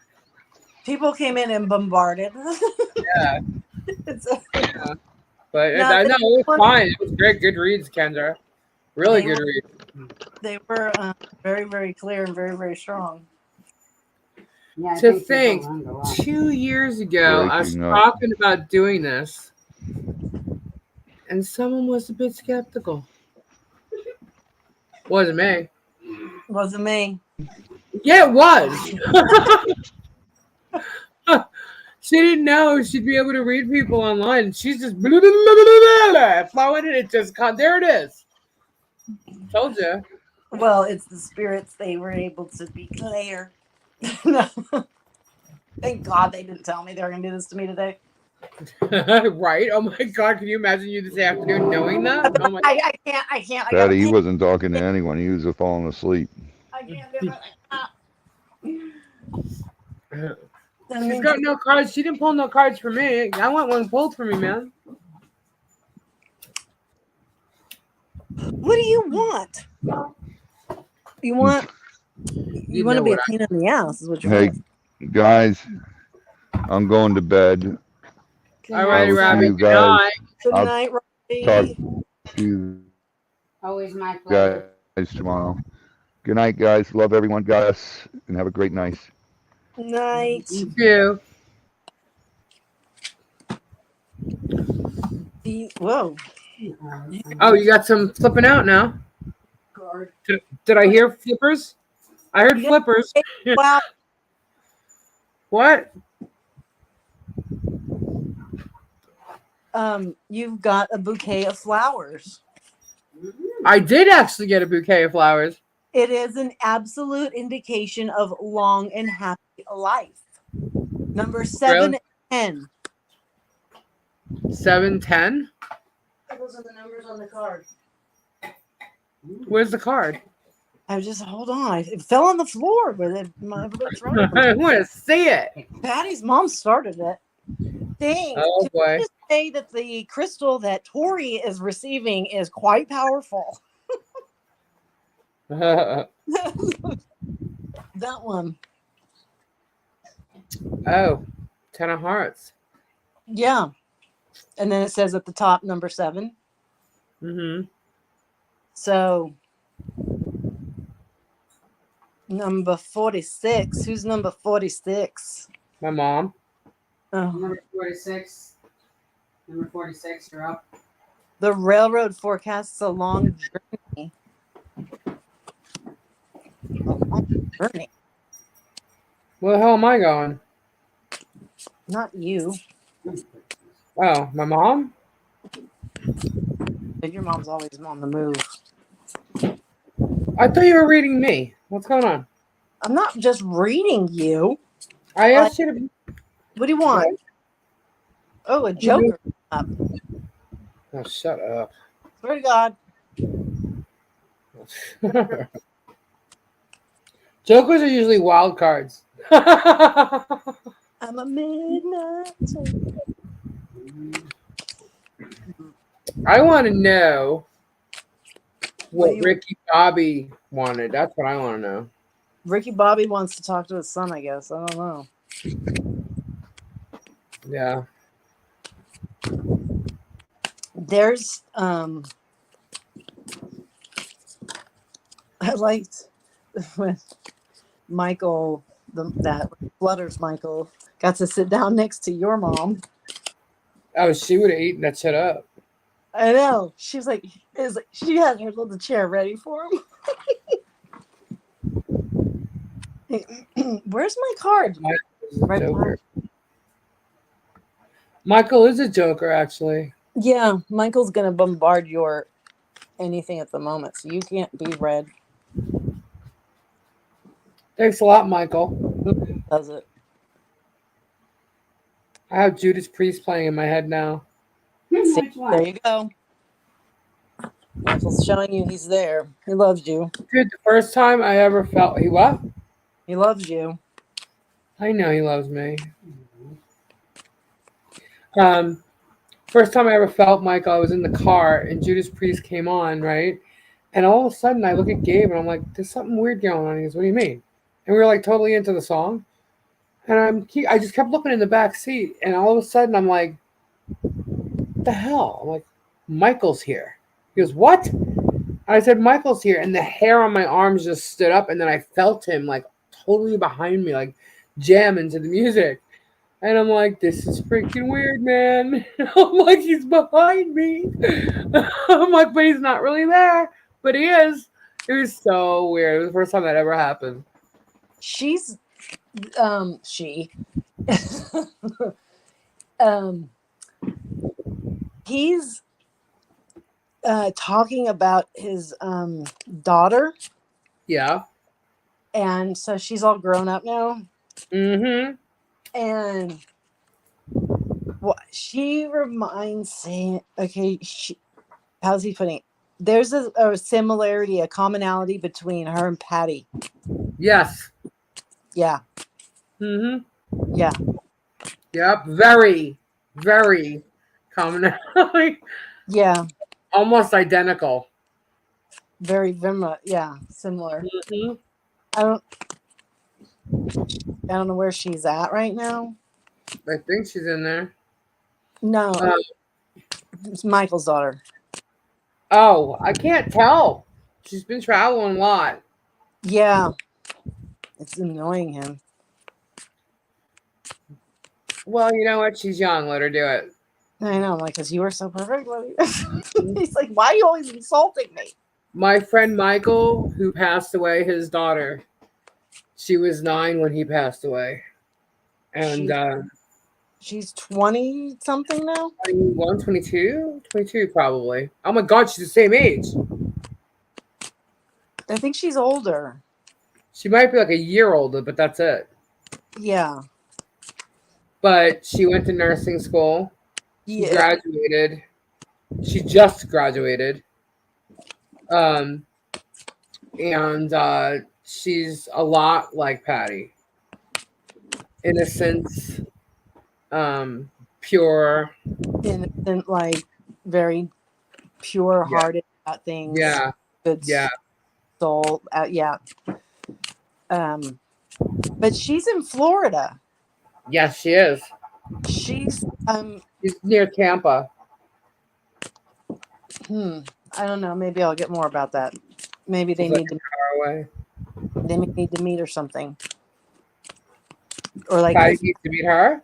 [SPEAKER 2] People came in and bombarded.
[SPEAKER 1] yeah.
[SPEAKER 2] It's
[SPEAKER 1] But
[SPEAKER 2] No,
[SPEAKER 1] I know it was
[SPEAKER 2] they-
[SPEAKER 1] fine. It was great. Good reads, Kendra. Really
[SPEAKER 2] They
[SPEAKER 1] good
[SPEAKER 2] were-
[SPEAKER 1] reads.
[SPEAKER 2] they were very, very clear and very, very strong.
[SPEAKER 5] Yeah, I
[SPEAKER 1] To
[SPEAKER 5] people
[SPEAKER 1] think,
[SPEAKER 5] learned a lot.
[SPEAKER 1] 2 years ago, I was
[SPEAKER 4] Breaking up.
[SPEAKER 1] talking about doing this, and someone was a bit skeptical. Wasn't me.
[SPEAKER 2] Wasn't me.
[SPEAKER 1] Yeah, it was. She didn't know she'd be able to read people online. She's just blah, blah, blah, blah, blah, flowing and it just there it is. Told you.
[SPEAKER 2] Well, it's the spirits. They were able to be clear. No. Thank God they didn't tell me they were going to do this to me today.
[SPEAKER 1] Right? Oh my god, can you imagine you this afternoon knowing that? Oh my
[SPEAKER 2] I can't. I can't. I
[SPEAKER 4] Patty, he
[SPEAKER 2] can't.
[SPEAKER 4] wasn't talking to anyone. He was falling asleep.
[SPEAKER 2] I can't do it.
[SPEAKER 1] She's got no cards. She didn't pull no cards for me. I want one pulled for me, man.
[SPEAKER 2] What do you want? You want? You want to
[SPEAKER 1] know
[SPEAKER 2] be a
[SPEAKER 1] what
[SPEAKER 2] pain in the ass? Is what you
[SPEAKER 4] Hey,
[SPEAKER 2] want?
[SPEAKER 4] guys, I'm going to bed.
[SPEAKER 2] Good
[SPEAKER 1] All righty,
[SPEAKER 4] I will see
[SPEAKER 1] Robbie.
[SPEAKER 4] you
[SPEAKER 1] Good
[SPEAKER 4] guys.
[SPEAKER 1] night.
[SPEAKER 2] Good
[SPEAKER 4] I'll
[SPEAKER 2] night, Robbie.
[SPEAKER 4] Talk to you
[SPEAKER 5] Always my pleasure.
[SPEAKER 4] guys tomorrow. Good night, guys. Love everyone. God bless, and have a great night.
[SPEAKER 2] Night.
[SPEAKER 1] Thank you.
[SPEAKER 2] Whoa.
[SPEAKER 1] Oh, you got some flipping out now.
[SPEAKER 2] Guard.
[SPEAKER 1] Did I hear flippers? I heard
[SPEAKER 2] Yeah.
[SPEAKER 1] flippers.
[SPEAKER 2] Wow.
[SPEAKER 1] What?
[SPEAKER 2] You've got a bouquet of flowers.
[SPEAKER 1] I did actually get a bouquet of flowers.
[SPEAKER 2] It is an absolute indication of long and happy life. Number 7 and 10.
[SPEAKER 1] 710.
[SPEAKER 2] Those are the numbers on the card.
[SPEAKER 1] Where's the card?
[SPEAKER 2] I just hold on. It fell on the floor with it. Everybody's throwing it.
[SPEAKER 1] I want to see it.
[SPEAKER 2] Patty's mom started it. Dang.
[SPEAKER 1] Oh
[SPEAKER 2] Can
[SPEAKER 1] boy.
[SPEAKER 2] I just say that the crystal that Tori is receiving is quite powerful.
[SPEAKER 1] Oh,
[SPEAKER 2] That one.
[SPEAKER 1] 10 of hearts.
[SPEAKER 2] Yeah. And then it says at the top number 7.
[SPEAKER 1] Mm-hmm.
[SPEAKER 2] So number 46. Who's number 46?
[SPEAKER 1] My mom.
[SPEAKER 2] Oh,
[SPEAKER 5] Number 46. Number 46, you're up.
[SPEAKER 2] the railroad forecasts a long journey. A long journey.
[SPEAKER 1] Where the hell am I going?
[SPEAKER 2] Not you.
[SPEAKER 1] Oh, my mom?
[SPEAKER 2] But your mom's always on the move.
[SPEAKER 1] I thought you were reading me. What's going on?
[SPEAKER 2] I'm not just reading you.
[SPEAKER 1] I asked you to.
[SPEAKER 2] What do you want? Oh, a joker.
[SPEAKER 1] Oh, shut up.
[SPEAKER 2] Swear to God.
[SPEAKER 1] Jokers are usually wild cards.
[SPEAKER 2] I'm a midnight.
[SPEAKER 1] I want to know
[SPEAKER 2] What
[SPEAKER 1] what
[SPEAKER 2] do you-
[SPEAKER 1] Ricky Bobby wanted. That's what I want to know.
[SPEAKER 2] Ricky Bobby wants to talk to his son, I guess. I don't know.
[SPEAKER 1] Yeah.
[SPEAKER 2] There's I liked when Michael, that Flutters Michael, got to sit down next to your mom.
[SPEAKER 1] Oh, she would have eaten that shit up.
[SPEAKER 2] I know. She was like, she had her little chair ready for him. Where's my card?
[SPEAKER 1] Michael's a
[SPEAKER 2] Right
[SPEAKER 1] joker. Michael is a joker, actually.
[SPEAKER 2] Yeah, Michael's gonna bombard your anything at the moment, so you can't be read.
[SPEAKER 1] Thanks a lot, Michael.
[SPEAKER 2] Does it?
[SPEAKER 1] I have Judas Priest playing in my head now.
[SPEAKER 2] See,
[SPEAKER 5] Which one?
[SPEAKER 2] there you go. Michael's showing you he's there. He loves you.
[SPEAKER 1] Dude, the first time I ever felt he what?
[SPEAKER 2] He loves you.
[SPEAKER 1] I know he loves me. First time I ever felt Michael, I was in the car and Judas Priest came on, right? And all of a sudden I look at Gabe and I'm like, there's something weird going on. He goes, what do you mean? And we were like totally into the song. And I just kept looking in the back seat and all of a sudden I'm like, what the hell? I'm like, Michael's here. He goes, what? And I said, Michael's here. And the hair on my arms just stood up and then I felt him like totally behind me, like jamming to the music. And I'm like, this is freaking weird, man. I'm like, he's behind me. I'm like, but he's not really there. But he is. It was so weird. It was the first time that ever happened.
[SPEAKER 2] She's she he's talking about his daughter,
[SPEAKER 1] Yeah.
[SPEAKER 2] and so she's all grown up now.
[SPEAKER 1] Mm-hmm.
[SPEAKER 2] And what she reminds me, okay, how's he putting it? There's a similarity, a commonality between her and Patty.
[SPEAKER 1] Yes.
[SPEAKER 2] Yeah.
[SPEAKER 1] Mm-hmm.
[SPEAKER 2] Yeah.
[SPEAKER 1] Yep. Very, very common.
[SPEAKER 2] Yeah.
[SPEAKER 1] Almost identical.
[SPEAKER 2] Very yeah, similar.
[SPEAKER 1] Mm-hmm.
[SPEAKER 2] I don't know where she's at right now.
[SPEAKER 1] I think she's in there.
[SPEAKER 2] No. It's Michael's daughter.
[SPEAKER 1] Oh, I can't tell. She's been traveling a lot.
[SPEAKER 2] Yeah. It's annoying him.
[SPEAKER 1] Well, you know what? She's young. Let her do it.
[SPEAKER 2] I know, like, because you were so perfect. He's like, why are you always insulting me?
[SPEAKER 1] My friend Michael, who passed away, his daughter, she was 9 when he passed away. And
[SPEAKER 2] She's 20 something now?
[SPEAKER 1] 21, 22? 22 probably. Oh my God, she's the same age.
[SPEAKER 2] I think she's older.
[SPEAKER 1] She might be like a year older, but that's it.
[SPEAKER 2] Yeah.
[SPEAKER 1] But she went to nursing school. She
[SPEAKER 2] Yeah.
[SPEAKER 1] graduated. She just graduated. And she's a lot like Patty. Innocent, pure.
[SPEAKER 2] Innocent, like, very pure hearted about things.
[SPEAKER 1] Yeah.
[SPEAKER 2] Good
[SPEAKER 1] Yeah.
[SPEAKER 2] soul. Yeah. But she's in Florida.
[SPEAKER 1] Yes, she is.
[SPEAKER 2] She's
[SPEAKER 1] She's near Tampa.
[SPEAKER 2] I don't know. Maybe I'll get more about that. Maybe they
[SPEAKER 1] She's like
[SPEAKER 2] need to
[SPEAKER 1] far away.
[SPEAKER 2] they may need to meet or something. Or like
[SPEAKER 1] Patty needs to meet her.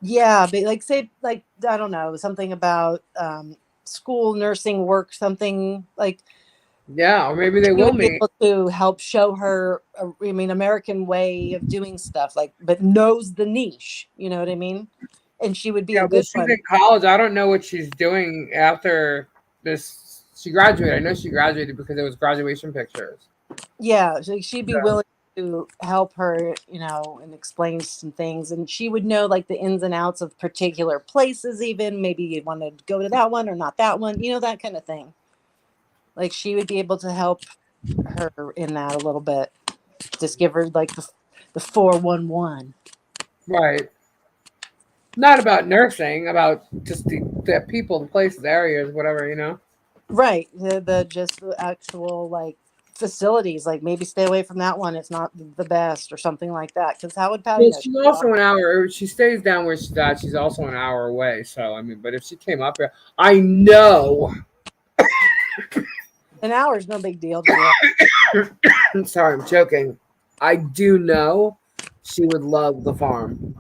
[SPEAKER 2] yeah, but like say like I don't know, something about school nursing work, something like
[SPEAKER 1] Yeah, or maybe they
[SPEAKER 2] you
[SPEAKER 1] will
[SPEAKER 2] would be
[SPEAKER 1] meet.
[SPEAKER 2] able to help show her American way of doing stuff, like, but knows the niche, you know what I mean? And she would be
[SPEAKER 1] Yeah,
[SPEAKER 2] a
[SPEAKER 1] well,
[SPEAKER 2] good
[SPEAKER 1] she's
[SPEAKER 2] one.
[SPEAKER 1] in college. I don't know what she's doing after this. She graduated. I know she graduated because there was graduation pictures.
[SPEAKER 2] Yeah, she'd be willing to help her, and explain some things, and she would know like the ins and outs of particular places, even maybe you want to go to that one or not that one, that kind of thing. Like she would be able to help her in that a little bit. Just give her like the 411.
[SPEAKER 1] Right. Not about nursing, about just the people, the places, areas, whatever,
[SPEAKER 2] Right. The just the actual like facilities. Like maybe stay away from that one. It's not the best or something like that. Because how would Patty
[SPEAKER 1] Well,
[SPEAKER 2] know?
[SPEAKER 1] she's also an hour. She stays down where she's at. She's also an hour away. So I mean, but if she came up here, I know.
[SPEAKER 2] An hour is no big deal. To
[SPEAKER 1] I'm sorry, I'm joking. I do know she would love the farm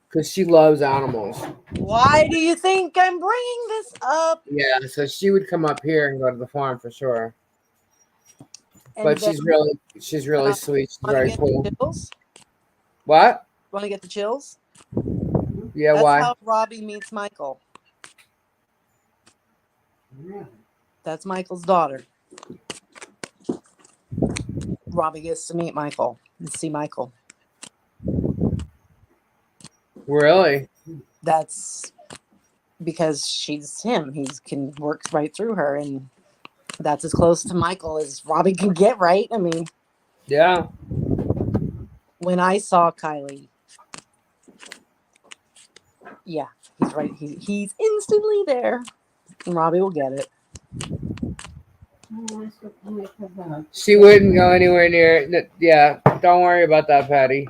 [SPEAKER 1] because she loves animals.
[SPEAKER 2] Why do you think I'm bringing this up?
[SPEAKER 1] Yeah, so she would come up here and go to the farm for sure.
[SPEAKER 2] And
[SPEAKER 1] But
[SPEAKER 2] then,
[SPEAKER 1] she's really sweet. She's
[SPEAKER 2] want to
[SPEAKER 1] very
[SPEAKER 2] get
[SPEAKER 1] cool.
[SPEAKER 2] the chills?
[SPEAKER 1] What?
[SPEAKER 2] Want to get the chills?
[SPEAKER 1] Yeah,
[SPEAKER 2] That's
[SPEAKER 1] why?
[SPEAKER 2] how Robbie meets Michael. That's Michael's daughter. Robbie gets to meet Michael and see Michael.
[SPEAKER 1] Really?
[SPEAKER 2] That's because she's him. He can work right through her, and that's as close to Michael as Robbie can get, right? I mean,
[SPEAKER 1] Yeah.
[SPEAKER 2] when I saw Kylie, yeah, he's right. He's instantly there, and Robbie will get it.
[SPEAKER 1] She wouldn't go anywhere near it. Yeah, don't worry about that, Patty.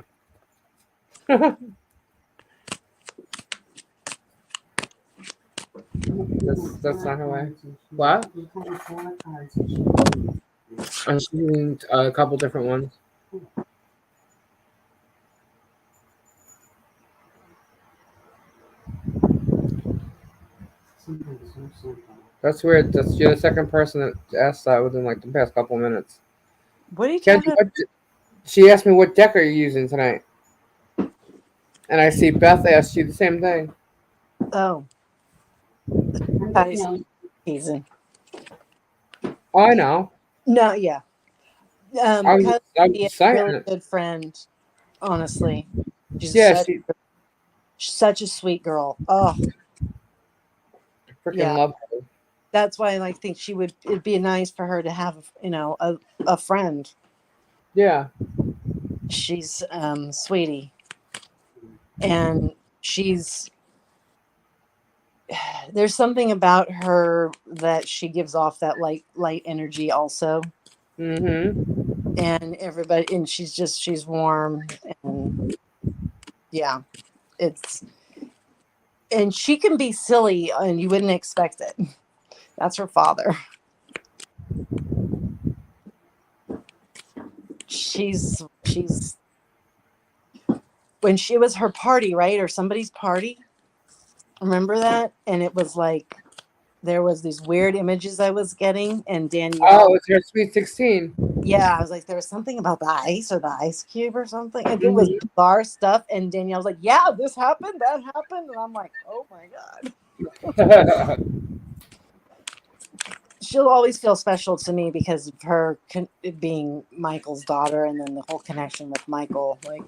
[SPEAKER 1] that's not her way. What? I'm using a couple different ones. That's weird. You're the second person that asked that within like the past couple of minutes.
[SPEAKER 2] What are you
[SPEAKER 1] Kenzie,
[SPEAKER 2] talking about?
[SPEAKER 1] she asked me what deck are you using tonight, and I see Beth asked you the same thing.
[SPEAKER 2] Oh, Patty's teasing.
[SPEAKER 1] Oh, I know.
[SPEAKER 2] No, yeah.
[SPEAKER 1] I'm
[SPEAKER 2] Kylie
[SPEAKER 1] I'm
[SPEAKER 2] is a
[SPEAKER 1] saying
[SPEAKER 2] really
[SPEAKER 1] it.
[SPEAKER 2] good friend. Honestly, she's
[SPEAKER 1] Yeah,
[SPEAKER 2] such a sweet girl. Oh,
[SPEAKER 1] freaking
[SPEAKER 2] yeah.
[SPEAKER 1] love her.
[SPEAKER 2] That's why I think it'd be nice for her to have, a friend.
[SPEAKER 1] Yeah.
[SPEAKER 2] She's sweetie, and there's something about her that she gives off that light energy also.
[SPEAKER 1] Mm-hmm.
[SPEAKER 2] And she's warm, and yeah, and she can be silly and you wouldn't expect it. That's her father. She's when she was her party, right? Or somebody's party. Remember that? And it was like there was these weird images I was getting, and Danielle.
[SPEAKER 1] Oh, it's her Sweet 16.
[SPEAKER 2] Yeah, I was like, there was something about the ice or the ice cube or something. Like, it was bizarre stuff. And Danielle was like, yeah, this happened, that happened. And I'm like, oh my God. She'll always feel special to me because of her being Michael's daughter, and then the whole connection with Michael. Like,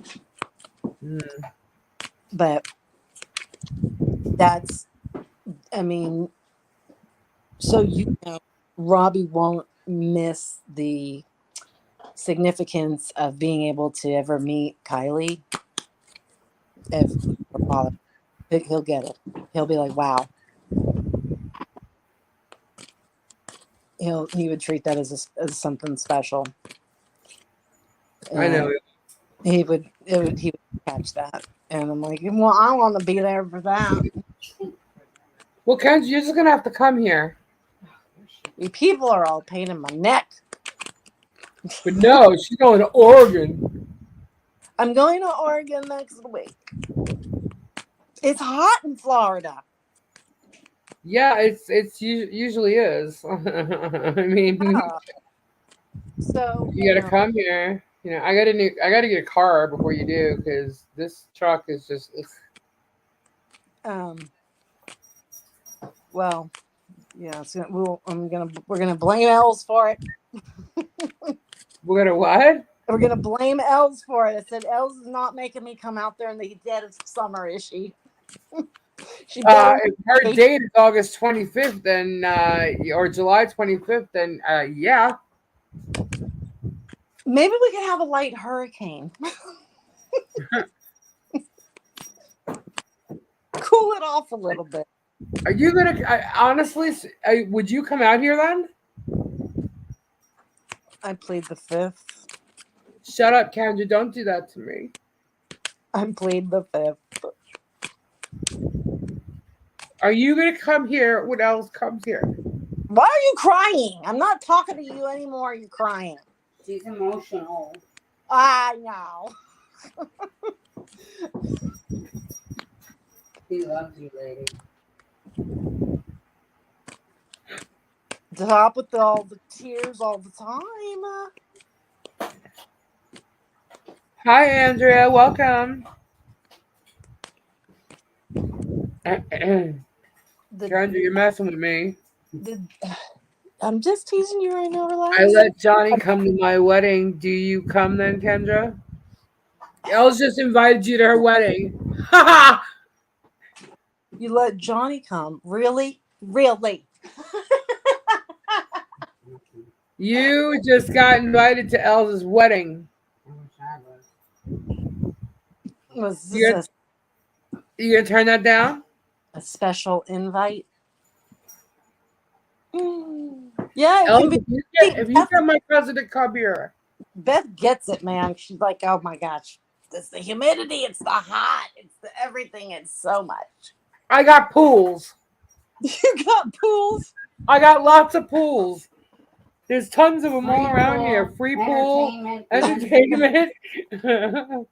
[SPEAKER 2] but that's, I mean, so Robbie won't miss the significance of being able to ever meet Kylie. If her father, he'll get it. He'll be like, wow. He would treat that as something special.
[SPEAKER 1] I know.
[SPEAKER 2] He would catch that, and I'm like, well, I want to be there for that.
[SPEAKER 1] Well, Kenzie, you're just gonna have to come here.
[SPEAKER 2] You people are all pain in my neck.
[SPEAKER 1] But no, she's going to Oregon.
[SPEAKER 2] I'm going to Oregon next week. It's hot in Florida.
[SPEAKER 1] Yeah, it's usually is. I mean,
[SPEAKER 2] so
[SPEAKER 1] you gotta come here. I gotta get a car before you do, because this truck is just.
[SPEAKER 2] Well, yeah. We're gonna blame Els for it.
[SPEAKER 1] We're gonna what?
[SPEAKER 2] We're gonna blame Els for it. I said Els is not making me come out there in the dead of summer, is she?
[SPEAKER 1] If her date is August 25th, then or July 25th, then yeah.
[SPEAKER 2] Maybe we could have a light hurricane. Cool it off a little bit.
[SPEAKER 1] Are you gonna honestly? Would you come out here then?
[SPEAKER 2] I plead the fifth.
[SPEAKER 1] Shut up, Kendra. Don't do that to me.
[SPEAKER 2] I plead the fifth.
[SPEAKER 1] Are you going to come here when else comes here?
[SPEAKER 2] Why are you crying? I'm not talking to you anymore. You're crying.
[SPEAKER 5] She's emotional.
[SPEAKER 2] I know.
[SPEAKER 5] He loves you, lady.
[SPEAKER 2] Stop with all the tears all the time.
[SPEAKER 1] Hi, Andrea. Welcome. Kendra, you're messing with me.
[SPEAKER 2] I'm just teasing you right now. Relax.
[SPEAKER 1] I let Johnny come to my wedding. Do you come then, Kendra? Els just invited you to her wedding. Ha ha!
[SPEAKER 2] You let Johnny come. Really? Really?
[SPEAKER 1] You just got invited to Elsa's wedding.
[SPEAKER 5] I wish I was.
[SPEAKER 2] Was
[SPEAKER 1] You're-
[SPEAKER 2] this
[SPEAKER 1] You gonna turn that down?
[SPEAKER 2] a special invite? Yeah, it
[SPEAKER 1] Elsa,
[SPEAKER 2] can be.
[SPEAKER 1] if you get my cousin to come here.
[SPEAKER 2] Beth gets it, man. She's like, oh my gosh, it's the humidity, it's the hot, it's the everything, it's so much.
[SPEAKER 1] I got pools.
[SPEAKER 2] You got pools?
[SPEAKER 1] I got lots of pools. There's tons of them all around
[SPEAKER 5] pool,
[SPEAKER 1] here. Free pool,
[SPEAKER 5] entertainment.
[SPEAKER 1] entertainment.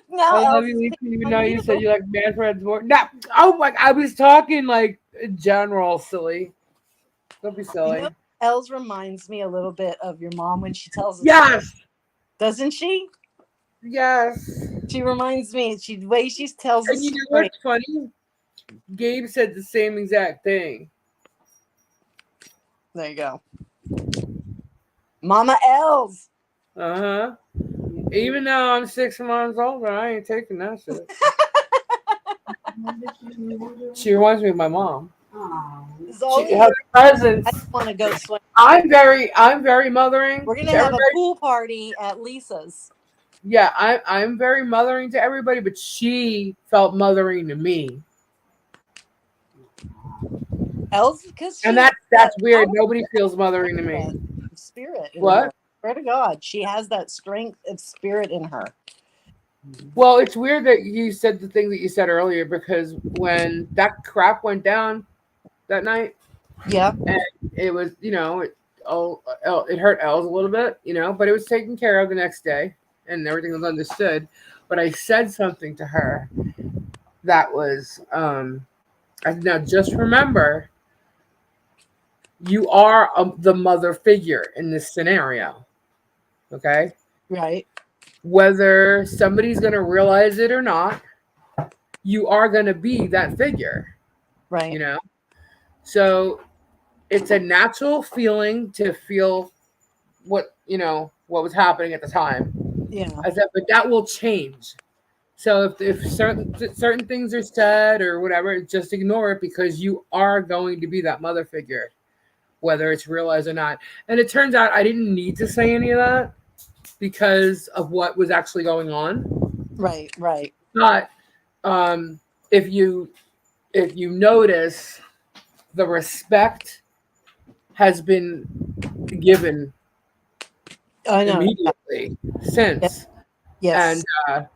[SPEAKER 2] Now,
[SPEAKER 1] I love you, Lisa. Even though you said you like Manfred's more. No, oh my! I was talking like in general, silly. Don't be silly.
[SPEAKER 2] You know, Els reminds me a little bit of your mom when she tells us.
[SPEAKER 1] Yes,
[SPEAKER 2] Doesn't she?
[SPEAKER 1] yes.
[SPEAKER 2] She reminds me. The way she tells
[SPEAKER 1] And
[SPEAKER 2] us.
[SPEAKER 1] you know what's funny? Gabe said the same exact thing.
[SPEAKER 2] There you go. Mama Els.
[SPEAKER 1] Uh huh. Even though I'm 6 months older, I ain't taking that shit. She reminds me of my mom.
[SPEAKER 5] Oh,
[SPEAKER 1] She has presence.
[SPEAKER 2] I just want to go swim.
[SPEAKER 1] I'm very mothering.
[SPEAKER 2] We're gonna
[SPEAKER 1] to
[SPEAKER 2] have a
[SPEAKER 1] everybody.
[SPEAKER 2] pool party at Lisa's.
[SPEAKER 1] Yeah, I'm very mothering to everybody, but she felt mothering to me.
[SPEAKER 2] Els, because
[SPEAKER 1] And that's weird. Nobody feels mothering to me.
[SPEAKER 2] Spirit. In
[SPEAKER 1] What?
[SPEAKER 2] her. Swear to God, she has that strength of spirit in her.
[SPEAKER 1] Well, it's weird that you said the thing that you said earlier, because when that crap went down that night,
[SPEAKER 2] Yeah.
[SPEAKER 1] it was, it hurt Els a little bit, but it was taken care of the next day and everything was understood. But I said something to her that was, now just remember, you are the mother figure in this scenario. Okay?
[SPEAKER 2] Right.
[SPEAKER 1] Whether somebody's going to realize it or not, you are going to be that figure.
[SPEAKER 2] Right.
[SPEAKER 1] So it's a natural feeling to feel what was happening at the time.
[SPEAKER 2] Yeah.
[SPEAKER 1] I said, but that will change. So if certain things are said or whatever, just ignore it, because you are going to be that mother figure, whether it's realized or not. And it turns out I didn't need to say any of that because of what was actually going on.
[SPEAKER 2] Right. Right.
[SPEAKER 1] But if you notice, the respect has been given
[SPEAKER 2] I know.
[SPEAKER 1] immediately since.
[SPEAKER 2] Yes.
[SPEAKER 1] And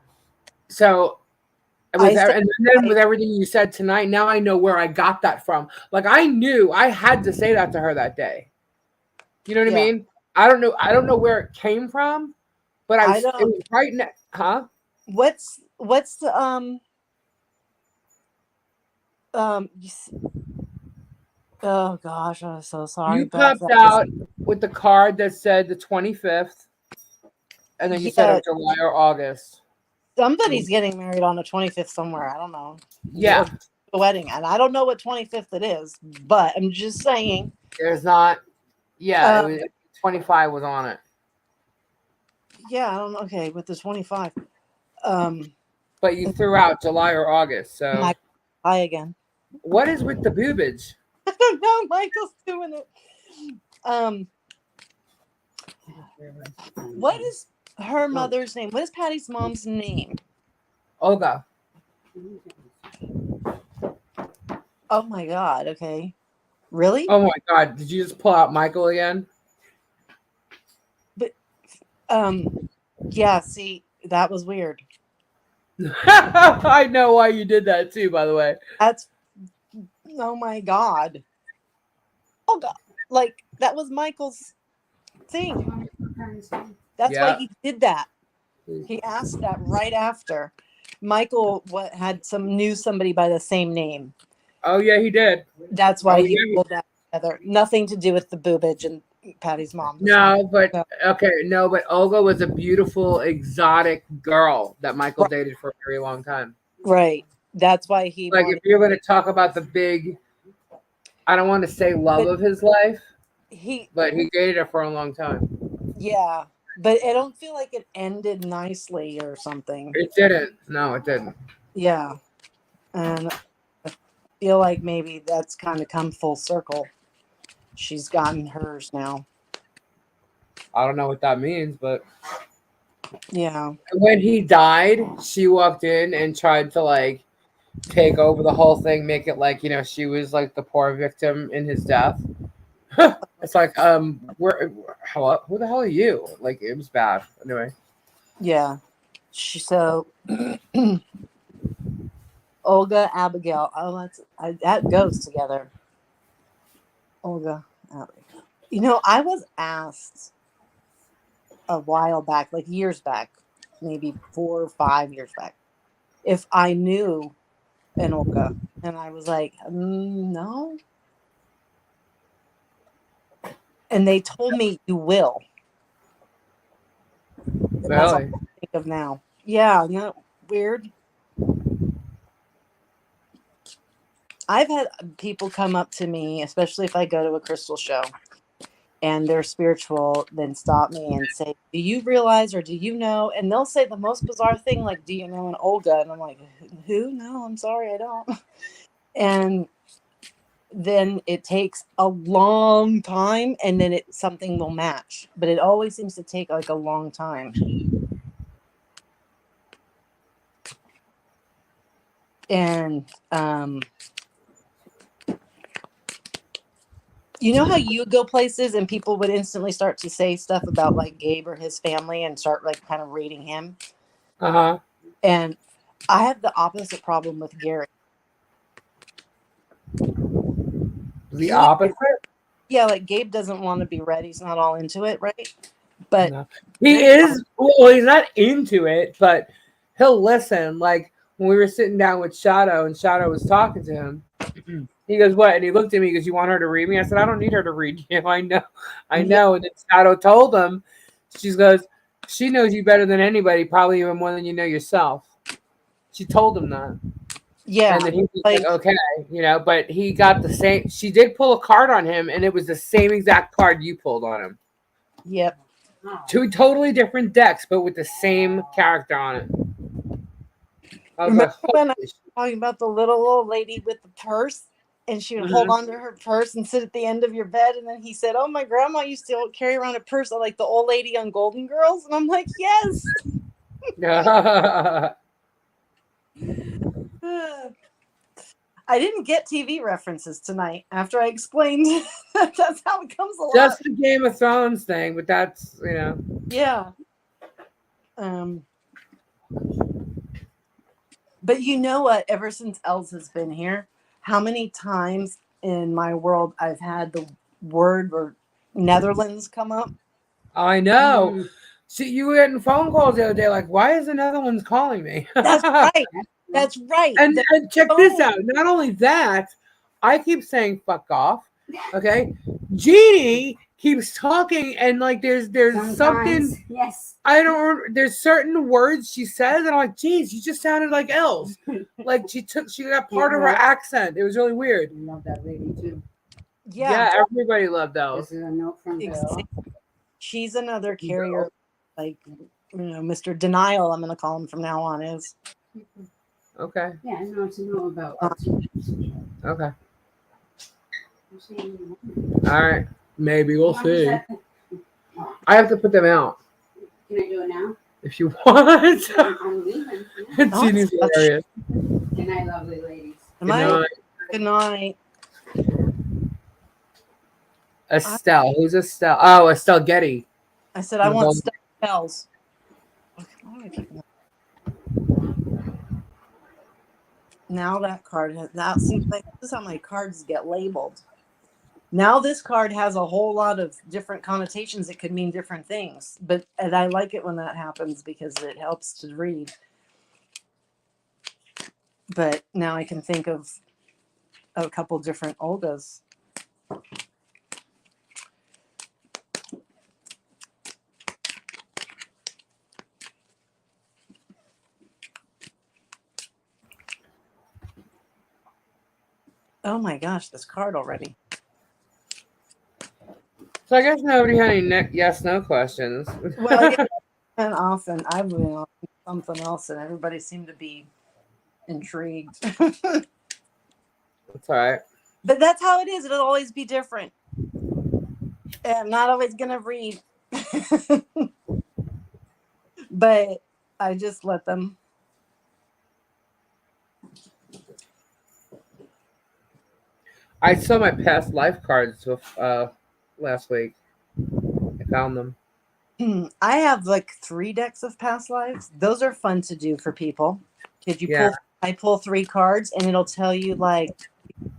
[SPEAKER 1] so with and then with everything you said tonight, now I know where I got that from. Like, I knew I had to say that to her that day. You know what I mean? I don't know where it came from, but it was right now. Huh?
[SPEAKER 2] What's the oh gosh, I'm so sorry.
[SPEAKER 1] You popped out with the card that said the 25th, and then you said July or August.
[SPEAKER 2] Somebody's getting married on the 25th somewhere. I don't know.
[SPEAKER 1] Yeah.
[SPEAKER 2] The wedding. And I don't know what 25th it is, but I'm just saying.
[SPEAKER 1] There's not. Yeah, it was, 25 was on it.
[SPEAKER 2] Yeah, I don't know. Okay, with the 25.
[SPEAKER 1] But you threw out July or August, so.
[SPEAKER 2] Hi again.
[SPEAKER 1] What is with the boobage?
[SPEAKER 2] I don't know. Michael's doing it. What is her mother's name? What is Patty's mom's name?
[SPEAKER 1] Olga.
[SPEAKER 2] Oh my God. Okay. Really?
[SPEAKER 1] Oh my God! Did you just pull out Michael again?
[SPEAKER 2] Yeah. See, that was weird.
[SPEAKER 1] I know why you did that too. By the way.
[SPEAKER 2] That's. Oh my God. Oh God. Like that was Michael's thing. That's why
[SPEAKER 1] Yeah.
[SPEAKER 2] he did that. He asked that right after. Michael had knew somebody by the same name.
[SPEAKER 1] Oh yeah, he did.
[SPEAKER 2] That's why
[SPEAKER 1] Oh
[SPEAKER 2] he
[SPEAKER 1] yeah.
[SPEAKER 2] pulled that together. Nothing to do with the boobage and Patty's mom.
[SPEAKER 1] No, but
[SPEAKER 2] No.
[SPEAKER 1] okay, no, but Olga was a beautiful, exotic girl that Michael
[SPEAKER 2] Right.
[SPEAKER 1] dated for a very long time.
[SPEAKER 2] Right. That's why he
[SPEAKER 1] Like,
[SPEAKER 2] wanted.
[SPEAKER 1] if you're going to talk about the big, I don't want to say love
[SPEAKER 2] But
[SPEAKER 1] of his life,
[SPEAKER 2] he,
[SPEAKER 1] but he dated her for a long time.
[SPEAKER 2] yeah. But I don't feel like it ended nicely or something.
[SPEAKER 1] It didn't. No, it didn't.
[SPEAKER 2] Yeah. And I feel like maybe that's kind of come full circle. She's gotten hers now.
[SPEAKER 1] I don't know what that means, but
[SPEAKER 2] Yeah.
[SPEAKER 1] when he died, she walked in and tried to like take over the whole thing, make it like, she was like the poor victim in his death. It's like, who the hell are you? Like, it was bad. Anyway.
[SPEAKER 2] Yeah. So Olga, Abigail. Oh, that goes together. Olga, Abigail. I was asked a while back, like years back, maybe 4 or 5 years back, if I knew an Olga, and I was like, no. And they told me you will. And that's all I
[SPEAKER 1] Really?
[SPEAKER 2] think of now. Yeah, no, weird. I've had people come up to me, especially if I go to a crystal show and they're spiritual, then stop me and say, do you realize or do you know? And they'll say the most bizarre thing, like, do you know an Olga? And I'm like, who? No, I'm sorry, I don't. And then it takes a long time and then something will match. But it always seems to take like a long time. And you know how you go places and people would instantly start to say stuff about like Gabe or his family and start like kind of rating him?
[SPEAKER 1] Uh-huh.
[SPEAKER 2] And I have the opposite problem with Gary.
[SPEAKER 1] The opposite?
[SPEAKER 2] Yeah, like Gabe doesn't want to be read. He's not all into it, right? But
[SPEAKER 1] No. He is, well, he's not into it, but he'll listen. Like, when we were sitting down with Shadow and Shadow was talking to him, he goes, what? And he looked at me, he goes, you want her to read me? I said, I don't need her to read you. I know. And then Shadow told him, she goes, she knows you better than anybody, probably even more than you know yourself. She told him that.
[SPEAKER 2] yeah,
[SPEAKER 1] And then he was like, okay, but he got the same. She did pull a card on him, and it was the same exact card you pulled on him.
[SPEAKER 2] Yep.
[SPEAKER 1] 2 totally different decks, but with the same character on it. I was
[SPEAKER 2] Remember
[SPEAKER 1] like,
[SPEAKER 2] when I
[SPEAKER 1] holy
[SPEAKER 2] was talking about the little old lady with the purse? And she would hold on to her purse and sit at the end of your bed. And then he said, oh, my grandma used to carry around a purse like the old lady on Golden Girls. And I'm like, yes. I didn't get TV references tonight after I explained that's how it comes along.
[SPEAKER 1] Just the Game of Thrones thing, but that's,
[SPEAKER 2] Yeah. But you know what? Ever since Els has been here, how many times in my world I've had the word or Netherlands come up?
[SPEAKER 1] I know. See, you were getting phone calls the other day, like, why is the Netherlands calling me?
[SPEAKER 2] That's right. That's right.
[SPEAKER 1] And check this out. Not only that, I keep saying fuck off. Okay. Jeannie keeps talking and like there's
[SPEAKER 5] Sometimes,
[SPEAKER 1] something.
[SPEAKER 5] Yes.
[SPEAKER 1] I don't. There's certain words she says, and I'm like, geez, you just sounded like Els. Like she got part of her accent. It was really weird.
[SPEAKER 5] I love that lady too.
[SPEAKER 2] Yeah.
[SPEAKER 1] Everybody loved Els.
[SPEAKER 5] This is a note from Bill.
[SPEAKER 2] She's another carrier, like Mr. Denial. I'm going to call him from now on. Is
[SPEAKER 1] Okay.
[SPEAKER 5] Yeah, I know to know about.
[SPEAKER 1] Okay. All right. Maybe we'll see. I have to put them out.
[SPEAKER 5] Can I do it now?
[SPEAKER 1] If you want.
[SPEAKER 5] I'm leaving.
[SPEAKER 1] Jeannie's hilarious.
[SPEAKER 5] Good night, lovely ladies.
[SPEAKER 2] am I Good night.
[SPEAKER 1] Estelle. Who's Estelle? Oh, Estelle Getty.
[SPEAKER 2] I said I
[SPEAKER 1] The
[SPEAKER 2] want
[SPEAKER 1] one-
[SPEAKER 2] stuffed bells. Why do I keep- Now that card has that. See, like, this is how my cards get labeled. Now this card has a whole lot of different connotations. It could mean different things, and I like it when that happens because it helps to read. But now I can think of a couple different Olgas. Oh my gosh, this card already.
[SPEAKER 1] So I guess nobody had any yes/no questions.
[SPEAKER 2] Well, yeah, and often I've been on something else, and everybody seemed to be intrigued.
[SPEAKER 1] That's all right.
[SPEAKER 2] But that's how it is. It'll always be different. And I'm not always gonna read. But I just let them.
[SPEAKER 1] I saw my past life cards with, last week. I found them.
[SPEAKER 2] I have like 3 decks of past lives. Those are fun to do for people. Could you
[SPEAKER 1] Yeah.
[SPEAKER 2] I pull 3 cards and it'll tell you like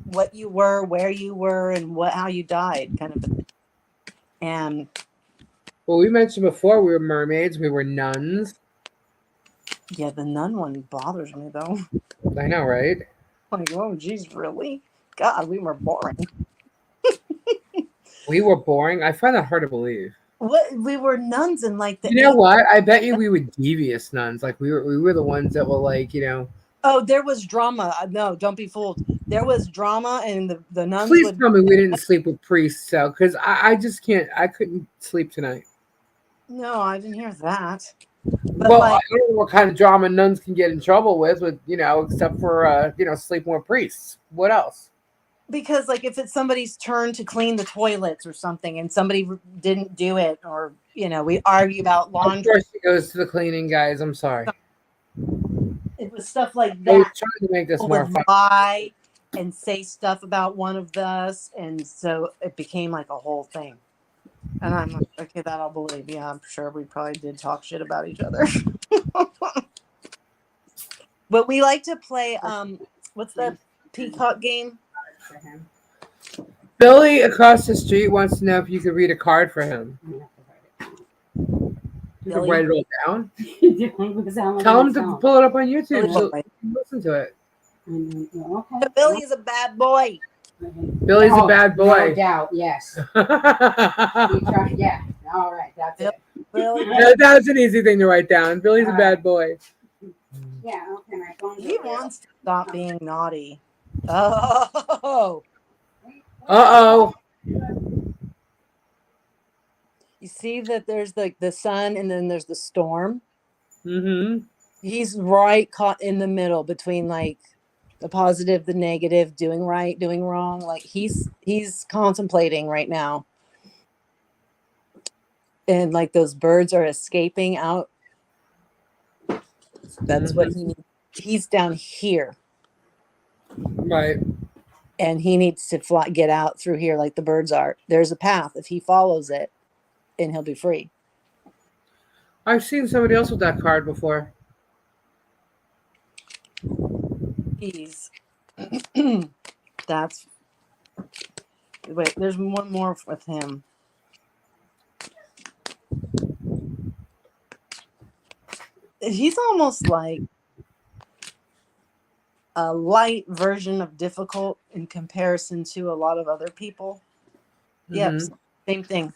[SPEAKER 2] what you were, where you were, and how you died, kind of a thing. And
[SPEAKER 1] Well, we mentioned before we were mermaids, we were nuns.
[SPEAKER 2] yeah, the nun one bothers me though.
[SPEAKER 1] I know, right?
[SPEAKER 2] Like, oh geez, really? God, we were boring.
[SPEAKER 1] We were boring. I find that hard to believe.
[SPEAKER 2] What, we were nuns in like the
[SPEAKER 1] You know
[SPEAKER 2] 80s.
[SPEAKER 1] what? I bet you we were devious nuns. Like we were the ones that were like,
[SPEAKER 2] Oh, there was drama. No, don't be fooled. There was drama, and the nuns
[SPEAKER 1] please
[SPEAKER 2] would.
[SPEAKER 1] tell me we didn't sleep with priests. So, because I just can't. I couldn't sleep tonight.
[SPEAKER 2] No, I didn't hear that. But
[SPEAKER 1] Well,
[SPEAKER 2] like,
[SPEAKER 1] I don't know what kind of drama nuns can get in trouble with, except for sleeping with priests. What else?
[SPEAKER 2] because like if it's somebody's turn to clean the toilets or something, and somebody didn't do it, or we argue about
[SPEAKER 1] Of
[SPEAKER 2] laundry.
[SPEAKER 1] course, she goes to the cleaning guys. I'm sorry.
[SPEAKER 2] It was stuff like
[SPEAKER 1] I was
[SPEAKER 2] that.
[SPEAKER 1] trying to make this
[SPEAKER 2] People
[SPEAKER 1] more
[SPEAKER 2] would
[SPEAKER 1] fun.
[SPEAKER 2] lie and say stuff about one of us, and so it became like a whole thing. And I'm like, okay, that I'll believe. Yeah, I'm sure we probably did talk shit about each other. But we like to play. What's that peacock game?
[SPEAKER 5] For him.
[SPEAKER 1] Billy across the street wants to know if you could read a card for him.
[SPEAKER 5] I'm gonna have to write
[SPEAKER 1] You
[SPEAKER 2] Billy?
[SPEAKER 1] can write it all down.
[SPEAKER 5] it down. Because I'm
[SPEAKER 1] Tell
[SPEAKER 5] on
[SPEAKER 1] him
[SPEAKER 5] my
[SPEAKER 1] to
[SPEAKER 5] phone.
[SPEAKER 1] pull it up on YouTube
[SPEAKER 2] Billy
[SPEAKER 1] so
[SPEAKER 2] boy.
[SPEAKER 1] you can listen to it.
[SPEAKER 5] Okay.
[SPEAKER 2] But Billy is a bad boy.
[SPEAKER 1] Billy's
[SPEAKER 5] Oh,
[SPEAKER 1] a bad
[SPEAKER 5] No
[SPEAKER 1] boy.
[SPEAKER 5] doubt, yes. Yeah. All right, that's it.
[SPEAKER 2] Billy,
[SPEAKER 1] That was an easy thing to write down. Billy's a bad boy.
[SPEAKER 5] Yeah, okay, my phone's
[SPEAKER 2] he
[SPEAKER 5] over there.
[SPEAKER 2] wants to stop being naughty. Oh,
[SPEAKER 1] Uh-oh.
[SPEAKER 2] you see that there's the sun and then there's the storm.
[SPEAKER 1] Mm-hmm.
[SPEAKER 2] He's right caught in the middle between like the positive, the negative, doing right, doing wrong. Like he's contemplating right now. And like those birds are escaping out. That's what he needs. He's down here
[SPEAKER 1] Right.
[SPEAKER 2] and he needs to get out through here like the birds are. There's a path. If he follows it, and he'll be free.
[SPEAKER 1] I've seen somebody else with that card before.
[SPEAKER 2] He's that's wait, there's one more with him. He's almost like a light version of difficult in comparison to a lot of other people. Yep,
[SPEAKER 1] Mhm.
[SPEAKER 2] same thing.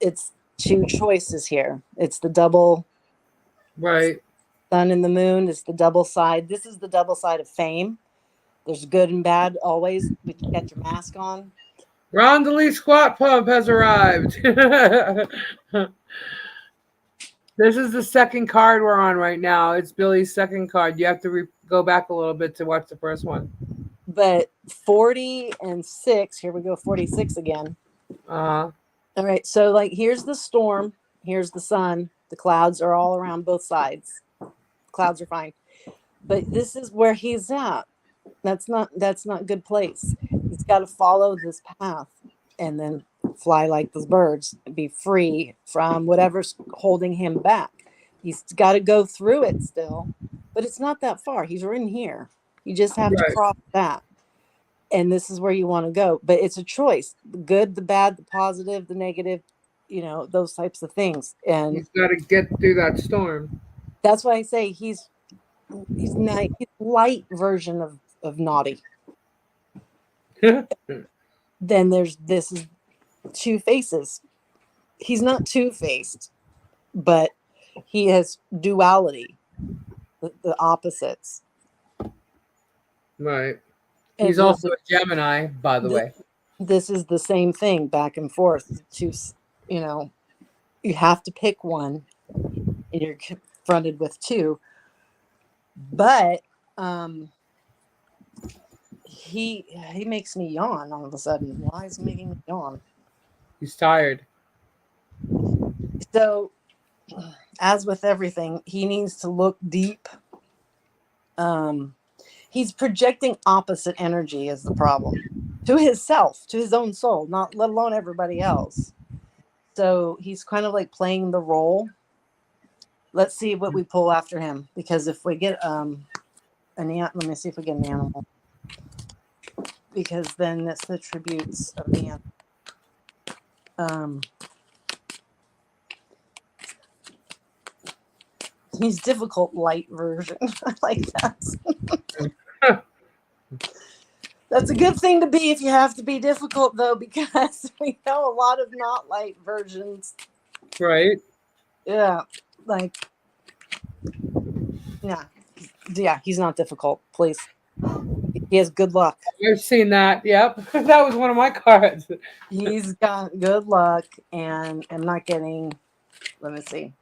[SPEAKER 2] It's 2 choices here. It's the double
[SPEAKER 1] Right.
[SPEAKER 2] sun and the moon. It's the double side. This is the double side of fame. There's good and bad always, but you got your mask on.
[SPEAKER 1] Rondalee Squat Pump has arrived. This is the second card we're on right now. It's Billy's second card. You have to go back a little bit to watch the first one.
[SPEAKER 2] But 40 and 6, here we go, 46 again.
[SPEAKER 1] Uh-huh.
[SPEAKER 2] All right, so like here's the storm, here's the sun. The clouds are all around both sides. Clouds are fine. But this is where he's at. That's not good place. He's got to follow this path and then fly like those birds, be free from whatever's holding him back. He's got to go through it still, but it's not that far. He's in here. You just have to
[SPEAKER 1] Right.
[SPEAKER 2] cross that. And this is where you want to go. But it's a choice. The good, the bad, the positive, the negative, those types of things. And
[SPEAKER 1] He's got to get through that storm.
[SPEAKER 2] that's why I say he's nice, he's light version of naughty. Then this is two faces. He's not two-faced, but he has duality, the opposites.
[SPEAKER 1] Right.
[SPEAKER 2] And
[SPEAKER 1] He's also a Gemini, by the way.
[SPEAKER 2] This is the same thing, back and forth. You have to pick one, and you're confronted with two. But he makes me yawn all of a sudden. Why is he making me yawn?
[SPEAKER 1] He's tired.
[SPEAKER 2] So, as with everything, he needs to look deep. He's projecting opposite energy is the problem to himself, to his own soul, not let alone everybody else. So he's kind of like playing the role. Let's see what we pull after him, because if we get let me see if we get an animal, because then that's the tributes of the animal. He's difficult light version. I like that. That's a good thing to be if you have to be difficult, though, because we know a lot of not light versions.
[SPEAKER 1] Right.
[SPEAKER 2] Yeah, he's not difficult. Please, he has good luck.
[SPEAKER 1] I've seen that. Yep. That was one of my cards.
[SPEAKER 2] He's got good luck, and I'm not getting. Let me see.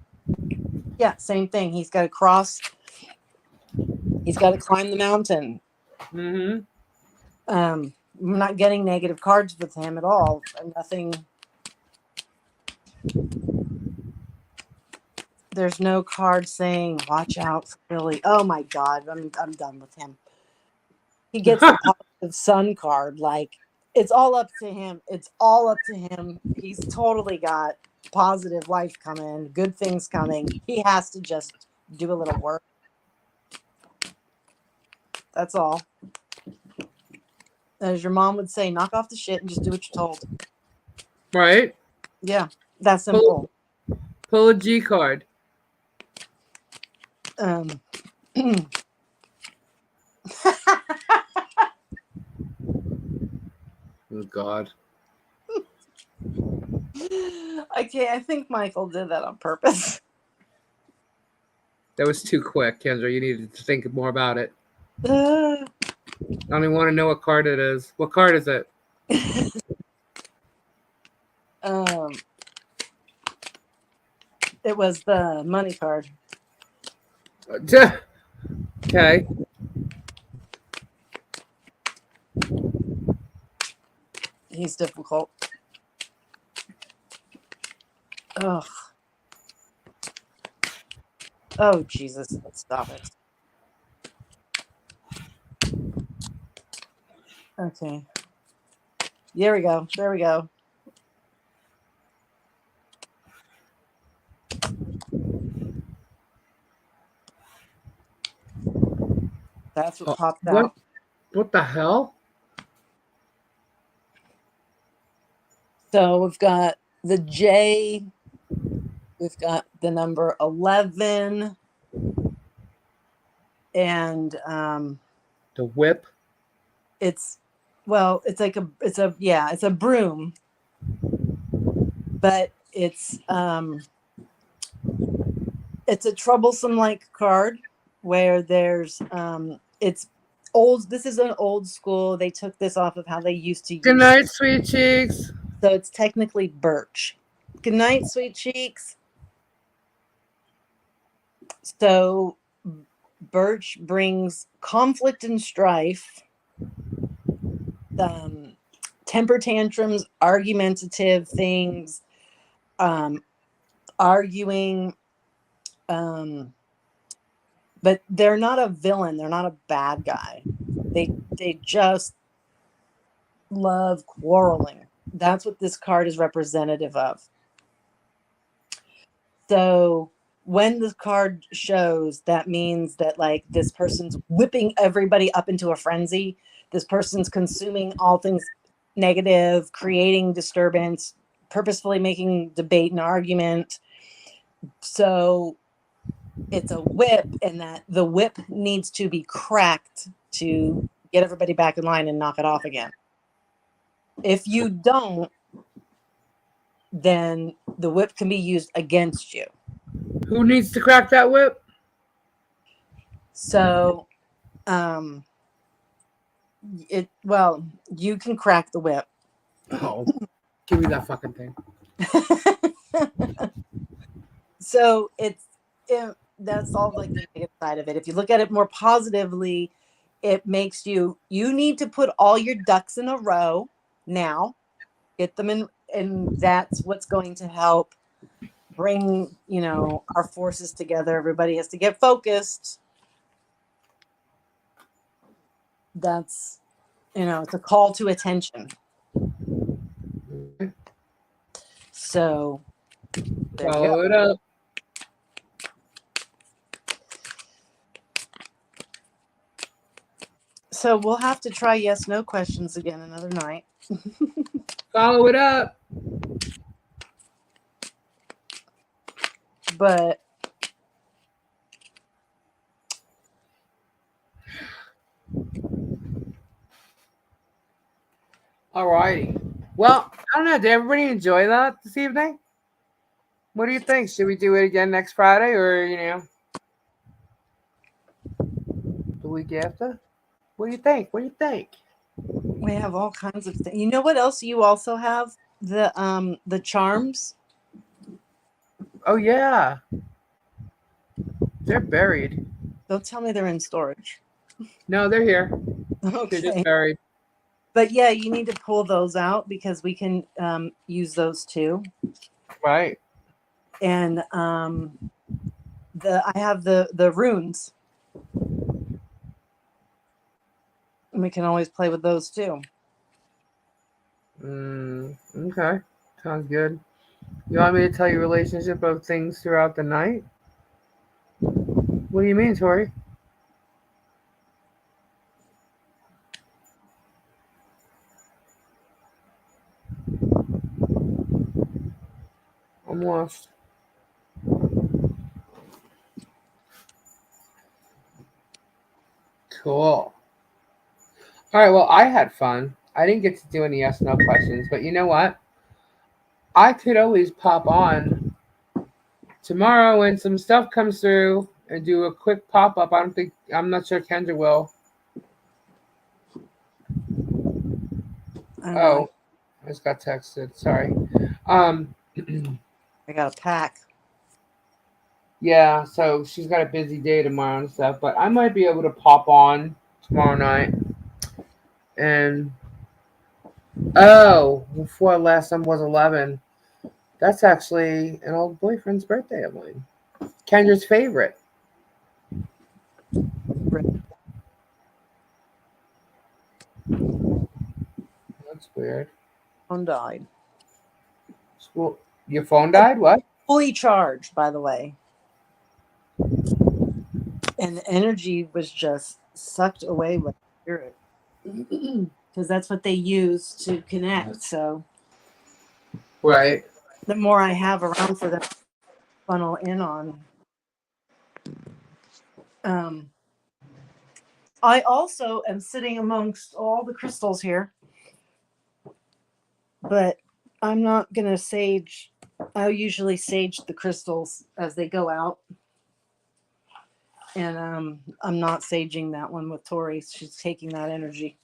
[SPEAKER 2] Yeah, same thing. He's got to cross. He's got to climb the mountain.
[SPEAKER 1] Mm-hmm.
[SPEAKER 2] I'm not getting negative cards with him at all. Nothing. There's no card saying "watch out for Billy." Oh my God, I'm done with him. He gets a positive sun card. Like, it's all up to him. It's all up to him. He's totally got positive life coming, good things coming. He has to just do a little work. That's all. As your mom would say, knock off the shit and just do what you're told.
[SPEAKER 1] Right.
[SPEAKER 2] Yeah, that's simple.
[SPEAKER 1] Pull a G card.
[SPEAKER 2] Oh
[SPEAKER 1] God.
[SPEAKER 2] Okay, I think Michael did that on purpose.
[SPEAKER 1] That was too quick, Kendra. You needed to think more about it. I don't even want to know what card it is. What card is it?
[SPEAKER 2] It was the money card.
[SPEAKER 1] Okay.
[SPEAKER 2] He's difficult. Ugh. Oh, Jesus. Stop it. Okay. There we go. There we go. That's what popped out.
[SPEAKER 1] What the hell?
[SPEAKER 2] So we've got the J. We've got the number 11. And
[SPEAKER 1] The whip.
[SPEAKER 2] it's like it's a broom, but it's a troublesome like card where there's it's old. This is an old school. They took this off of how they used to use.
[SPEAKER 1] Good night, sweet cheeks.
[SPEAKER 2] So it's technically birch. Good night, sweet cheeks. So birch brings conflict and strife, temper tantrums, argumentative things, arguing, But they're not a villain. They're not a bad guy. They just love quarreling. That's what this card is representative of. So when the card shows, that means that like this person's whipping everybody up into a frenzy. This person's consuming all things negative, creating disturbance, purposefully making debate and argument. So it's a whip, and that the whip needs to be cracked to get everybody back in line and knock it off again. If you don't, then the whip can be used against you.
[SPEAKER 1] Who needs to crack that whip?
[SPEAKER 2] So, you can crack the whip.
[SPEAKER 1] Oh, give me that fucking thing.
[SPEAKER 2] So that's all like the negative side of it. If you look at it more positively, it makes you need to put all your ducks in a row now, get them in, and that's what's going to help bring, our forces together. Everybody has to get focused. That's, it's a call to attention. So there you go.
[SPEAKER 1] Follow it up.
[SPEAKER 2] So we'll have to try yes, no questions again another night.
[SPEAKER 1] Follow it up.
[SPEAKER 2] But
[SPEAKER 1] Alrighty. Well, I don't know. Did everybody enjoy that this evening? What do you think? Should we do it again next Friday, or the week after? What do you think?
[SPEAKER 2] we have all kinds of things. You know what else you also have? The charms.
[SPEAKER 1] Oh yeah, they're buried.
[SPEAKER 2] Don't tell me they're in storage.
[SPEAKER 1] No, they're here. They're
[SPEAKER 2] Okay.
[SPEAKER 1] just buried.
[SPEAKER 2] But yeah, you need to pull those out because we can use those too.
[SPEAKER 1] Right.
[SPEAKER 2] And I have the runes. And we can always play with those too.
[SPEAKER 1] Okay. Sounds good. You want me to tell you relationship of things throughout the night? What do you mean, Tori? I'm lost. Cool. All right, well, I had fun. I didn't get to do any yes no questions, but you know what? I could always pop on tomorrow when some stuff comes through and do a quick pop up. I'm not sure Kendra will. Oh, I just got texted. Sorry.
[SPEAKER 2] I got a pack.
[SPEAKER 1] Yeah, so she's got a busy day tomorrow and stuff, but I might be able to pop on tomorrow night. And before last time was 11. That's actually an old boyfriend's birthday of mine. Kendra's favorite. That's weird.
[SPEAKER 2] Phone died.
[SPEAKER 1] School. Your phone died? What?
[SPEAKER 2] Fully charged, by the way. And the energy was just sucked away with spirit. Because that's what they use to connect. So
[SPEAKER 1] Right.
[SPEAKER 2] the more I have around for them to funnel in on. I also am sitting amongst all the crystals here. But I'm not going to sage. I usually sage the crystals as they go out. And I'm not saging that one with Tori. She's taking that energy.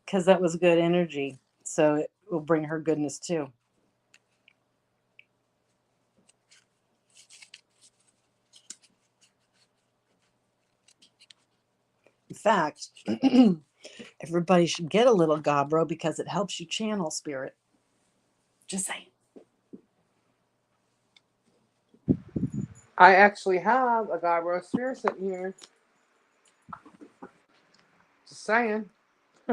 [SPEAKER 2] Because that was good energy. So it will bring her goodness too. In fact, everybody should get a little Gabro because it helps you channel spirit. Just saying.
[SPEAKER 1] I actually have a Guybrush sphere sitting here. Just saying.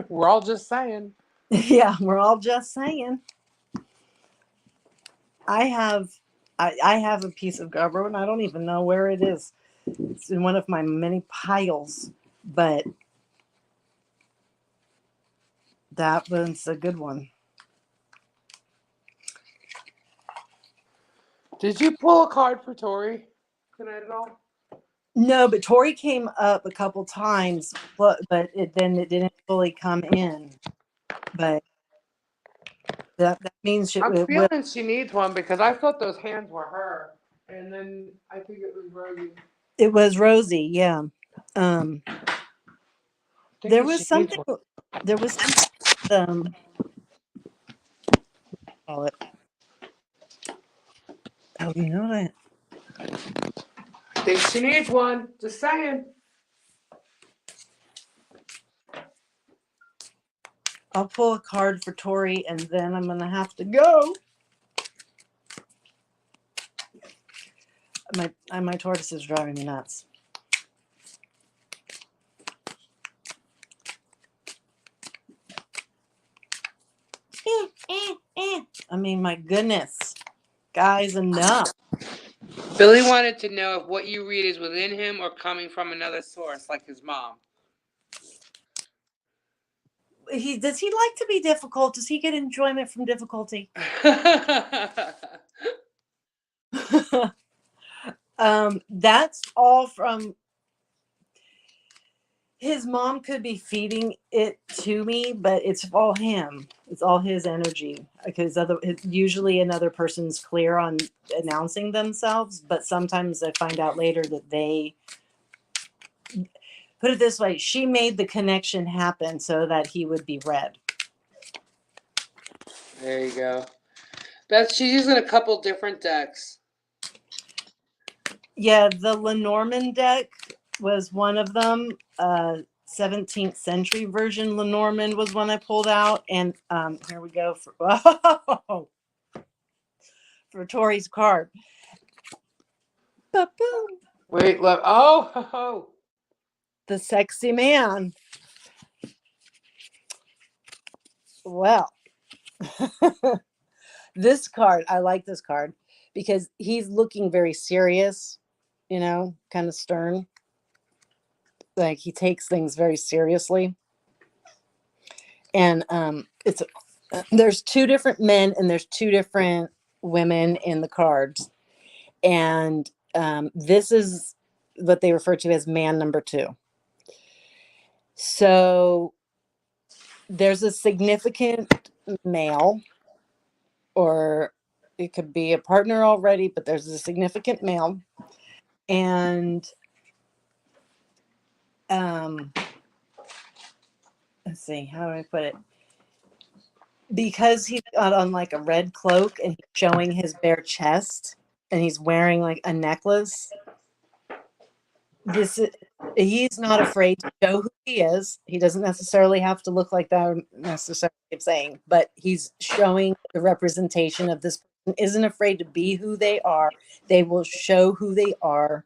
[SPEAKER 1] We're all just saying.
[SPEAKER 2] Yeah, we're all just saying. I have a piece of Garbro and I don't even know where it is. It's in one of my many piles, but that was a good one.
[SPEAKER 1] Did you pull a card for Tori tonight at all?
[SPEAKER 2] No, but Tori came up a couple times, but it didn't fully come in. But that means
[SPEAKER 1] I'm
[SPEAKER 2] it will.
[SPEAKER 1] feeling she needs one because I thought those hands were her. And then I think it was Rosie.
[SPEAKER 2] It was Rosie, yeah. There
[SPEAKER 1] Thinking
[SPEAKER 2] was
[SPEAKER 1] she needs
[SPEAKER 2] something.
[SPEAKER 1] one.
[SPEAKER 2] There was something. Call it. Oh, you know what?
[SPEAKER 1] I think she needs one. Just saying.
[SPEAKER 2] I'll pull a card for Tori, and then I'm gonna have to go. My tortoise is driving me nuts. I mean, my goodness, guys, enough.
[SPEAKER 1] Billy wanted to know if what you read is within him or coming from another source, like his mom.
[SPEAKER 2] Does he like to be difficult? Does he get enjoyment from difficulty? That's all from his mom. Could be feeding it to me, but it's all him. It's all his energy. Because usually another person's clear on announcing themselves, but sometimes I find out later that they put it this way: she made the connection happen so that he would be read.
[SPEAKER 1] There you go. She's using a couple different decks.
[SPEAKER 2] Yeah, the Lenormand deck was one of them. 17th century version Lenormand was one I pulled out. And here we go for Tori's card. Ba-boom.
[SPEAKER 1] Wait, look. Oh.
[SPEAKER 2] The sexy man. Well, this card, I like this card because he's looking very serious, kind of stern. Like he takes things very seriously. And there's two different men and there's two different women in the cards. And this is what they refer to as man number 2. So there's a significant male, or it could be a partner already, but there's a significant male. And let's see, how do I put it? Because he's got on like a red cloak and he's showing his bare chest and he's wearing like a necklace. He's not afraid to show who he is. He doesn't necessarily have to look like that, necessarily saying, but he's showing the representation of this person isn't afraid to be who they are. They will show who they are.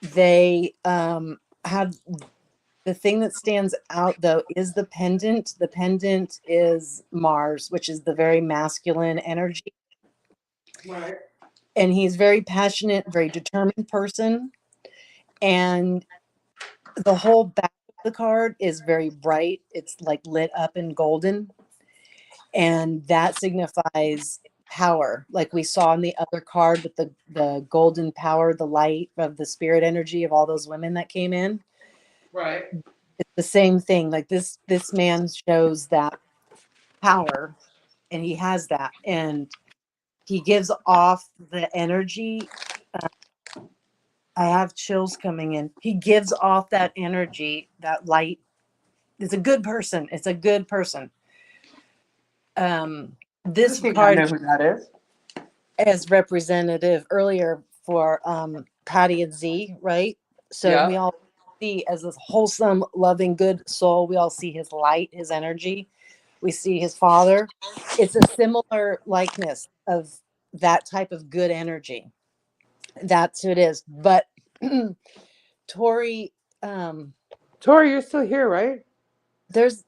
[SPEAKER 2] They have the thing that stands out though is the pendant. The pendant is Mars, which is the very masculine energy.
[SPEAKER 1] Right.
[SPEAKER 2] And he's very passionate, very determined person. And the whole back of the card is very bright. It's like lit up in golden. And that signifies power. Like we saw in the other card with the golden power, the light of the spirit energy of all those women that came in.
[SPEAKER 1] Right.
[SPEAKER 2] It's the same thing. Like this man shows that power and he has that. And he gives off the energy. I have chills coming in. He gives off that energy, that light. It's a good person. It's a good person. This card
[SPEAKER 1] I know who that is.
[SPEAKER 2] as representative earlier for Patty and Z, right? So
[SPEAKER 1] Yeah.
[SPEAKER 2] we all see as this wholesome, loving, good soul. We all see his light, his energy. We see his father. It's a similar likeness of that type of good energy. That's who it is. But Tori,
[SPEAKER 1] Tori, you're still here, right?
[SPEAKER 2] there's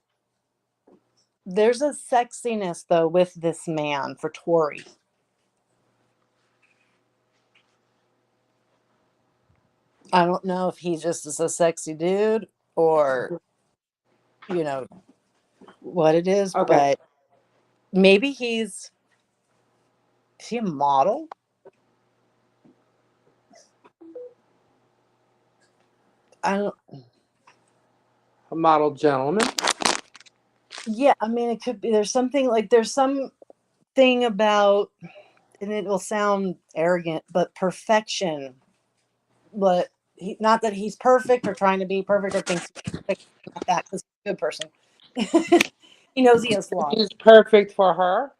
[SPEAKER 2] a sexiness though with this man for Tori. I don't know if he just is a sexy dude or what it is,
[SPEAKER 1] Okay.
[SPEAKER 2] but maybe is he a model? I don't.
[SPEAKER 1] A model gentleman.
[SPEAKER 2] Yeah, I mean, it could be. There's something about, and it will sound arrogant, but perfection. But not that he's perfect or trying to be perfect or thinks he's perfect, not that, because he's a good person. He knows he has flaws.
[SPEAKER 1] He's perfect for her.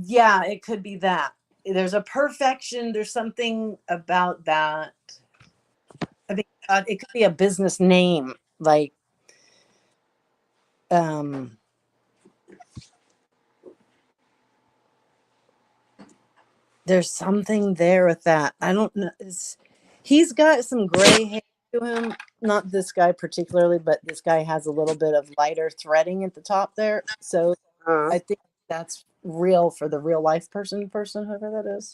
[SPEAKER 2] Yeah, it could be that. There's a perfection. There's something about that. I mean, it could be a business name, like, there's something there with that. I don't know. He's got some gray hair to him. Not this guy particularly, but this guy has a little bit of lighter threading at the top there. So I think that's real for the real life person, whoever that is.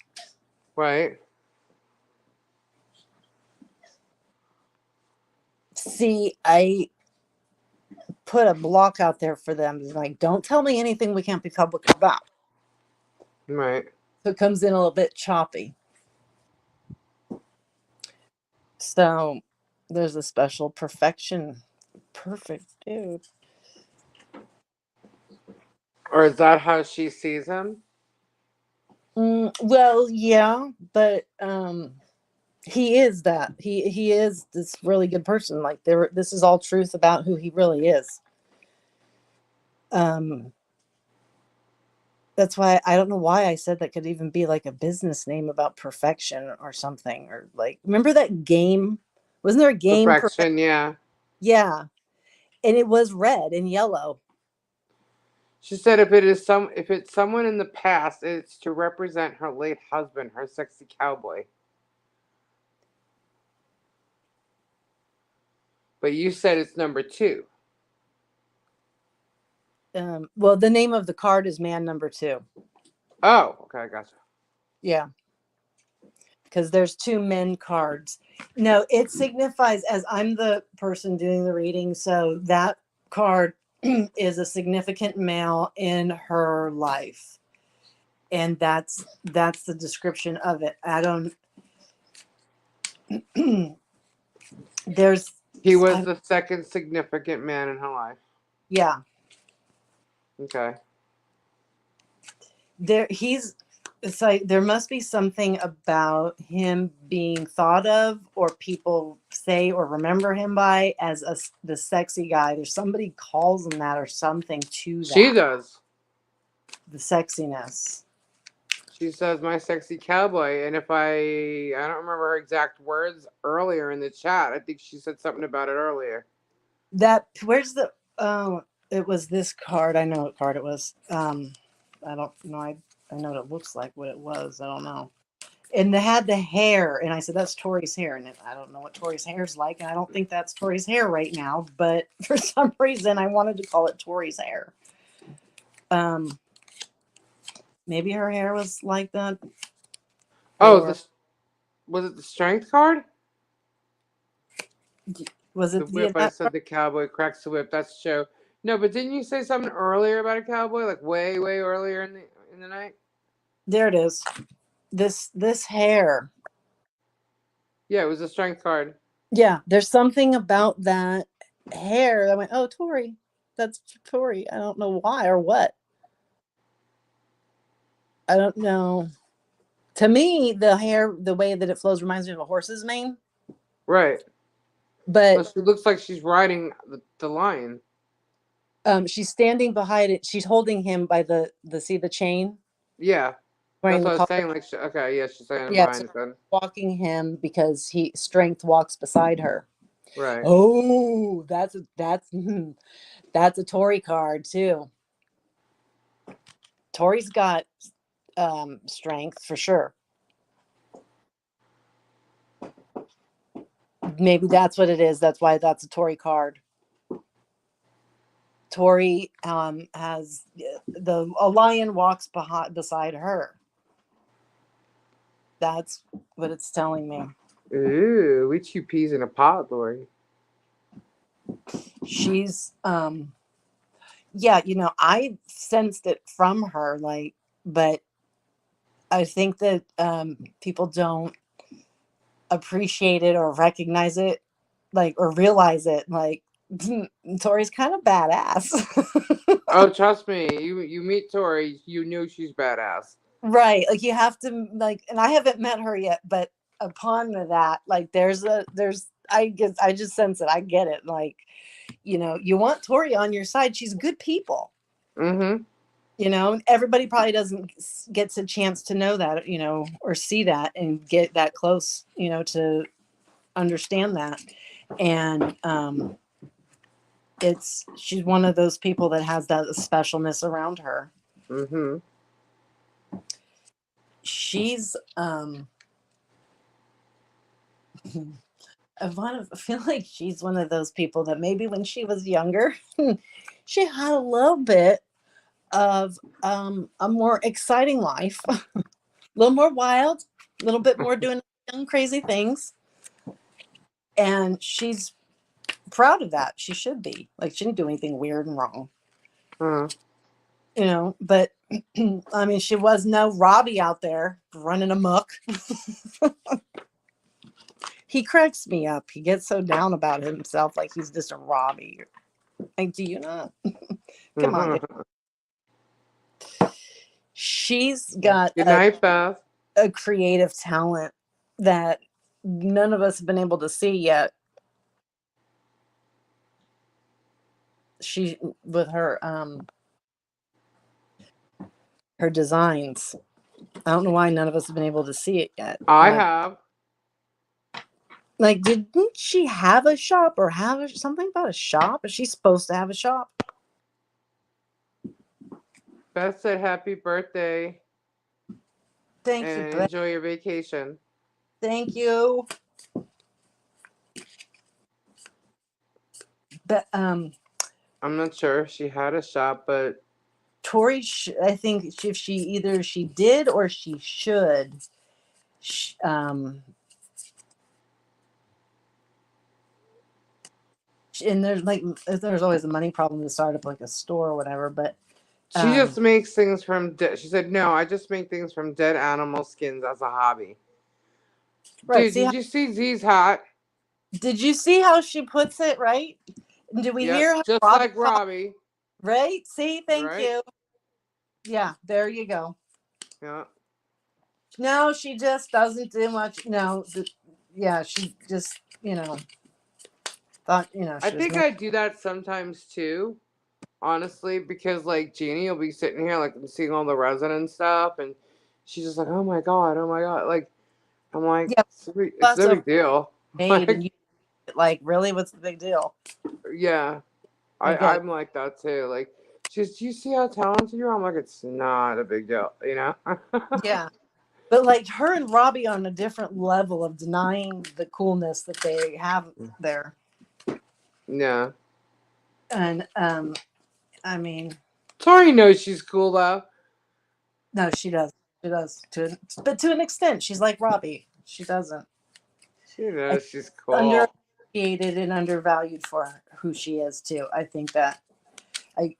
[SPEAKER 1] Right.
[SPEAKER 2] See, I put a block out there for them. Like, don't tell me anything we can't be public about.
[SPEAKER 1] Right.
[SPEAKER 2] So it comes in a little bit choppy. So there's a special perfect dude.
[SPEAKER 1] Or is that how she sees him?
[SPEAKER 2] Well, yeah, but he is that. He is this really good person. Like, this is all truth about who he really is. That's why I don't know why I said that could even be like a business name about perfection or something. Or like, remember that game? Wasn't there a game?
[SPEAKER 1] Perfection, yeah.
[SPEAKER 2] Yeah, and it was red and yellow.
[SPEAKER 1] She said if it's someone in the past, it's to represent her late husband, her sexy cowboy. But you said it's number 2.
[SPEAKER 2] Well, the name of the card is man number 2.
[SPEAKER 1] Oh, okay, I gotcha.
[SPEAKER 2] Yeah, because there's 2 men cards. No, it signifies, as I'm the person doing the reading, so that card is a significant male in her life, and that's the description of it. I don't.
[SPEAKER 1] He was the second significant man in her life.
[SPEAKER 2] Yeah.
[SPEAKER 1] Okay.
[SPEAKER 2] It's like there must be something about him being thought of, or people say or remember him by as the sexy guy. There's somebody calls him that or something to that.
[SPEAKER 1] She does.
[SPEAKER 2] The sexiness.
[SPEAKER 1] She says my sexy cowboy, and if I don't remember her exact words earlier in the chat. I think she said something about it earlier.
[SPEAKER 2] Where's the it was this card. I know what card it was. I don't know. I know what it looks like, what it was. I don't know. And they had the hair, and I said, that's Tori's hair. And I don't know what Tori's hair's like, and I don't think that's Tori's hair right now, but for some reason I wanted to call it Tori's hair. Maybe her hair was like that.
[SPEAKER 1] Oh, was it the strength card?
[SPEAKER 2] Was it
[SPEAKER 1] the whip? I said the cowboy cracks the whip. That's show. No, but didn't you say something earlier about a cowboy, like way earlier in the night?
[SPEAKER 2] There it is. This hair.
[SPEAKER 1] Yeah, it was a strength card.
[SPEAKER 2] Yeah, there's something about that hair. I went, oh, Tori. That's Tori. I don't know why or what. I don't know. To me, the hair, the way that it flows, reminds me of a horse's mane.
[SPEAKER 1] Right.
[SPEAKER 2] But
[SPEAKER 1] well, she looks like she's riding the lion.
[SPEAKER 2] She's standing behind it. She's holding him by the chain.
[SPEAKER 1] Yeah. That's what I was saying. Like, okay, yeah, she's standing behind him.
[SPEAKER 2] Walking him because strength walks beside her.
[SPEAKER 1] Right.
[SPEAKER 2] Oh, that's a Tori card too. Tori's got strength for sure. Maybe that's what it is. That's why that's a Tori card. Tori has a lion walks beside her. That's what it's telling me.
[SPEAKER 1] Ooh, we chew peas in a pod, Lori.
[SPEAKER 2] She's yeah, I sensed it from her, like, but I think that people don't appreciate it or recognize it, like, or realize it, like, Tori's kind of badass.
[SPEAKER 1] Oh, trust me, you meet Tori, you knew she's badass.
[SPEAKER 2] Right, like, you have to, like, and I haven't met her yet, but upon that, like, I just sense it. I get it. Like, you want Tori on your side. She's good people.
[SPEAKER 1] Mm-hmm.
[SPEAKER 2] Everybody probably doesn't gets a chance to know that, or see that and get that close, to understand that. And she's one of those people that has that specialness around her.
[SPEAKER 1] Mm-hmm.
[SPEAKER 2] She's I feel like she's one of those people that maybe when she was younger, she had a little bit of a more exciting life, a little more wild, a little bit more doing young crazy things, and she's proud of that. She should be. Like, she didn't do anything weird and wrong, but I mean, she was no Robbie out there running amok. He cracks me up. He gets so down about himself, like he's just a Robbie. Like, do you not? Come on. She's got
[SPEAKER 1] Good night, Beth.
[SPEAKER 2] a creative talent that none of us have been able to see yet. She, with her designs, I don't know why none of us have been able to see it yet.
[SPEAKER 1] I have.
[SPEAKER 2] Like, didn't she have a shop or something about a shop? Is she supposed to have a shop?
[SPEAKER 1] Beth said happy birthday.
[SPEAKER 2] Thank
[SPEAKER 1] and
[SPEAKER 2] you.
[SPEAKER 1] enjoy your vacation.
[SPEAKER 2] Thank you. But
[SPEAKER 1] I'm not sure if she had a shop, but
[SPEAKER 2] Tori, I think if she either she did or she should. And there's always a money problem to start up like a store or whatever, but
[SPEAKER 1] she just makes things from she said, no, I just make things from dead animal skins as a hobby. Right, dude, did you see Z's hat?
[SPEAKER 2] Did you see how she puts it, right? Did we hear how
[SPEAKER 1] just like Robbie?
[SPEAKER 2] Right? See, thank you. Yeah, there you go.
[SPEAKER 1] Yeah.
[SPEAKER 2] No, she just doesn't do much. No, she just, thought,
[SPEAKER 1] I think I do that sometimes too, honestly, because like Jeannie will be sitting here like seeing all the resin and stuff, and she's just like, oh my god, like I'm like, yeah, it's no big deal.
[SPEAKER 2] Like, really, what's the big deal?
[SPEAKER 1] Yeah, I'm like that too. Like, do you see how talented you are? I'm like, it's not a big deal,
[SPEAKER 2] Yeah. But like her and Robbie on a different level of denying the coolness that they have there.
[SPEAKER 1] Yeah.
[SPEAKER 2] And I mean,
[SPEAKER 1] Tori knows she's cool though.
[SPEAKER 2] No, she does. She does. But to an extent, she's like Robbie. She doesn't.
[SPEAKER 1] She knows she's cool.
[SPEAKER 2] Underappreciated and undervalued for who she is too. I think that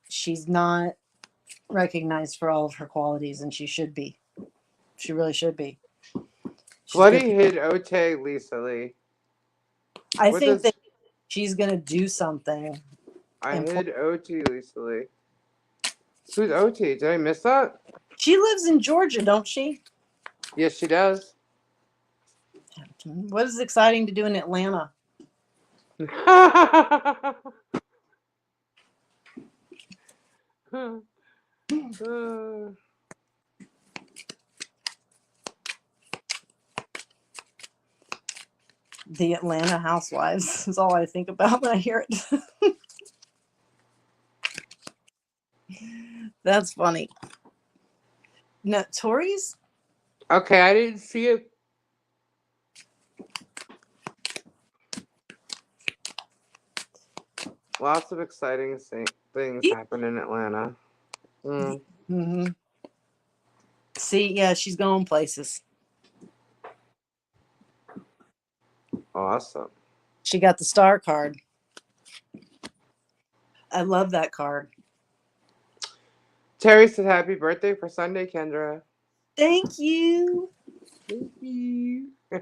[SPEAKER 2] she's not recognized for all of her qualities, and she should be. She really should be.
[SPEAKER 1] Bloody hid Ote, Lisa Lee.
[SPEAKER 2] I think that she's gonna do something.
[SPEAKER 1] I hid OT, Lisa Lee. Who's OT? Did I miss that?
[SPEAKER 2] She lives in Georgia, don't she?
[SPEAKER 1] Yes, she does.
[SPEAKER 2] What is exciting to do in Atlanta? The Atlanta Housewives is all I think about when I hear it. That's funny. No, Tori's.
[SPEAKER 1] Okay, I didn't see it. Lots of exciting things happen in Atlanta. Mm.
[SPEAKER 2] Mm-hmm. See, yeah, she's going places.
[SPEAKER 1] Awesome.
[SPEAKER 2] She got the star card. I love that card.
[SPEAKER 1] Terry said happy birthday for Sunday, Kendra.
[SPEAKER 2] Thank you.
[SPEAKER 1] Thank you. We're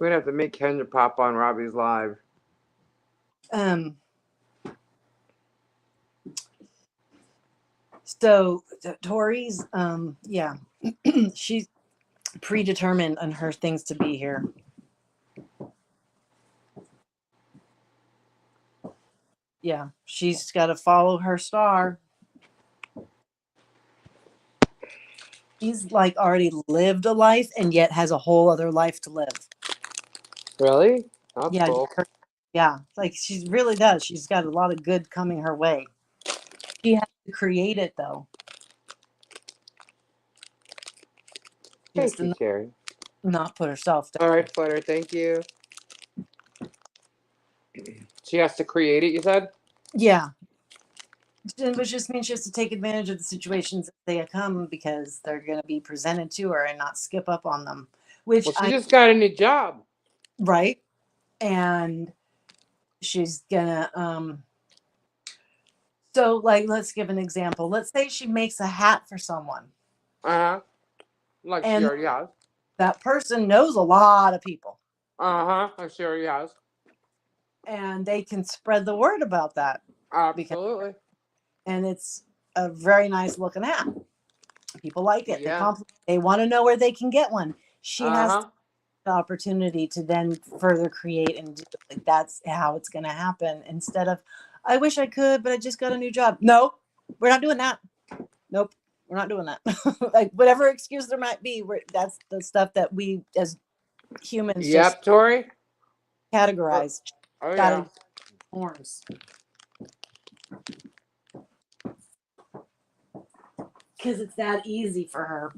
[SPEAKER 1] gonna have to make Kendra pop on Robbie's live.
[SPEAKER 2] So Tori's yeah, she's predetermined on her things to be here. Yeah, she's got to follow her star. She's like already lived a life and yet has a whole other life to live.
[SPEAKER 1] Really? That's
[SPEAKER 2] Yeah,
[SPEAKER 1] cool.
[SPEAKER 2] yeah, like she really does. She's got a lot of good coming her way. She has to create it though. She has
[SPEAKER 1] Thank you, Terry.
[SPEAKER 2] not put herself down.
[SPEAKER 1] All right, Flutter. Thank you. She has to create it. You said.
[SPEAKER 2] Yeah. Which just means she has to take advantage of the situations as they come because they're going to be presented to her and not skip up on them. Which
[SPEAKER 1] Well, she just got a new job.
[SPEAKER 2] right, and she's gonna So, like, let's give an example. Let's say she makes a hat for someone,
[SPEAKER 1] Like she
[SPEAKER 2] and
[SPEAKER 1] already has.
[SPEAKER 2] that person knows a lot of people,
[SPEAKER 1] Like she already has.
[SPEAKER 2] and they can spread the word about that.
[SPEAKER 1] Absolutely.
[SPEAKER 2] And it's a very nice looking hat. People like it.
[SPEAKER 1] Yeah.
[SPEAKER 2] They want to know where they can get one. She has the opportunity to then further create and do it. Like that's how it's going to happen. Instead of, I wish I could, but I just got a new job. No, we're not doing that. Nope, we're not doing that. Like whatever excuse there might be, that's the stuff that we as humans just
[SPEAKER 1] Tori.
[SPEAKER 2] categorize.
[SPEAKER 1] Oh yeah.
[SPEAKER 2] Forms. Because it's that easy for her.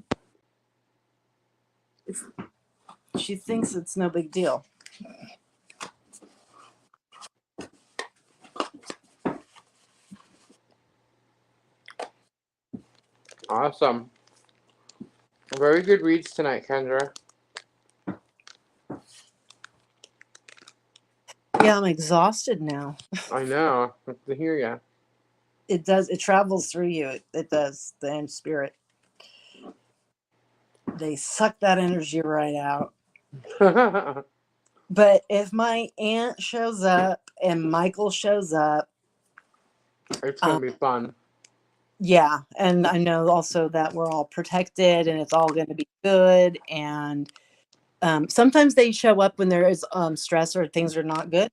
[SPEAKER 2] She thinks it's no big deal.
[SPEAKER 1] Awesome. Very good reads tonight, Kendra.
[SPEAKER 2] Yeah, I'm exhausted now.
[SPEAKER 1] I know. I have to hear you.
[SPEAKER 2] It does. It travels through you. It does. The end spirit. They suck that energy right out. But if my aunt shows up and Michael shows up,
[SPEAKER 1] it's gonna be fun.
[SPEAKER 2] Yeah, and I know also that we're all protected and it's all going to be good. And sometimes they show up when there is stress or things are not good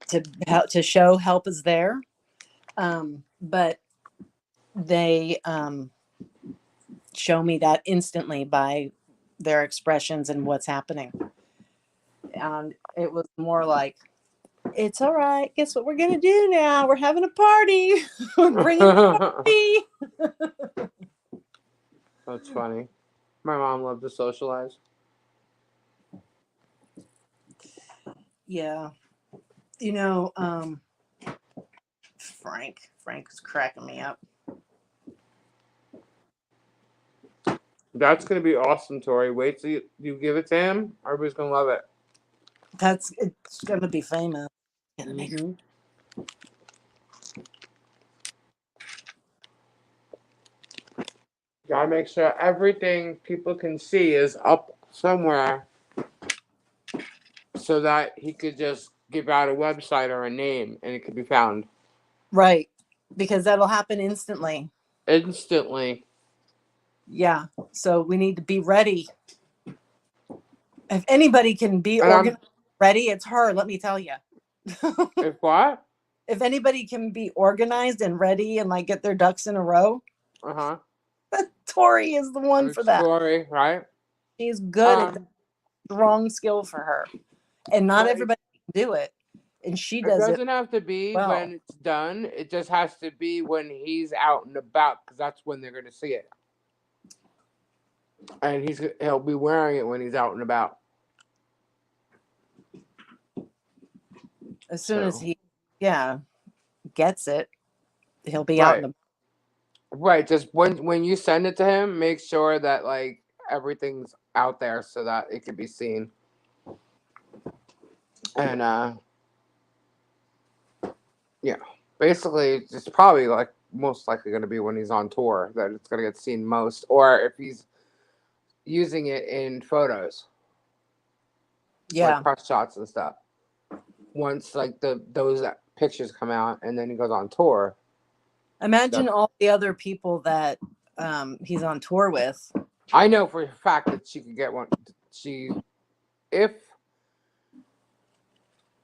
[SPEAKER 2] to show help is there. But they show me that instantly by their expressions and what's happening. And it was more like, it's all right. Guess what we're going to do now? We're having a party. We're bringing a party.
[SPEAKER 1] That's funny. My mom loved to socialize.
[SPEAKER 2] Yeah. You know, Frank is cracking me up.
[SPEAKER 1] That's going to be awesome, Tori. Wait till you give it to him. Everybody's going to love it.
[SPEAKER 2] It's going to be famous. Gonna make her.
[SPEAKER 1] Gotta make sure everything people can see is up somewhere so that he could just give out a website or a name and it could be found.
[SPEAKER 2] Right. Because that'll happen instantly.
[SPEAKER 1] Instantly.
[SPEAKER 2] Yeah. So we need to be ready. If anybody can be ready, it's her, let me tell you.
[SPEAKER 1] If what?
[SPEAKER 2] If anybody can be organized and ready and like get their ducks in a row, Tori is the one for that.
[SPEAKER 1] Tori, right?
[SPEAKER 2] She's good at that. Strong skill for her. And not everybody can do it. And she does it.
[SPEAKER 1] It doesn't have to be when it's done. It just has to be when he's out and about because that's when they're going to see it. And he'll be wearing it when he's out and about.
[SPEAKER 2] As soon as he gets it, he'll be out in the
[SPEAKER 1] Right. Just when you send it to him, make sure that like everything's out there so that it can be seen. And yeah, basically it's probably like most likely going to be when he's on tour that it's going to get seen most, or if he's using it in photos, like press shots and stuff. Once like those pictures come out, and then he goes on tour.
[SPEAKER 2] Imagine all the other people that he's on tour with.
[SPEAKER 1] I know for a fact that she could get one. If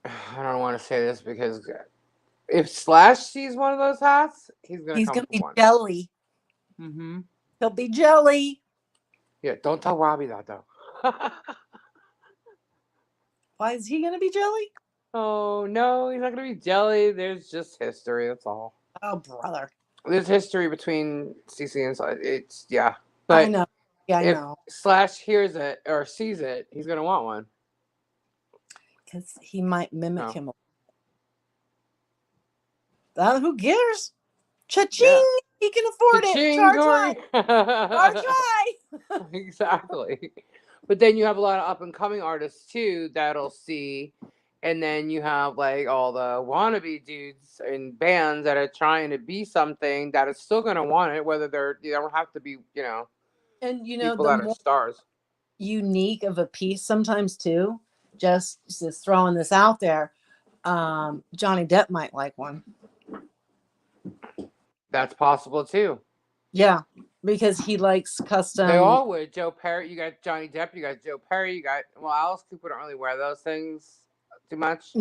[SPEAKER 1] I don't want to say this because if Slash sees one of those hats, he's gonna
[SPEAKER 2] be
[SPEAKER 1] one.
[SPEAKER 2] jelly. He'll be jelly.
[SPEAKER 1] Yeah, don't tell Robbie that though.
[SPEAKER 2] Why is he gonna be jelly?
[SPEAKER 1] Oh no, he's not gonna be jelly. There's just history. That's all.
[SPEAKER 2] Oh brother.
[SPEAKER 1] There's history between CC and Slash. It's but
[SPEAKER 2] I know. Yeah, I know.
[SPEAKER 1] Slash hears it or sees it, he's gonna want one.
[SPEAKER 2] Because he might mimic him. Who cares? Cha-ching! Yeah. He can afford it. Charge high. Charge high.
[SPEAKER 1] Exactly. But then you have a lot of up and coming artists too that'll see, and then you have like all the wannabe dudes and bands that are trying to be something that is still gonna want it, whether they don't have to be,
[SPEAKER 2] and
[SPEAKER 1] people that are stars.
[SPEAKER 2] Unique of a piece sometimes too. Just throwing this out there. Johnny Depp might like one.
[SPEAKER 1] That's possible too.
[SPEAKER 2] Yeah, because he likes custom.
[SPEAKER 1] They all would. Joe Perry, you got Johnny Depp, you got Joe Perry, you got Alice Cooper don't really wear those things too much.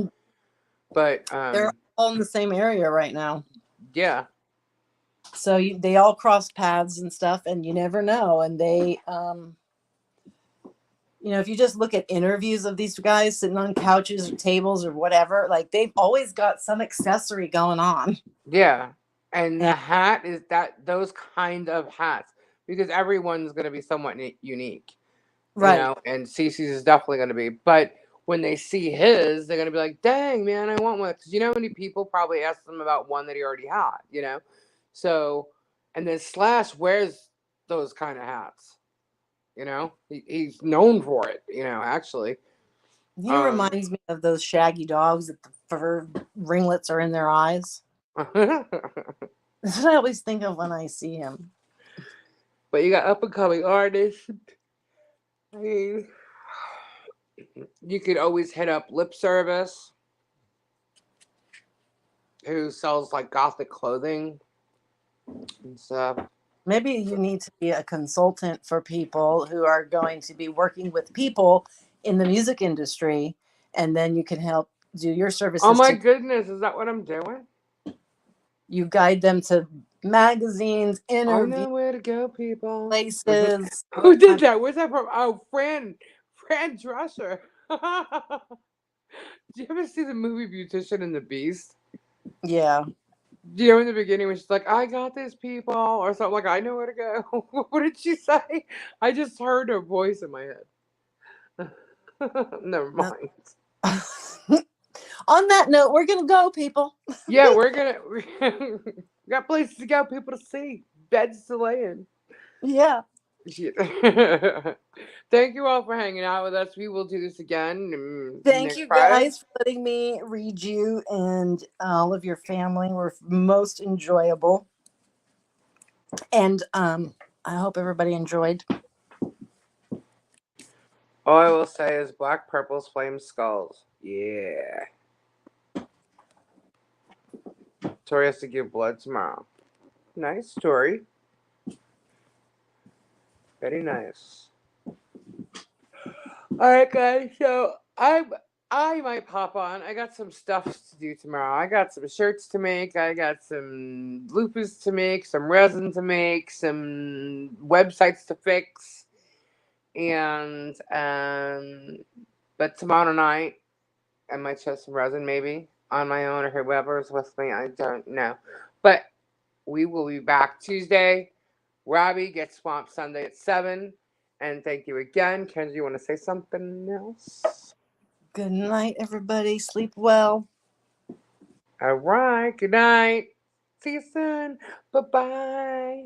[SPEAKER 1] But
[SPEAKER 2] they're all in the same area right now.
[SPEAKER 1] Yeah.
[SPEAKER 2] So they all cross paths and stuff, and you never know. And they, if you just look at interviews of these guys sitting on couches or tables or whatever, like they've always got some accessory going on.
[SPEAKER 1] Yeah. And the hat is those kind of hats, because everyone's going to be somewhat unique.
[SPEAKER 2] Right.
[SPEAKER 1] And CC's is definitely going to be. But when they see his, they're going to be like, dang, man, I want one. Because how many people probably asked him about one that he already had, So, and then Slash wears those kind of hats. He's known for it, actually.
[SPEAKER 2] He reminds me of those shaggy dogs that the fur ringlets are in their eyes. That's what I always think of when I see him.
[SPEAKER 1] But you got up and coming artists. I mean, you could always hit up Lip Service, who sells like gothic clothing and stuff.
[SPEAKER 2] Maybe you need to be a consultant for people who are going to be working with people in the music industry, and then you can help do your services.
[SPEAKER 1] Oh my goodness, is that what I'm doing?
[SPEAKER 2] You guide them to magazines, interviews.
[SPEAKER 1] I know where to go, people.
[SPEAKER 2] Places.
[SPEAKER 1] Who did that? Where's that from? Oh, Fran Drescher. Did you ever see the movie Beautician and the Beast?
[SPEAKER 2] Yeah.
[SPEAKER 1] In the beginning when she's like, I got this, people, or something, like, I know where to go. What did she say? I just heard her voice in my head. Never mind.
[SPEAKER 2] On that note, we're going to go, people.
[SPEAKER 1] Yeah, we got places to go, people to see, beds to lay in.
[SPEAKER 2] Yeah.
[SPEAKER 1] Thank you all for hanging out with us. We will do this again.
[SPEAKER 2] Thank you guys for letting me read you and all of your family. Were most enjoyable. And I hope everybody enjoyed.
[SPEAKER 1] All I will say is Black Purple's Flame Skulls. Yeah. Tori has to give blood tomorrow. Nice, Tori. Very nice. All right, guys. So I might pop on. I got some stuff to do tomorrow. I got some shirts to make. I got some lupus to make, some resin to make, some websites to fix, and but tomorrow night I might show some resin maybe on my own, or whoever's with me. I don't know, but we will be back Tuesday. Robbie gets swamped Sunday at 7. And thank you again. Kenzie, you want to say something else?
[SPEAKER 2] Good night, everybody. Sleep well.
[SPEAKER 1] All right. Good night. See you soon. Bye bye.